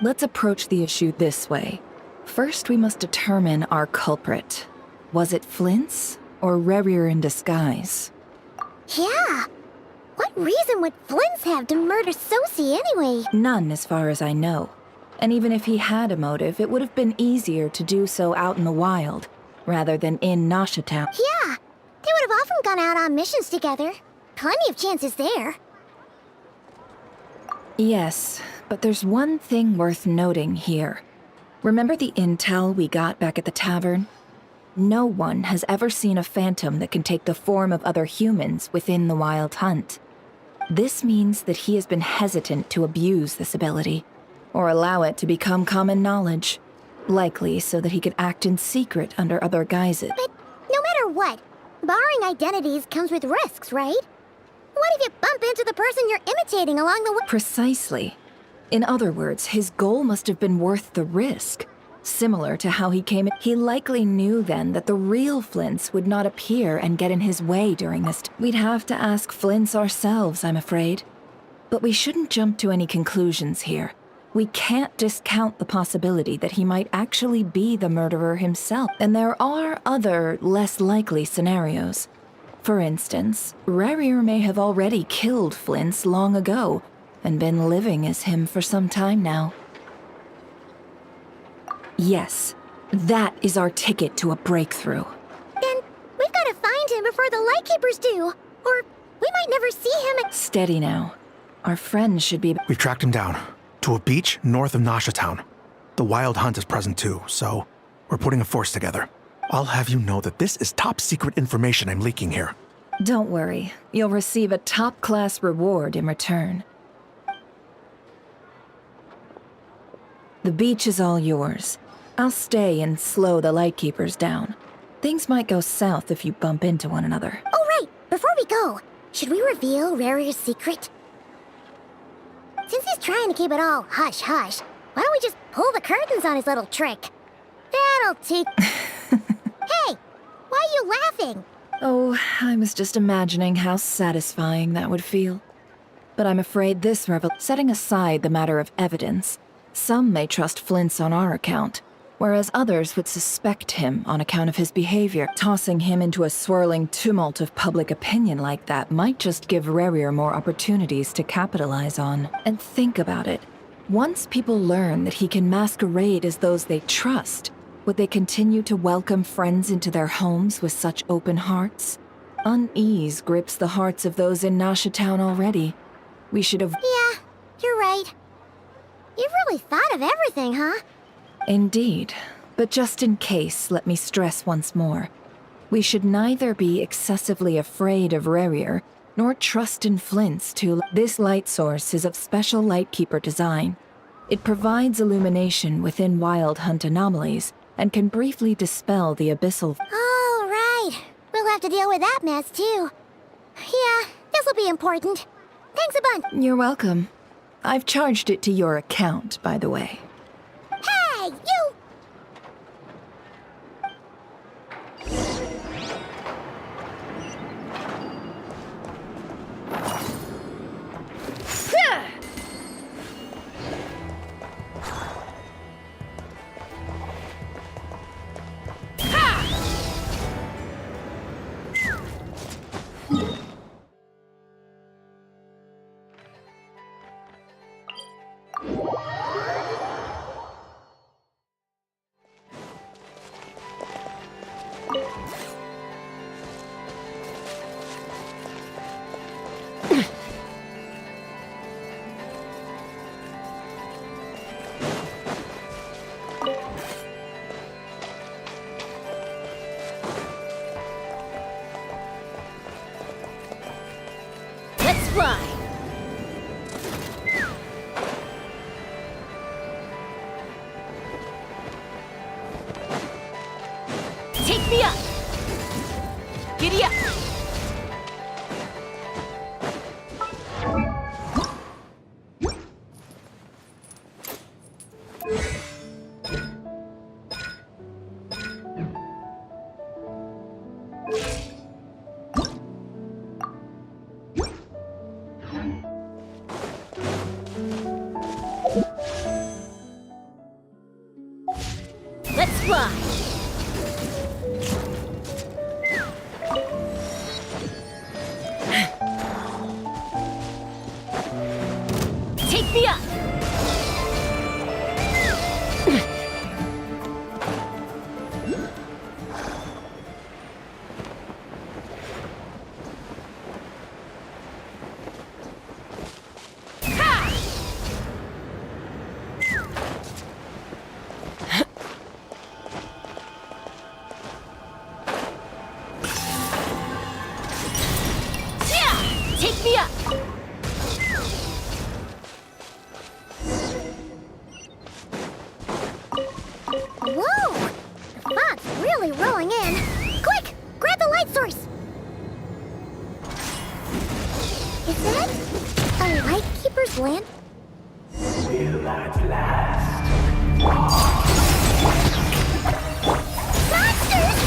C: Let's approach the issue this way. First, we must determine our culprit. Was it Flint's or Rerir in disguise?
D: Yeah. What reason would Flint's have to murder Sosie anyway?
C: None, as far as I know. And even if he had a motive, it would have been easier to do so out in the wild, rather than in Nasha Town.
D: Yeah. They would have often gone out on missions together. Plenty of chances there.
C: Yes, but there's one thing worth noting here. Remember the intel we got back at the tavern? No one has ever seen a phantom that can take the form of other humans within the Wild Hunt. This means that he has been hesitant to abuse this ability, or allow it to become common knowledge, likely so that he could act in secret under other guises.
D: But no matter what, borrowing identities comes with risks, right? What if you bump into the person you're imitating along the way?
C: Precisely. In other words, his goal must have been worth the risk. Similar to how he came in. He likely knew then that the real Flint's would not appear and get in his way during this. We'd have to ask Flint's ourselves, I'm afraid. But we shouldn't jump to any conclusions here. We can't discount the possibility that he might actually be the murderer himself. And there are other, less likely scenarios. For instance, Rerir may have already killed Flint's long ago, and been living as him for some time now. Yes, that is our ticket to a breakthrough.
D: Then we've got to find him before the Lightkeepers do, or we might never see him.
C: Steady now. Our friend should be...
Q: We've tracked him down to a beach north of Nasha Town. The Wild Hunt is present too, so we're putting a force together. I'll have you know that this is top secret information I'm leaking here.
C: Don't worry. You'll receive a top-class reward in return. The beach is all yours. I'll stay and slow the Lightkeepers down. Things might go south if you bump into one another.
D: Oh, right! Before we go, should we reveal Rerir's secret? Since he's trying to keep it all hush-hush, why don't we just pull the curtains on his little trick? That'll teach... Hey! Why are you laughing?
C: Oh, I was just imagining how satisfying that would feel. But I'm afraid this setting aside the matter of evidence, Some may trust Flint's on our account, whereas others would suspect him on account of his behavior. Tossing him into a swirling tumult of public opinion like that might just give Rerir more opportunities to capitalize on. And think about it. Once people learn that he can masquerade as those they trust, would they continue to welcome friends into their homes with such open hearts? Unease grips the hearts of those in Nasha Town already. We should have...
D: Yeah, you're right. You've really thought of everything, huh?
C: Indeed. But just in case, let me stress once more. We should neither be excessively afraid of Rerir, nor trust in Flint's to... This light source is of special Lightkeeper design. It provides illumination within Wild Hunt anomalies, and can briefly dispel the abyssal...
D: Oh, right. We'll have to deal with that mess, too. Yeah, this'll be important. Thanks a bunch.
C: You're welcome. I've charged it to your account, by the way.
D: Hey, you!
B: Let's fly! Take me up! Giddy up! Let's fly! Take me up! Take me up!
D: Whoa! The fog's really rolling in. Quick! Grab the light source! Is that a Lightkeeper's lamp?
R: Will at last.
D: Monsters!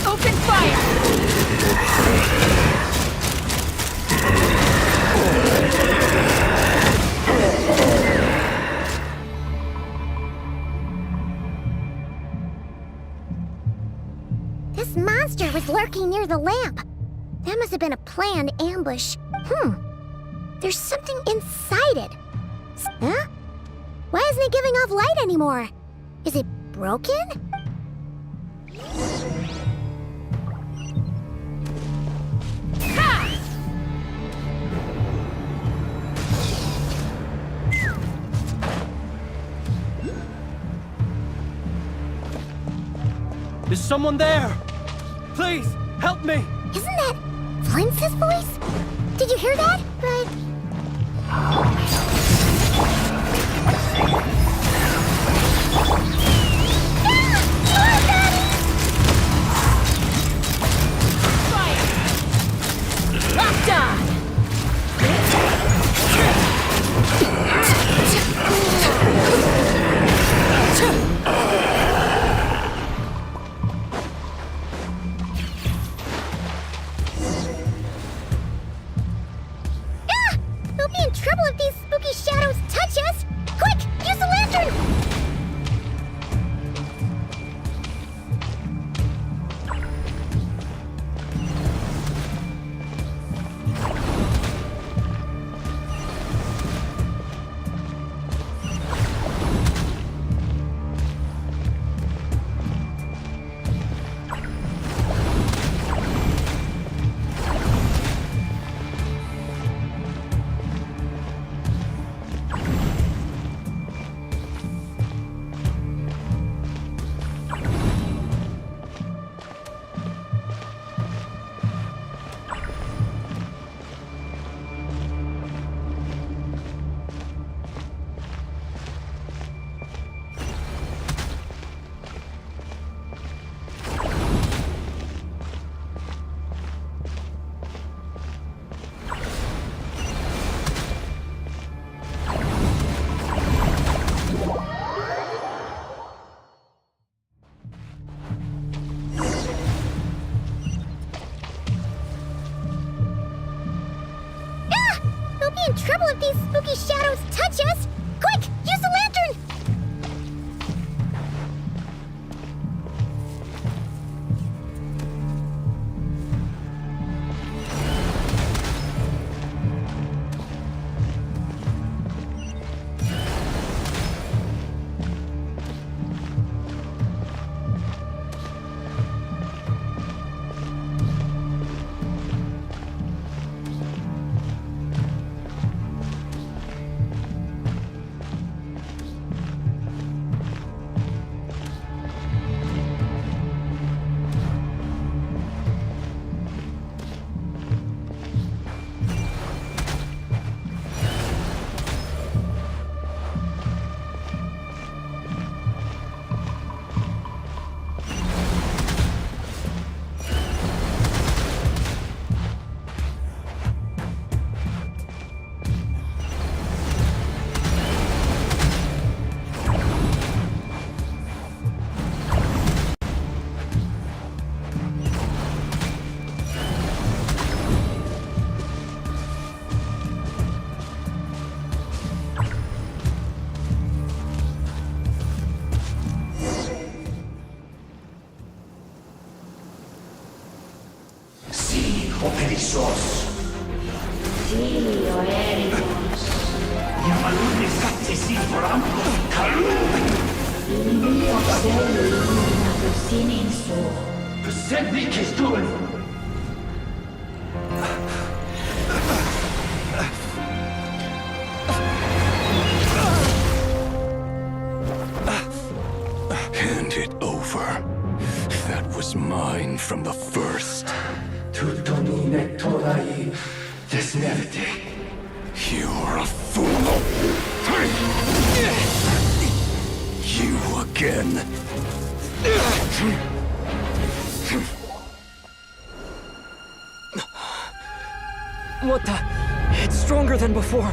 B: Open fire!
D: This monster was lurking near the lamp. That must have been a planned ambush. There's something inside it. Huh? Why isn't it giving off light anymore? Is it broken?
J: Is someone there? Please, help me!
D: Isn't that Flint's voice? Did you hear that? But...
B: Locked on!
D: touch us! Quick, use the lantern!
R: Hand it over. That was mine from the first. You're a fool. You again.
J: What the? It's stronger than before.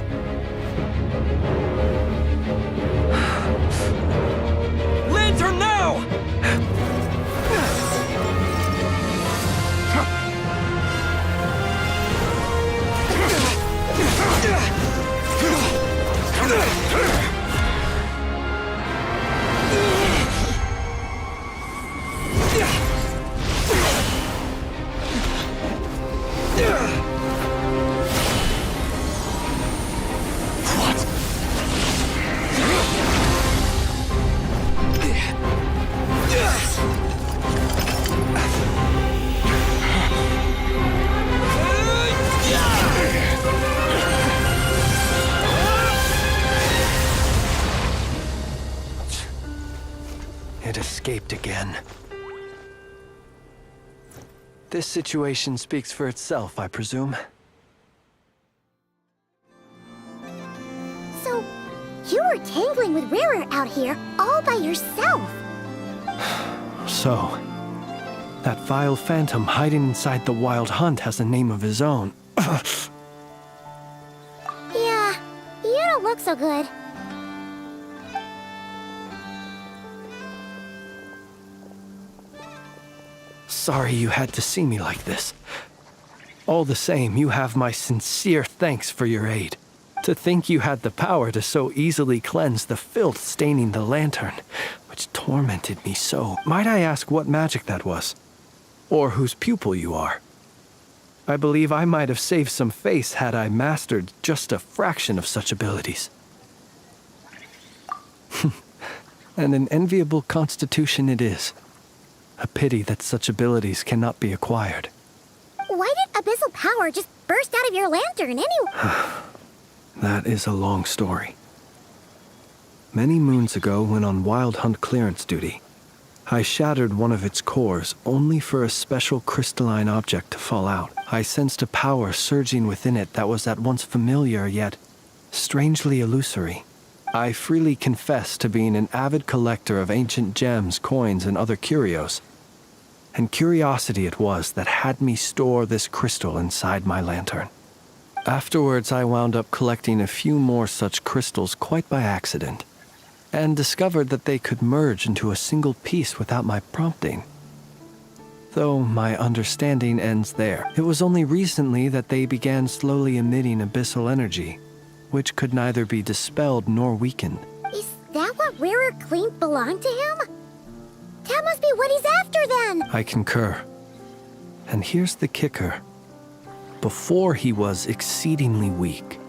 J: Lantern now!
T: It escaped again. This situation speaks for itself, I presume.
D: So, you were tangling with Rarer out here all by yourself.
T: So, that vile phantom hiding inside the Wild Hunt has a name of his own.
D: Yeah, you don't look so good.
T: Sorry you had to see me like this. All the same, you have my sincere thanks for your aid. To think you had the power to so easily cleanse the filth staining the lantern, which tormented me so. Might I ask what magic that was? Or whose pupil you are? I believe I might have saved some face had I mastered just a fraction of such abilities. And an enviable constitution it is. A pity that such abilities cannot be acquired.
D: Why did abyssal power just burst out of your lantern anyway?
T: That is a long story. Many moons ago, when on Wild Hunt clearance duty, I shattered one of its cores only for a special crystalline object to fall out. I sensed a power surging within it that was at once familiar yet strangely illusory. I freely confess to being an avid collector of ancient gems, coins, and other curios. And curiosity it was that had me store this crystal inside my lantern. Afterwards, I wound up collecting a few more such crystals quite by accident, and discovered that they could merge into a single piece without my prompting. Though my understanding ends there. It was only recently that they began slowly emitting abyssal energy, which could neither be dispelled nor weakened.
D: Is that what rarer claimed belonged to him? That must be what he's after then!
T: I concur. And here's the kicker. Before he was exceedingly weak.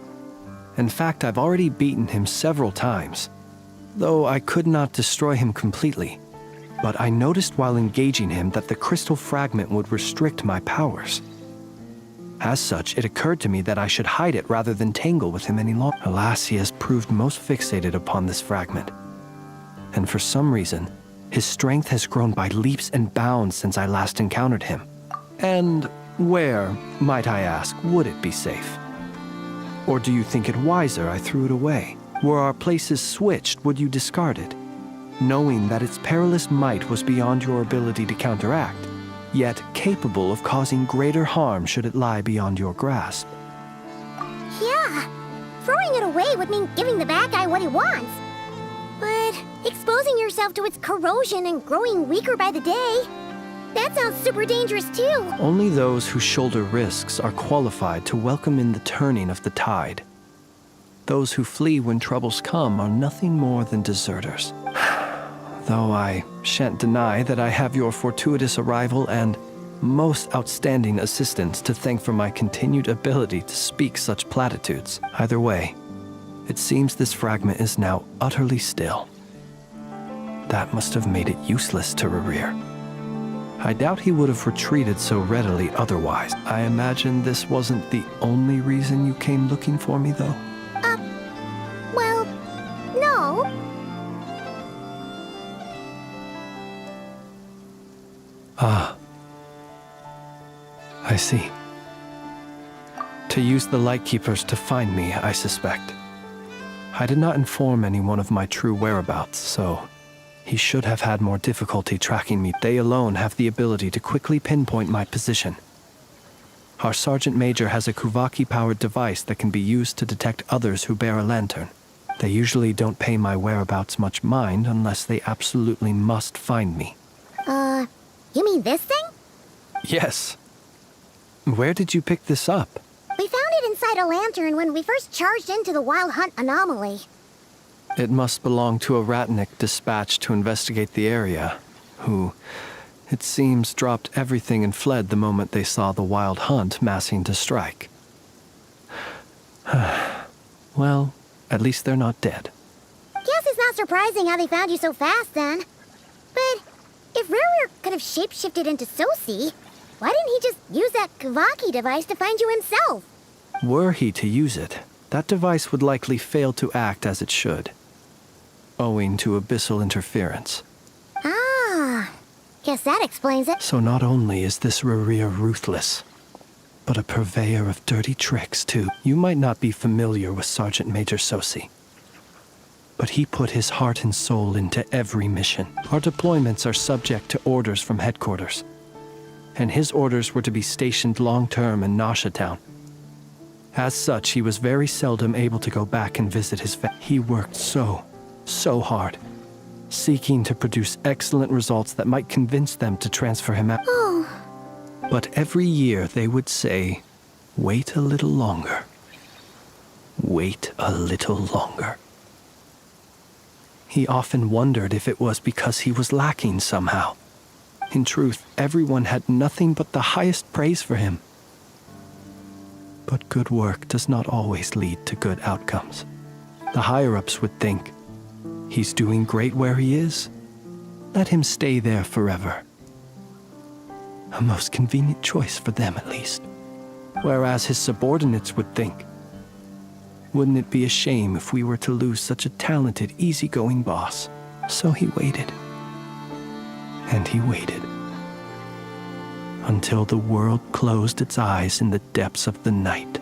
T: In fact, I've already beaten him several times, though I could not destroy him completely. But I noticed while engaging him that the crystal fragment would restrict my powers. As such, it occurred to me that I should hide it rather than tangle with him any longer. Alas, he has proved most fixated upon this fragment. And for some reason, his strength has grown by leaps and bounds since I last encountered him. And where, might I ask, would it be safe? Or do you think it wiser I threw it away? Were our places switched, would you discard it? Knowing that its perilous might was beyond your ability to counteract, yet capable of causing greater harm should it lie beyond your grasp.
D: Yeah, throwing it away would mean giving the bad guy what he wants. But exposing yourself to its corrosion and growing weaker by the day, that sounds super dangerous too.
T: Only those who shoulder risks are qualified to welcome in the turning of the tide. Those who flee when troubles come are nothing more than deserters. Though I shan't deny that I have your fortuitous arrival and most outstanding assistance to thank for my continued ability to speak such platitudes. Either way, it seems this fragment is now utterly still. That must have made it useless to Rerir. I doubt he would have retreated so readily otherwise. I imagine this wasn't the only reason you came looking for me, though?
D: Well, no.
T: Ah. I see. To use the Lightkeepers to find me, I suspect. I did not inform anyone of my true whereabouts, so he should have had more difficulty tracking me. They alone have the ability to quickly pinpoint my position. Our Sergeant Major has a Kuvaki-powered device that can be used to detect others who bear a lantern. They usually don't pay my whereabouts much mind unless they absolutely must find me.
D: You mean this thing?
T: Yes. Where did you pick this up?
D: We found it inside a lantern when we first charged into the Wild Hunt anomaly.
T: It must belong to a Ratnik dispatched to investigate the area, who, it seems, dropped everything and fled the moment they saw the Wild Hunt massing to strike. Well, at least they're not dead.
D: Guess it's not surprising how they found you so fast then. But if Rerir could have shapeshifted into Sosi, why didn't he just use that Kavaki device to find you himself?
T: Were he to use it, that device would likely fail to act as it should, owing to abyssal interference.
D: Ah, guess that explains it.
T: So not only is this Rerir ruthless, but a purveyor of dirty tricks, too. You might not be familiar with Sergeant Major Sosi, but he put his heart and soul into every mission. Our deployments are subject to orders from headquarters, and his orders were to be stationed long-term in Nasha Town. As such, he was very seldom able to go back and visit his family. He worked so hard, seeking to produce excellent results that might convince them to transfer him out.
D: Oh.
T: But every year they would say, wait a little longer. Wait a little longer. He often wondered if it was because he was lacking somehow. In truth, everyone had nothing but the highest praise for him. But good work does not always lead to good outcomes. The higher-ups would think, he's doing great where he is. Let him stay there forever. A most convenient choice for them, at least. Whereas his subordinates would think, wouldn't it be a shame if we were to lose such a talented, easygoing boss? So he waited. And he waited. Until the world closed its eyes in the depths of the night,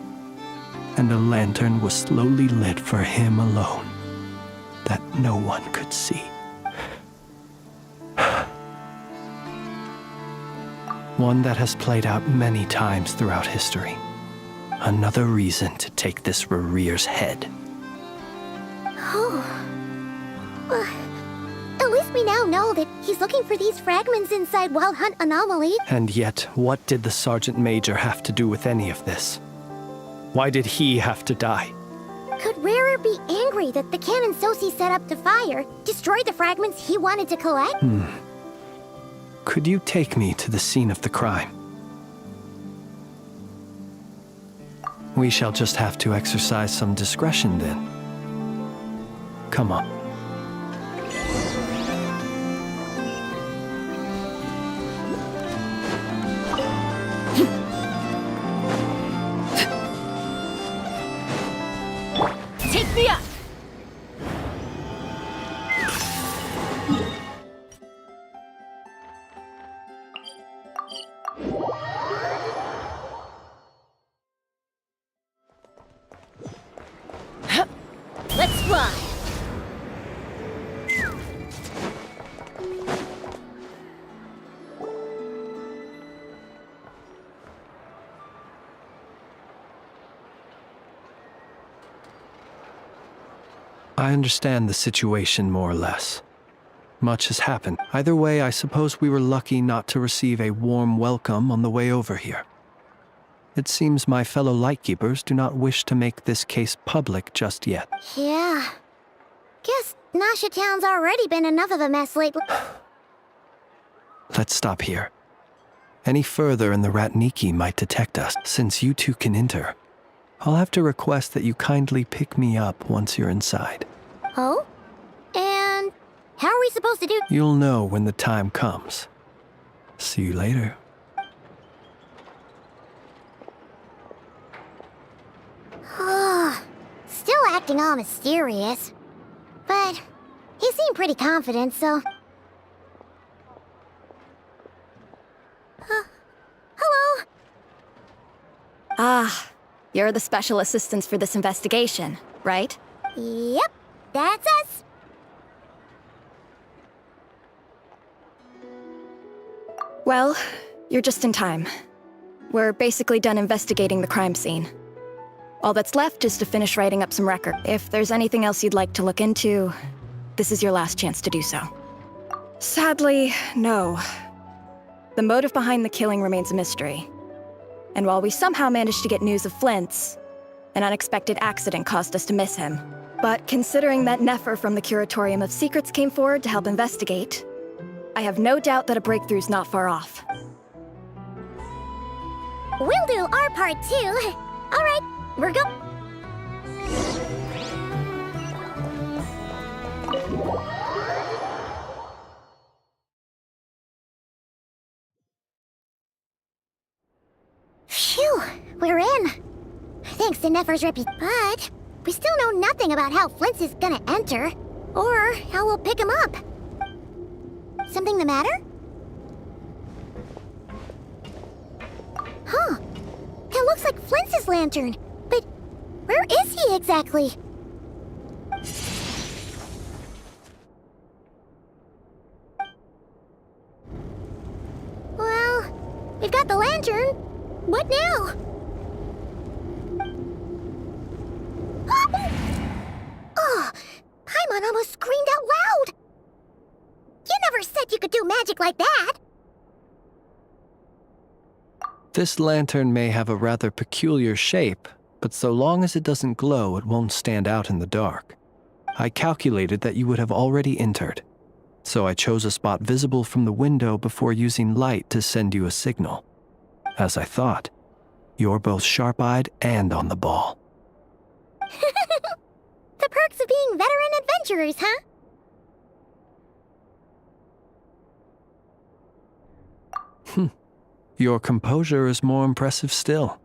T: and a lantern was slowly lit for him alone, that no one could see. One that has played out many times throughout history. Another reason to take this Rerir's head.
D: Oh. Well, at least we now know that he's looking for these fragments inside Wild Hunt Anomaly.
T: And yet, what did the Sergeant Major have to do with any of this? Why did he have to die?
D: Could Rarer be angry that the cannon Sosi set up to fire destroyed the fragments he wanted to collect?
T: Could you take me to the scene of the crime? We shall just have to exercise some discretion then. Come on.
M: Take me up!
D: Let's fly!
T: I understand the situation more or less. Much has happened. Either way, I suppose we were lucky not to receive a warm welcome on the way over here. It seems my fellow Lightkeepers do not wish to make this case public just yet.
D: Yeah. Guess Nasha Town's already been enough of a mess lately.
T: Let's stop here. Any further and the Ratniki might detect us. Since you two can enter, I'll have to request that you kindly pick me up once you're inside.
D: Oh? And how are we supposed to do?
T: You'll know when the time comes. See you later.
D: Still acting all mysterious. But he seemed pretty confident, so... Hello?
F: Ah, you're the special assistants for this investigation, right?
D: Yep, that's us.
F: Well, you're just in time. We're basically done investigating the crime scene. All that's left is to finish writing up some record. If there's anything else you'd like to look into, this is your last chance to do so. Sadly, no. The motive behind the killing remains a mystery. And while we somehow managed to get news of Flint's, an unexpected accident caused us to miss him. But considering that Nefer from the Curatorium of Secrets came forward to help investigate, I have no doubt that a breakthrough's not far off.
D: We'll do our part too. All right, we're go. Phew, we're in. Thanks to Nefer's reputation. But we still know nothing about how Flint's is gonna enter, or how we'll pick him up. Something the matter? Huh. That looks like Flint's lantern. But where is he exactly? Well, we've got the lantern. What now? Oh, Paimon almost screamed out loud. You never said you could do magic like that.
T: This lantern may have a rather peculiar shape, but so long as it doesn't glow, it won't stand out in the dark. I calculated that you would have already entered, so I chose a spot visible from the window before using light to send you a signal. As I thought, you're both sharp-eyed and on the ball.
D: The perks of being veteran adventurers, huh?
T: Your composure is more impressive still.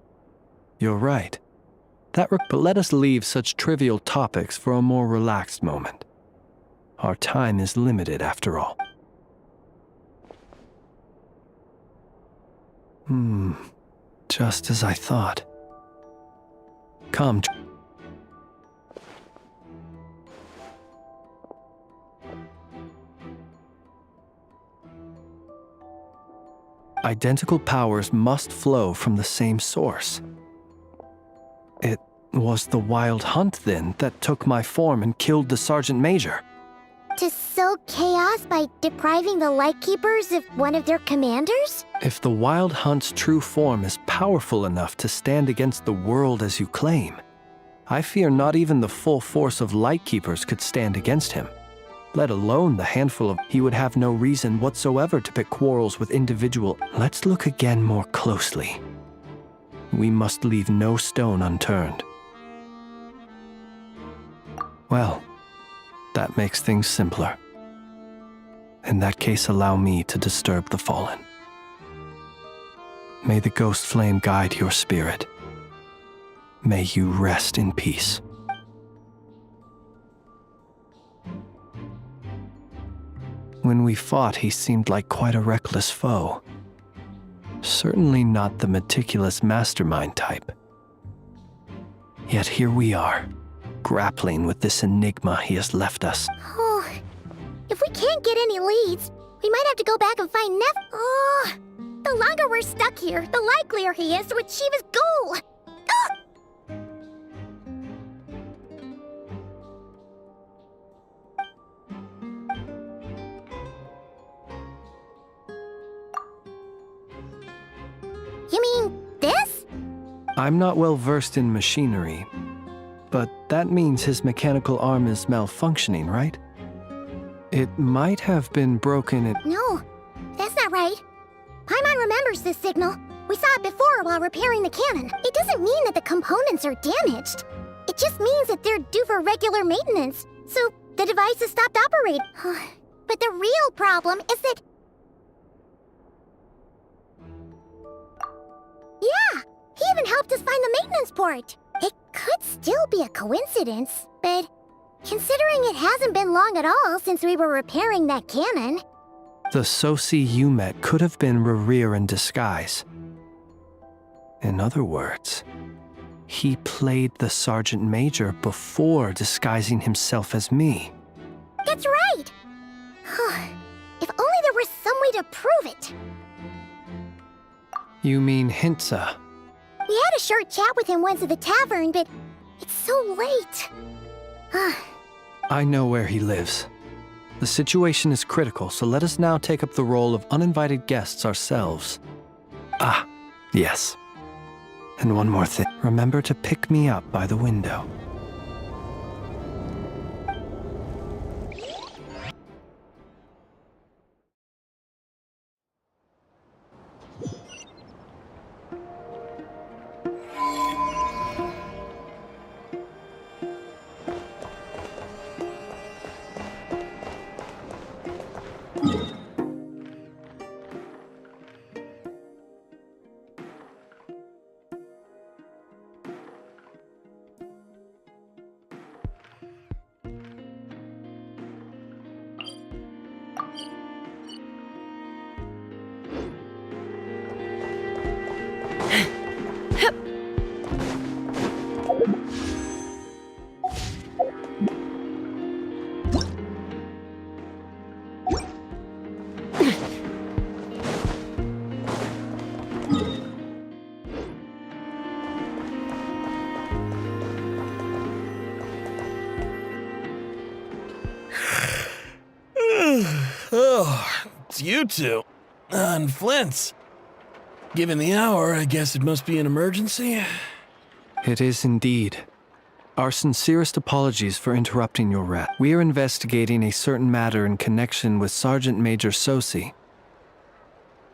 T: You're right. But let us leave such trivial topics for a more relaxed moment. Our time is limited after all. Just as I thought. Come. Identical powers must flow from the same source. It was the Wild Hunt, then, that took my form and killed the Sergeant Major.
D: To sow chaos by depriving the Lightkeepers of one of their commanders?
T: If the Wild Hunt's true form is powerful enough to stand against the world as you claim, I fear not even the full force of Lightkeepers could stand against him, let alone the handful of... He would have no reason whatsoever to pick quarrels with individual... Let's look again more closely. We must leave no stone unturned. Well, that makes things simpler. In that case, allow me to disturb the fallen. May the ghost flame guide your spirit. May you rest in peace. When we fought, he seemed like quite a reckless foe. Certainly not the meticulous mastermind type. Yet here we are, grappling with this enigma he has left us.
D: Oh, if we can't get any leads, we might have to go back and find Neff. Oh, the longer we're stuck here, the likelier he is to achieve his goal. You mean this?
T: I'm not well versed in machinery, but that means his mechanical arm is malfunctioning, right? It might have been broken in...
D: No, that's not right. Paimon remembers this signal. We saw it before while repairing the cannon. It doesn't mean that the components are damaged. It just means that they're due for regular maintenance, so the device has stopped operating. But the real problem is that... Yeah, he even helped us find the maintenance port. It could still be a coincidence, but considering it hasn't been long at all since we were repairing that cannon...
T: The Sosi you met could have been Rerir in disguise. In other words, he played the Sergeant Major before disguising himself as me.
D: That's right! If only there were some way to prove it.
T: You mean Hintsa?
D: We had a short chat with him once at the tavern, but it's so late.
T: I know where he lives. The situation is critical, so let us now take up the role of uninvited guests ourselves. Ah, yes. And one more thing. Remember to pick me up by the window.
E: Oh, it's you two. And Flint's. Given the hour, I guess it must be an emergency.
T: It is indeed. Our sincerest apologies for interrupting your rest. We are investigating a certain matter in connection with Sergeant Major Sosi.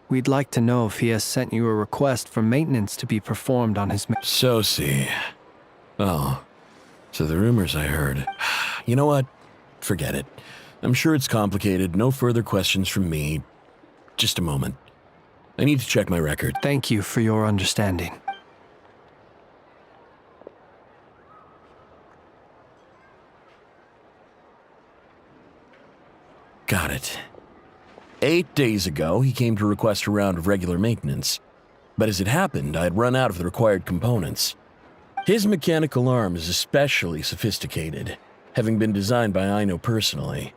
T: We'd like to know if he has sent you a request for maintenance to be performed on his...
E: Sosi. Oh, so the rumors I heard. You know what? Forget it. I'm sure it's complicated. No further questions from me. Just a moment. I need to check my record.
T: Thank you for your understanding.
E: Got it. 8 days ago, he came to request a round of regular maintenance. But as it happened, I had run out of the required components. His mechanical arm is especially sophisticated, having been designed by Aino personally.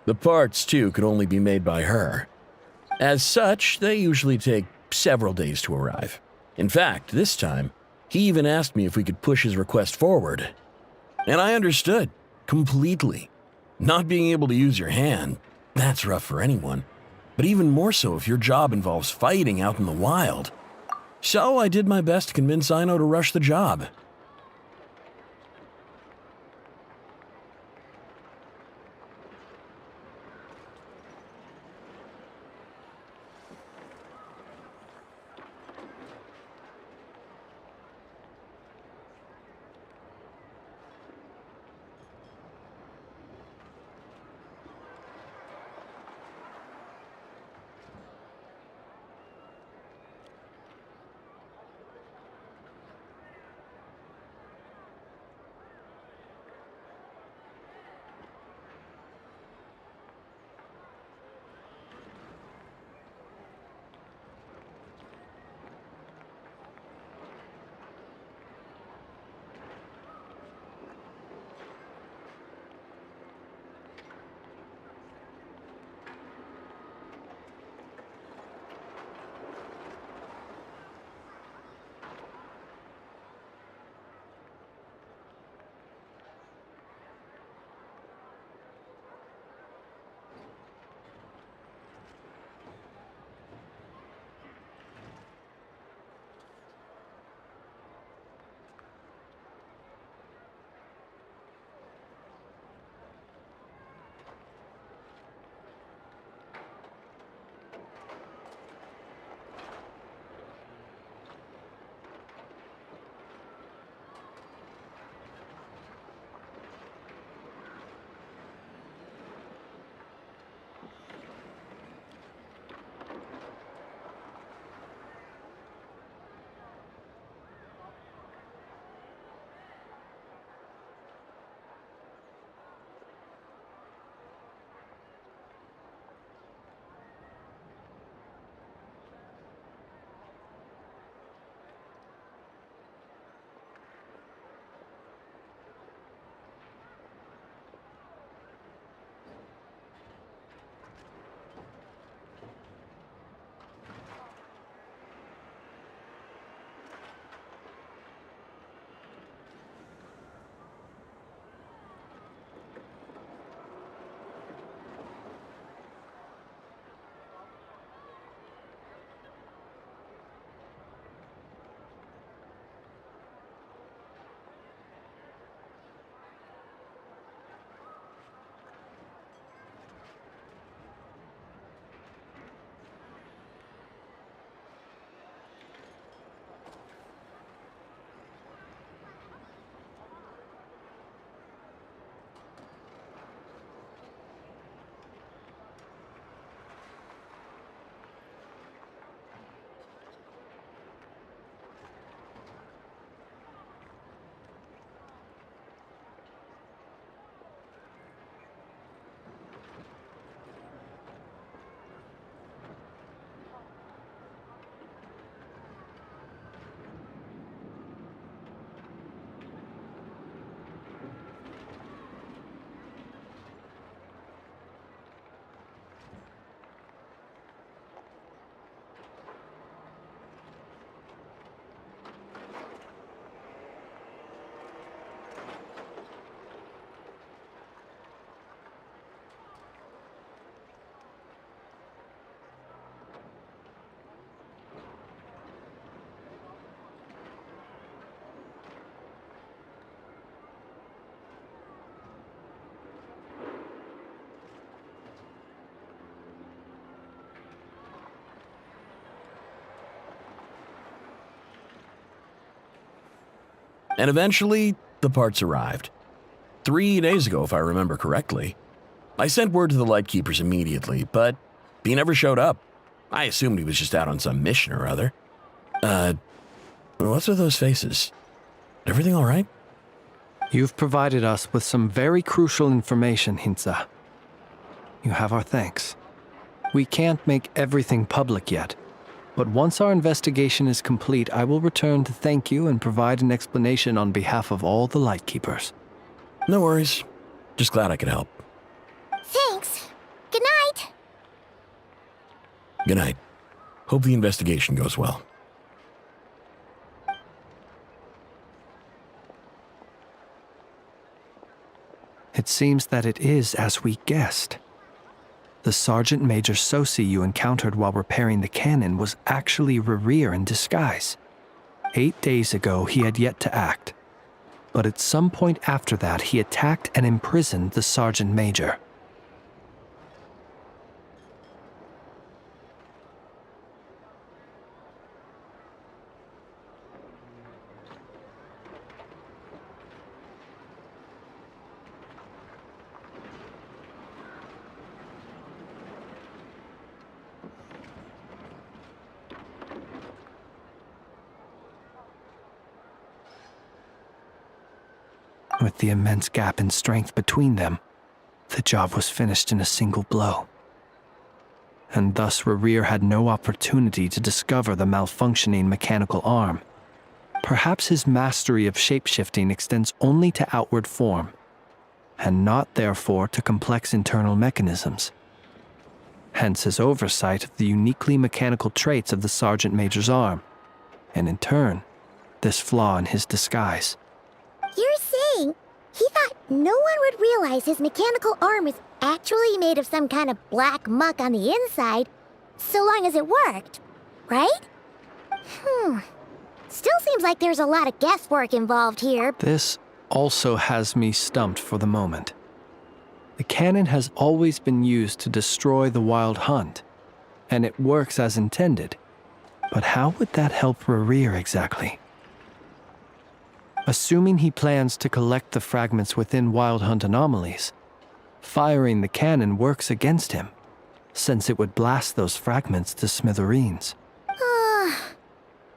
E: The parts, too, could only be made by her. As such, they usually take several days to arrive. In fact, this time, he even asked me if we could push his request forward. And I understood, completely. Not being able to use your hand, that's rough for anyone. But even more so if your job involves fighting out in the wild. So I did my best to convince Aino to rush the job. And eventually, the parts arrived. 3 days ago, if I remember correctly. I sent word to the Lightkeepers immediately, but he never showed up. I assumed he was just out on some mission or other. What's with those faces? Everything all right?
T: You've provided us with some very crucial information, Hintsa. You have our thanks. We can't make everything public yet, but once our investigation is complete, I will return to thank you and provide an explanation on behalf of all the Lightkeepers.
E: No worries. Just glad I could help.
D: Thanks. Good night.
E: Good night. Hope the investigation goes well.
T: It seems that it is as we guessed. The Sergeant Major Sosi you encountered while repairing the cannon was actually Rerir in disguise. 8 days ago, he had yet to act. But at some point after that, he attacked and imprisoned the Sergeant Major. With the immense gap in strength between them, the job was finished in a single blow. And thus Rerir had no opportunity to discover the malfunctioning mechanical arm. Perhaps his mastery of shapeshifting extends only to outward form, and not therefore to complex internal mechanisms. Hence his oversight of the uniquely mechanical traits of the Sergeant Major's arm, and in turn, this flaw in his disguise.
D: You're saying he thought no one would realize his mechanical arm was actually made of some kind of black muck on the inside, so long as it worked, right? Still seems like there's a lot of guesswork involved here.
T: This also has me stumped for the moment. The cannon has always been used to destroy the Wild Hunt, and it works as intended. But how would that help Rerir exactly? Assuming he plans to collect the fragments within Wild Hunt anomalies, firing the cannon works against him, since it would blast those fragments to smithereens.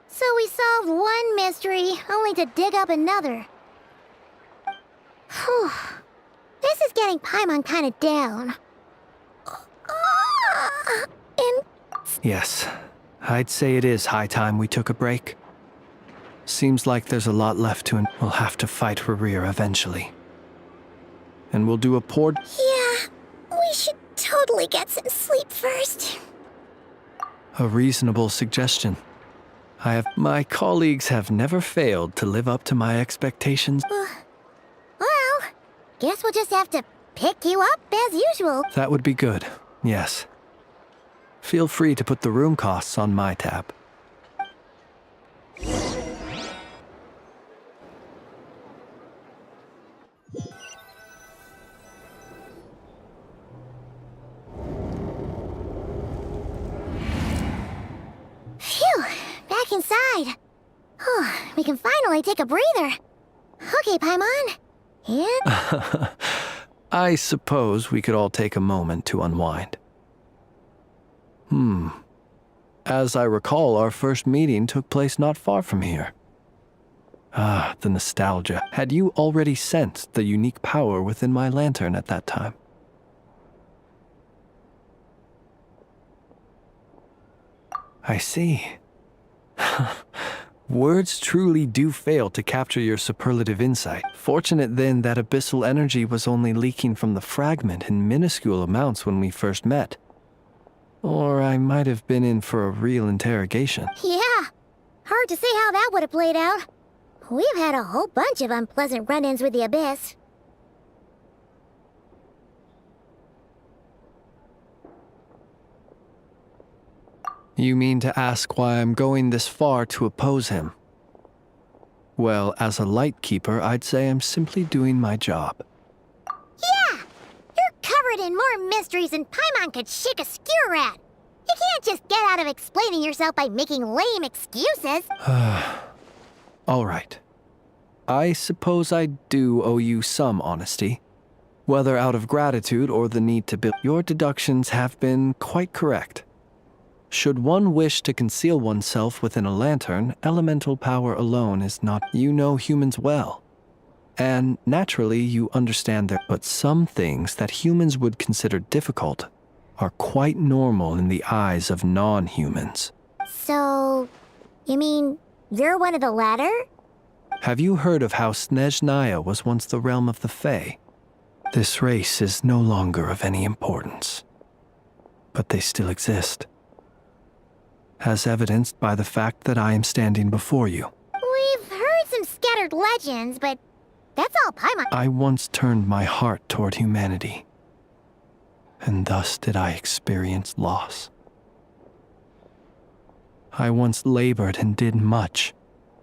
D: So we solved one mystery, only to dig up another. Whew. This is getting Paimon kind of down.
T: Yes, I'd say it is high time we took a break. Seems like there's a lot left to, and we'll have to fight Rerir eventually. And we'll do a poor...
D: Yeah, we should totally get some sleep first.
T: A reasonable suggestion. My colleagues have never failed to live up to my expectations.
D: Well, guess we'll just have to pick you up as usual.
T: That would be good, yes. Feel free to put the room costs on my tab.
D: Phew, back inside. We can finally take a breather. Okay, Paimon. And...
T: I suppose we could all take a moment to unwind. As I recall, our first meeting took place not far from here. Ah, the nostalgia. Had you already sensed the unique power within my lantern at that time? I see. Words truly do fail to capture your superlative insight. Fortunate then that abyssal energy was only leaking from the fragment in minuscule amounts when we first met. Or I might have been in for a real interrogation.
D: Yeah, hard to say how that would have played out. We've had a whole bunch of unpleasant run-ins with the Abyss.
T: You mean to ask why I'm going this far to oppose him? Well, as a Lightkeeper, I'd say I'm simply doing my job.
D: Yeah! You're covered in more mysteries than Paimon could shake a skewer at. You can't just get out of explaining yourself by making lame excuses.
T: All right. I suppose I do owe you some honesty. Whether out of gratitude or the need to build, your deductions have been quite correct. Should one wish to conceal oneself within a lantern, elemental power alone is not. You know humans well. And naturally, you understand that. But some things that humans would consider difficult are quite normal in the eyes of non-humans.
D: So, you mean you're one of the latter?
T: Have you heard of how Snezhnaya was once the realm of the Fae? This race is no longer of any importance, but they still exist, as evidenced by the fact that I am standing before you.
D: We've heard some scattered legends, but that's all Paimon.
T: I once turned my heart toward humanity, and thus did I experience loss. I once labored and did much,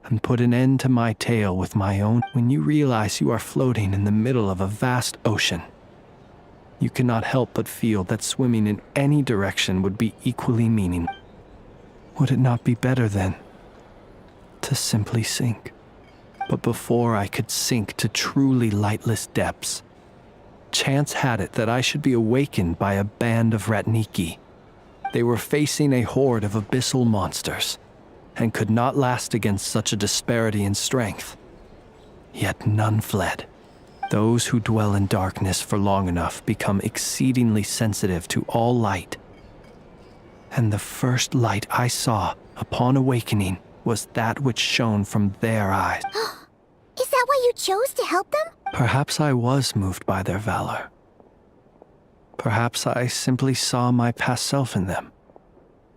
T: and put an end to my tale with my own. When you realize you are floating in the middle of a vast ocean, you cannot help but feel that swimming in any direction would be equally meaningless. Would it not be better then to simply sink? But before I could sink to truly lightless depths, chance had it that I should be awakened by a band of Ratniki. They were facing a horde of abyssal monsters, and could not last against such a disparity in strength. Yet none fled. Those who dwell in darkness for long enough become exceedingly sensitive to all light. And the first light I saw upon awakening was that which shone from their eyes.
D: Is that why you chose to help them?
T: Perhaps I was moved by their valor. Perhaps I simply saw my past self in them,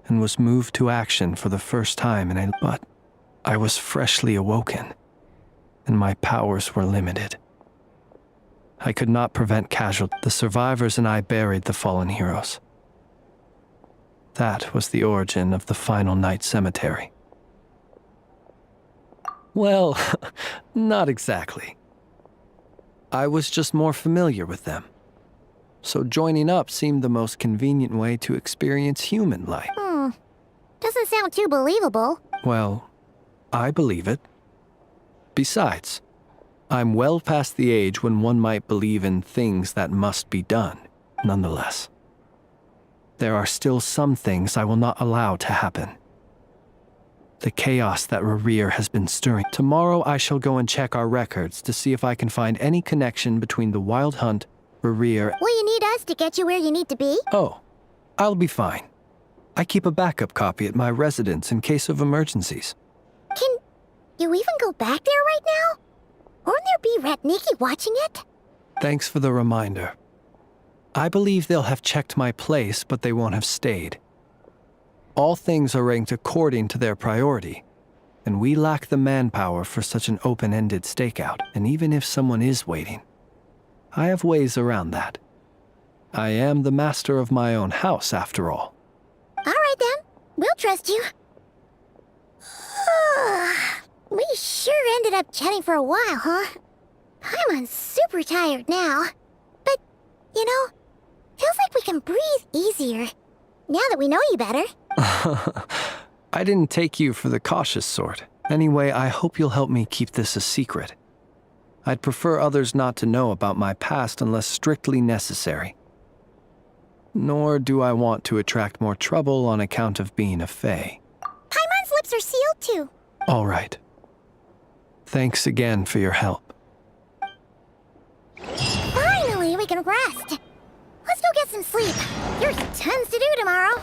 T: and was moved to action for the first time but I was freshly awoken, and my powers were limited. I could not prevent casualties. The survivors and I buried the fallen heroes. That was the origin of the final night cemetery. Well, not exactly. I was just more familiar with them, so joining up seemed the most convenient way to experience human life.
D: Doesn't sound too believable.
T: Well, I believe it. Besides, I'm well past the age when one might believe in things that must be done, nonetheless. There are still some things I will not allow to happen. The chaos that Rerir has been stirring. Tomorrow I shall go and check our records to see if I can find any connection between the Wild Hunt, Rerir.
D: Will you need us to get you where you need to be?
T: Oh, I'll be fine. I keep a backup copy at my residence in case of emergencies.
D: Can you even go back there right now? Won't there be Ratniki watching it?
T: Thanks for the reminder. I believe they'll have checked my place, but they won't have stayed. All things are ranked according to their priority, and we lack the manpower for such an open-ended stakeout. And even if someone is waiting, I have ways around that. I am the master of my own house, after all.
D: All right then, we'll trust you. We sure ended up chatting for a while, huh? I'm super tired now. But, you know, feels like we can breathe easier, now that we know you better.
T: I didn't take you for the cautious sort. Anyway, I hope you'll help me keep this a secret. I'd prefer others not to know about my past unless strictly necessary. Nor do I want to attract more trouble on account of being a Fae.
D: Paimon's lips are sealed too.
T: All right. Thanks again for your help.
D: Finally, we can rest. Let's go get some sleep. There's tons to do tomorrow.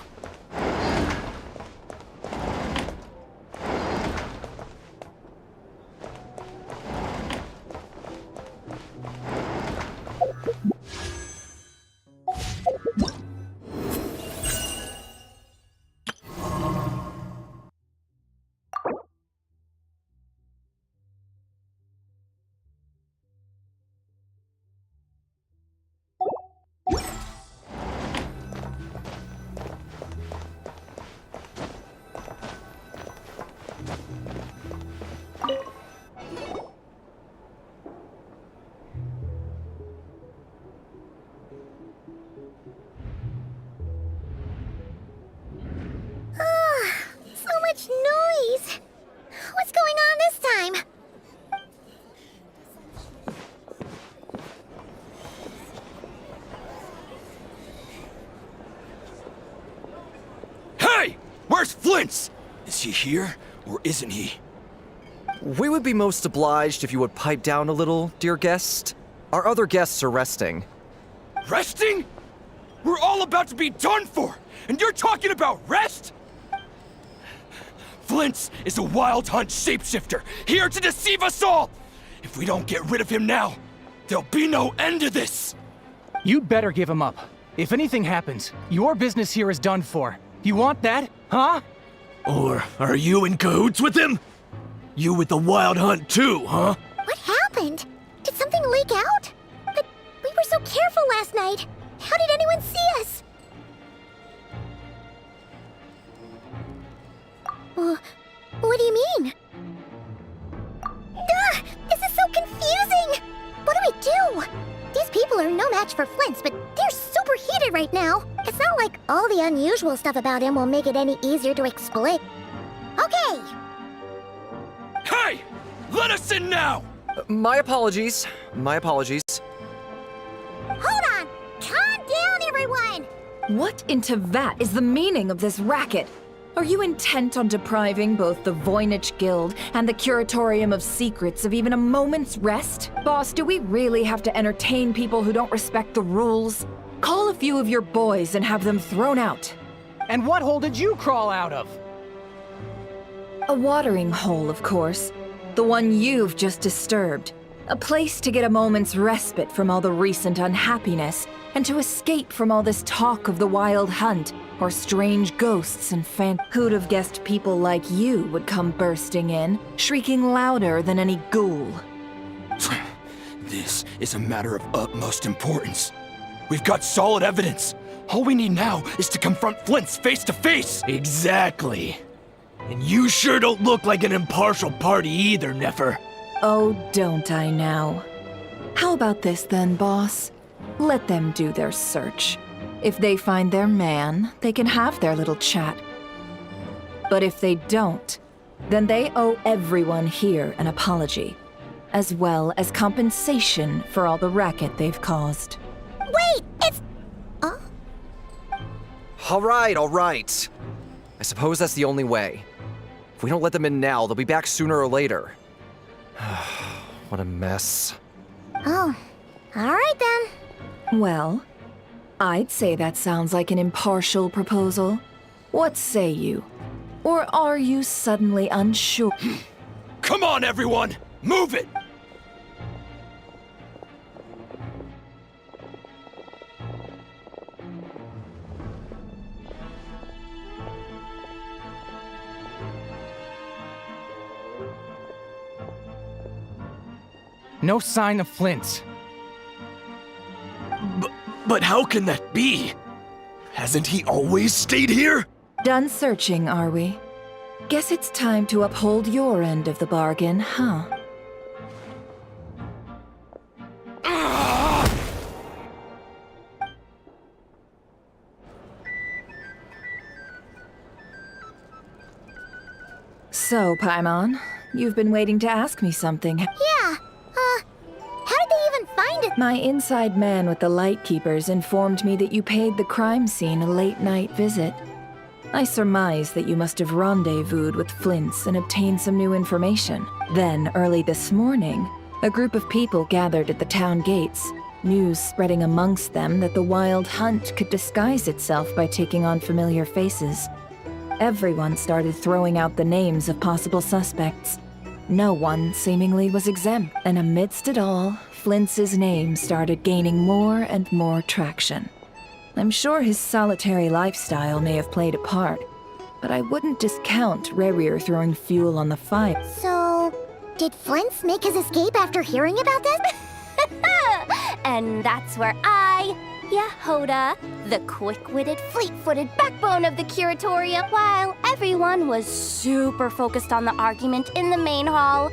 N: Where's Flint's? Is he here, or isn't he?
U: We would be most obliged if you would pipe down a little, dear guest. Our other guests are resting.
N: Resting? We're all about to be done for, and you're talking about rest? Flint's is a wild hunt shapeshifter, here to deceive us all! If we don't get rid of him now, there'll be no end to this!
V: You'd better give him up. If anything happens, your business here is done for. You want that, huh?
N: Or are you in cahoots with him? You with the wild hunt too, huh?
D: What happened? Did something leak out? But we were so careful last night. How did anyone see us? What do you mean? Ugh, this is so confusing! What do we do? These people are no match for Flint's, but they're super heated right now. It's not like all the unusual stuff about him will make it any easier to explain. Okay!
N: Hey! Let us in now!
U: My apologies. My apologies.
D: Hold on! Calm down, everyone!
C: What in Tevat is the meaning of this racket? Are you intent on depriving both the Voynich Guild and the Curatorium of Secrets of even a moment's rest? Boss, do we really have to entertain people who don't respect the rules? Call a few of your boys and have them thrown out.
V: And what hole did you crawl out of?
C: A watering hole, of course. The one you've just disturbed. A place to get a moment's respite from all the recent unhappiness, and to escape from all this talk of the wild hunt, or strange ghosts and Who'd have guessed people like you would come bursting in, shrieking louder than any ghoul?
N: This is a matter of utmost importance. We've got solid evidence. All we need now is to confront Flint's face to face.
W: Exactly. And you sure don't look like an impartial party either, Nefer.
C: Oh, don't I now? How about this then, boss? Let them do their search. If they find their man, they can have their little chat. But if they don't, then they owe everyone here an apology, as well as compensation for all the racket they've caused.
D: Wait, it's...
U: All right. I suppose that's the only way. If we don't let them in now, they'll be back sooner or later. What a mess.
D: Oh, all right then.
C: Well, I'd say that sounds like an impartial proposal. What say you? Or are you suddenly unsure?
N: Come on, everyone! Move it!
V: No sign of Flint's.
W: But how can that be? Hasn't he always stayed here?
C: Done searching, are we? Guess it's time to uphold your end of the bargain, huh? So, Paimon, you've been waiting to ask me something.
D: Yeah, how did they even find it?
C: My inside man with the Lightkeepers informed me that you paid the crime scene a late-night visit. I surmise that you must have rendezvoused with Flint's and obtained some new information. Then, early this morning, a group of people gathered at the town gates, news spreading amongst them that the wild hunt could disguise itself by taking on familiar faces. Everyone started throwing out the names of possible suspects. No one seemingly was exempt, and amidst it all, Flint's name started gaining more and more traction. I'm sure his solitary lifestyle may have played a part, but I wouldn't discount Rerir throwing fuel on the fire.
D: So, did Flint's make his escape after hearing about this?
O: And that's where I, Yehoda, the quick-witted, fleet-footed backbone of the Curatorium, while everyone was super focused on the argument in the main hall.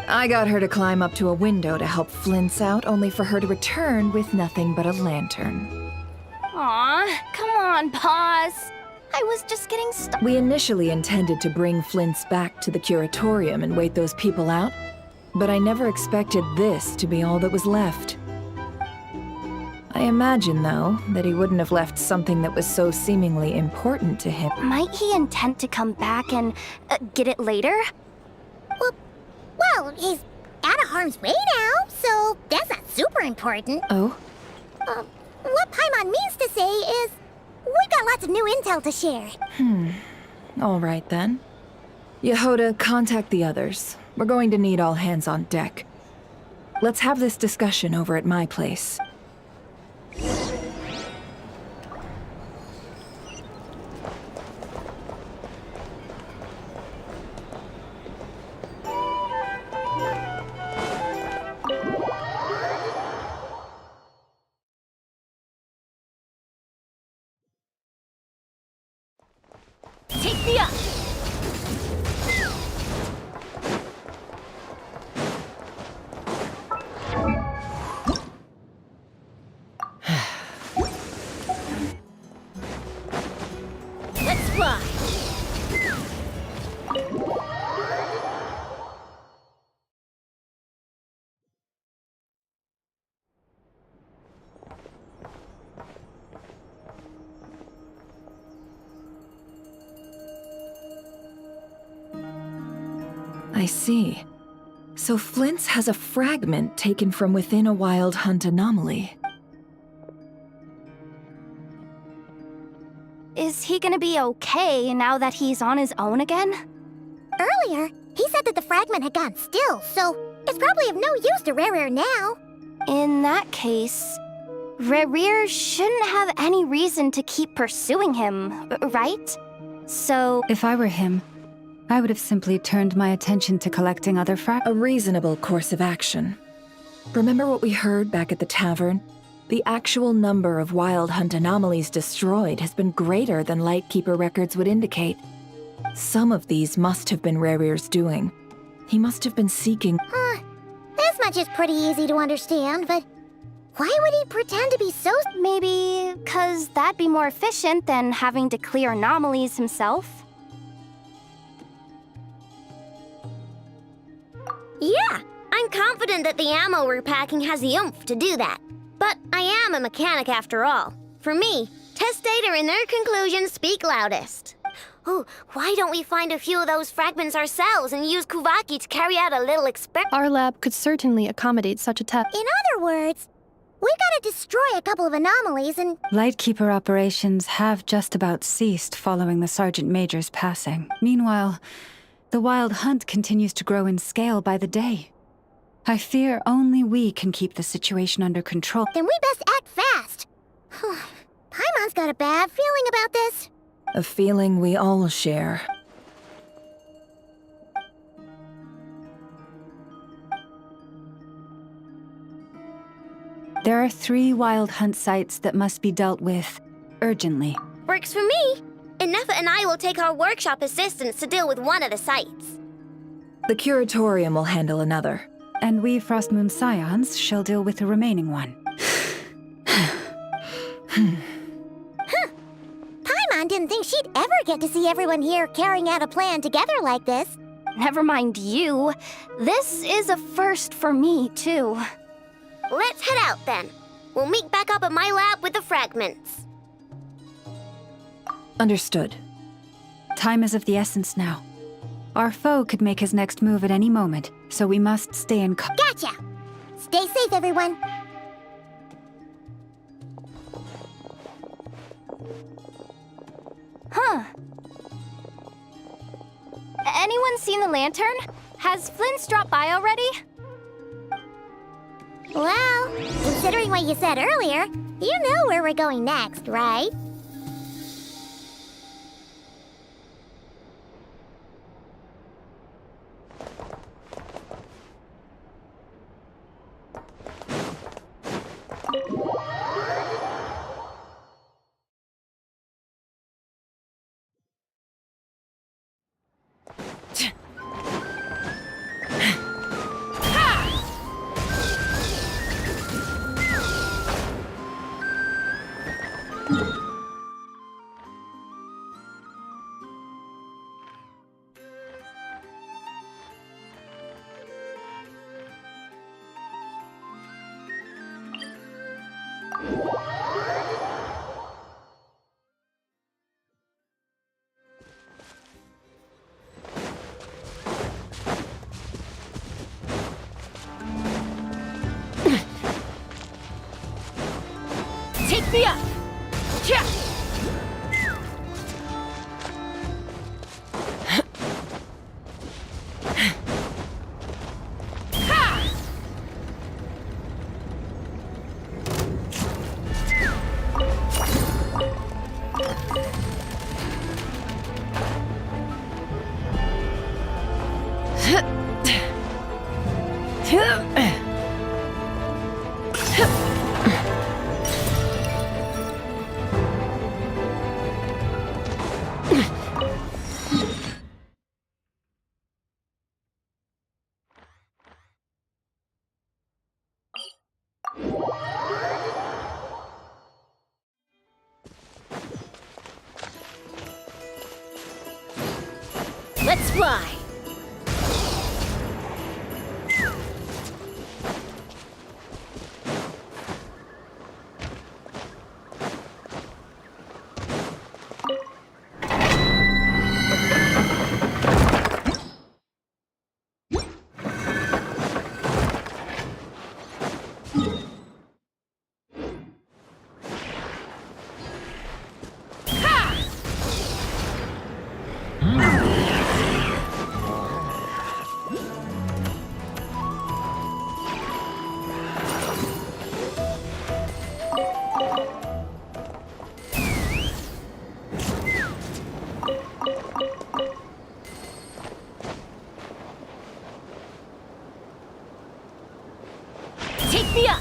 C: I got her to climb up to a window to help Flint's out, only for her to return with nothing but a lantern.
O: Aw, come on, pause. I was just getting stuck.
C: We initially intended to bring Flint's back to the Curatorium and wait those people out, but I never expected this to be all that was left. I imagine, though, that he wouldn't have left something that was so seemingly important to him.
O: Might he intend to come back and get it later?
D: Well, he's out of harm's way now, so that's not super important.
C: Oh?
D: What Paimon means to say is, we've got lots of new intel to share.
C: All right, then. Yehoda, contact the others. We're going to need all hands on deck. Let's have this discussion over at my place.
B: Take me up! Let's fly!
C: I see. So Flint's has a fragment taken from within a wild hunt anomaly.
O: Is he gonna be okay now that he's on his own again?
D: Earlier, he said that the fragment had gone still, so it's probably of no use to Rare now.
O: In that case, Rerir shouldn't have any reason to keep pursuing him, right? So...
H: If I were him, I would have simply turned my attention to collecting other
C: A reasonable course of action. Remember what we heard back at the tavern? The actual number of wild hunt anomalies destroyed has been greater than Lightkeeper records would indicate. Some of these must have been Rerir's doing. He must have been seeking...
D: This much is pretty easy to understand, but why would he pretend to be so...
O: Maybe 'cause that'd be more efficient than having to clear anomalies himself?
B: Yeah, I'm confident that the ammo we're packing has the oomph to do that. But I am a mechanic after all. For me, test data and their conclusions speak loudest. Oh, why don't we find a few of those fragments ourselves and use Kuvaki to carry out a little experiment?
L: Our lab could certainly accommodate such a test.
D: In other words, we gotta destroy a couple of anomalies and...
H: Lightkeeper operations have just about ceased following the Sergeant Major's passing. Meanwhile, the wild hunt continues to grow in scale by the day. I fear only we can keep the situation under control.
D: Then we best act fast. Paimon's got a bad feeling about this.
C: A feeling we all share.
H: There are 3 wild hunt sites that must be dealt with urgently.
B: Works for me. Nefa and I will take our workshop assistants to deal with one of the sites.
C: The Curatorium will handle another.
H: And we Frostmoon Scions shall deal with the remaining one.
D: Paimon didn't think she'd ever get to see everyone here carrying out a plan together like this.
O: Never mind you. This is a first for me, too.
B: Let's head out then. We'll meet back up at my lab with the fragments.
C: Understood.
H: Time is of the essence now. Our foe could make his next move at any moment, so we must stay in
D: Gotcha! Stay safe, everyone.
O: Huh. Anyone seen the lantern? Has Flint's dropped by already?
D: Well, considering what you said earlier, you know where we're going next, right?
M: Take me up! Let's fly! Take me up!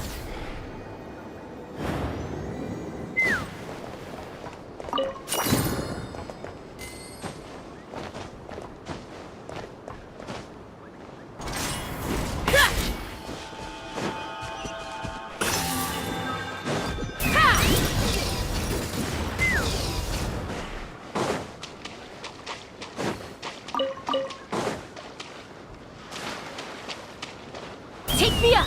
M: Take me up!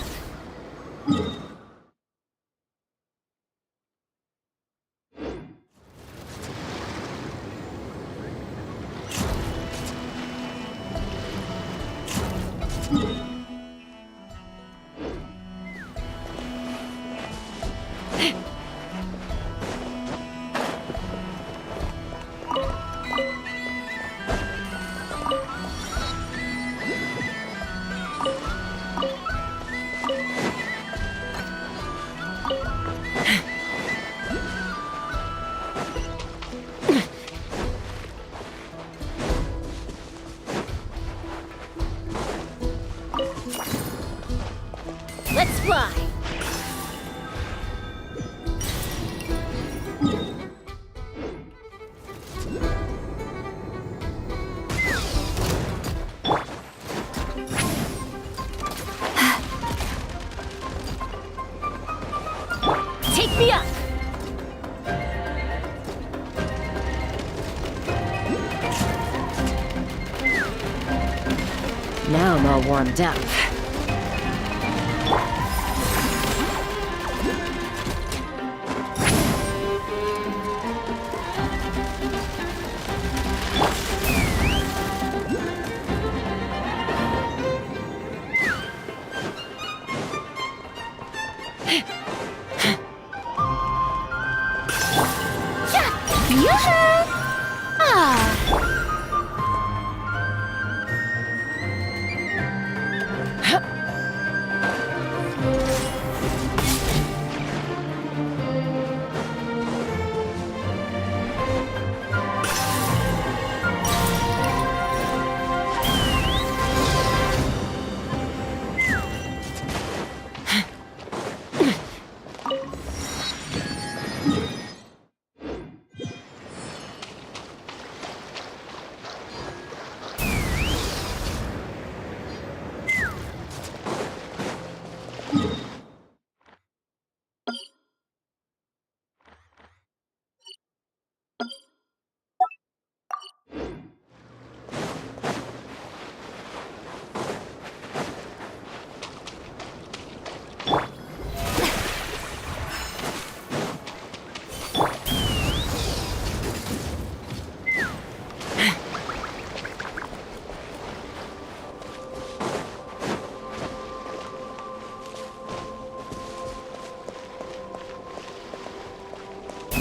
M: Let's fly! Take me up!
K: Now I'm all warmed up.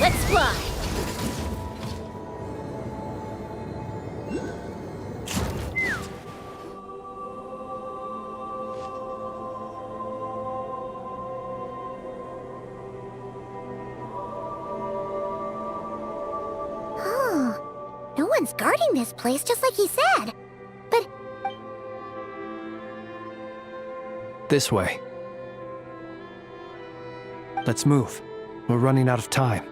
D: Let's fly! Oh, no one's guarding this place just like he said. But
T: This way. Let's move. We're running out of time.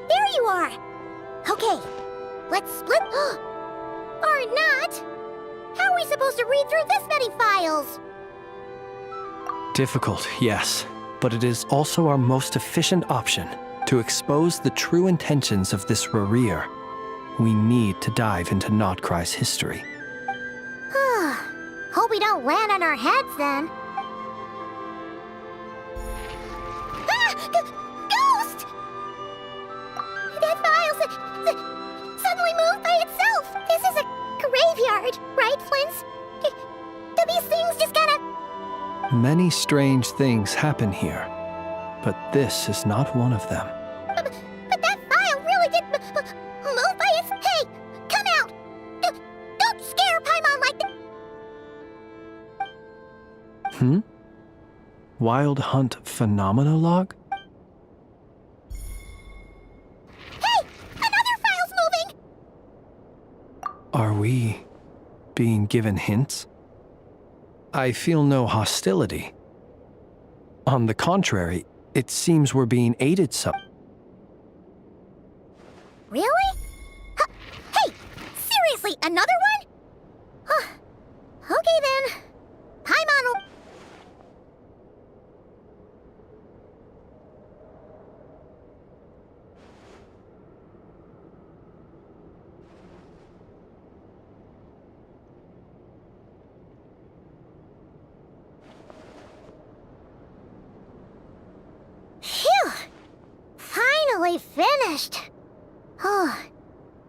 D: there you are! Okay, let's split. Or not! How are we supposed to read through this many files?
T: Difficult, yes, but it is also our most efficient option to expose the true intentions of this Rarir. We need to dive into Nod-Krai's history.
D: Hope we don't land on our heads then. Ghost! That file suddenly moved by itself. This is a graveyard, right, Flint? Do these things just gotta...
T: Many strange things happen here, but this is not one of them.
D: But that file really did move by its... Hey! Come out! Don't scare Paimon like that!
T: Wild Hunt Phenomenologue?
D: Hey! Another file's moving!
T: Are we being given hints? I feel no hostility. On the contrary, it seems we're being aided some.
D: Really? Hey! Seriously, another one? Okay then. Paimon will... Phew! Finally finished. Oh,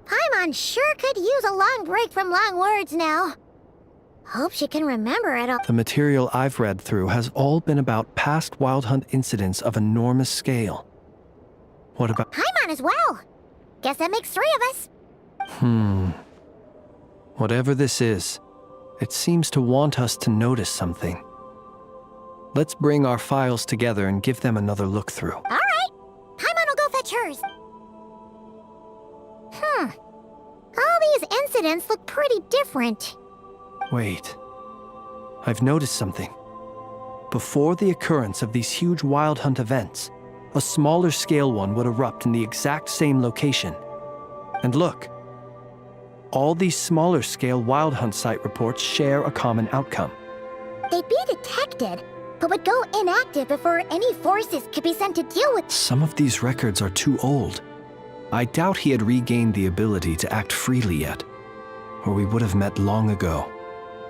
D: Paimon sure could use a long break from long words now. Hope she can remember it all.
T: The material I've read through has all been about past Wild Hunt incidents of enormous scale. What about...
D: Paimon as well. Guess that makes 3 of us.
T: Whatever this is, it seems to want us to notice something. Let's bring our files together and give them another look through.
D: All right. Paimon will go fetch hers. All these incidents look pretty different.
T: Wait. I've noticed something. Before the occurrence of these huge Wild Hunt events, a smaller scale one would erupt in the exact same location. And look. All these smaller scale Wild Hunt site reports share a common outcome.
D: They'd be detected, but would go inactive before any forces could be sent to deal with...
T: Some of these records are too old. I doubt he had regained the ability to act freely yet, or we would have met long ago.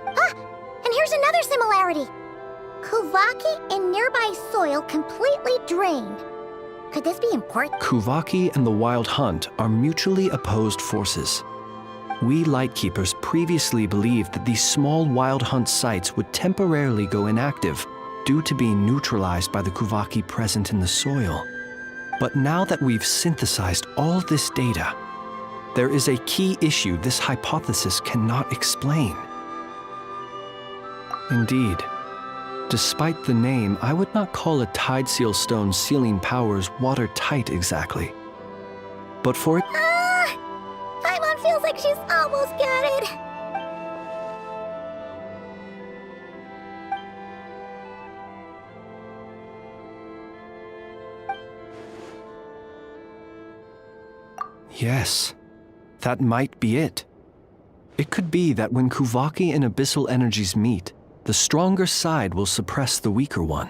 D: And here's another similarity. Kuvaki and nearby soil completely drained. Could this be important?
T: Kuvaki and the Wild Hunt are mutually opposed forces. We Lightkeepers previously believed that these small Wild Hunt sites would temporarily go inactive due to being neutralized by the Kuvaki present in the soil. But now that we've synthesized all this data, there is a key issue this hypothesis cannot explain. Indeed, despite the name, I would not call a Tide Seal Stone's sealing powers watertight exactly. But for it...
D: Paimon feels like she's almost got it.
T: Yes, that might be it. It could be that when Kuvaki and abyssal energies meet, the stronger side will suppress the weaker one.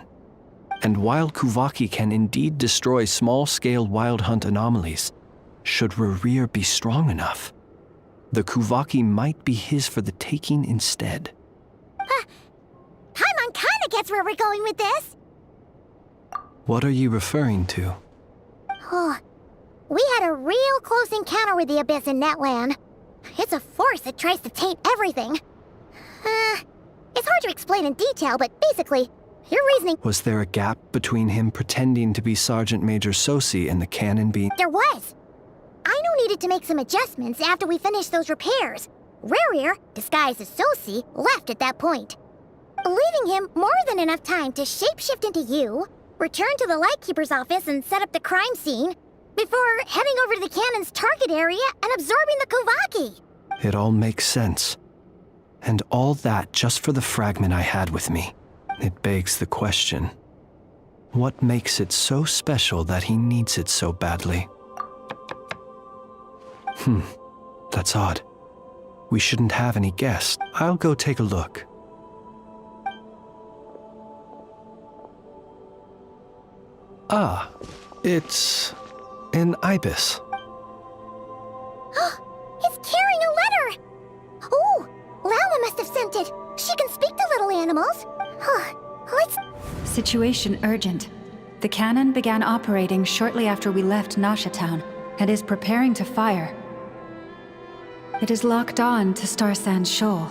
T: And while Kuvaki can indeed destroy small-scale Wild Hunt anomalies, should Rarir be strong enough, the Kuvaki might be his for the taking instead.
D: Paimon kinda gets where we're going with this.
T: What are you referring to?
D: Oh, we had a real close encounter with the Abyss in Netland. It's a force that tries to taint everything. It's hard to explain in detail, but basically, your reasoning...
T: Was there a gap between him pretending to be Sergeant Major Sosi and the cannon being...
D: There was. Aino needed to make some adjustments after we finished those repairs. Rerir, disguised as Sosi, left at that point, leaving him more than enough time to shapeshift into you, return to the Lightkeeper's office and set up the crime scene, before heading over to the cannon's target area and absorbing the Kovaki.
T: It all makes sense. And all that just for the fragment I had with me. It begs the question, what makes it so special that he needs it so badly? That's odd. We shouldn't have any guests. I'll go take a look. Ah, it's an ibis.
D: It's carrying a letter! Ooh, Lauma must have sent it. She can speak to little animals. Let's...
H: Situation urgent. The cannon began operating shortly after we left Nasha Town and is preparing to fire. It is locked on to Star Sand Shoal.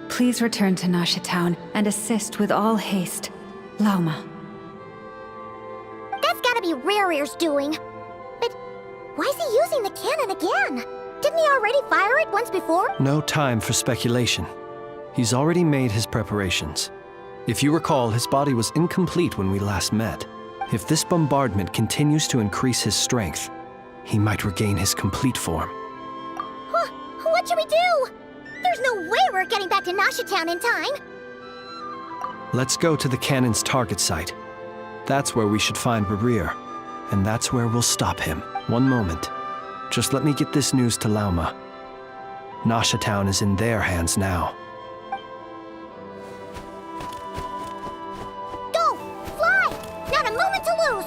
H: Please return to Nasha Town and assist with all haste. Lauma.
D: That's gotta be Rerir's doing. But why is he using the cannon again? Didn't he already fire it once before?
T: No time for speculation. He's already made his preparations. If you recall, his body was incomplete when we last met. If this bombardment continues to increase his strength, he might regain his complete form.
D: What should we do? There's no way we're getting back to Nasha Town in time.
T: Let's go to the cannon's target site. That's where we should find Rerir, and that's where we'll stop him. One moment. Just let me get this news to Lauma. Nasha Town is in their hands now.
D: Go! Fly! Not a moment to lose!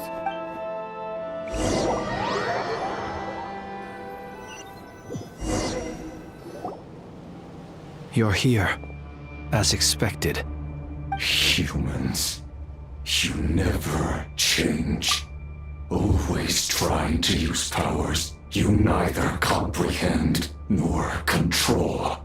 T: You're here, as expected.
R: Humans, you never change. Always trying to use powers you neither comprehend nor control.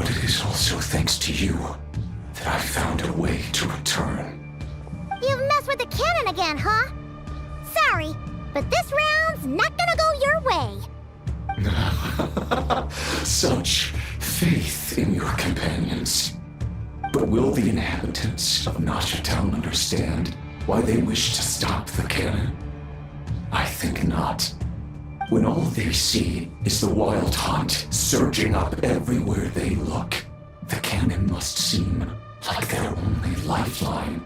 R: But it is also thanks to you that I found a way to return.
D: You've messed with the cannon again, huh? Sorry, but this round's not gonna go your way.
R: Such faith in your companions. But will the inhabitants of Nasha Town understand why they wish to stop the cannon? I think not. When all they see is the wild hunt surging up everywhere they look, the cannon must seem like their only lifeline.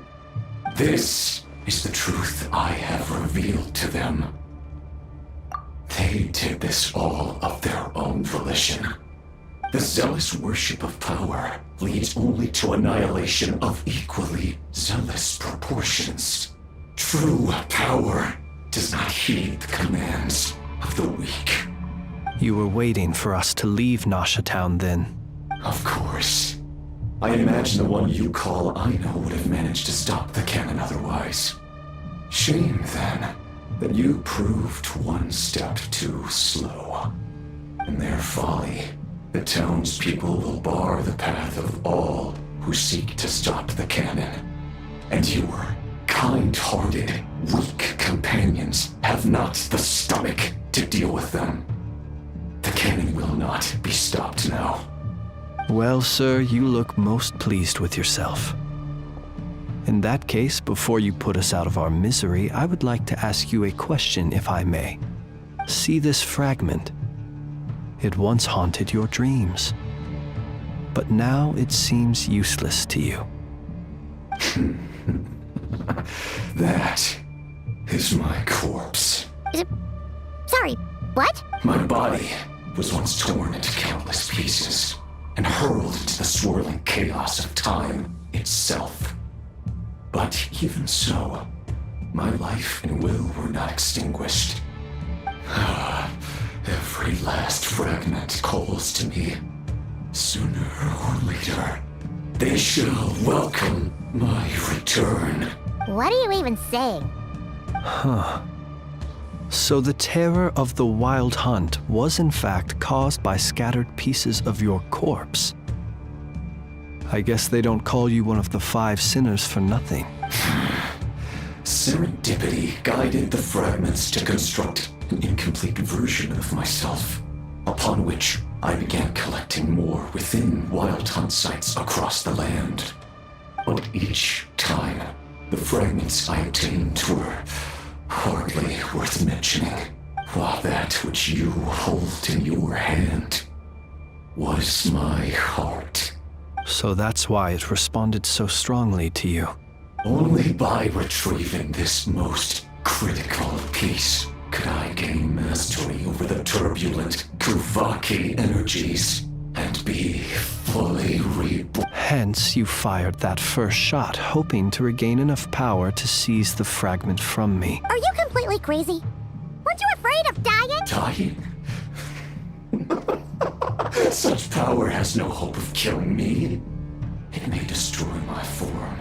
R: This is the truth I have revealed to them. They did this all of their own volition. The zealous worship of power leads only to annihilation of equally zealous proportions. True power does not heed the commands of the weak.
T: You were waiting for us to leave Nasha Town then?
R: Of course. I imagine the one you call Aino would have managed to stop the cannon otherwise. Shame, then, that you proved one step too slow. In their folly, the townspeople will bar the path of all who seek to stop the cannon. And your kind-hearted, weak companions have not the stomach to deal with them. The cannon will not be stopped now.
T: Well, sir, you look most pleased with yourself. In that case, before you put us out of our misery, I would like to ask you a question, if I may. See this fragment? It once haunted your dreams, but now it seems useless to you.
R: That is my corpse.
D: Sorry, what?
R: My body was once torn into countless pieces and hurled into the swirling chaos of time itself. But even so, my life and will were not extinguished. Every last fragment calls to me. Sooner or later, they shall welcome my return.
D: What are you even saying?
T: Huh. So the terror of the wild hunt was in fact caused by scattered pieces of your corpse. I guess they don't call you one of the 5 sinners for nothing.
R: Serendipity guided the fragments to construct an incomplete version of myself, upon which I began collecting more within wild hunt sites across the land. But each time, the fragments I obtained were hardly worth mentioning, while that which you hold in your hand was my heart.
T: So that's why it responded so strongly to you.
R: Only by retrieving this most critical piece could I gain mastery over the turbulent Kuvaki energies and be fully reborn.
T: Hence, you fired that first shot, hoping to regain enough power to seize the fragment from me.
D: Are you completely crazy? Weren't you afraid of dying?
R: Dying? Such power has no hope of killing me. It may destroy my form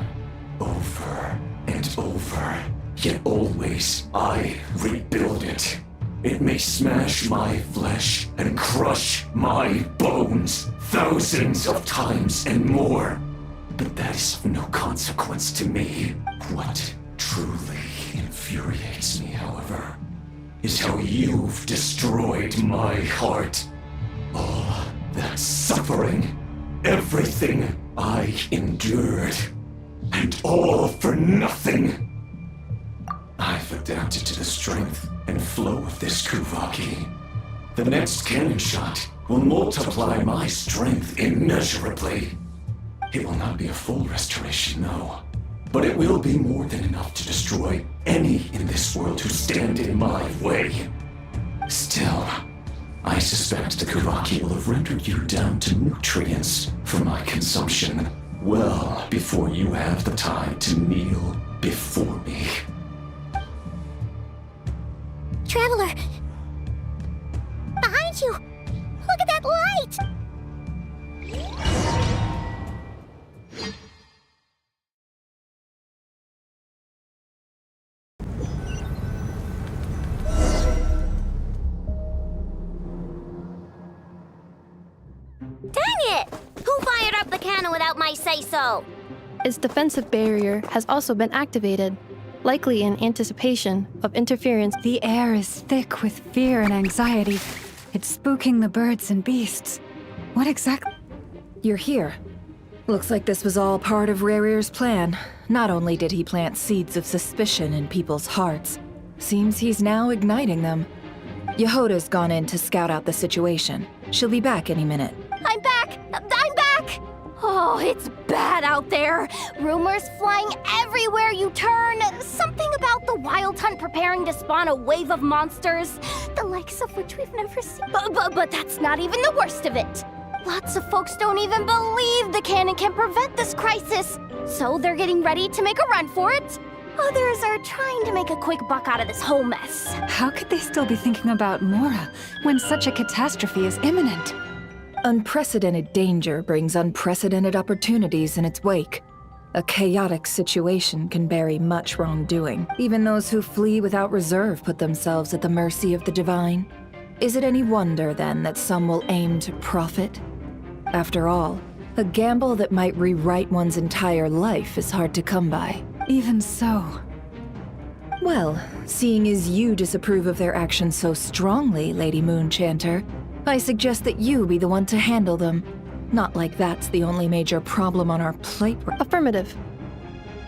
R: over and over, yet always I rebuild it. It may smash my flesh and crush my bones thousands of times and more. But that is of no consequence to me. What truly infuriates me, however, is how you've destroyed my heart. All that suffering, everything I endured, and all for nothing. I've adapted to the strength and flow of this Kuvaki. The next cannon shot will multiply my strength immeasurably. It will not be a full restoration, no. But it will be more than enough to destroy any in this world who stand in my way. Still, I suspect the Kuvaki will have rendered you down to nutrients for my consumption well before you have the time to kneel before me.
D: Traveler! Behind you! Look at that light!
B: Dang it! Who cannon without my say-so.
L: Its defensive barrier has also been activated, likely in anticipation of interference.
H: The air is thick with fear and anxiety. It's spooking the birds and beasts. What exactly?
C: You're here. Looks like this was all part of Rerir's plan. Not only did he plant seeds of suspicion in people's hearts, seems he's now igniting them. Yehoda's gone in to scout out the situation. She'll be back any minute.
O: I'm back! I'm back! Oh, it's bad out there. Rumors flying everywhere you turn. Something about the Wild Hunt preparing to spawn a wave of monsters, the likes of which we've never seen. But that's not even the worst of it. Lots of folks don't even believe the cannon can prevent this crisis, so they're getting ready to make a run for it. Others are trying to make a quick buck out of this whole mess.
H: How could they still be thinking about Mora when such a catastrophe is imminent?
C: Unprecedented danger brings unprecedented opportunities in its wake. A chaotic situation can bury much wrongdoing. Even those who flee without reserve put themselves at the mercy of the divine. Is it any wonder, then, that some will aim to profit? After all, a gamble that might rewrite one's entire life is hard to come by.
H: Even so.
C: Well, seeing as you disapprove of their actions so strongly, Lady Moonchanter, I suggest that you be the one to handle them. Not like that's the only major problem on our plate.
L: Affirmative.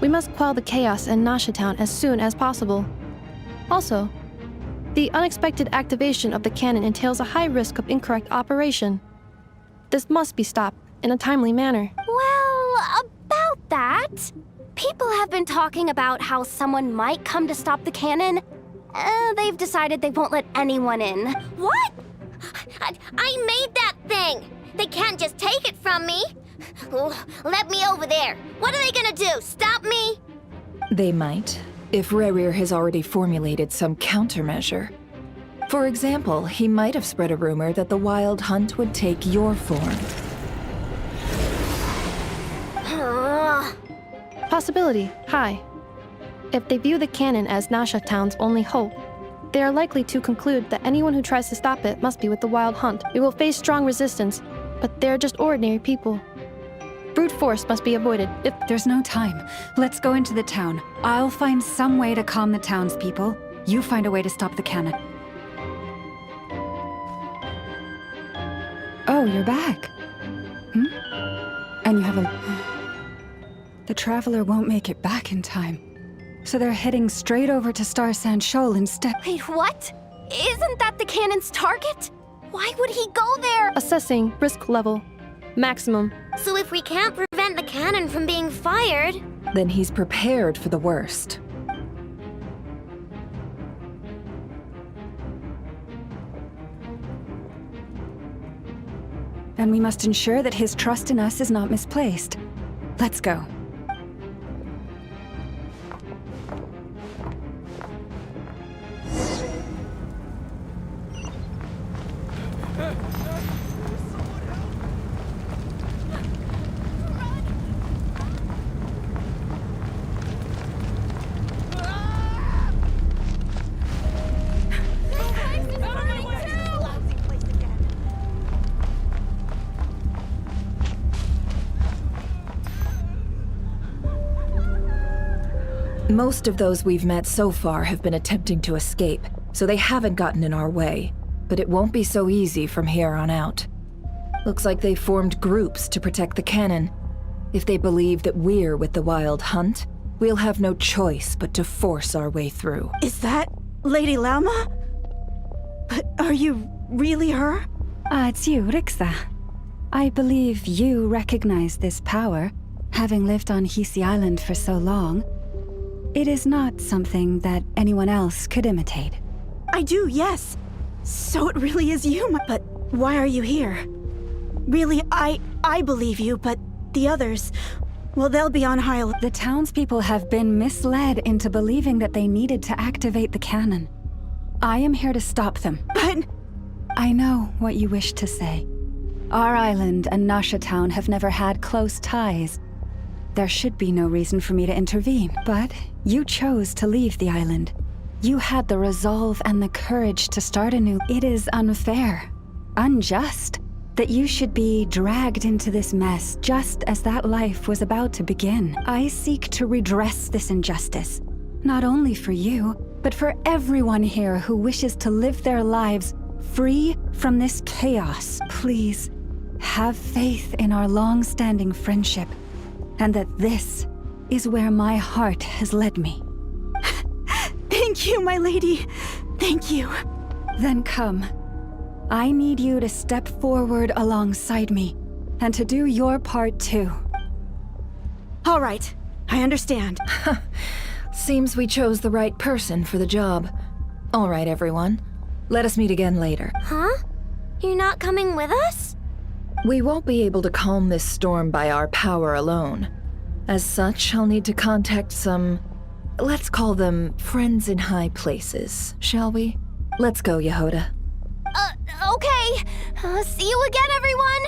L: We must quell the chaos in Nasha Town as soon as possible. Also, the unexpected activation of the cannon entails a high risk of incorrect operation. This must be stopped in a timely manner.
O: Well, about that, people have been talking about how someone might come to stop the cannon. They've decided they won't let anyone in.
B: What? I made that thing! They can't just take it from me! Let me over there! What are they gonna do, stop me?
C: They might, if Rerir has already formulated some countermeasure. For example, he might have spread a rumor that the Wild Hunt would take your form.
L: Possibility high. If they view the cannon as Nasha Town's only hope, they are likely to conclude that anyone who tries to stop it must be with the Wild Hunt. We will face strong resistance, but they're just ordinary people. Brute force must be avoided. If
H: there's no time, let's go into the town. I'll find some way to calm the townspeople. You find a way to stop the cannon. Oh, you're back. And you haven't... The Traveler won't make it back in time. So they're heading straight over to Star Sand Shoal instead.
O: Wait, what? Isn't that the cannon's target? Why would he go there?
L: Assessing risk level. Maximum.
B: So if we can't prevent the cannon from being fired...
C: Then he's prepared for the worst.
H: And we must ensure that his trust in us is not misplaced. Let's go.
C: Most of those we've met so far have been attempting to escape, so they haven't gotten in our way. But it won't be so easy from here on out. Looks like they formed groups to protect the cannon. If they believe that we're with the Wild Hunt, we'll have no choice but to force our way through.
A: Is that Lady Lauma? But are you really her?
H: It's you, Rixa. I believe you recognize this power, having lived on Hisi Island for so long. It is not something that anyone else could imitate.
A: I do, yes. So it really is you, but why are you here? Really, I believe you, but the others, well, they'll be on high alert.
H: The townspeople have been misled into believing that they needed to activate the cannon. I am here to stop them.
A: But...
H: I know what you wish to say. Our island and Nasha Town have never had close ties. There should be no reason for me to intervene, but you chose to leave the island. You had the resolve and the courage to start anew. It is unfair, unjust, that you should be dragged into this mess just as that life was about to begin. I seek to redress this injustice, not only for you, but for everyone here who wishes to live their lives free from this chaos. Please, have faith in our long-standing friendship, and that this is where my heart has led me.
A: Thank you, my lady. Thank you.
H: Then come. I need you to step forward alongside me, and to do your part too.
A: All right, I understand.
C: Seems we chose the right person for the job. All right, everyone. Let us meet again later.
B: Huh? You're not coming with us?
C: We won't be able to calm this storm by our power alone. As such, I'll need to contact some... let's call them friends in high places, shall we? Let's go, Yehoda.
O: Okay. See you again, everyone!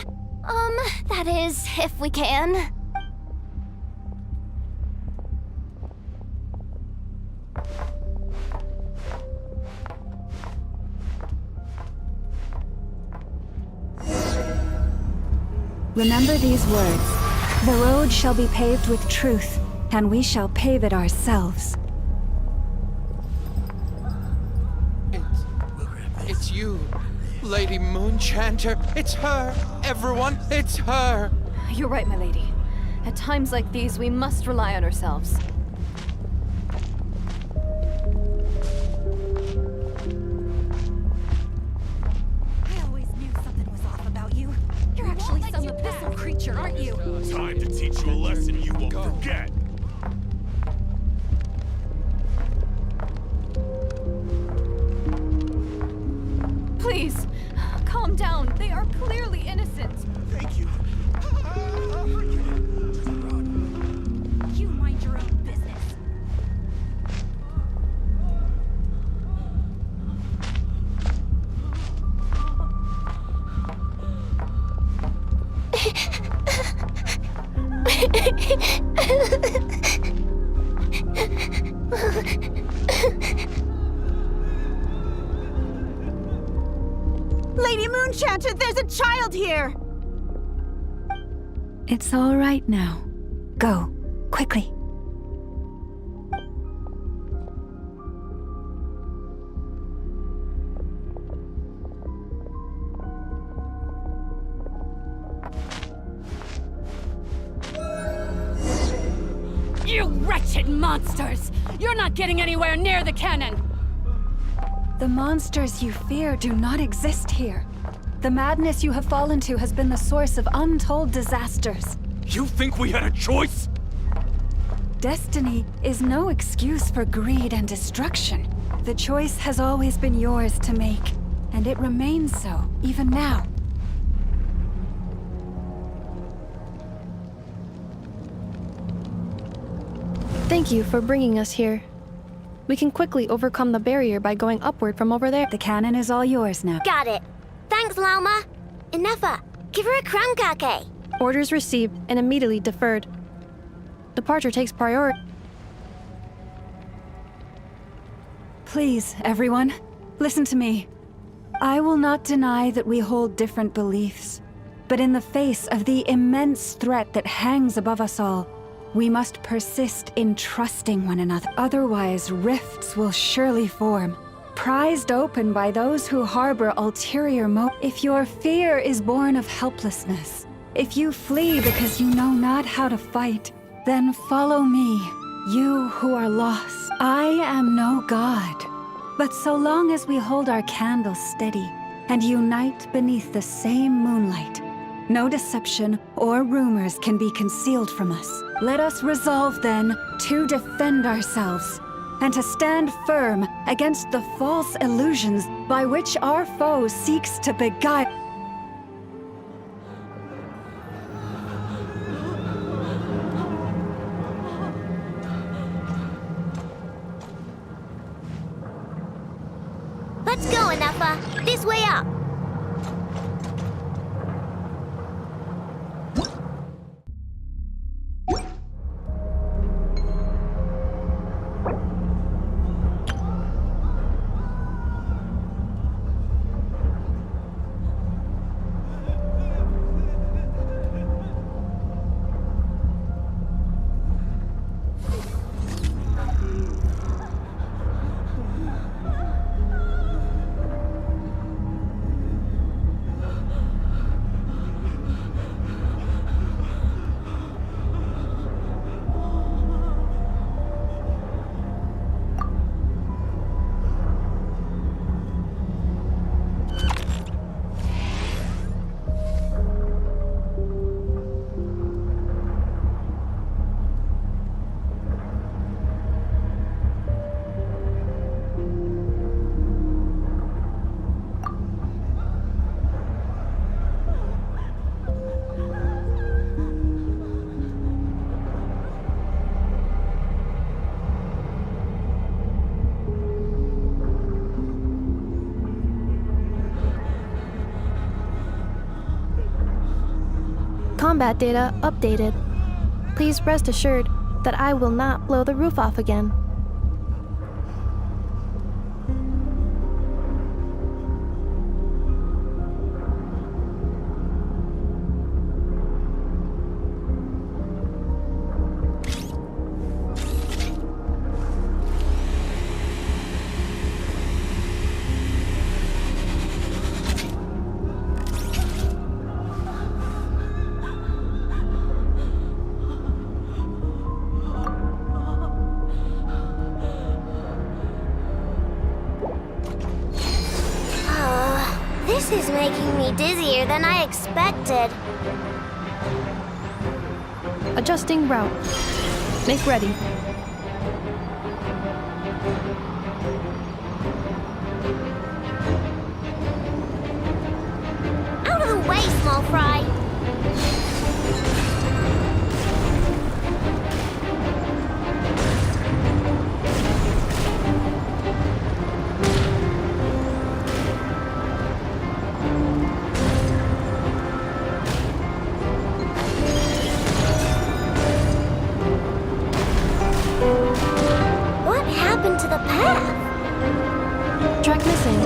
O: That is, if we can.
H: Remember these words. The road shall be paved with truth, and we shall pave it ourselves.
I: It's you, Lady Moonchanter. It's her. Everyone, it's her.
M: You're right, my lady. At times like these, we must rely on ourselves.
H: I always knew something was off about you. You're actually some abyssal creature, aren't you?
P: Time to teach you a lesson you won't forget.
M: Please, calm down. They are clearly innocent.
P: Thank you.
H: You mind your own business.
A: Lady Moonchanter, there's a child here!
H: It's all right now. Go, quickly.
S: You wretched monsters! You're not getting anywhere near the cannon!
H: The monsters you fear do not exist here. The madness you have fallen to has been the source of untold disasters.
P: You think we had a choice?
H: Destiny is no excuse for greed and destruction. The choice has always been yours to make, and it remains so, even now.
L: Thank you for bringing us here. We can quickly overcome the barrier by going upward from over there.
H: The cannon is all yours now.
B: Got it. Thanks, Lauma. Inefa, give her a crankake.
L: Orders received and immediately deferred. Departure takes priority.
H: Please, everyone, listen to me. I will not deny that we hold different beliefs, but in the face of the immense threat that hangs above us all, we must persist in trusting one another. Otherwise, rifts will surely form, prized open by those who harbor ulterior motives. If your fear is born of helplessness, if you flee because you know not how to fight, then follow me, you who are lost. I am no god, but so long as we hold our candles steady and unite beneath the same moonlight, no deception or rumors can be concealed from us. Let us resolve then to defend ourselves and to stand firm against the false illusions by which our foe seeks to beguile.
B: Let's go, Inefa. This way up.
L: Combat data updated. Please rest assured that I will not blow the roof off again.
B: This is making me dizzier than I expected.
L: Adjusting route. Make ready.
B: Out of the way, small fry. What happened to the path?
L: Track missing.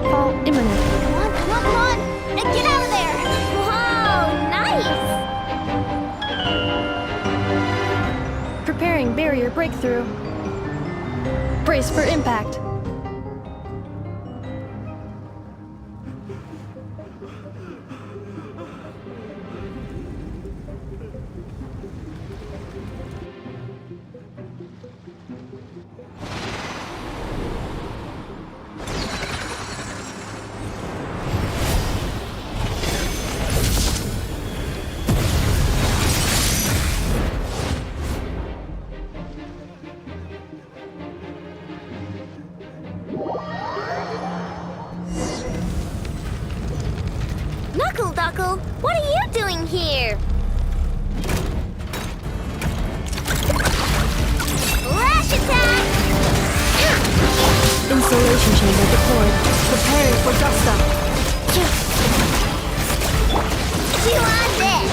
L: Fall imminent.
B: Come on, come on, come on! Get out of there! Whoa, nice!
L: Preparing barrier breakthrough. Brace for impact.
B: Knuckle, what are you doing here? Lash attack!
L: Insulation chamber deployed. Preparing for dust up.
B: You on this!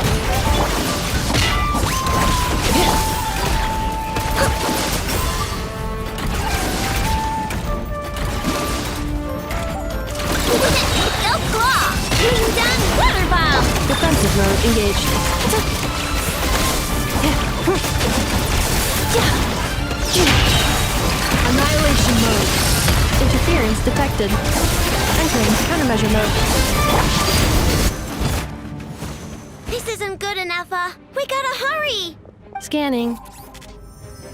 B: Go claw! Shooting down weather bomb!
L: Defensive mode engaged. Annihilation mode. Interference detected. Entering countermeasure mode.
B: This isn't good enough, we gotta hurry!
L: Scanning.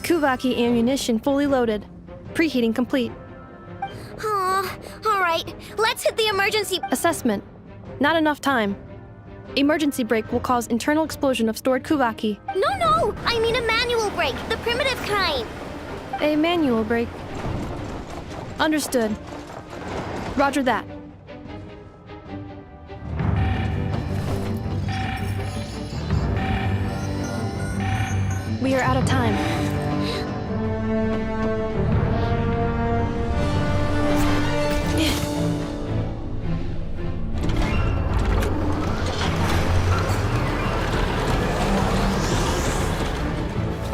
L: Kuvaki ammunition fully loaded. Preheating complete.
B: Aw, alright, let's hit the emergency...
L: Assessment. Not enough time. Emergency brake will cause internal explosion of stored Kuvaki.
B: No, I mean a manual brake, the primitive kind.
L: A manual brake. Understood. Roger that. We are out of time.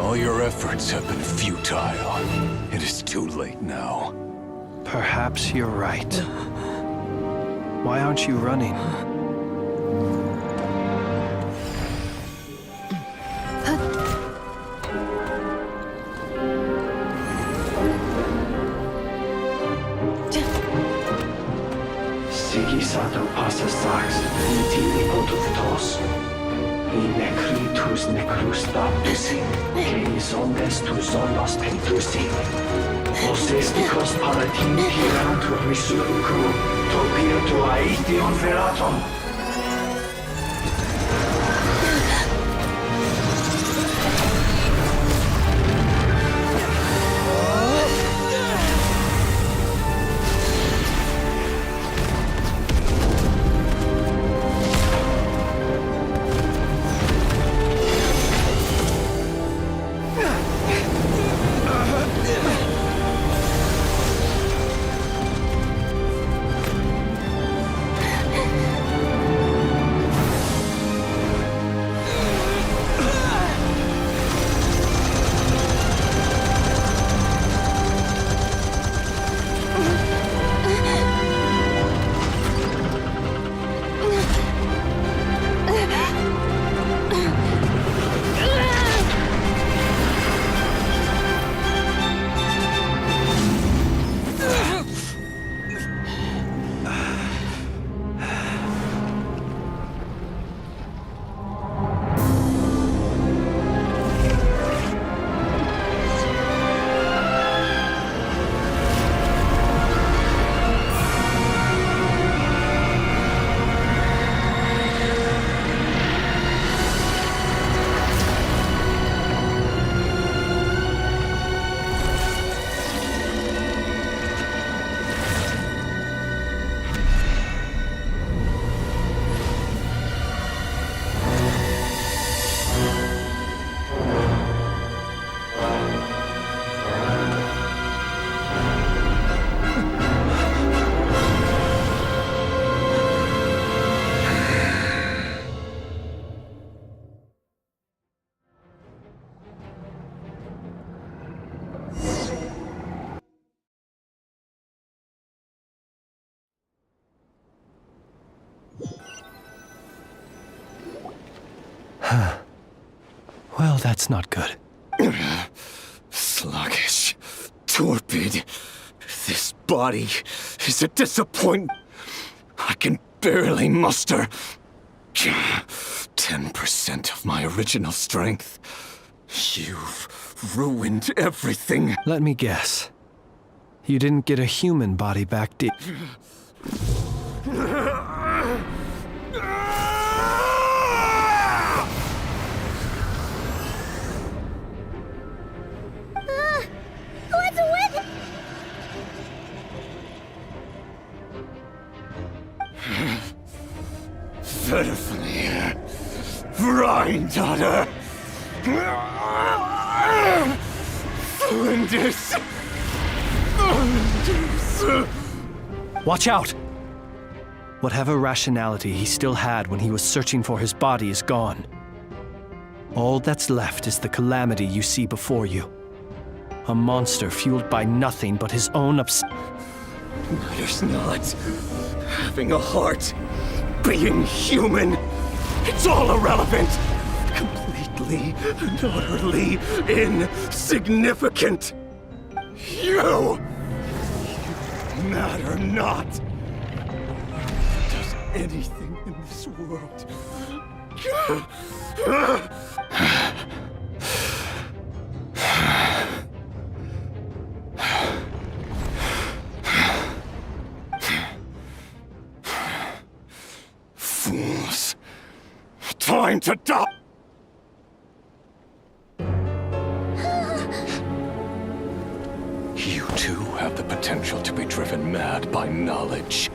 R: All your efforts have been futile. It is too late now.
T: Perhaps you're right. Why aren't you running?
R: Sigisato passa sax, intili potus in necritus necrus baptisi, que ondes tu zonos pentusi. Osesticos palatin pirantur resurcu, topir aetion veratum.
T: Well, that's not good.
R: Sluggish, torpid. This body is a disappointment. I can barely muster 10% of my original strength. You've ruined everything.
T: Let me guess. You didn't get a human body back, did you?
D: What's with it?
R: Verfnir, Rheindaughter, Flinders.
T: Watch out! Whatever rationality he still had when he was searching for his body is gone. All that's left is the calamity you see before you. A monster fueled by nothing but his own
R: Matters not. Having a heart, being human, it's all irrelevant. Completely and utterly insignificant. You matter not. Does anything in this world. Fools. Time to die. You too have the potential to be driven mad by knowledge.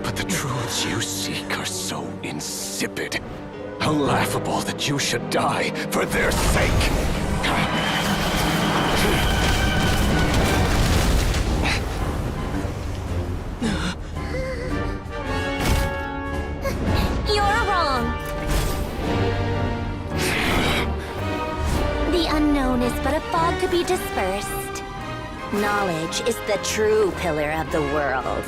R: But the truths you seek are so insipid, laughable that you should die for their sake.
B: You're wrong. The unknown is but a fog to be dispersed. Knowledge is the true pillar of the world.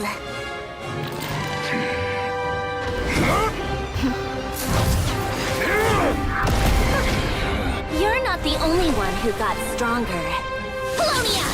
B: You're not the only one who got stronger. Polonia!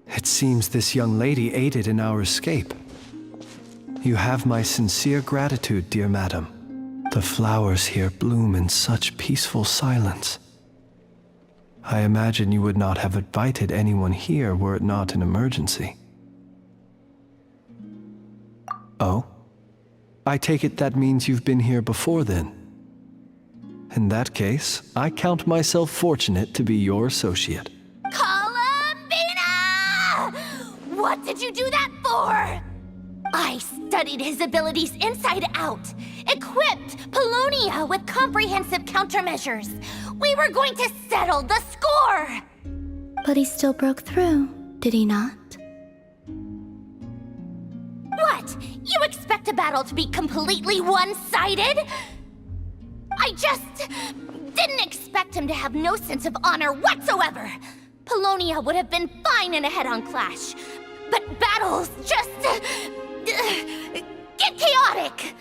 T: It seems this young lady aided in our escape. You have my sincere gratitude, dear madam. The flowers here bloom in such peaceful silence. I imagine you would not have invited anyone here were it not an emergency. Oh? I take it that means you've been here before then. In that case, I count myself fortunate to be your associate.
O: Columbina! What did you do that for? I studied his abilities inside out, equipped Polonia with comprehensive countermeasures. We were going to settle the score!
B: But he still broke through, did he not?
O: What? You expect a battle to be completely one-sided? I just didn't expect him to have no sense of honor whatsoever. Polonia would have been fine in a head-on clash, but battles just get chaotic.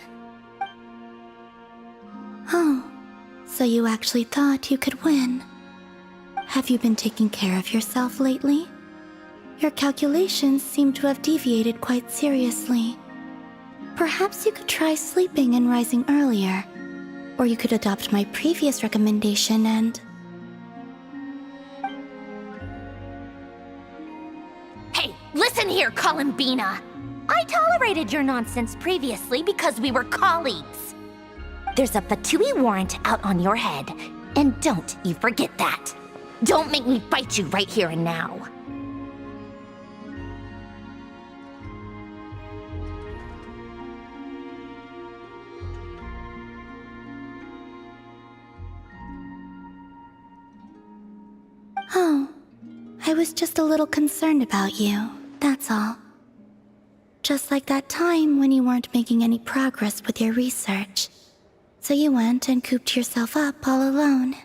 B: Oh, so you actually thought you could win. Have you been taking care of yourself lately? Your calculations seem to have deviated quite seriously. Perhaps you could try sleeping and rising earlier. Or you could adopt my previous recommendation and...
O: Hey, listen here, Columbina. I tolerated your nonsense previously because we were colleagues. There's a Fatui warrant out on your head, and don't you forget that. Don't make me fight you right here and now.
B: Oh, I was just a little concerned about you, that's all. Just like that time when you weren't making any progress with your research. So you went and cooped yourself up all alone.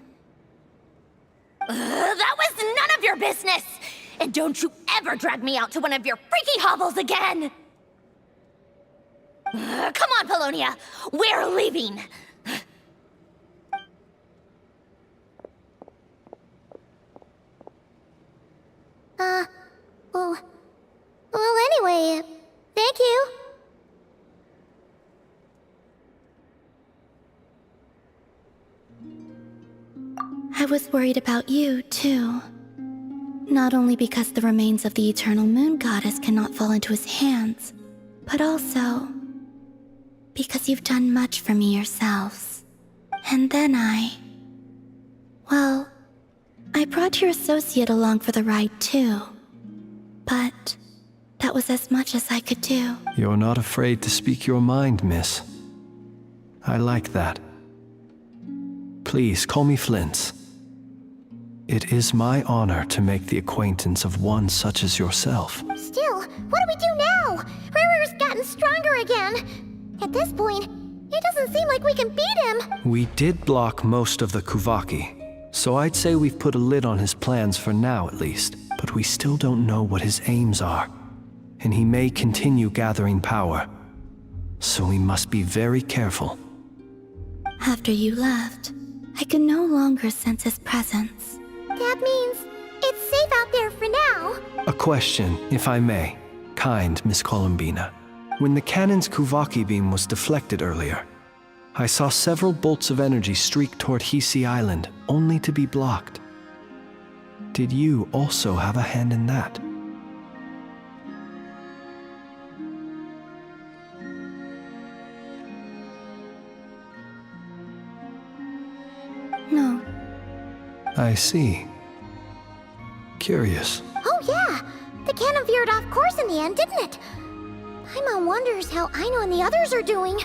O: That was none of your business! And don't you ever drag me out to one of your freaky hovels again! Come on, Polonia! We're leaving!
D: Well, anyway, thank you.
B: I was worried about you, too. Not only because the remains of the eternal moon goddess cannot fall into his hands, but also because you've done much for me yourselves. And then well, I brought your associate along for the ride, too. But that was as much as I could do.
T: You're not afraid to speak your mind, miss. I like that. Please call me Flint's. It is my honor to make the acquaintance of one such as yourself.
D: Still, what do we do now? Riri's gotten stronger again. At this point, it doesn't seem like we can beat him.
T: We did block most of the Kuvaki, so I'd say we've put a lid on his plans for now at least. But we still don't know what his aims are, and he may continue gathering power. So we must be very careful.
B: After you left, I could no longer sense his presence.
D: That means it's safe out there for now.
T: A question, if I may, kind Miss Columbina. When the cannon's Kuvaki beam was deflected earlier, I saw several bolts of energy streak toward Hisi Island, only to be blocked. Did you also have a hand in that?
B: No.
T: I see. Curious.
D: Oh yeah, the cannon veered off course in the end, didn't it? Paimon wonders how Aino and the others are doing.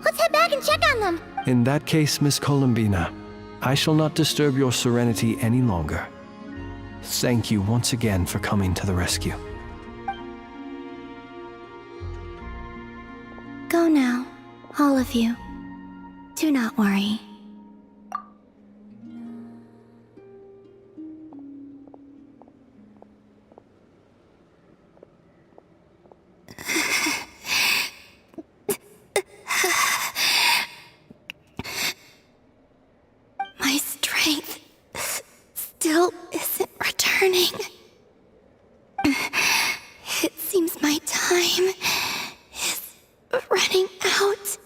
D: Let's head back and check on them.
T: In that case, Miss Columbina, I shall not disturb your serenity any longer. Thank you once again for coming to the rescue.
B: Go now, all of you. Do not worry. My strength still isn't returning. It seems my time is running out.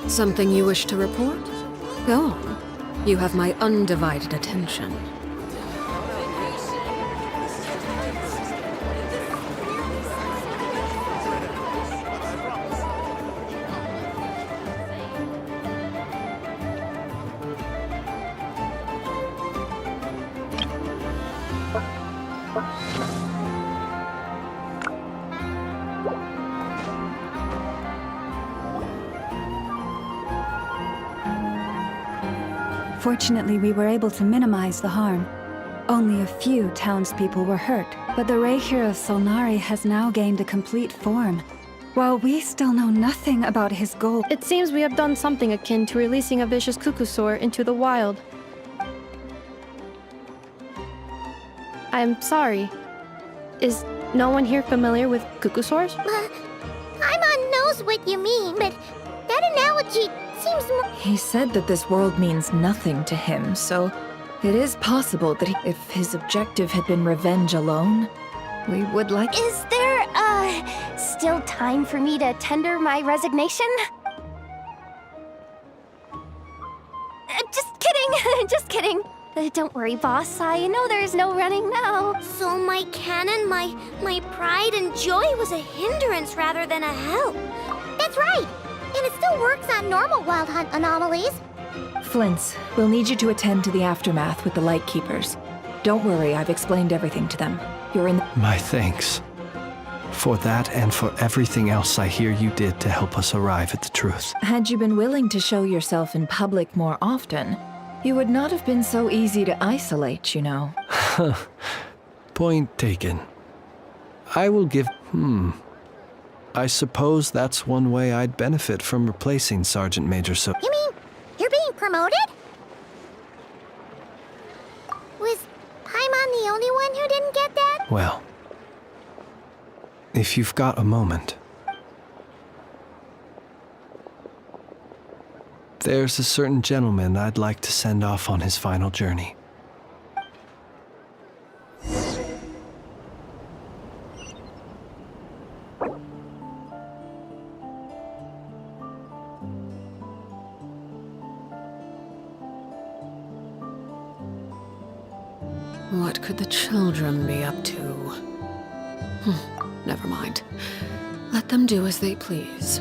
G: Something you wish to report? Go on. You have my undivided attention.
H: Fortunately, we were able to minimize the harm. Only a few townspeople were hurt, but the Reikir of Solnari has now gained a complete form. While we still know nothing about his goal,
L: It seems we have done something akin to releasing a vicious Kukusaur into the wild. I'm sorry. Is no one here familiar with Kukusaurs?
D: Paimon knows what you mean, but that analogy seems more...
C: He said that this world means nothing to him, so it is possible that if his objective had been revenge alone, we would like...
O: Is there, still time for me to tender my resignation? Just kidding, just kidding. Don't worry, boss. I know there's no running now.
B: So my cannon, my pride and joy was a hindrance rather than a help.
D: That's right. And it still works on normal Wild Hunt anomalies.
C: Flints, we'll need you to attend to the aftermath with the Lightkeepers. Don't worry, I've explained everything to them. You're in the...
T: My thanks. For that and for everything else I hear you did to help us arrive at the truth.
C: Had you been willing to show yourself in public more often, you would not have been so easy to isolate, you know.
T: Point taken. I will give... I suppose that's one way I'd benefit from replacing Sergeant Major So...
D: You mean you're being promoted? Was Paimon the only one who didn't get that?
T: Well, if you've got a moment. There's a certain gentleman I'd like to send off on his final journey.
G: What could the children be up to? Never mind. Let them do as they please.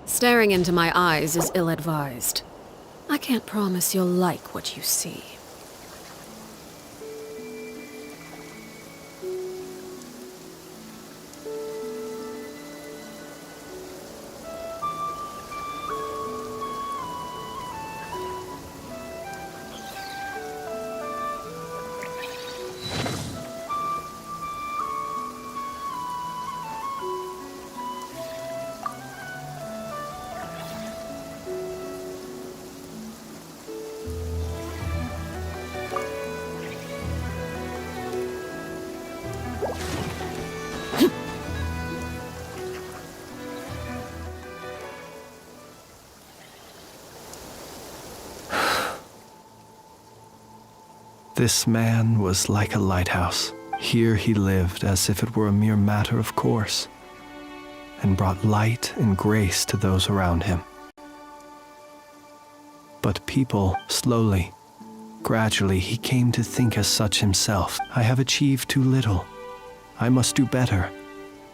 G: Staring into my eyes is ill-advised. I can't promise you'll like what you see.
T: This man was like a lighthouse. Here he lived as if it were a mere matter of course, and brought light and grace to those around him. But people, slowly, gradually, he came to think as such himself. I have achieved too little. I must do better.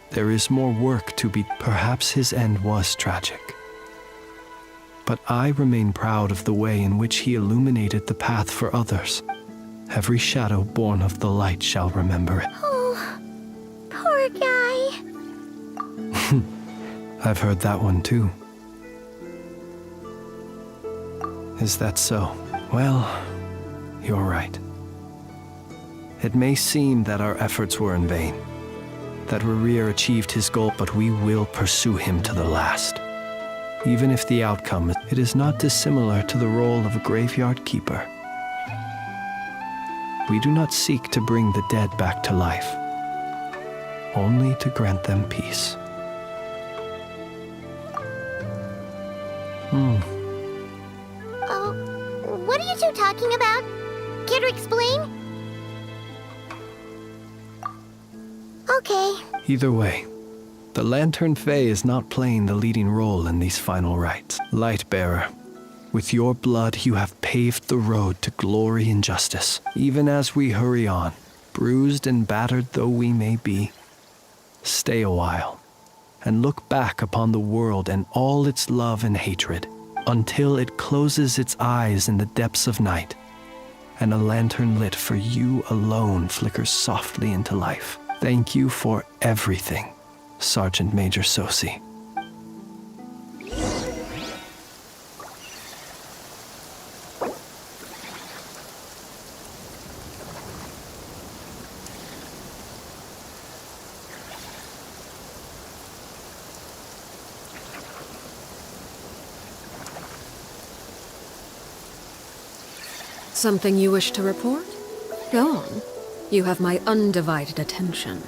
T: There is more work to be. Perhaps his end was tragic. But I remain proud of the way in which he illuminated the path for others. Every shadow born of the light shall remember it.
D: Oh, poor guy.
T: I've heard that one too. Is that so? Well, you're right. It may seem that our efforts were in vain, that Rerir achieved his goal, but we will pursue him to the last. Even if the outcome, it is not dissimilar to the role of a graveyard keeper. We do not seek to bring the dead back to life, only to grant them peace.
D: What are you two talking about? Care to explain? Okay.
T: Either way, the Lantern Fae is not playing the leading role in these final rites. Lightbearer, with your blood you have paved the road to glory and justice. Even as we hurry on, bruised and battered though we may be, stay a while and look back upon the world and all its love and hatred until it closes its eyes in the depths of night and a lantern lit for you alone flickers softly into life. Thank you for everything, Sergeant Major Sosi.
G: Something you wish to report? Go on. You have my undivided attention.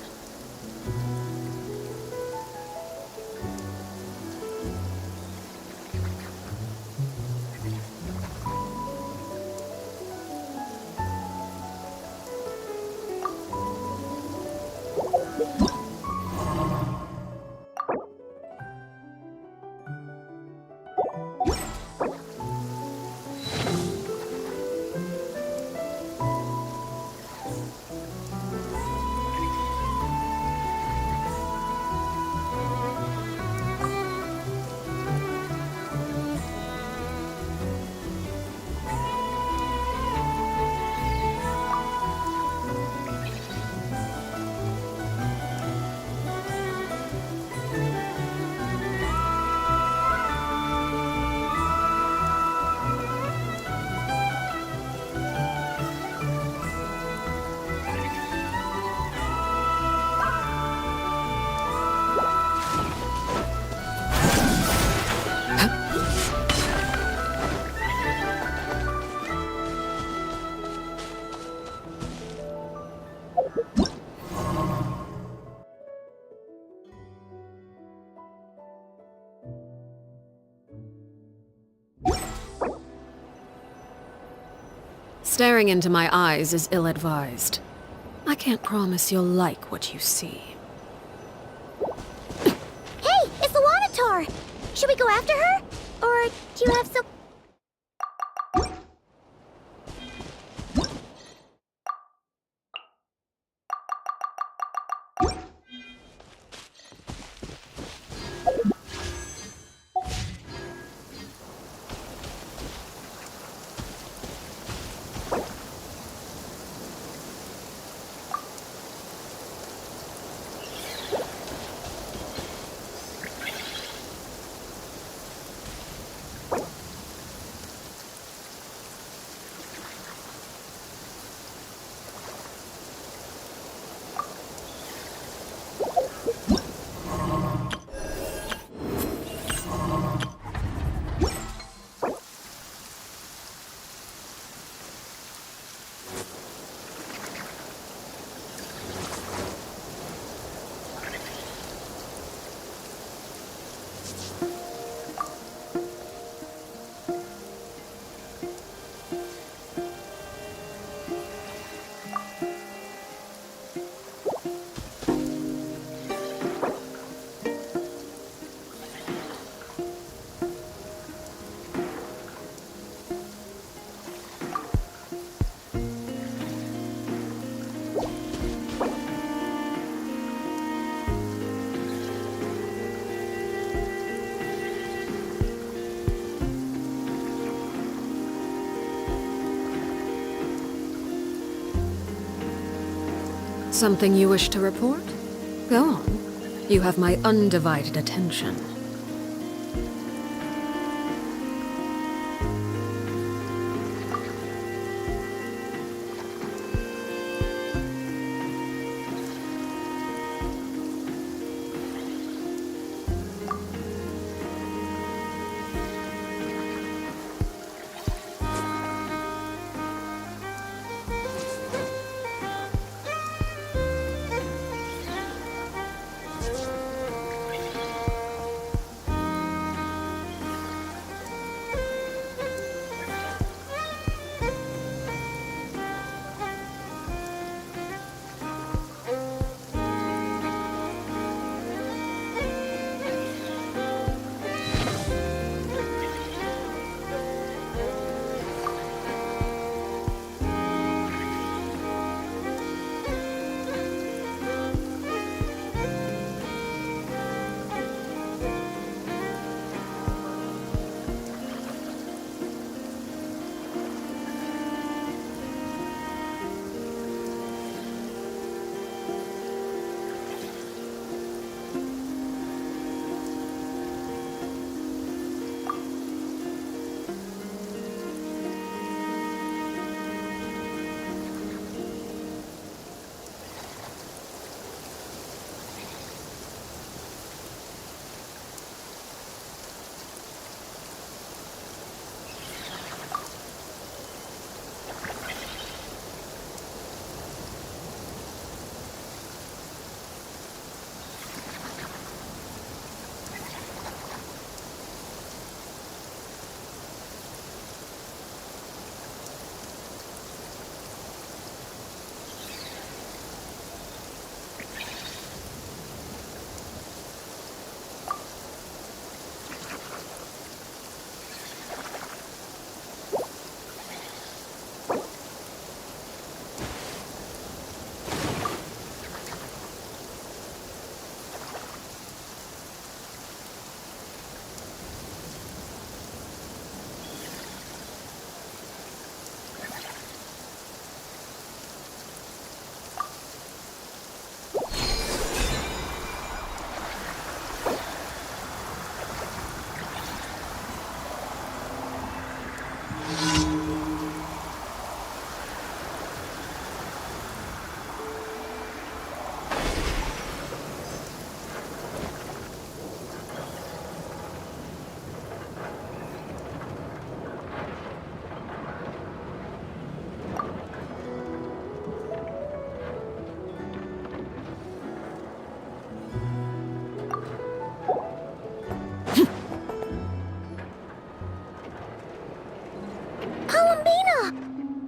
G: Staring into my eyes is ill-advised. I can't promise you'll like what you see.
D: Hey, it's the Wanator! Should we go after her? Or do you have some...
G: Something you wish to report? Go on. You have my undivided attention.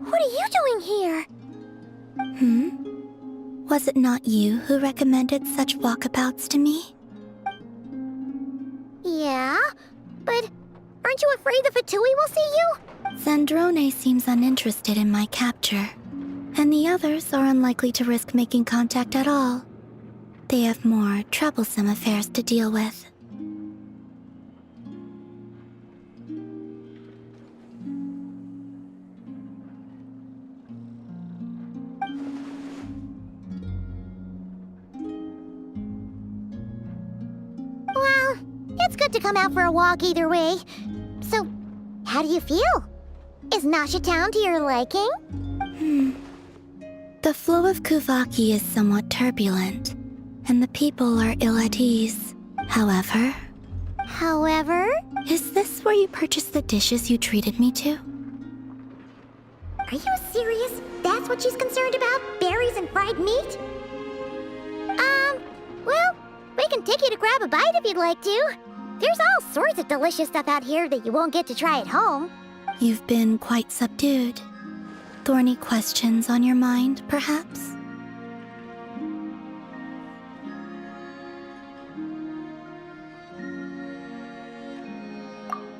D: What are you doing here? Was it not you who recommended such walkabouts to me? Yeah, but aren't you afraid the Fatui will see you? Zandrone seems uninterested in my capture, and the others are unlikely to risk making contact at all. They have more troublesome affairs to deal with. Well, it's good to come out for a walk either way. So, how do you feel? Is Nasha Town to your liking? The flow of Kuvaki is somewhat turbulent, and the people are ill at ease. However... Is this where you purchased the dishes you treated me to? Are you serious? That's what she's concerned about? Berries and fried meat? Well, we can take you to grab a bite if you'd like to. There's all sorts of delicious stuff out here that you won't get to try at home. You've been quite subdued. Thorny questions on your mind, perhaps?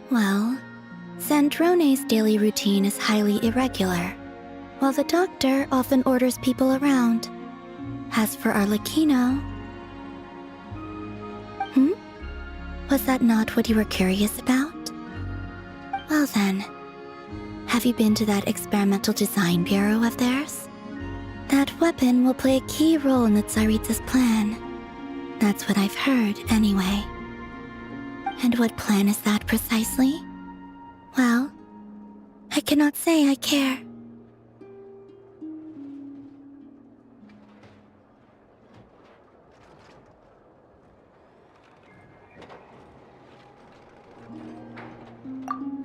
D: Well, Zandrone's daily routine is highly irregular, while the doctor often orders people around. As for Arlecchino... Was that not what you were curious about? Well then, have you been to that experimental design bureau of theirs? That weapon will play a key role in the Tsaritsa's plan. That's what I've heard, anyway. And what plan is that precisely? Well, I cannot say I care.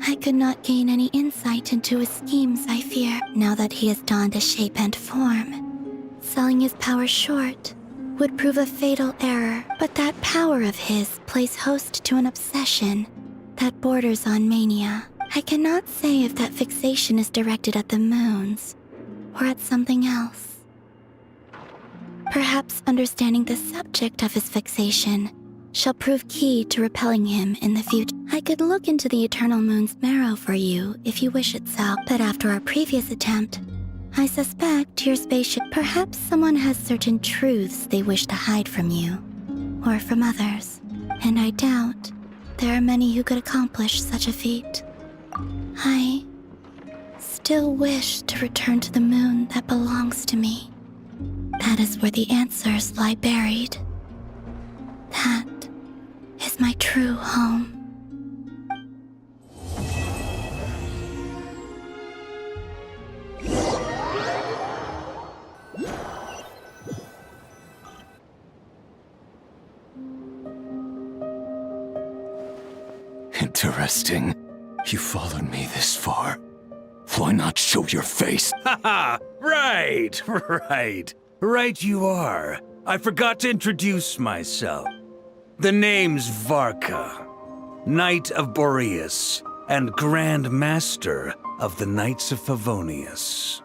D: I could not gain any insight into his schemes, I fear, now that he has donned a shape and form. Selling his power short would prove a fatal error, but that power of his plays host to an obsession that borders on mania. I cannot say if that fixation is directed at the moons or at something else. Perhaps understanding the subject of his fixation shall prove key to repelling him in the future. I could look into the Eternal Moon's marrow for you if you wish it so, but after our previous attempt, I suspect your spaceship. Perhaps someone has certain truths they wish to hide from you, or from others, and I doubt there are many who could accomplish such a feat. I still wish to return to the moon that belongs to me. That is where the answers lie buried. That is my true home.
R: Interesting. You followed me this far. Why not show your face?
W: Haha! Right! Right you are. I forgot to introduce myself. The name's Varka, Knight of Boreas, and Grand Master of the Knights of Favonius.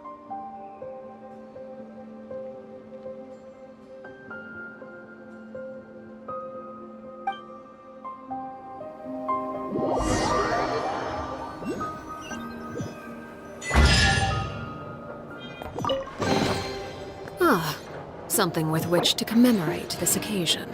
G: Something with which to commemorate this occasion.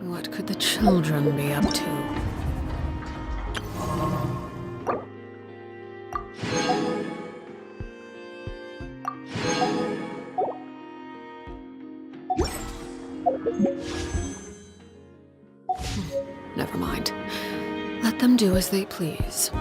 G: What could the children be up to? Never mind. Let them do as they please.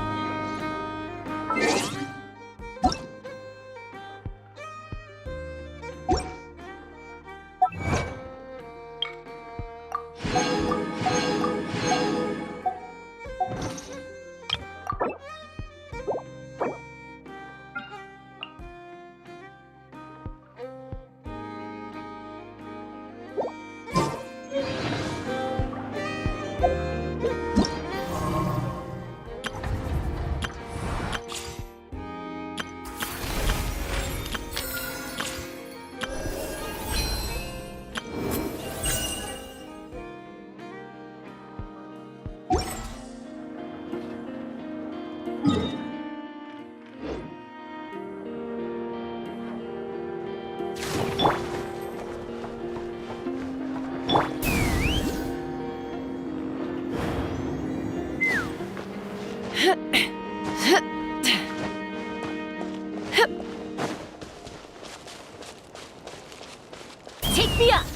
S: Take me up!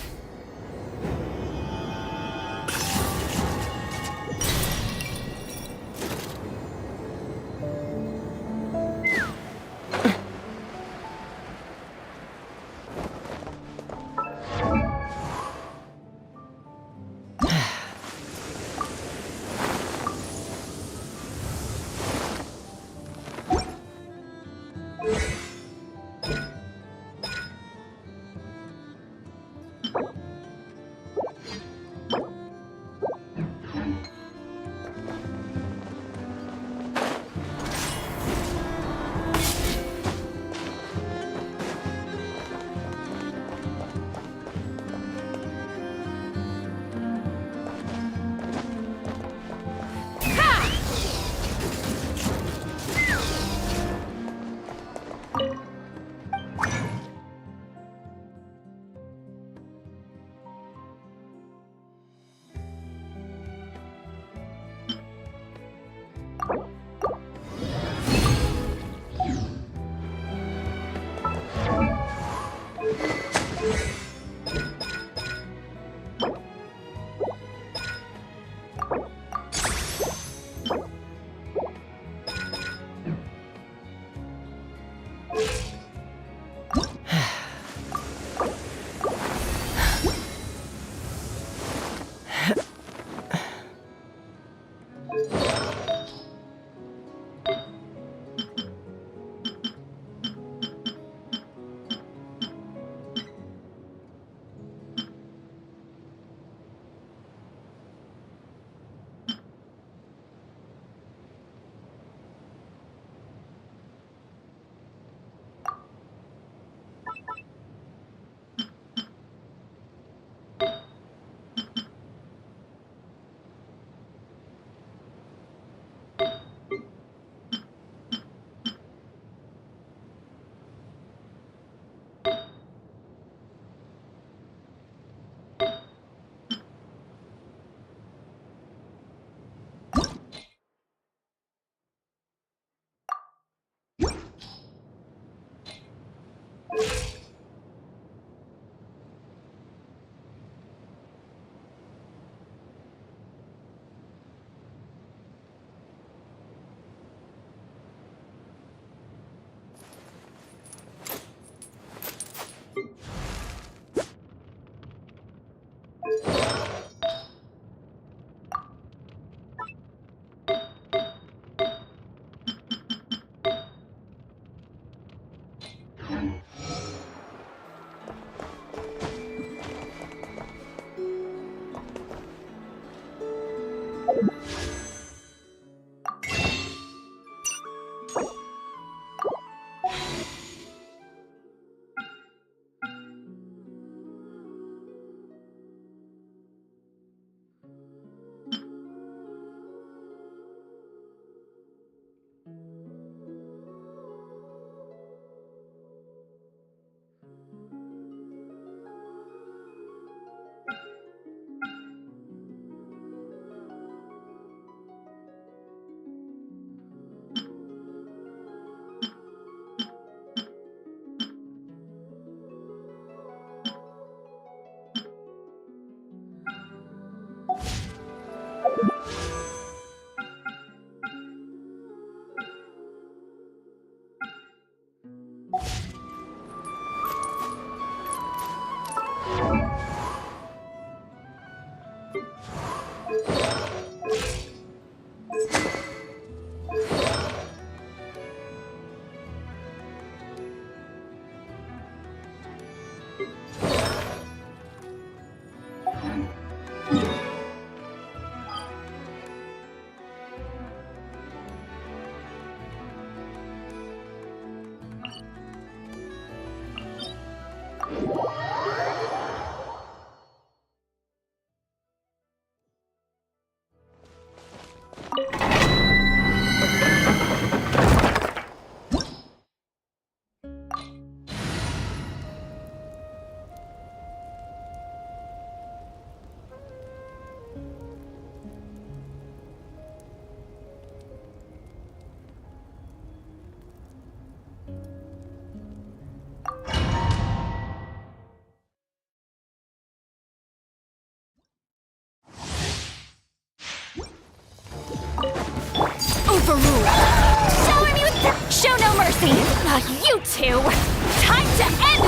O: Overruled. Show no mercy. You two. Time to end.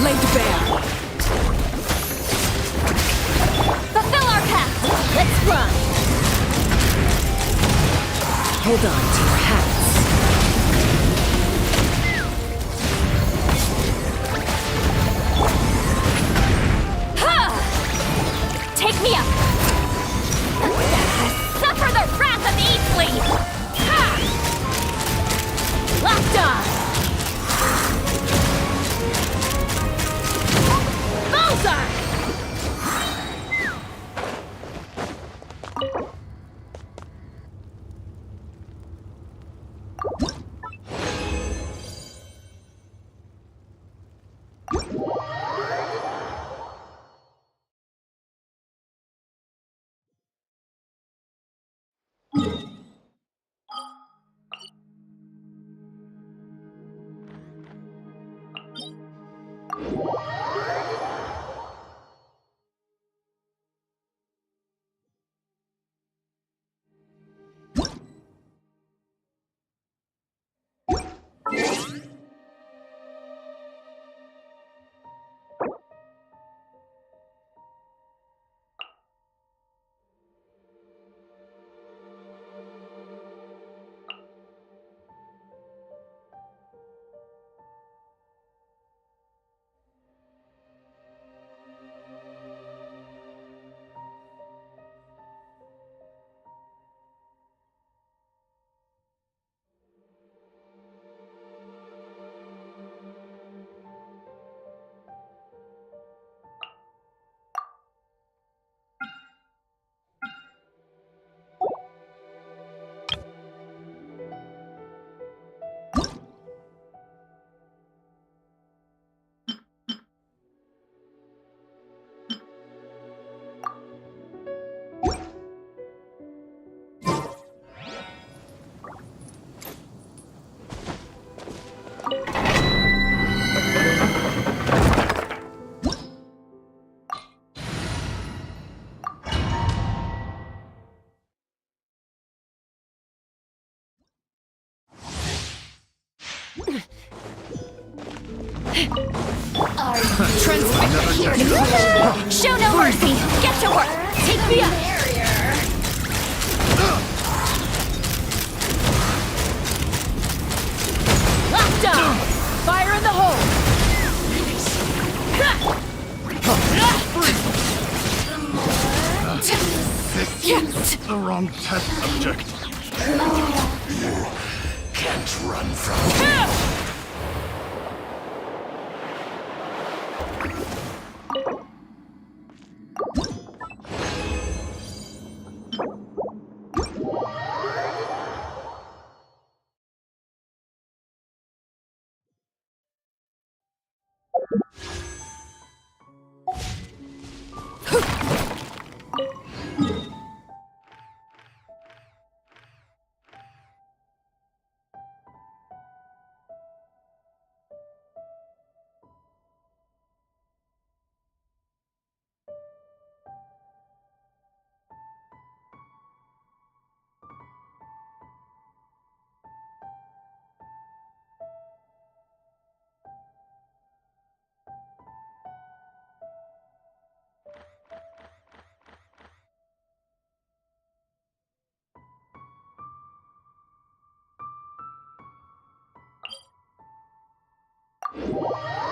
O: Laid bare. Fulfill our path. Let's run. Hold on to your hats. Take me up! Suffer the wrath of Eatley! Locked on! Bullseye! Transmit here. Show no mercy. Get to work. Take me up. Locked on. Fire in the hole.
P: This is the wrong test subject.
R: You can't run from me.
D: you